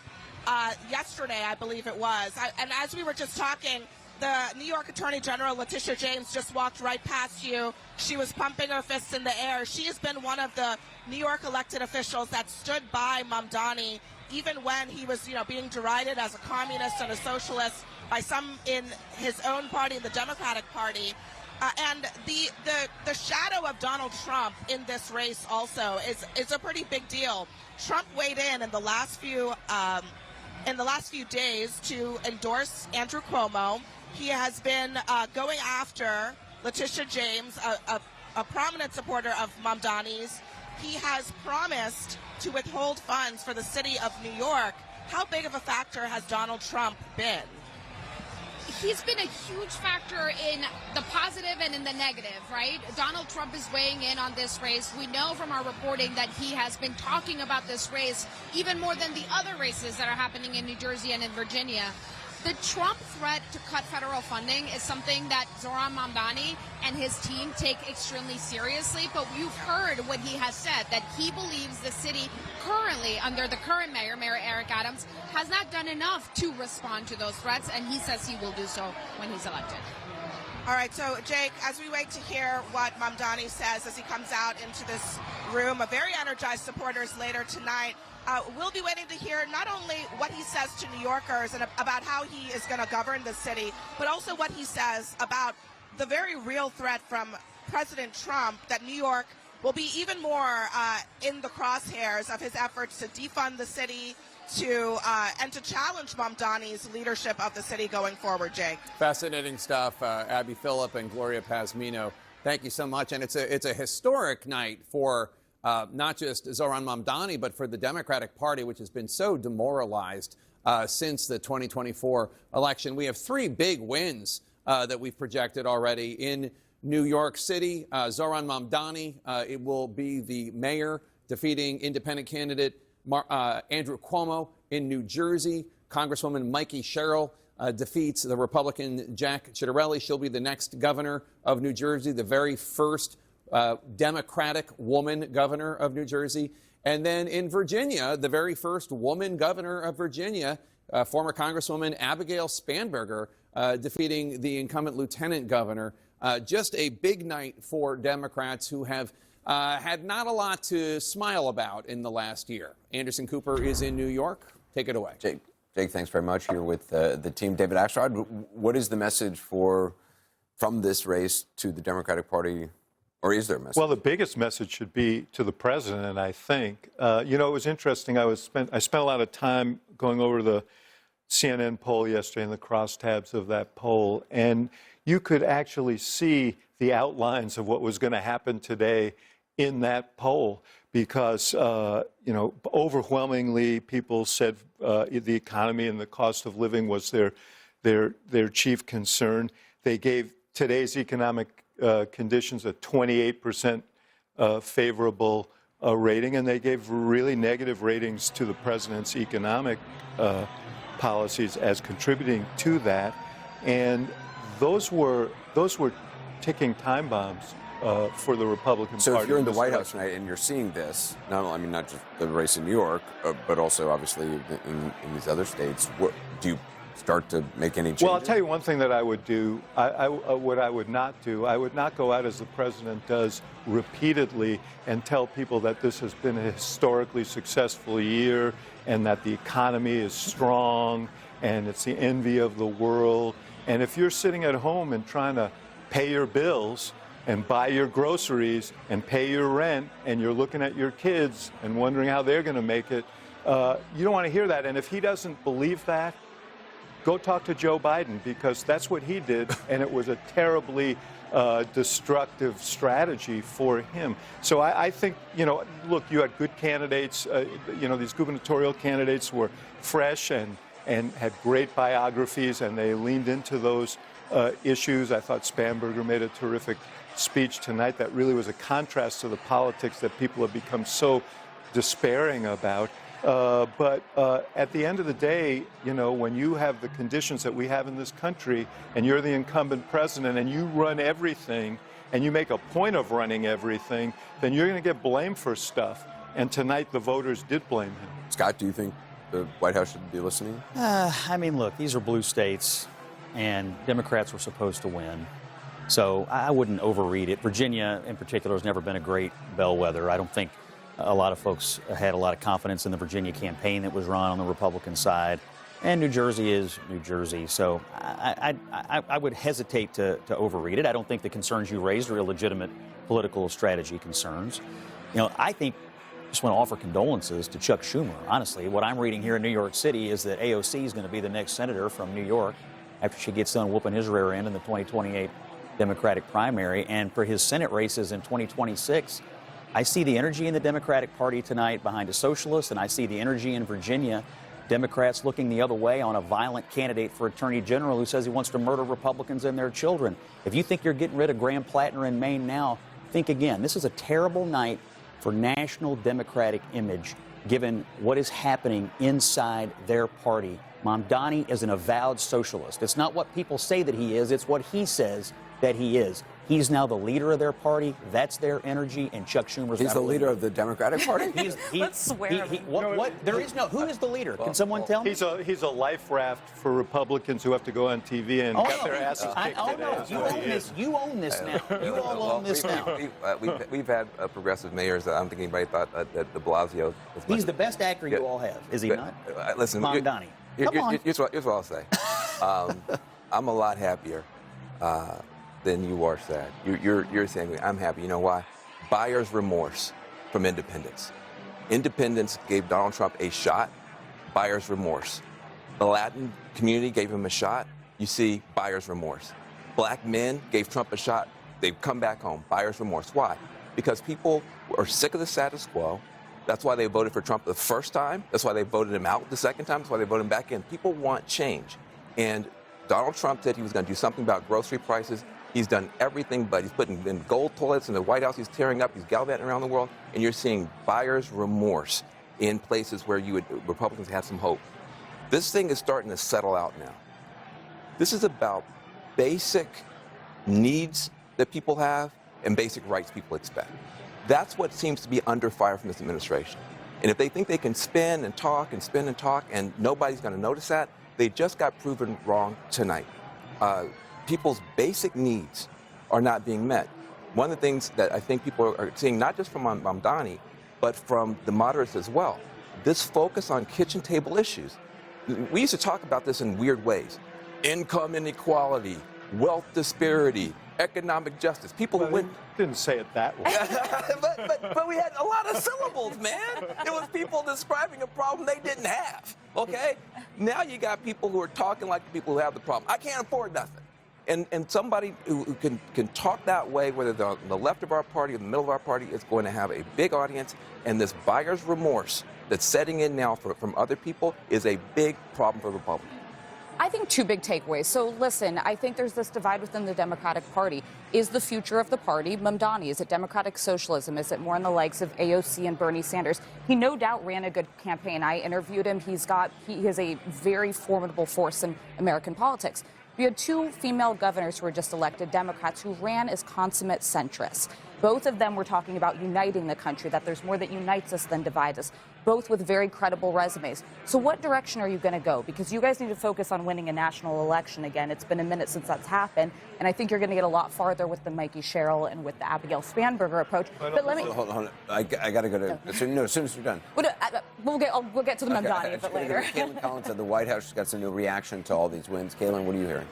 yesterday, I believe it was. And as we were just talking, the New York Attorney General, Letitia James, just walked right past you. She was pumping her fists in the air. She has been one of the New York elected officials that stood by Mamdani, even when he was, being derided as a communist and a socialist by some in his own party, the Democratic Party. And the shadow of Donald Trump in this race also is a pretty big deal. Trump weighed in the last few days to endorse Andrew Cuomo. He has been going after Letitia James, a prominent supporter of Mamdani's. He has promised to withhold funds for the city of New York. How big of a factor has Donald Trump been? He's been a huge factor in the positive and in the negative, right? Donald Trump is weighing in on this race. We know from our reporting that he has been talking about this race even more than the other races that are happening in New Jersey and in Virginia. The Trump threat to cut federal funding is something that Zohran Mamdani and his team take extremely seriously, but you've heard what he has said, that he believes the city currently, under the current mayor, Mayor Eric Adams, has not done enough to respond to those threats, and he says he will do so when he's elected. All right, so Jake, as we wait to hear what Mamdani says as he comes out into this room of very energized supporters later tonight, we'll be waiting to hear not only what he says to New Yorkers and about how he is going to govern the city, but also what he says about the very real threat from President Trump that New York will be even more in the crosshairs of his efforts to defund the city, and to challenge Mamdani's leadership of the city going forward, Jake. Fascinating stuff, Abby Phillip and Gloria Pazmino. Thank you so much. And it's a historic night for not just Zohran Mamdani, but for the Democratic Party, which has been so demoralized since the 2024 election. We have three big wins that we've projected already in New York City. Zohran Mamdani, it will be the mayor, defeating independent candidate Andrew Cuomo. In New Jersey, Congresswoman Mikie Sherrill defeats the Republican Jack Ciattarelli. She'll be the next governor of New Jersey, the very first Democratic woman governor of New Jersey. And then in Virginia, the very first woman governor of Virginia, former Congresswoman Abigail Spanberger, defeating the incumbent lieutenant governor. Just a big night for Democrats who have had not a lot to smile about in the last year. Anderson Cooper is in New York. Take it away. Jake, thanks very much. Here with the team. David Axelrod, what is the message from this race to the Democratic Party, or is there a message? Well, the biggest message should be to the president, I think. It was interesting. I spent a lot of time going over the CNN poll yesterday and the crosstabs of that poll, and you could actually see the outlines of what was going to happen today in that poll, because overwhelmingly people said the economy and the cost of living was their chief concern. They gave today's economic conditions a 28% favorable rating, and they gave really negative ratings to the president's economic policies as contributing to that. And those were ticking time bombs for the Republican Party. So if you're in the White House tonight and you're seeing this, not just the race in New York, but also obviously in these other states, do you start to make any changes? Well, I'll tell you one thing that I would do. What I would not do, I would not go out as the president does repeatedly and tell people that this has been a historically successful year and that the economy is strong and it's the envy of the world. And if you're sitting at home and trying to pay your bills and buy your groceries and pay your rent, and you're looking at your kids and wondering how they're going to make it, you don't want to hear that. And if he doesn't believe that, go talk to Joe Biden, because that's what he did, and it was a terribly destructive strategy for him. So I think, look, you had good candidates. These gubernatorial candidates were fresh and had great biographies, and they leaned into those issues. I thought Spanberger made a terrific speech tonight that really was a contrast to the politics that people have become so despairing about. But at the end of the day, when you have the conditions that we have in this country and you're the incumbent president and you run everything and you make a point of running everything, then you're going to get blamed for stuff. And tonight the voters did blame him. Scott, do you think the White House should be listening? Look, these are blue states, and Democrats were supposed to win. So I wouldn't overread it. Virginia, in particular, has never been a great bellwether. I don't think a lot of folks had a lot of confidence in the Virginia campaign that was run on the Republican side. And New Jersey is New Jersey. So I would hesitate to overread it. I don't think the concerns you raised are illegitimate political strategy concerns. I think I just want to offer condolences to Chuck Schumer. Honestly, what I'm reading here in New York City is that AOC is going to be the next senator from New York after she gets done whooping his rear end in the 2028 Democratic primary. And for his Senate races in 2026, I see the energy in the Democratic Party tonight behind a socialist, and I see the energy in Virginia, Democrats looking the other way on a violent candidate for Attorney General who says he wants to murder Republicans and their children. If you think you're getting rid of Graham Plattner in Maine now, think again. This is a terrible night for national Democratic image, given what is happening inside their party Mamdani is an avowed socialist. It's not what people say that he is, it's what he says that he is. He's now the leader of their party. That's their energy, and Chuck Schumer's He's the leader of the Democratic Party? Let's swear. There is no. Who is the leader? Can someone tell me? He's a life raft for Republicans who have to go on TV and get their asses kicked today. You own this now. You all own this now. We've had progressive mayors that I don't think anybody thought that de Blasio. He's the best actor you all have, is he not? Listen, Mamdani. Here's what I'll say. I'm a lot happier than you are sad. You're saying I'm happy. You know why? Buyer's remorse from independents. Independents gave Donald Trump a shot. Buyer's remorse. The Latin community gave him a shot. You see buyer's remorse. Black men gave Trump a shot. They've come back home. Buyer's remorse. Why? Because people are sick of the status quo. That's why they voted for Trump the first time. That's why they voted him out the second time. That's why they voted him back in. People want change. And Donald Trump said he was going to do something about grocery prices. He's done everything, but he's putting in gold toilets in the White House. He's tearing up. He's gallivanting around the world. And you're seeing buyer's remorse in places where Republicans have some hope. This thing is starting to settle out now. This is about basic needs that people have and basic rights people expect. That's what seems to be under fire from this administration. And if they think they can spin and talk and spin and talk and nobody's going to notice that, they just got proven wrong tonight. People's basic needs are not being met. One of the things that I think people are seeing, not just from Mamdani, but from the moderates as well, this focus on kitchen table issues. We used to talk about this in weird ways. Income inequality, wealth disparity, economic justice. People who went... Didn't say it that way. but we had a lot of syllables, man. It was people describing a problem they didn't have, okay? Now you got people who are talking like the people who have the problem. I can't afford nothing. And somebody who can talk that way, whether they're on the left of our party or the middle of our party, is going to have a big audience. And this buyer's remorse that's setting in now from other people is a big problem for Republicans. I think two big takeaways. So listen, I think there's this divide within the Democratic Party. Is the future of the party Mamdani? Is it democratic socialism? Is it more in the likes of AOC and Bernie Sanders? He no doubt ran a good campaign. I interviewed him. He is a very formidable force in American politics. We had two female governors who were just elected, Democrats, who ran as consummate centrists. Both of them were talking about uniting the country, that there's more that unites us than divides us, both with very credible resumes. So what direction are you going to go? Because you guys need to focus on winning a national election again. It's been a minute since that's happened, and I think you're going to get a lot farther with the Mikie Sherrill and with the Abigail Spanberger approach. But let me... Hold on. I got to go to... As soon as you're done. We'll get to the Mamdani a bit later. Caitlin Collins at the White House. She's got some new reaction to all these wins. Caitlin, what are you hearing?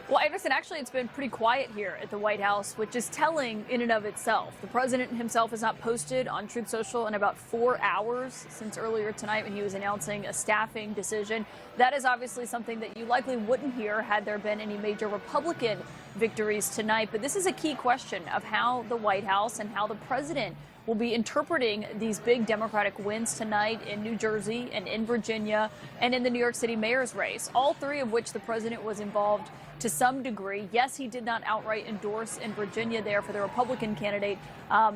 Well, Anderson, actually, it's been pretty quiet here at the White House, which is telling in and of itself. The president himself has not posted on Truth Social in about 4 hours since earlier tonight when he was announcing a staffing decision. That is obviously something that you likely wouldn't hear had there been any major Republican victories tonight. But this is a key question of how the White House and how the president will be interpreting these big Democratic wins tonight in New Jersey and in Virginia and in the New York City mayor's race, all three of which the president was involved to some degree. Yes, he did not outright endorse in Virginia there for the Republican candidate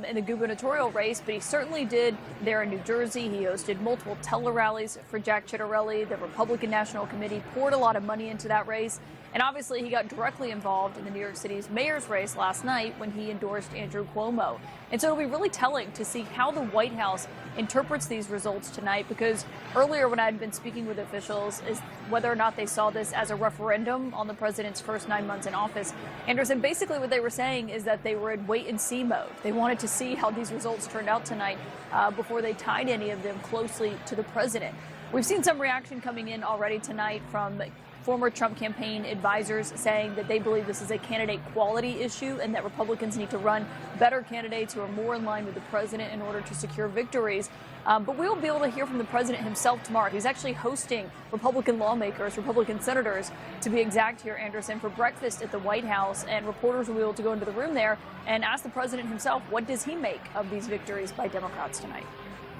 in the gubernatorial race, but he certainly did there in New Jersey. He hosted multiple tele-rallies for Jack Ciattarelli. The Republican National Committee poured a lot of money into that race. And obviously, he got directly involved in the New York City's mayor's race last night when he endorsed Andrew Cuomo. And so it'll be really telling to see how the White House interprets these results tonight, because earlier when I had been speaking with officials is whether or not they saw this as a referendum on the president's first 9 months in office. Anderson, basically what they were saying is that they were in wait-and-see mode. They wanted to see how these results turned out tonight before they tied any of them closely to the president. We've seen some reaction coming in already tonight from former Trump campaign advisors saying that they believe this is a candidate quality issue and that Republicans need to run better candidates who are more in line with the president in order to secure victories. But we will be able to hear from the president himself tomorrow. He's actually hosting Republican lawmakers, Republican senators, to be exact here, Anderson, for breakfast at the White House. And reporters will be able to go into the room there and ask the president himself, what does he make of these victories by Democrats tonight?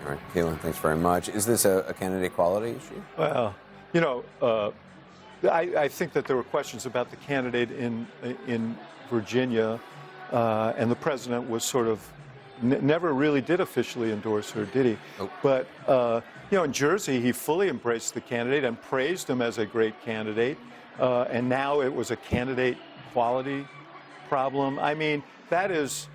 All right, Caitlin, thanks very much. Is this a candidate quality issue? Well, you know, I think that there were questions about the candidate in Virginia, and the president was sort of never really did officially endorse her, did he? Nope. But You know, in Jersey, he fully embraced the candidate and praised him as a great candidate. And now it was a candidate quality problem. I mean, that is,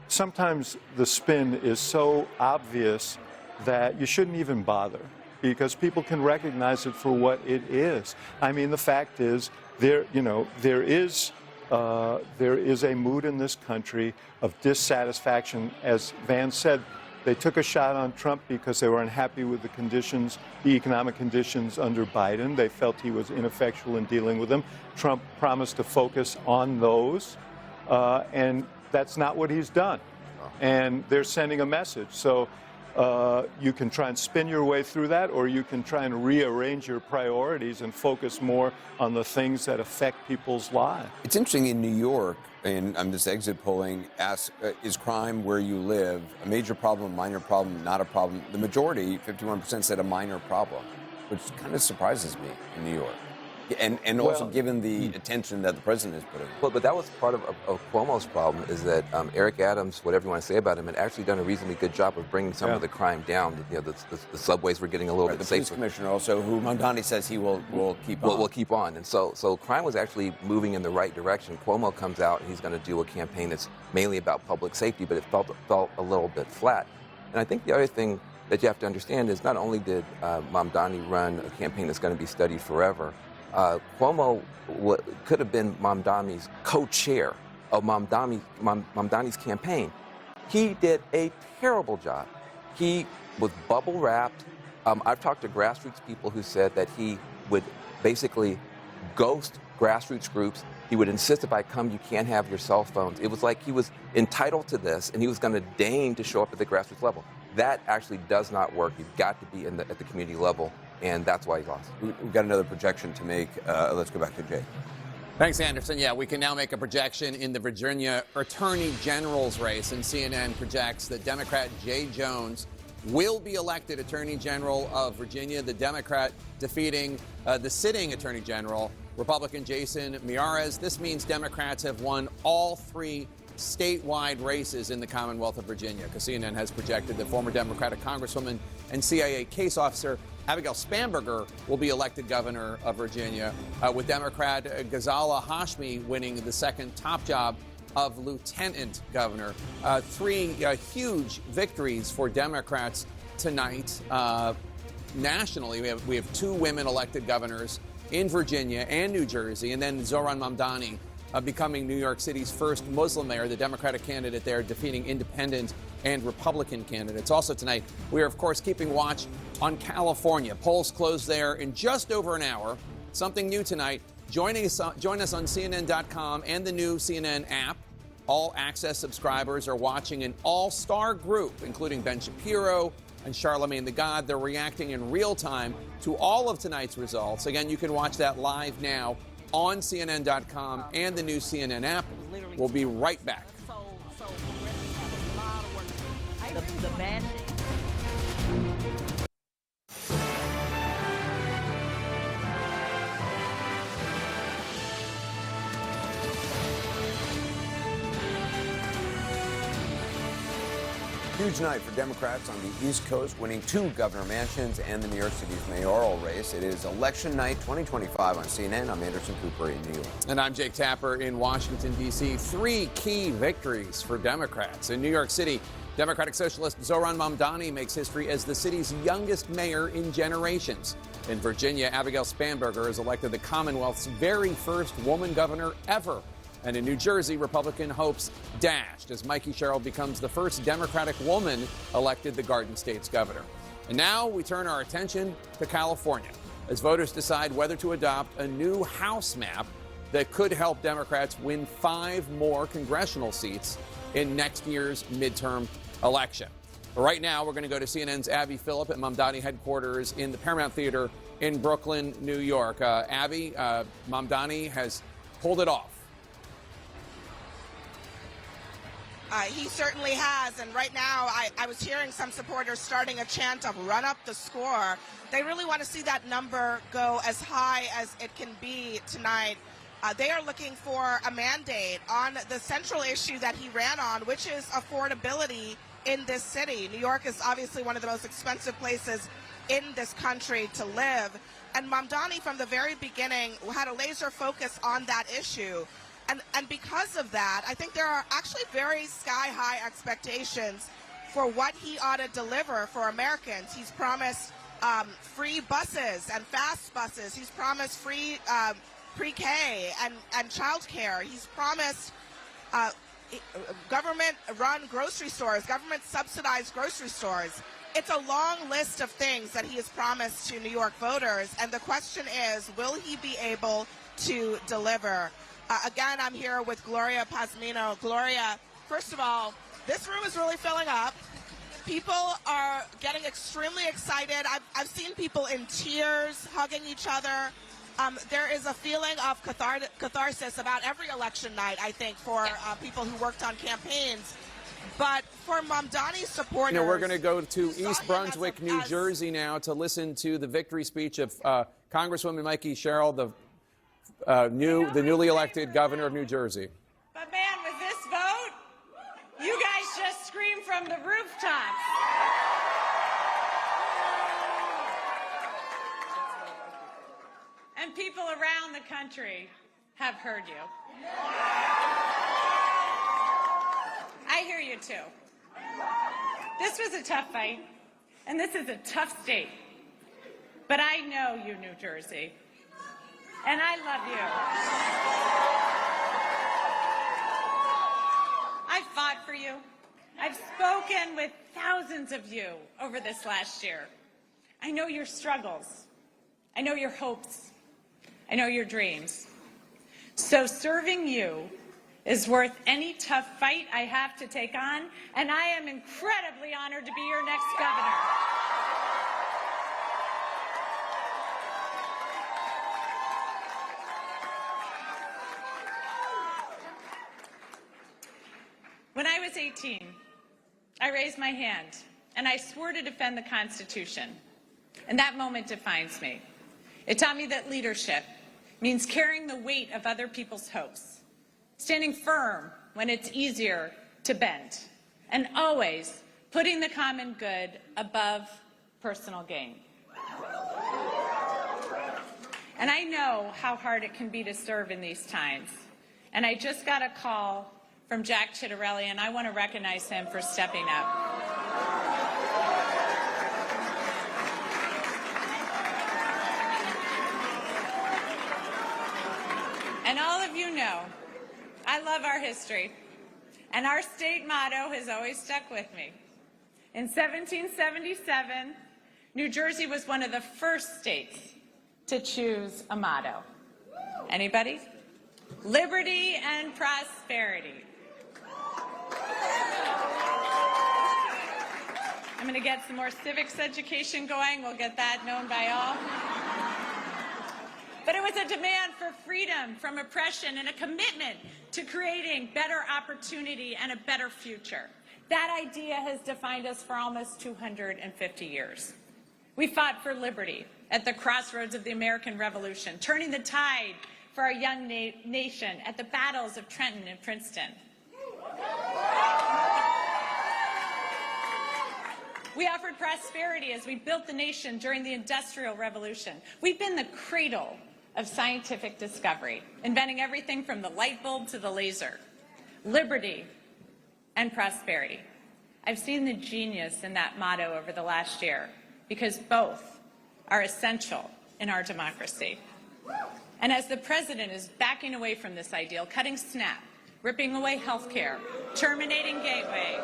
sometimes the spin is so obvious that you shouldn't even bother, because people can recognize it for what it is. I mean, the fact is, there is a mood in this country of dissatisfaction. As Van said, they took a shot on Trump because they were unhappy with the conditions, the economic conditions under Biden. They felt he was ineffectual in dealing with them. Trump promised to focus on those, and that's not what he's done. And they're sending a message. So you can try and spin your way through that, or you can try and rearrange your priorities and focus more on the things that affect people's lives. It's interesting in New York, and this exit polling asks, is crime where you live a major problem, minor problem, not a problem? The majority, 51%, said a minor problem, which kind of surprises me in New York. And also given the attention that the president is putting. Well, but that was part of Cuomo's problem, is that Eric Adams, whatever you want to say about him, had actually done a reasonably good job of bringing some of the crime down. You know, the subways were getting a little bit safer. The police commissioner also, who Mamdani says he will keep on. Will keep on. And so crime was actually moving in the right direction. Cuomo comes out and he's going to do a campaign that's mainly about public safety, but it felt a little bit flat. And I think the other thing that you have to understand is not only did Mamdani run a campaign that's going to be studied forever, Cuomo could have been Mamdani's co-chair of Mamdani's campaign. He did a terrible job. He was bubble wrapped. I've talked to grassroots people who said that he would basically ghost grassroots groups. He would insist, if I come, you can't have your cell phones. It was like he was entitled to this, and he was going to deign to show up at the grassroots level. That actually does not work. You've got to be at the community level. And that's why he lost. We've got another projection to make. Let's go back to Jay. Thanks, Anderson. Yeah, we can now make a projection in the Virginia Attorney General's race, and CNN projects that Democrat Jay Jones will be elected Attorney General of Virginia, the Democrat defeating the sitting Attorney General, Republican Jason Miyares. This means Democrats have won all three statewide races in the Commonwealth of Virginia, because CNN has projected that former Democratic Congresswoman and CIA case officer Abigail Spanberger will be elected governor of Virginia, with Democrat Ghazala Hashmi winning the second top job of lieutenant governor. Three huge victories for Democrats tonight. Nationally, we have two women elected governors in Virginia and New Jersey, and then Zohran Mamdani becoming New York City's first Muslim mayor, the Democratic candidate there defeating independent and Republican candidates. Also tonight, we are, of course, keeping watch on California. Polls close there in just over an hour. Something new tonight. Join us on CNN.com and the new CNN app. All access subscribers are watching an all-star group, including Ben Shapiro and Charlemagne the God. They're reacting in real time to all of tonight's results. Again, you can watch that live now on CNN.com and the new CNN app. We'll be right back. The mandate. Huge night for Democrats on the East Coast, winning two governor mansions and the New York City's mayoral race. It is election night 2025 on CNN. I'm Anderson Cooper in New York. And I'm Jake Tapper in Washington, D.C. Three key victories for Democrats. In New York City, Democratic Socialist Zohran Mamdani makes history as the city's youngest mayor in generations. In Virginia, Abigail Spanberger is elected the Commonwealth's very first woman governor ever. And in New Jersey, Republican hopes dashed as Mikie Sherrill becomes the first Democratic woman elected the Garden State's governor. And now we turn our attention to California as voters decide whether to adopt a new House map that could help Democrats win 5 more congressional seats in next year's midterm election. But right now, we're going to go to CNN's Abby Phillip at Mamdani headquarters in the Paramount Theater in Brooklyn, New York. Abby, Mamdani has pulled it off. He certainly has, and right now I was hearing some supporters starting a chant of run up the score. They really want to see that number go as high as it can be tonight. They are looking for a mandate on the central issue that he ran on, which is affordability in this city. New York is obviously one of the most expensive places in this country to live. And Mamdani, from the very beginning, had a laser focus on that issue. And because of that, I think there are actually very sky-high expectations for what he ought to deliver for Americans. He's promised free buses and fast buses. He's promised free pre-K and child care. He's promised government-run grocery stores, government-subsidized grocery stores. It's a long list of things that he has promised to New York voters, and the question is, will he be able to deliver? Again, I'm here with Gloria Pazmino. Gloria, first of all, this room is really filling up. People are getting extremely excited. I've seen people in tears, hugging each other. There is a feeling of catharsis about every election night, I think, for people who worked on campaigns. But for Mamdani supporters... We're going to go to East Brunswick, New Jersey now to listen to the victory speech of Congresswoman Mikie Sherrill, the newly elected governor of New Jersey. But man, with this vote, you guys just screamed from the rooftops. And people around the country have heard you. I hear you too. This was a tough fight, and this is a tough state. But I know you, New Jersey, and I love you. I've fought for you. I've spoken with thousands of you over this last year. I know your struggles. I know your hopes. I know your dreams. So serving you is worth any tough fight I have to take on, and I am incredibly honored to be your next governor. When I was 18, I raised my hand, and I swore to defend the Constitution. And that moment defines me. It taught me that leadership means carrying the weight of other people's hopes, standing firm when it's easier to bend, and always putting the common good above personal gain. And I know how hard it can be to serve in these times. And I just got a call from Jack Chitterelli, and I want to recognize him for stepping up. And all of you know, I love our history, and our state motto has always stuck with me. In 1777, New Jersey was one of the first states to choose a motto. Anybody? Liberty and prosperity. I'm going to get some more civics education going. We'll get that known by all. But it was a demand for freedom from oppression and a commitment to creating better opportunity and a better future. That idea has defined us for almost 250 years. We fought for liberty at the crossroads of the American Revolution, turning the tide for our young nation at the battles of Trenton and Princeton. We offered prosperity as we built the nation during the Industrial Revolution. We've been the cradle of scientific discovery, inventing everything from the light bulb to the laser. Liberty and prosperity. I've seen the genius in that motto over the last year because both are essential in our democracy. And as the president is backing away from this ideal, cutting SNAP, ripping away health care, terminating Gateway,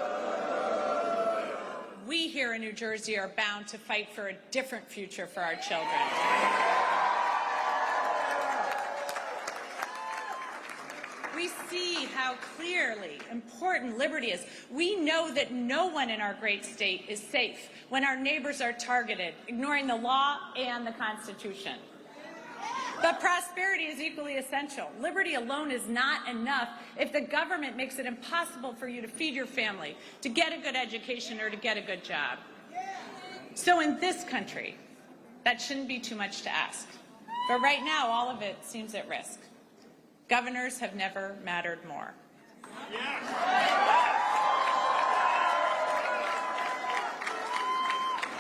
we here in New Jersey are bound to fight for a different future for our children. We see how clearly important liberty is. We know that no one in our great state is safe when our neighbors are targeted, ignoring the law and the Constitution. But prosperity is equally essential. Liberty alone is not enough if the government makes it impossible for you to feed your family, to get a good education, or to get a good job. So in this country, that shouldn't be too much to ask. But right now, all of it seems at risk. Governors have never mattered more.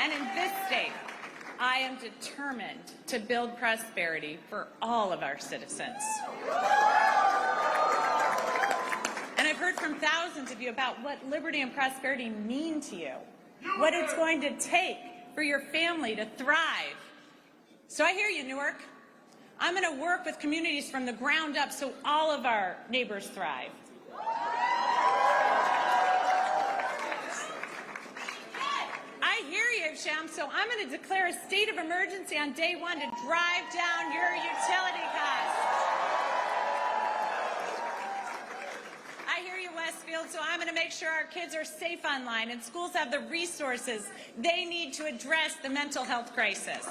And in this state, I am determined to build prosperity for all of our citizens. And I've heard from thousands of you about what liberty and prosperity mean to you, what it's going to take for your family to thrive. So I hear you, Newark. I'm going to work with communities from the ground up so all of our neighbors thrive. I hear you, Sham, so I'm going to declare a state of emergency on day one to drive down your utility costs. I hear you, Westfield, so I'm going to make sure our kids are safe online and schools have the resources they need to address the mental health crisis.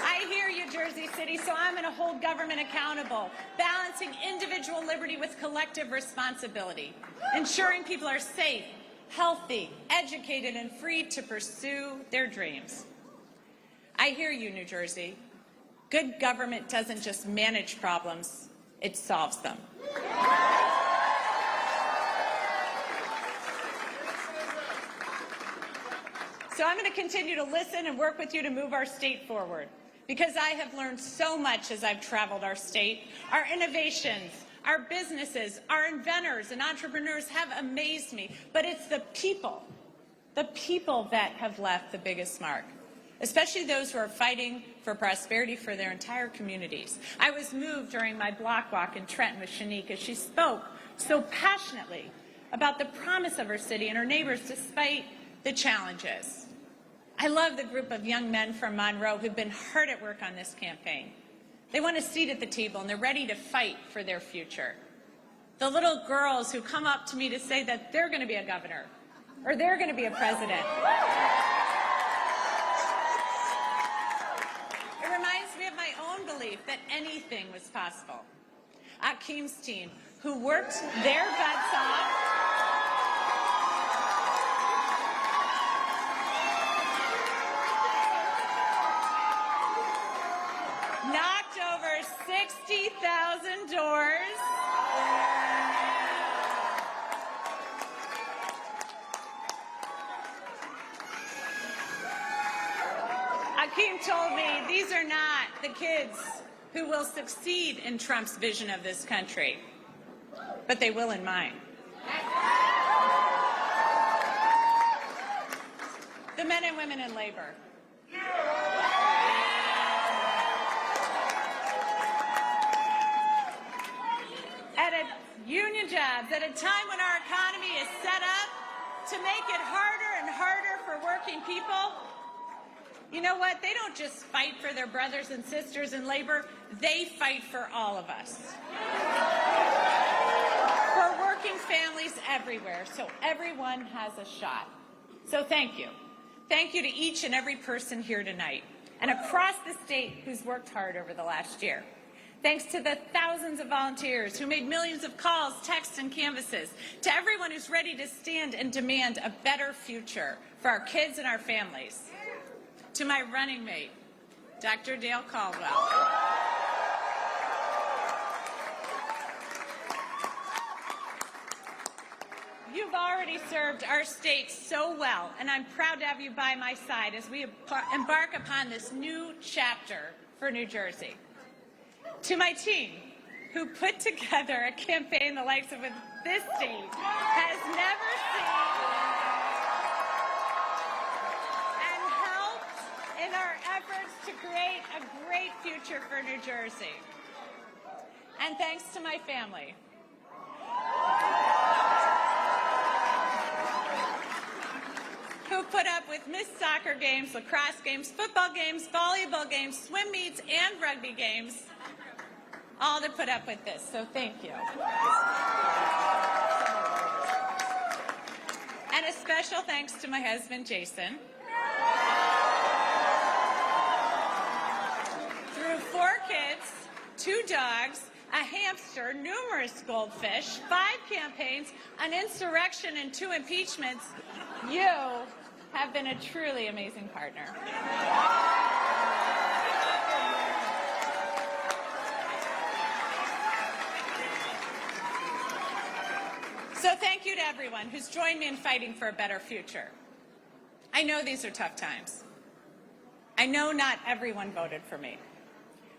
I hear you, Jersey City, so I'm going to hold government accountable, balancing individual liberty with collective responsibility, ensuring people are safe, healthy, educated, and free to pursue their dreams. I hear you, New Jersey. Good government doesn't just manage problems, it solves them. So I'm going to continue to listen and work with you to move our state forward, because I have learned so much as I've traveled our state. Our innovations, our businesses, our inventors and entrepreneurs have amazed me, but it's the people that have left the biggest mark, especially those who are fighting for prosperity for their entire communities. I was moved during my block walk in Trenton with Shanique as she spoke so passionately about the promise of her city and her neighbors despite the challenges. I love the group of young men from Monroe who've been hard at work on this campaign. They want a seat at the table, and they're ready to fight for their future. The little girls who come up to me to say that they're going to be a governor or they're going to be a president. It reminds me of my own belief that anything was possible. Akeem's team, who worked their butts off, knocked over 60,000 doors. Akeem told me these are not the kids who will succeed in Trump's vision of this country, but they will in mine. The men and women in labor. Union jobs at a time when our economy is set up to make it harder and harder for working people. You know what? They don't just fight for their brothers and sisters in labor. They fight for all of us. For working families everywhere, so everyone has a shot. So thank you. Thank you to each and every person here tonight and across the state who's worked hard over the last year. Thanks to the thousands of volunteers who made millions of calls, texts, and canvases, to everyone who's ready to stand and demand a better future for our kids and our families, to my running mate, Dr. Dale Caldwell. You've already served our state so well, and I'm proud to have you by my side as we embark upon this new chapter for New Jersey. To my team, who put together a campaign the likes of this state has never seen, and helped in our efforts to create a great future for New Jersey. And thanks to my family. Who put up with missed soccer games, lacrosse games, football games, volleyball games, swim meets, and rugby games, all to put up with this, so thank you. And a special thanks to my husband, Jason. Through 4 kids, 2 dogs, a hamster, numerous goldfish, 5 campaigns, an insurrection, and 2 impeachments, you have been a truly amazing partner. So thank you to everyone who's joined me in fighting for a better future. I know these are tough times. I know not everyone voted for me,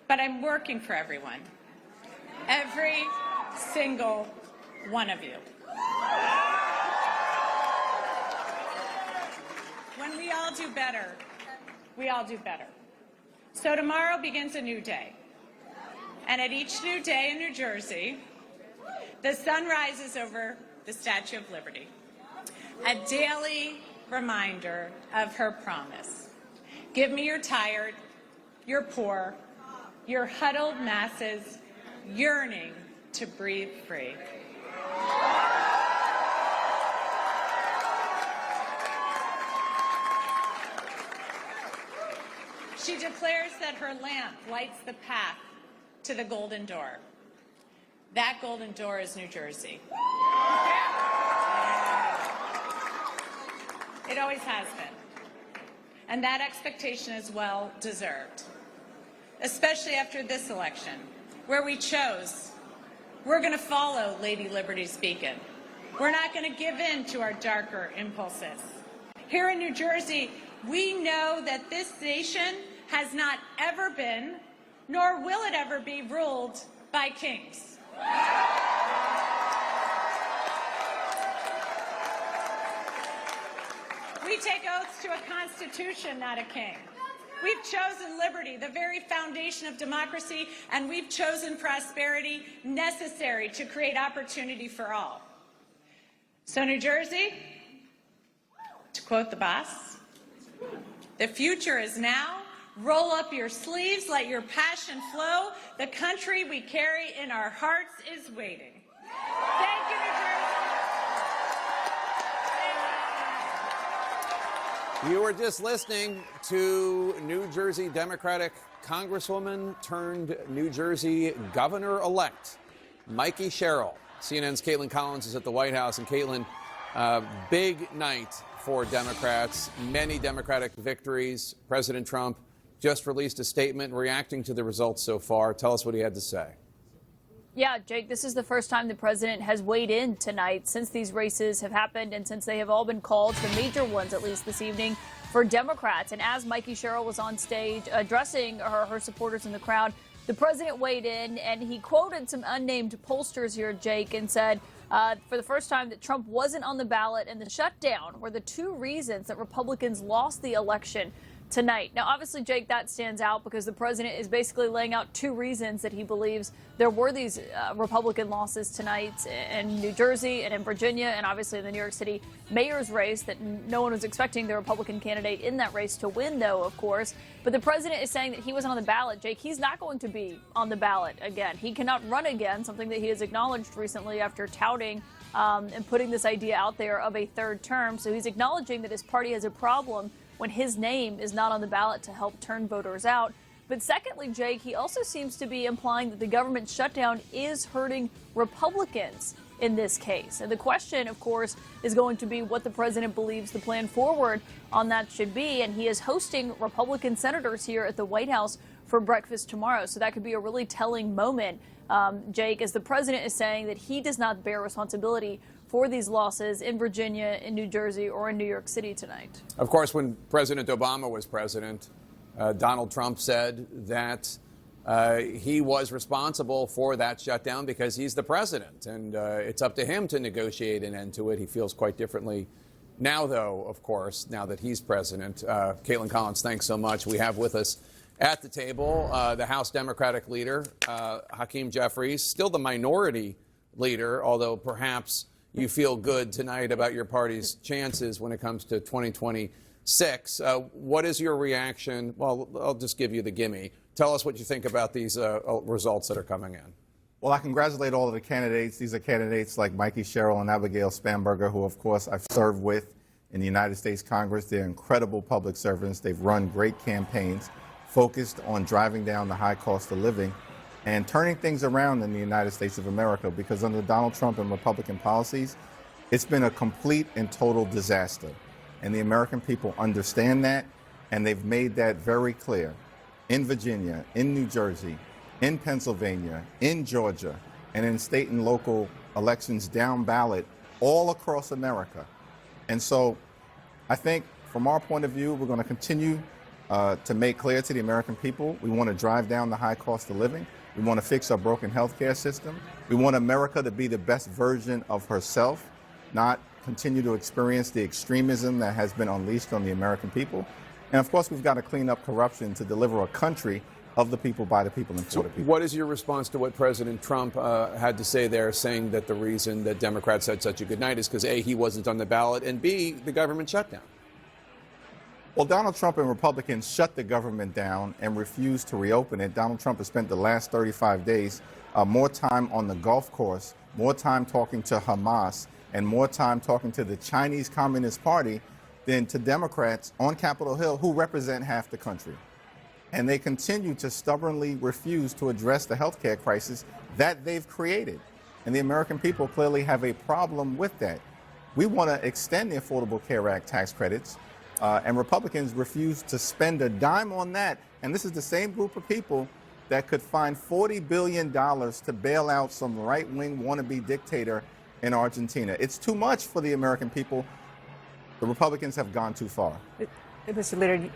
but I'm working for everyone. Every single one of you. When we all do better, we all do better. So tomorrow begins a new day. And at each new day in New Jersey, the sun rises over the Statue of Liberty, a daily reminder of her promise. Give me your tired, your poor, your huddled masses yearning to breathe free. She declares that her lamp lights the path to the golden door. That golden door is New Jersey. It always has been. And that expectation is well deserved, especially after this election, where we chose, we're going to follow Lady Liberty's beacon. We're not going to give in to our darker impulses. Here in New Jersey, we know that this nation has not ever been, nor will it ever be, ruled by kings. We take oaths to a constitution, not a king. We've chosen liberty, the very foundation of democracy, and we've chosen prosperity necessary to create opportunity for all. So New Jersey, to quote the boss, the future is now. Roll up your sleeves, let your passion flow. The country we carry in our hearts is waiting. Thank you, New Jersey. You were just listening to New Jersey Democratic Congresswoman turned New Jersey Governor-elect Mikie Sherrill. CNN's Caitlin Collins is at the White House. And Caitlin, big night for Democrats, many Democratic victories. President Trump just released a statement reacting to the results so far. Tell us what he had to say. Yeah, Jake, this is the first time the president has weighed in tonight since these races have happened and since they have all been called, the major ones at least this evening, for Democrats. And as Mikie Sherrill was on stage addressing her supporters in the crowd, the president weighed in and he quoted some unnamed pollsters here, Jake, and said for the first time that Trump wasn't on the ballot and the shutdown were the two reasons that Republicans lost the election tonight. Now, obviously, Jake, that stands out because the president is basically laying out two reasons that he believes there were these Republican losses tonight in New Jersey and in Virginia and obviously in the New York City mayor's race that no one was expecting the Republican candidate in that race to win, though, of course. But the president is saying that he wasn't on the ballot, Jake. He's not going to be on the ballot again. He cannot run again, something that he has acknowledged recently after touting and putting this idea out there of a third term. So he's acknowledging that his party has a problem when his name is not on the ballot to help turn voters out. But secondly, Jake, he also seems to be implying that the government shutdown is hurting Republicans in this case. And the question, of course, is going to be what the president believes the plan forward on that should be. And he is hosting Republican senators here at the White House for breakfast tomorrow. So that could be a really telling moment, Jake, as the president is saying that he does not bear responsibility for these losses in Virginia, in New Jersey, or in New York City tonight. Of course, when President Obama was president, Donald Trump said that he was responsible for that shutdown because he's the president, and it's up to him to negotiate an end to it. He feels quite differently now, though, of course, now that he's president. Caitlin Collins, thanks so much. We have with us at the table the House Democratic leader, Hakeem Jeffries, still the minority leader, although perhaps you feel good tonight about your party's chances when it comes to 2026. What is your reaction? Well, I'll just give you the gimme. Tell us what you think about these results that are coming in. Well, I congratulate all of the candidates. These are candidates like Mikie Sherrill and Abigail Spanberger, who, of course, I've served with in the United States Congress. They're incredible public servants. They've run great campaigns focused on driving down the high cost of living and turning things around in the United States of America, because under Donald Trump and Republican policies, it's been a complete and total disaster. And the American people understand that, and they've made that very clear. In Virginia, in New Jersey, in Pennsylvania, in Georgia, and in state and local elections down ballot all across America. And so I think from our point of view, we're going to continue to make clear to the American people we want to drive down the high cost of living. We want to fix our broken healthcare system. We want America to be the best version of herself, not continue to experience the extremism that has been unleashed on the American people. And of course, we've got to clean up corruption to deliver a country of the people, by the people, and for the people. What is your response to what President Trump had to say there, saying that the reason that Democrats had such a good night is because A, he wasn't on the ballot, and B, the government shutdown? Well, Donald Trump and Republicans shut the government down and refused to reopen it. Donald Trump has spent the last 35 days more time on the golf course, more time talking to Hamas, and more time talking to the Chinese Communist Party than to Democrats on Capitol Hill who represent half the country. And they continue to stubbornly refuse to address the health care crisis that they've created. And the American people clearly have a problem with that. We want to extend the Affordable Care Act tax credits, and Republicans refuse to spend a dime on that. And this is the same group of people that could find $40 billion to bail out some right-wing wannabe dictator in Argentina. It's too much for the American people. The Republicans have gone too far. Mr. Leader,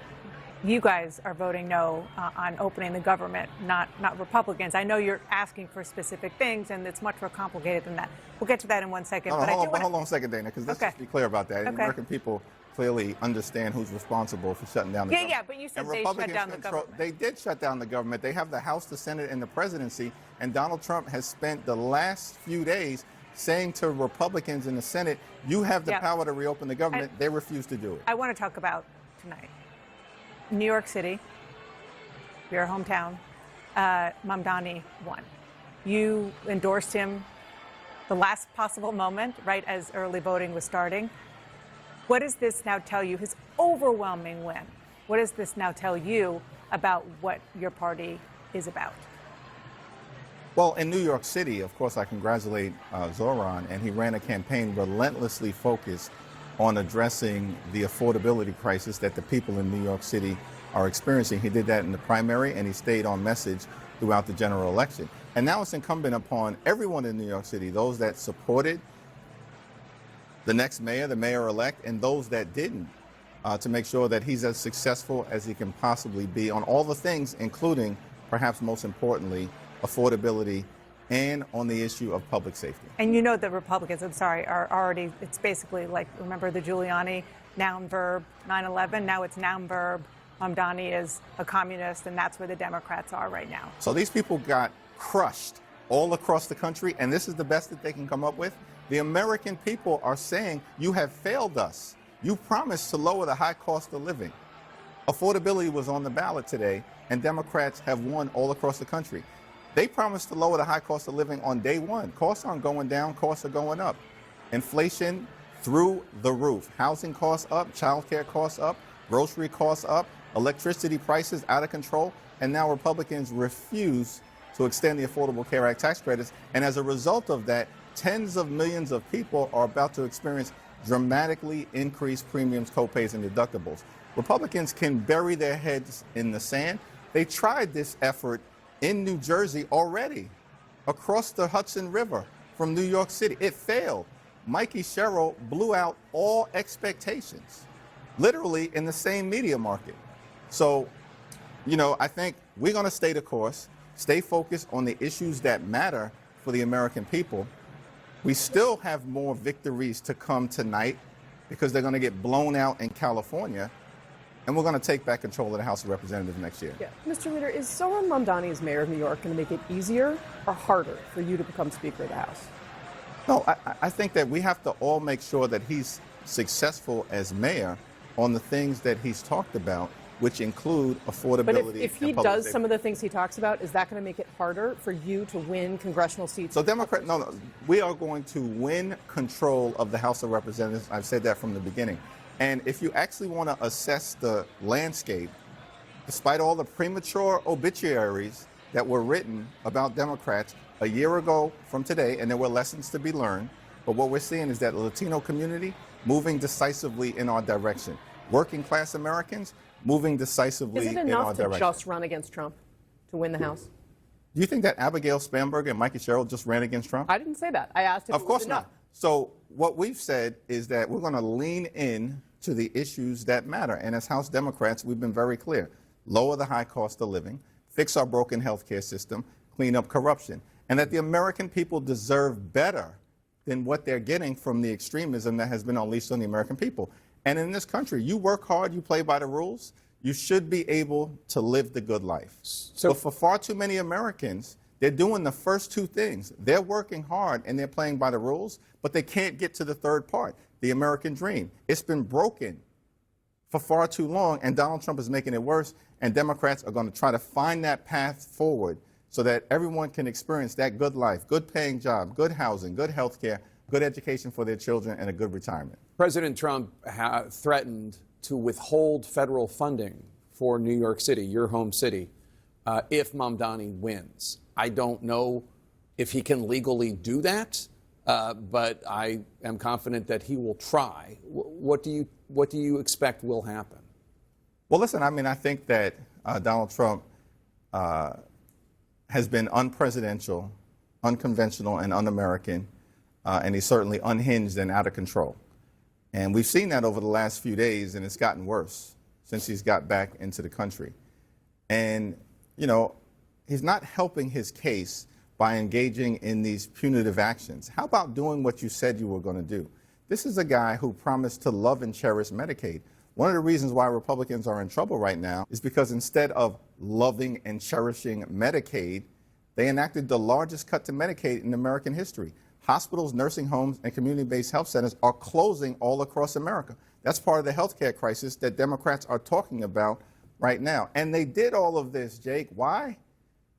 you guys are voting no on opening the government, not Republicans. I know you're asking for specific things, and it's much more complicated than that. We'll get to that in 1 second. No, hold on a second, Dana, because let's just be clear about that. The American people clearly understand who's responsible for shutting down the government. Yeah, but you said they shut down the government. They did shut down the government. They have the House, the Senate, and the presidency, and Donald Trump has spent the last few days saying to Republicans in the Senate, you have the power to reopen the government. They refuse to do it. I want to talk about tonight. New York City, your hometown, Mamdani won. You endorsed him the last possible moment, right as early voting was starting. What does this now tell you, his overwhelming win? What does this now tell you about what your party is about? Well, in New York City, of course, I congratulate Zohran, and he ran a campaign relentlessly focused on addressing the affordability crisis that the people in New York City are experiencing. He did that in the primary, and he stayed on message throughout the general election. And now it's incumbent upon everyone in New York City, those that supported the next mayor, the mayor-elect, and those that didn't, to make sure that he's as successful as he can possibly be on all the things, including, perhaps most importantly, affordability and on the issue of public safety. And you know the Republicans, are already, it's basically like, remember the Giuliani noun verb, 9/11, now it's noun verb. Mamdani is a communist, and that's where the Democrats are right now. So these people got crushed all across the country, and this is the best that they can come up with. The American people are saying, you have failed us. You promised to lower the high cost of living. Affordability was on the ballot today, and Democrats have won all across the country. They promised to lower the high cost of living on day one. Costs aren't going down, costs are going up. Inflation through the roof. Housing costs up, child care costs up, grocery costs up, electricity prices out of control, and now Republicans refuse to extend the Affordable Care Act tax credits. And as a result of that, tens of millions of people are about to experience dramatically increased premiums, copays, and deductibles. Republicans can bury their heads in the sand. They tried this effort in New Jersey already, across the Hudson River from New York City. It failed. Mikie Sherrill blew out all expectations, literally in the same media market. So, I think we're going to stay the course, stay focused on the issues that matter for the American people. We still have more victories to come tonight because they're going to get blown out in California. And we're going to take back control of the House of Representatives next year. Yeah. Mr. Leader, is Zohran Mamdani as mayor of New York going to make it easier or harder for you to become Speaker of the House? No, I think that we have to all make sure that he's successful as mayor on the things that he's talked about, which include affordability. But if he does some of the things he talks about, is that going to make it harder for you to win congressional seats? So no, we are going to win control of the House of Representatives. I've said that from the beginning. And if you actually want to assess the landscape, despite all the premature obituaries that were written about Democrats a year ago from today, and there were lessons to be learned, but what we're seeing is that the Latino community moving decisively in our direction. Working class Americans moving decisively in our direction. Is it enough to just run against Trump to win the House? Do you think that Abigail Spanberger and Mikie Sherrill just ran against Trump? I didn't say that. I asked if it was enough. Of course not. So what we've said is that we're going to lean in to the issues that matter. And as House Democrats, we've been very clear. Lower the high cost of living, fix our broken health care system, clean up corruption, and that the American people deserve better than what they're getting from the extremism that has been unleashed on the American people. And in this country, you work hard, you play by the rules, you should be able to live the good life. But for far too many Americans, they're doing the first two things. They're working hard and they're playing by the rules, but they can't get to the third part, the American dream. It's been broken for far too long, and Donald Trump is making it worse, and Democrats are going to try to find that path forward so that everyone can experience that good life, good paying job, good housing, good health care, good education for their children, and a good retirement. President Trump threatened to withhold federal funding for New York City, your home city, if Mamdani wins. I don't know if he can legally do that, but I am confident that he will try. What do you expect will happen? Well, listen, I mean, I think that Donald Trump has been unpresidential, unconventional, and un-American, and he's certainly unhinged and out of control. And we've seen that over the last few days, and it's gotten worse since he's got back into the country. And, you know, he's not helping his case by engaging in these punitive actions. How about doing what you said you were going to do? This is a guy who promised to love and cherish Medicaid. One of the reasons why Republicans are in trouble right now is because instead of loving and cherishing Medicaid, they enacted the largest cut to Medicaid in American history. Hospitals, nursing homes, and community-based health centers are closing all across America. That's part of the health care crisis that Democrats are talking about right now. And they did all of this, Jake. Why?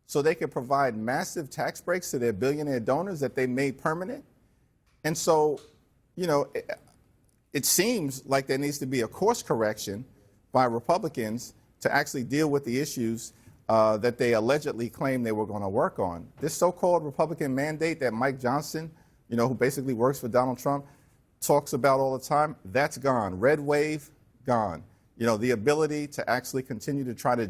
So they could provide massive tax breaks to their billionaire donors that they made permanent. And so, you know, it seems like there needs to be a course correction by Republicans to actually deal with the issues that they allegedly claim they were going to work on. This so-called Republican mandate that Mike Johnson, you know, who basically works for Donald Trump, talks about all the time, that's gone. Red wave, gone. You know, the ability to actually continue to try to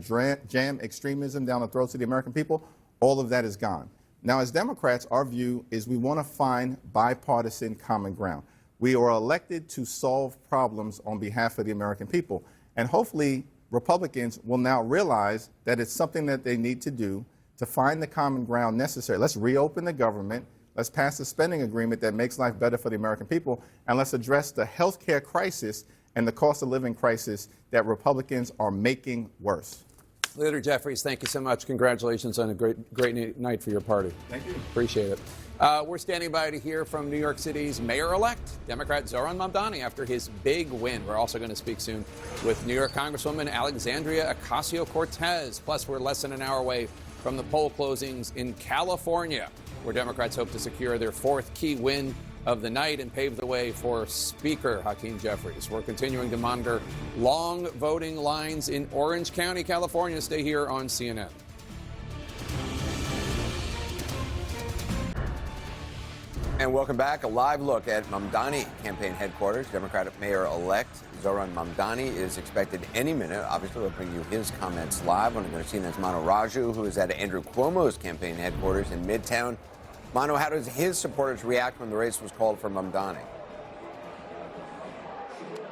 jam extremism down the throats of the American people, all of that is gone. Now, as Democrats, our view is we want to find bipartisan common ground. We are elected to solve problems on behalf of the American people. And hopefully, Republicans will now realize that it's something that they need to do to find the common ground necessary. Let's reopen the government. Let's pass a spending agreement that makes life better for the American people. And let's address the health care crisis and the cost of living crisis that Republicans are making worse. Leader Jeffries, thank you so much. Congratulations on a great night for your party. Thank you. Appreciate it. We're standing by to hear from New York City's mayor-elect, Democrat Zohran Mamdani, after his big win. We're also going to speak soon with New York Congresswoman Alexandria Ocasio-Cortez. Plus, we're less than an hour away from the poll closings in California, where Democrats hope to secure their fourth key win of the night and pave the way for Speaker Hakeem Jeffries. We're continuing to monitor long voting lines in Orange County, California. Stay here on CNN. And welcome back. A live look at Mamdani campaign headquarters. Democratic Mayor-elect Zohran Mamdani is expected any minute. Obviously, we'll bring you his comments live. Want to go to CNN's Mano Raju, who is at Andrew Cuomo's campaign headquarters in Midtown. Mano, how does his supporters react when the race was called for Mamdani?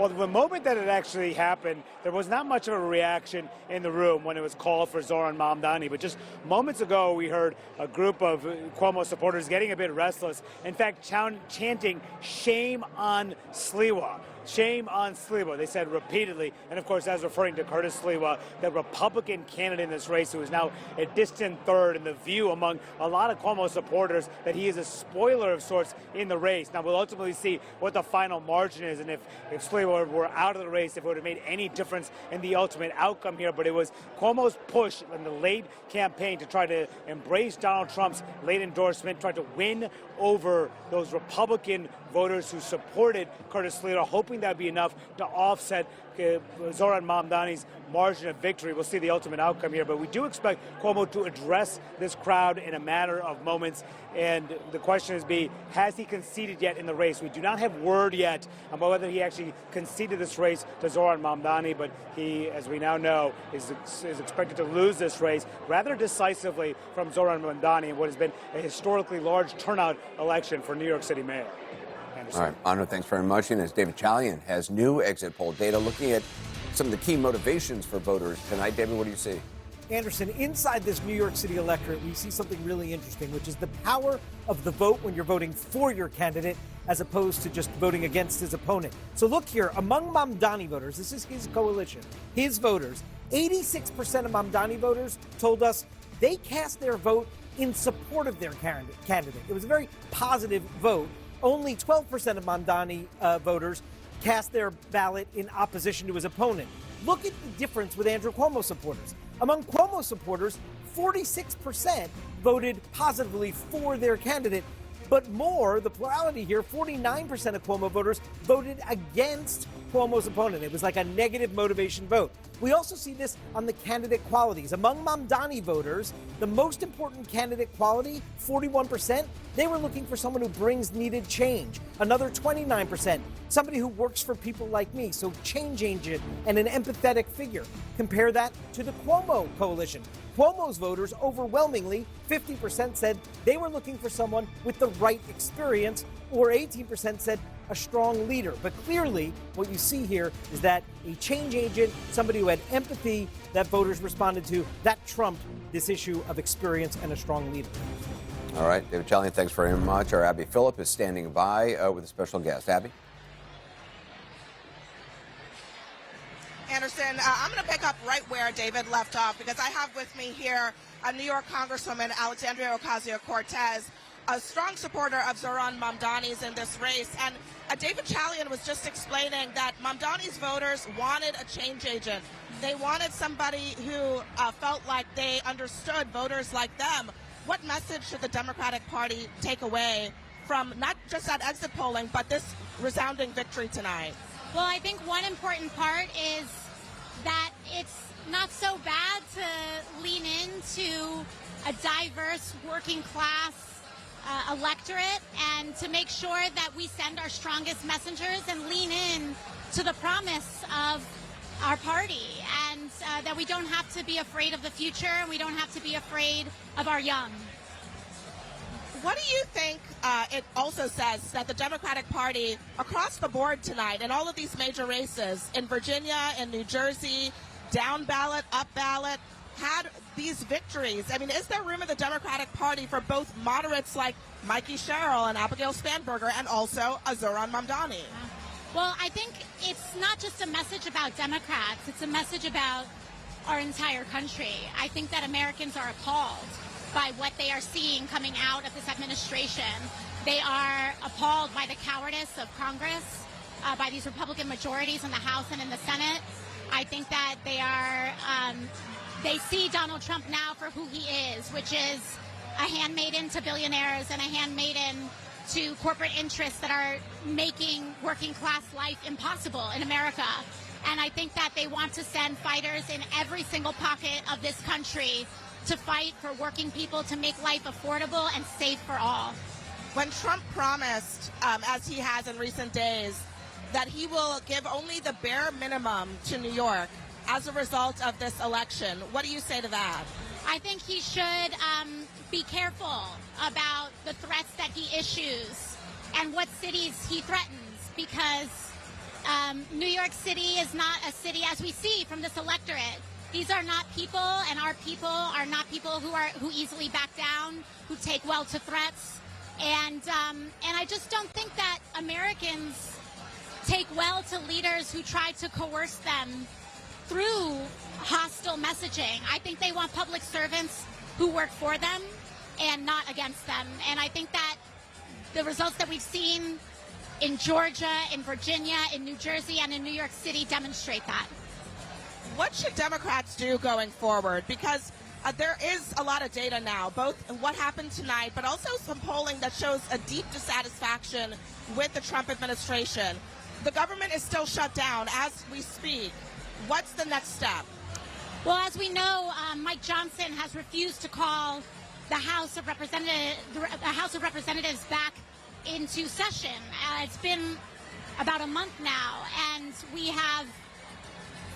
Well, the moment that it actually happened, there was not much of a reaction in the room when it was called for Zohran Mamdani. But just moments ago, we heard a group of Cuomo supporters getting a bit restless. In fact, chanting, "Shame on Sliwa." Shame on Sliwa, they said repeatedly. And of course, as referring to Curtis Sliwa, the Republican candidate in this race, who is now a distant third in the view among a lot of Cuomo supporters that he is a spoiler of sorts in the race. Now, we'll ultimately see what the final margin is and if Sliwa were out of the race, if it would have made any difference in the ultimate outcome here. But it was Cuomo's push in the late campaign to try to embrace Donald Trump's late endorsement, try to win over those Republican voters who supported Curtis Sliwa, hoping that would be enough to offset Zohran Mamdani's margin of victory. We'll see the ultimate outcome here, but we do expect Cuomo to address this crowd in a matter of moments. And the question is, has he conceded yet in the race? We do not have word yet about whether he actually conceded this race to Zohran Mamdani, but he, as we now know, is expected to lose this race rather decisively from Zohran Mamdani in what has been a historically large turnout election for New York City mayor. Anderson. All right, Anna, thanks very much. And as David Chalian has new exit poll data looking at some of the key motivations for voters tonight. David, what do you see? Anderson, inside this New York City electorate, we see something really interesting, which is the power of the vote when you're voting for your candidate as opposed to just voting against his opponent. So look here, among Mamdani voters, this is his coalition, his voters, 86% of Mamdani voters told us they cast their vote in support of their candidate. It was a very positive vote. Only 12% of Mamdani voters cast their ballot in opposition to his opponent. Look at the difference with Andrew Cuomo supporters. Among Cuomo supporters, 46% voted positively for their candidate. But more, the plurality here, 49% of Cuomo voters voted against Cuomo's opponent. It was like a negative motivation vote. We also see this on the candidate qualities. Among Mamdani voters, the most important candidate quality, 41%, they were looking for someone who brings needed change. Another 29%, somebody who works for people like me, so change agent and an empathetic figure. Compare that to the Cuomo coalition. Cuomo's voters, overwhelmingly, 50% said they were looking for someone with the right experience, or 18% said a strong leader. But clearly, what you see here is that a change agent, somebody who had empathy that voters responded to, that trumped this issue of experience and a strong leader. All right, David Chalian, thanks very much. Our Abby Phillip is standing by with a special guest. Abby? Anderson, I'm going to pick up right where David left off because I have with me here a New York Congresswoman, Alexandria Ocasio-Cortez, a strong supporter of Zohran Mamdani's in this race. And David Chalian was just explaining that Mamdani's voters wanted a change agent. They wanted somebody who felt like they understood voters like them. What message should the Democratic Party take away from not just that exit polling, but this resounding victory tonight? Well, I think one important part is that it's not so bad to lean into a diverse working class electorate and to make sure that we send our strongest messengers and lean in to the promise of our party, and that we don't have to be afraid of the future and we don't have to be afraid of our young. What do you think it also says that the Democratic Party across the board tonight in all of these major races in Virginia and New Jersey, down ballot, up ballot, had these victories? I mean, is there room in the Democratic Party for both moderates like Mikie Sherrill and Abigail Spanberger and also a Zohran Mamdani? Well, I think it's not just a message about Democrats. It's a message about our entire country. I think that Americans are appalled by what they are seeing coming out of this administration. They are appalled by the cowardice of Congress, by these Republican majorities in the House and in the Senate. I think that they see Donald Trump now for who he is, which is a handmaiden to billionaires and a handmaiden to corporate interests that are making working class life impossible in America. And I think that they want to send fighters in every single pocket of this country to fight for working people, to make life affordable and safe for all. When Trump promised, as he has in recent days, that he will give only the bare minimum to New York as a result of this election, what do you say to that? I think he should be careful about the threats that he issues and what cities he threatens, because New York City is not a city, as we see from this electorate. These are not people, and our people are not people who easily back down, who take well to threats, and I just don't think that Americans take well to leaders who try to coerce them through hostile messaging. I think they want public servants who work for them and not against them, and I think that the results that we've seen in Georgia, in Virginia, in New Jersey, and in New York City demonstrate that. What should Democrats do going forward? Because there is a lot of data now, both what happened tonight, but also some polling that shows a deep dissatisfaction with the Trump administration. The government is still shut down as we speak. What's the next step? Well, as we know, Mike Johnson has refused to call the House of Representatives back into session. It's been about a month now, and we have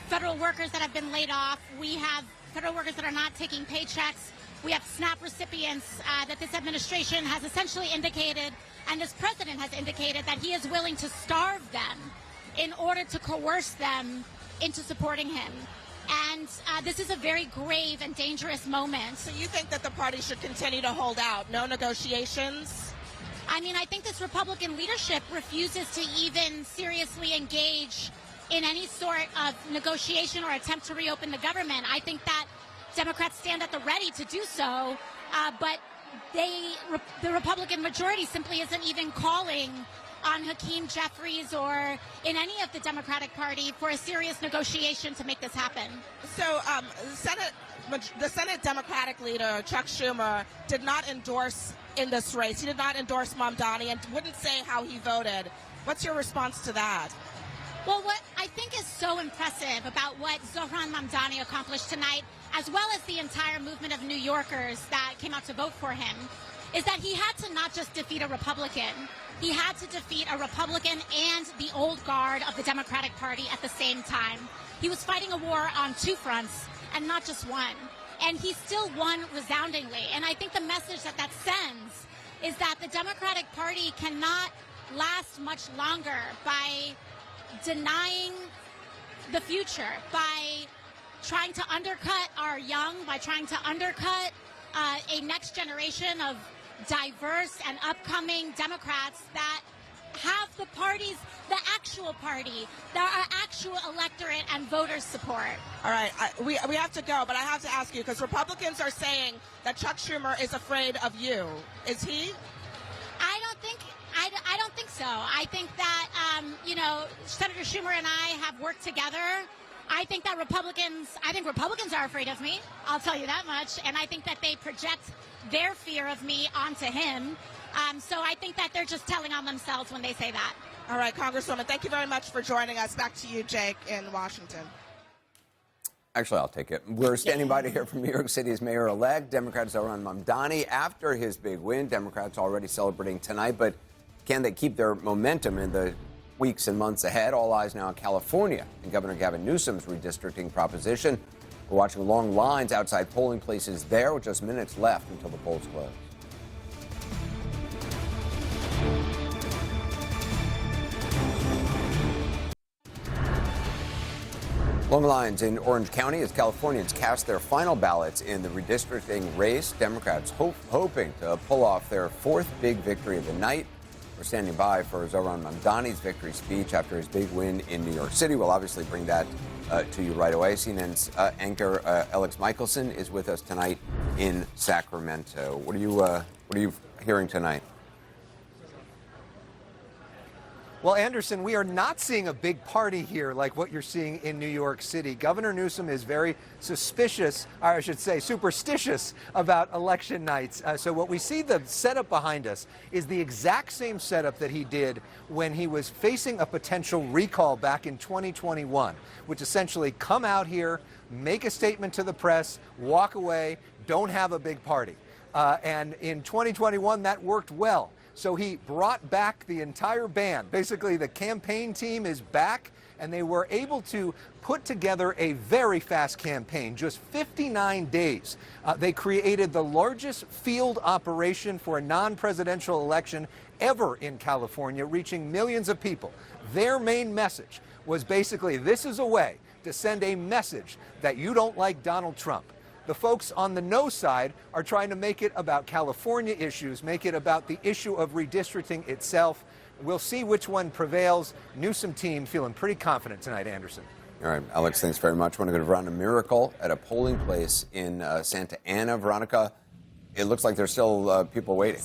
federal workers that have been laid off. We have federal workers that are not taking paychecks We have SNAP recipients that this administration has essentially indicated, and this president has indicated, that he is willing to starve them in order to coerce them into supporting him. And this is a very grave and dangerous moment. So you think that the party should continue to hold out? No negotiations? I mean, I think this Republican leadership refuses to even seriously engage in any sort of negotiation or attempt to reopen the government. I think that Democrats stand at the ready to do so, but the Republican majority simply isn't even calling on Hakeem Jeffries or in any of the Democratic Party for a serious negotiation to make this happen. So the Senate Democratic leader, Chuck Schumer, did not endorse in this race. He did not endorse Mamdani and wouldn't say how he voted. What's your response to that? Well, what I think is so impressive about what Zohran Mamdani accomplished tonight, as well as the entire movement of New Yorkers that came out to vote for him, is that he had to not just defeat a Republican, he had to defeat a Republican and the old guard of the Democratic Party at the same time. He was fighting a war on two fronts and not just one. And he still won resoundingly. And I think the message that that sends is that the Democratic Party cannot last much longer by denying the future, by trying to undercut our young, by trying to undercut a next generation of diverse and upcoming Democrats that have the parties, the actual party, our actual electorate and voters support. All right, we have to go, but I have to ask you, because Republicans are saying that Chuck Schumer is afraid of you. Is he? I don't think so. I think that, Senator Schumer and I have worked together. I think Republicans are afraid of me. I'll tell you that much. And I think that they project their fear of me onto him. So I think that they're just telling on themselves when they say that. All right, Congresswoman, thank you very much for joining us. Back to you, Jake, in Washington. Actually, I'll take it. We're standing by to hear from New York City's mayor-elect, Democrat Zohran Mamdani, after his big win. Democrats already celebrating tonight, but can they keep their momentum in the weeks and months ahead? All eyes now on California and Governor Gavin Newsom's redistricting proposition. We're watching long lines outside polling places there with just minutes left until the polls close. Long lines in Orange County as Californians cast their final ballots in the redistricting race. Democrats hoping to pull off their fourth big victory of the night. We're standing by for Zohran Mamdani's victory speech after his big win in New York City. We'll obviously bring that to you right away. CNN's anchor Alex Michelson is with us tonight in Sacramento. What are you hearing tonight? Well, Anderson, we are not seeing a big party here like what you're seeing in New York City. Governor Newsom is very suspicious, or I should say superstitious, about election nights. So what we see, the setup behind us, is the exact same setup that he did when he was facing a potential recall back in 2021, which essentially come out here, make a statement to the press, walk away, don't have a big party. And in 2021, that worked well. So he brought back the entire band. Basically, the campaign team is back, and they were able to put together a very fast campaign. Just 59 days. They created the largest field operation for a non-presidential election ever in California, reaching millions of people. Their main message was basically, this is a way to send a message that you don't like Donald Trump. The folks on the no side are trying to make it about California issues, make it about the issue of redistricting itself. We'll see which one prevails. Newsom team feeling pretty confident tonight, Anderson. All right, Alex, thanks very much. I want to go to Veronica Miracle at a polling place in Santa Ana. Veronica, it looks like there's still people waiting.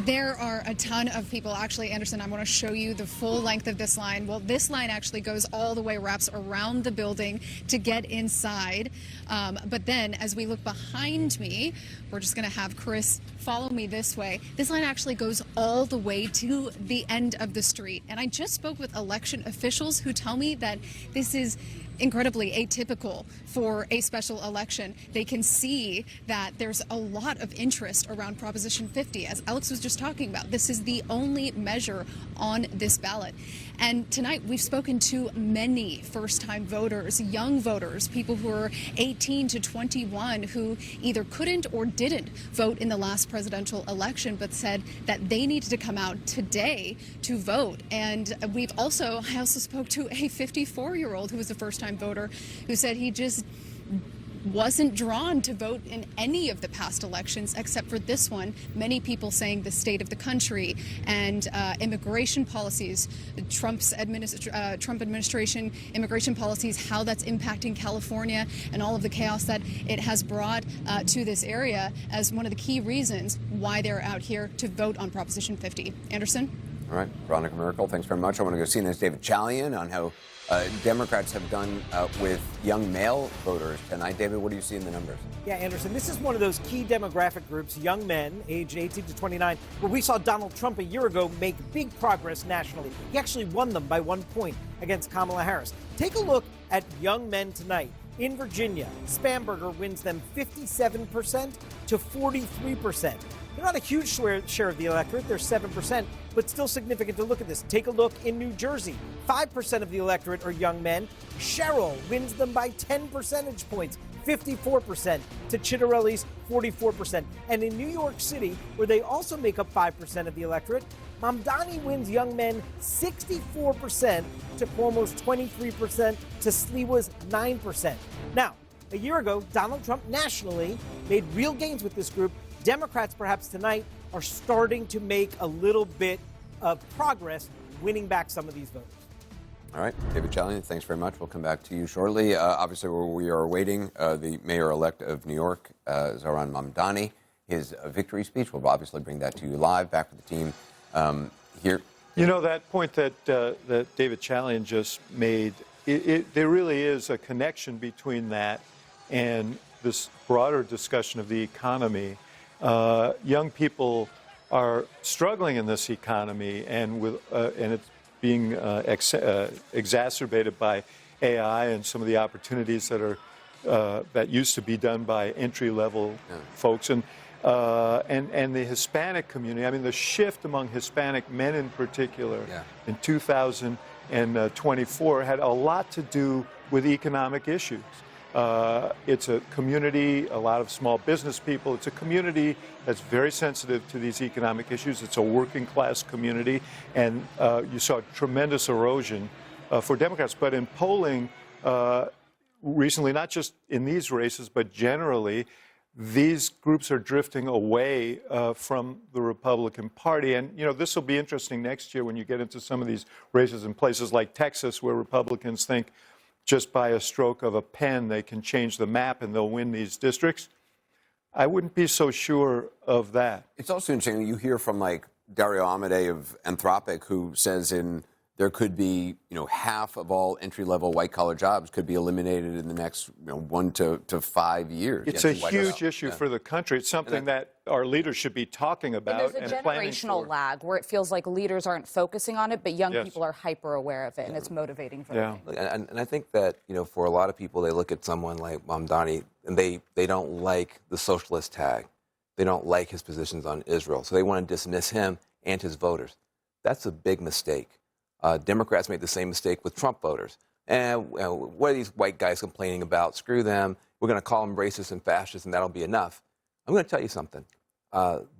There are a ton of people. Actually, Anderson, I want to show you the full length of this line. Well, this line actually goes all the way, wraps around the building to get inside. But then as we look behind me, we're just going to have Chris follow me this way. This line actually goes all the way to the end of the street. And I just spoke with election officials who tell me that this is incredibly atypical for a special election. They can see that there's a lot of interest around Proposition 50, as Alex was just talking about. This is the only measure on this ballot. And tonight we've spoken to many first-time voters, young voters, people who are 18 to 21 who either couldn't or didn't vote in the last presidential election, but said that they needed to come out today to vote. And I also spoke to a 54-year-old who was a first-time voter who said he just wasn't drawn to vote in any of the past elections except for this one. Many people saying the state of the country and immigration policies, Trump administration immigration policies, how that's impacting California and all of the chaos that it has brought to this area as one of the key reasons why they're out here to vote on Proposition 50. Anderson? All right, Veronica Merkel, thanks very much. I want to go see CNN's David Chalian on how Democrats have done with young male voters tonight. David, what do you see in the numbers? Yeah, Anderson, this is one of those key demographic groups, young men, aged 18 to 29, where we saw Donald Trump a year ago make big progress nationally. He actually won them by 1 point against Kamala Harris. Take a look at young men tonight. In Virginia, Spanberger wins them 57% to 43%. They're not a huge share of the electorate. They're 7%, but still significant to look at this. Take a look in New Jersey. 5% of the electorate are young men. Sherrill wins them by 10 percentage points, 54% to Chitterelli's 44%. And in New York City, where they also make up 5% of the electorate, Mamdani wins young men 64% to Cuomo's 23% to Sliwa's 9%. Now, a year ago, Donald Trump nationally made real gains with this group. Democrats, perhaps tonight, are starting to make a little bit of progress winning back some of these voters. All right, David Chalian, thanks very much. We'll come back to you shortly. Obviously, we are awaiting the mayor-elect of New York, Zohran Mamdani. His victory speech, we'll obviously bring that to you live. Back with the team here. You know, that point that David Chalian just made, there really is a connection between that and this broader discussion of the economy. Young people are struggling in this economy, and it's being exacerbated by AI and some of the opportunities that are that used to be done by entry-level folks, and the Hispanic community. I mean, the shift among Hispanic men in particular in 2024 had a lot to do with economic issues. It's a community, a lot of small business people. It's a community that's very sensitive to these economic issues. It's a working class community, and you saw tremendous erosion for Democrats. But in polling recently, not just in these races, but generally, these groups are drifting away from the Republican Party. And, you know, this will be interesting next year when you get into some of these races in places like Texas, where Republicans think just by a stroke of a pen they can change the map and they'll win these districts. I wouldn't be so sure of that. It's also interesting, you hear from like Dario Amodei of Anthropic, who says there could be, half of all entry-level white-collar jobs could be eliminated in the next 1 to 5 years. It's a huge issue for the country. It's something that our leaders should be talking about and there's a generational lag where it feels like leaders aren't focusing on it, but young people are hyper aware of it, and it's motivating for them. And I think that, for a lot of people, they look at someone like Mamdani, and they don't like the socialist tag. They don't like his positions on Israel, so they want to dismiss him and his voters. That's a big mistake. Democrats made the same mistake with Trump voters. And what are these white guys complaining about? Screw them. We're going to call them racist and fascist, and that'll be enough. I'm going to tell you something.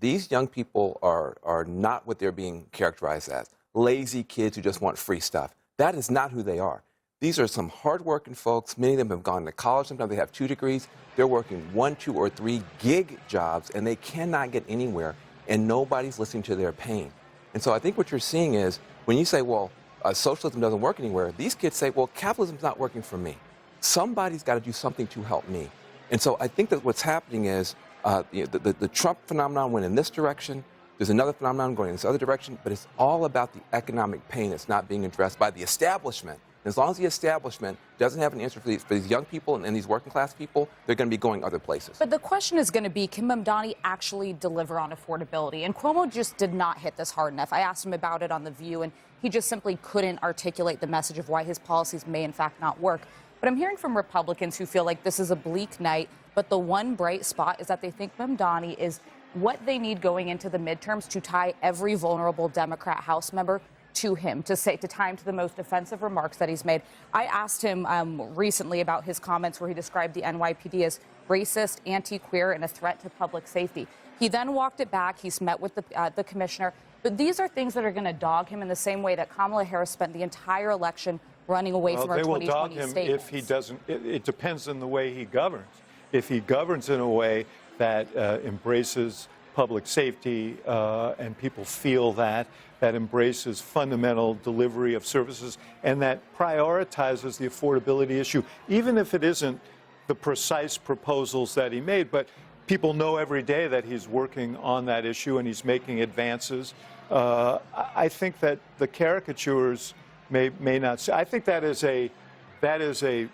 These young people are not what they're being characterized as. Lazy kids who just want free stuff. That is not who they are. These are some hardworking folks. Many of them have gone to college. Sometimes they have 2 degrees. They're working 1, 2, or 3 gig jobs, and they cannot get anywhere, and nobody's listening to their pain. And so I think what you're seeing is, when you say, well, socialism doesn't work anywhere, these kids say, well, capitalism's not working for me. Somebody's got to do something to help me. And so I think that what's happening is the Trump phenomenon went in this direction. There's another phenomenon going in this other direction, but it's all about the economic pain that's not being addressed by the establishment. And as long as the establishment doesn't have an answer for these young people and these working class people, they're going to be going other places. But the question is going to be, can Mamdani actually deliver on affordability? And Cuomo just did not hit this hard enough. I asked him about it on The View, and he just simply couldn't articulate the message of why his policies may in fact not work. But I'm hearing from Republicans who feel like this is a bleak night, but the one bright spot is that they think Mamdani is what they need going into the midterms to tie every vulnerable Democrat House member to him to tie him to the most offensive remarks that he's made. I asked him recently about his comments where he described the NYPD as racist, anti-queer, and a threat to public safety. He then walked it back. He's met with the commissioner. But these are things that are going to dog him in the same way that Kamala Harris spent the entire election running away from her 2020 They will dog him statements. if he doesn't. It depends on the way he governs. If he governs in a way that embraces public safety and people feel that embraces fundamental delivery of services and that prioritizes the affordability issue, even if it isn't the precise proposals that he made, but people know every day that he's working on that issue and he's making advances. I think that the caricatures may not say. I think that is a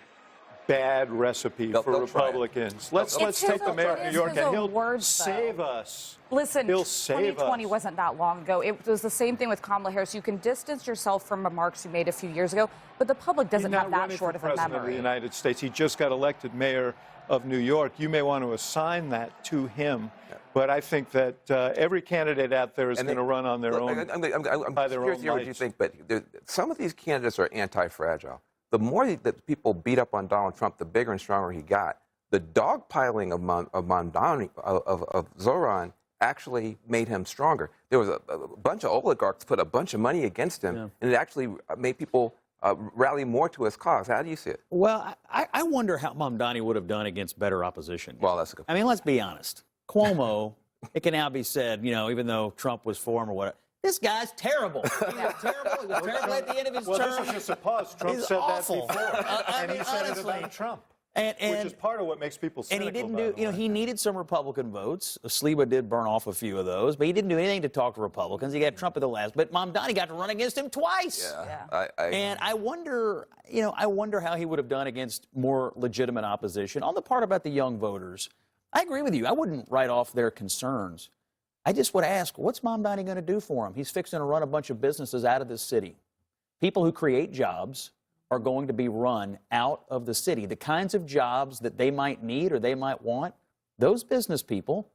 bad recipe for Republicans. Let's take the mayor of New York and he'll save us. Listen, he'll save 2020 us. wasn't that long ago. It was the same thing with Kamala Harris. You can distance yourself from remarks you made a few years ago, but the public doesn't have that short of a President of the memory. United States. He just got elected mayor of New York. You may want to assign that to him, but I think that every candidate out there is going to run on their own. I'm by their curious own to hear what you lights. think, but some of these candidates are anti-fragile. The more that people beat up on Donald Trump, the bigger and stronger he got. The dogpiling of Mamdani, of Zohran, actually made him stronger. There was a bunch of oligarchs put a bunch of money against him, and it actually made people rally more to his cause. How do you see it? Well, I wonder how Mamdani would have done against better opposition. Well, that's a good point. I mean, let's be honest. Cuomo, it can now be said, even though Trump was for him or whatever, this guy's terrible. He was terrible. He was terrible at the end of his term. Well, this is just a pause. Trump He's said awful. that before, and he said it honestly. about Trump. And which is part of what makes people cynical. And he didn't do, he needed some Republican votes. Sliwa did burn off a few of those, but he didn't do anything to talk to Republicans. He got Trump at the last, but Mamdani got to run against him twice. Yeah. And I wonder, I wonder how he would have done against more legitimate opposition. On the part about the young voters, I agree with you. I wouldn't write off their concerns. I just would ask, what's Mamdani going to do for him? He's fixing to run a bunch of businesses out of this city. People who create jobs are going to be run out of the city. The kinds of jobs that they might need or they might want, those business people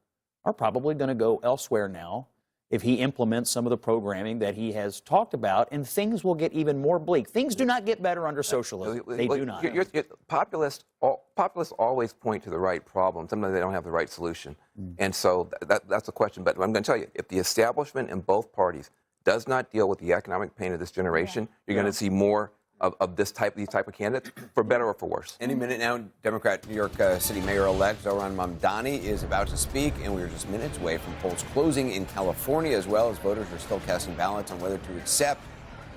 are probably going to go elsewhere now if he implements some of the programming that he has talked about, and things will get even more bleak. Things do not get better under socialism. They do not. Populists always point to the right problem. Sometimes they don't have the right solution. And so that's the question. But I'm going to tell you, if the establishment in both parties does not deal with the economic pain of this generation, you're going to see more of these type of candidates, for better or for worse. Any minute now, Democrat New York City Mayor-elect Zohran Mamdani is about to speak, and we are just minutes away from polls closing in California, as well as voters are still casting ballots on whether to accept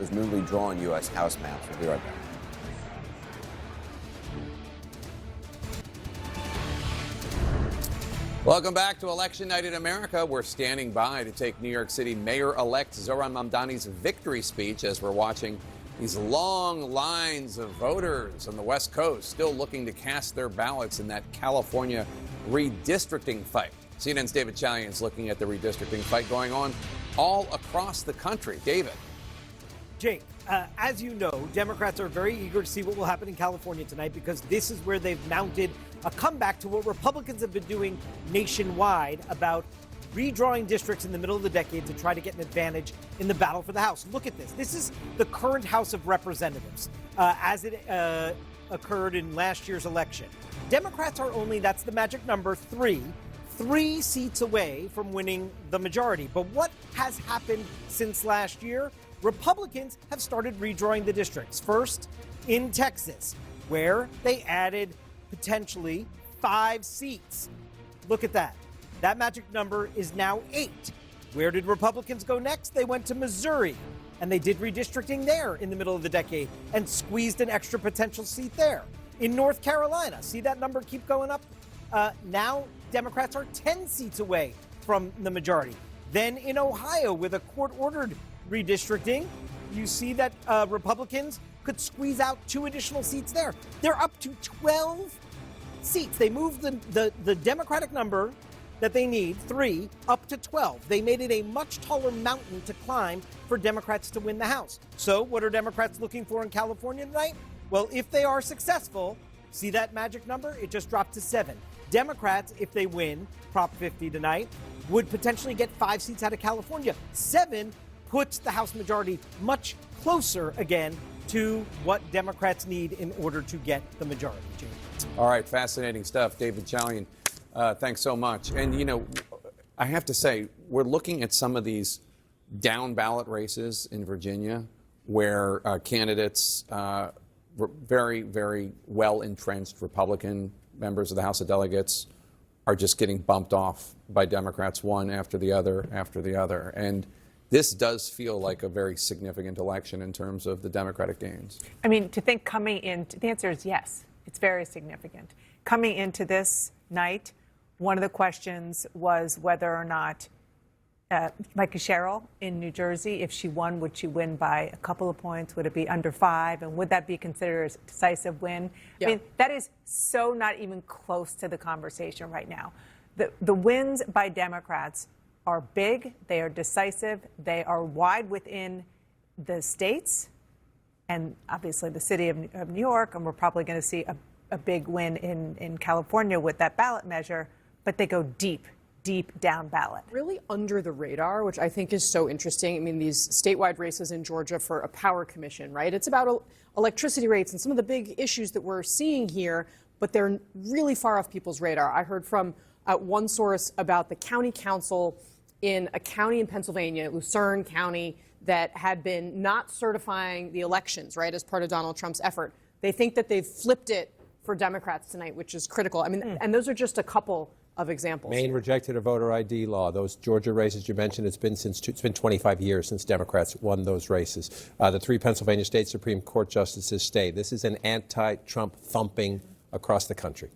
those newly drawn U.S. House maps. We'll be right back. Welcome back to Election Night in America. We're standing by to take New York City Mayor-elect Zohran Mamdani's victory speech as we're watching these long lines of voters on the West Coast still looking to cast their ballots in that California redistricting fight. CNN's David Chalian is looking at the redistricting fight going on all across the country. David. Jake, as you know, Democrats are very eager to see what will happen in California tonight because this is where they've mounted a comeback to what Republicans have been doing nationwide about redrawing districts in the middle of the decade to try to get an advantage in the battle for the House. Look at this. This is the current House of Representatives as it occurred in last year's election. Democrats are only, that's the magic number, three seats away from winning the majority. But what has happened since last year? Republicans have started redrawing the districts. First, in Texas, where they added potentially 5 seats. Look at that. That magic number is now 8. Where did Republicans go next? They went to Missouri, and they did redistricting there in the middle of the decade and squeezed an extra potential seat there. In North Carolina, see that number keep going up? Now Democrats are 10 seats away from the majority. Then in Ohio, with a court-ordered redistricting, you see that Republicans could squeeze out 2 additional seats there. They're up to 12 seats. They moved the Democratic number that they need, 3, up to 12. They made it a much taller mountain to climb for Democrats to win the House. So what are Democrats looking for in California tonight? Well, if they are successful, see that magic number? It just dropped to 7. Democrats, if they win Prop 50 tonight, would potentially get 5 seats out of California. 7 puts the House majority much closer again to what Democrats need in order to get the majority. James. All right, fascinating stuff. David Chalian, thanks so much. And, you know, I have to say, we're looking at some of these down ballot races in Virginia where candidates, very, very well entrenched Republican members of the House of Delegates, are just getting bumped off by Democrats one after the other after the other. And this does feel like a very significant election in terms of the Democratic gains. I mean, to think coming in, the answer is yes, it's very significant. Coming into this night, one of the questions was whether or not Mikie Sherrill in New Jersey, if she won, would she win by a couple of points? Would it be under 5? And would that be considered a decisive win? Yeah. I mean, that is so not even close to the conversation right now. The wins by Democrats are big, they are decisive, they are wide within the states, and obviously the city of New York, and we're probably going to see a big win in California with that ballot measure, but they go deep down ballot. Really under the radar, which I think is so interesting. I mean, these statewide races in Georgia for a power commission, right? It's about electricity rates and some of the big issues that we're seeing here, but they're really far off people's radar. I heard from one source about the county council in a county in Pennsylvania, Lucerne County, that had been not certifying the elections, right, as part of Donald Trump's effort. They think that they've flipped it for Democrats tonight, which is critical. I mean, and those are just a couple of examples. Maine rejected a voter ID law. Those Georgia races you mentioned, it's been 25 years since Democrats won those races. The 3 Pennsylvania State Supreme Court justices stayed. This is an anti-Trump thumping across the country.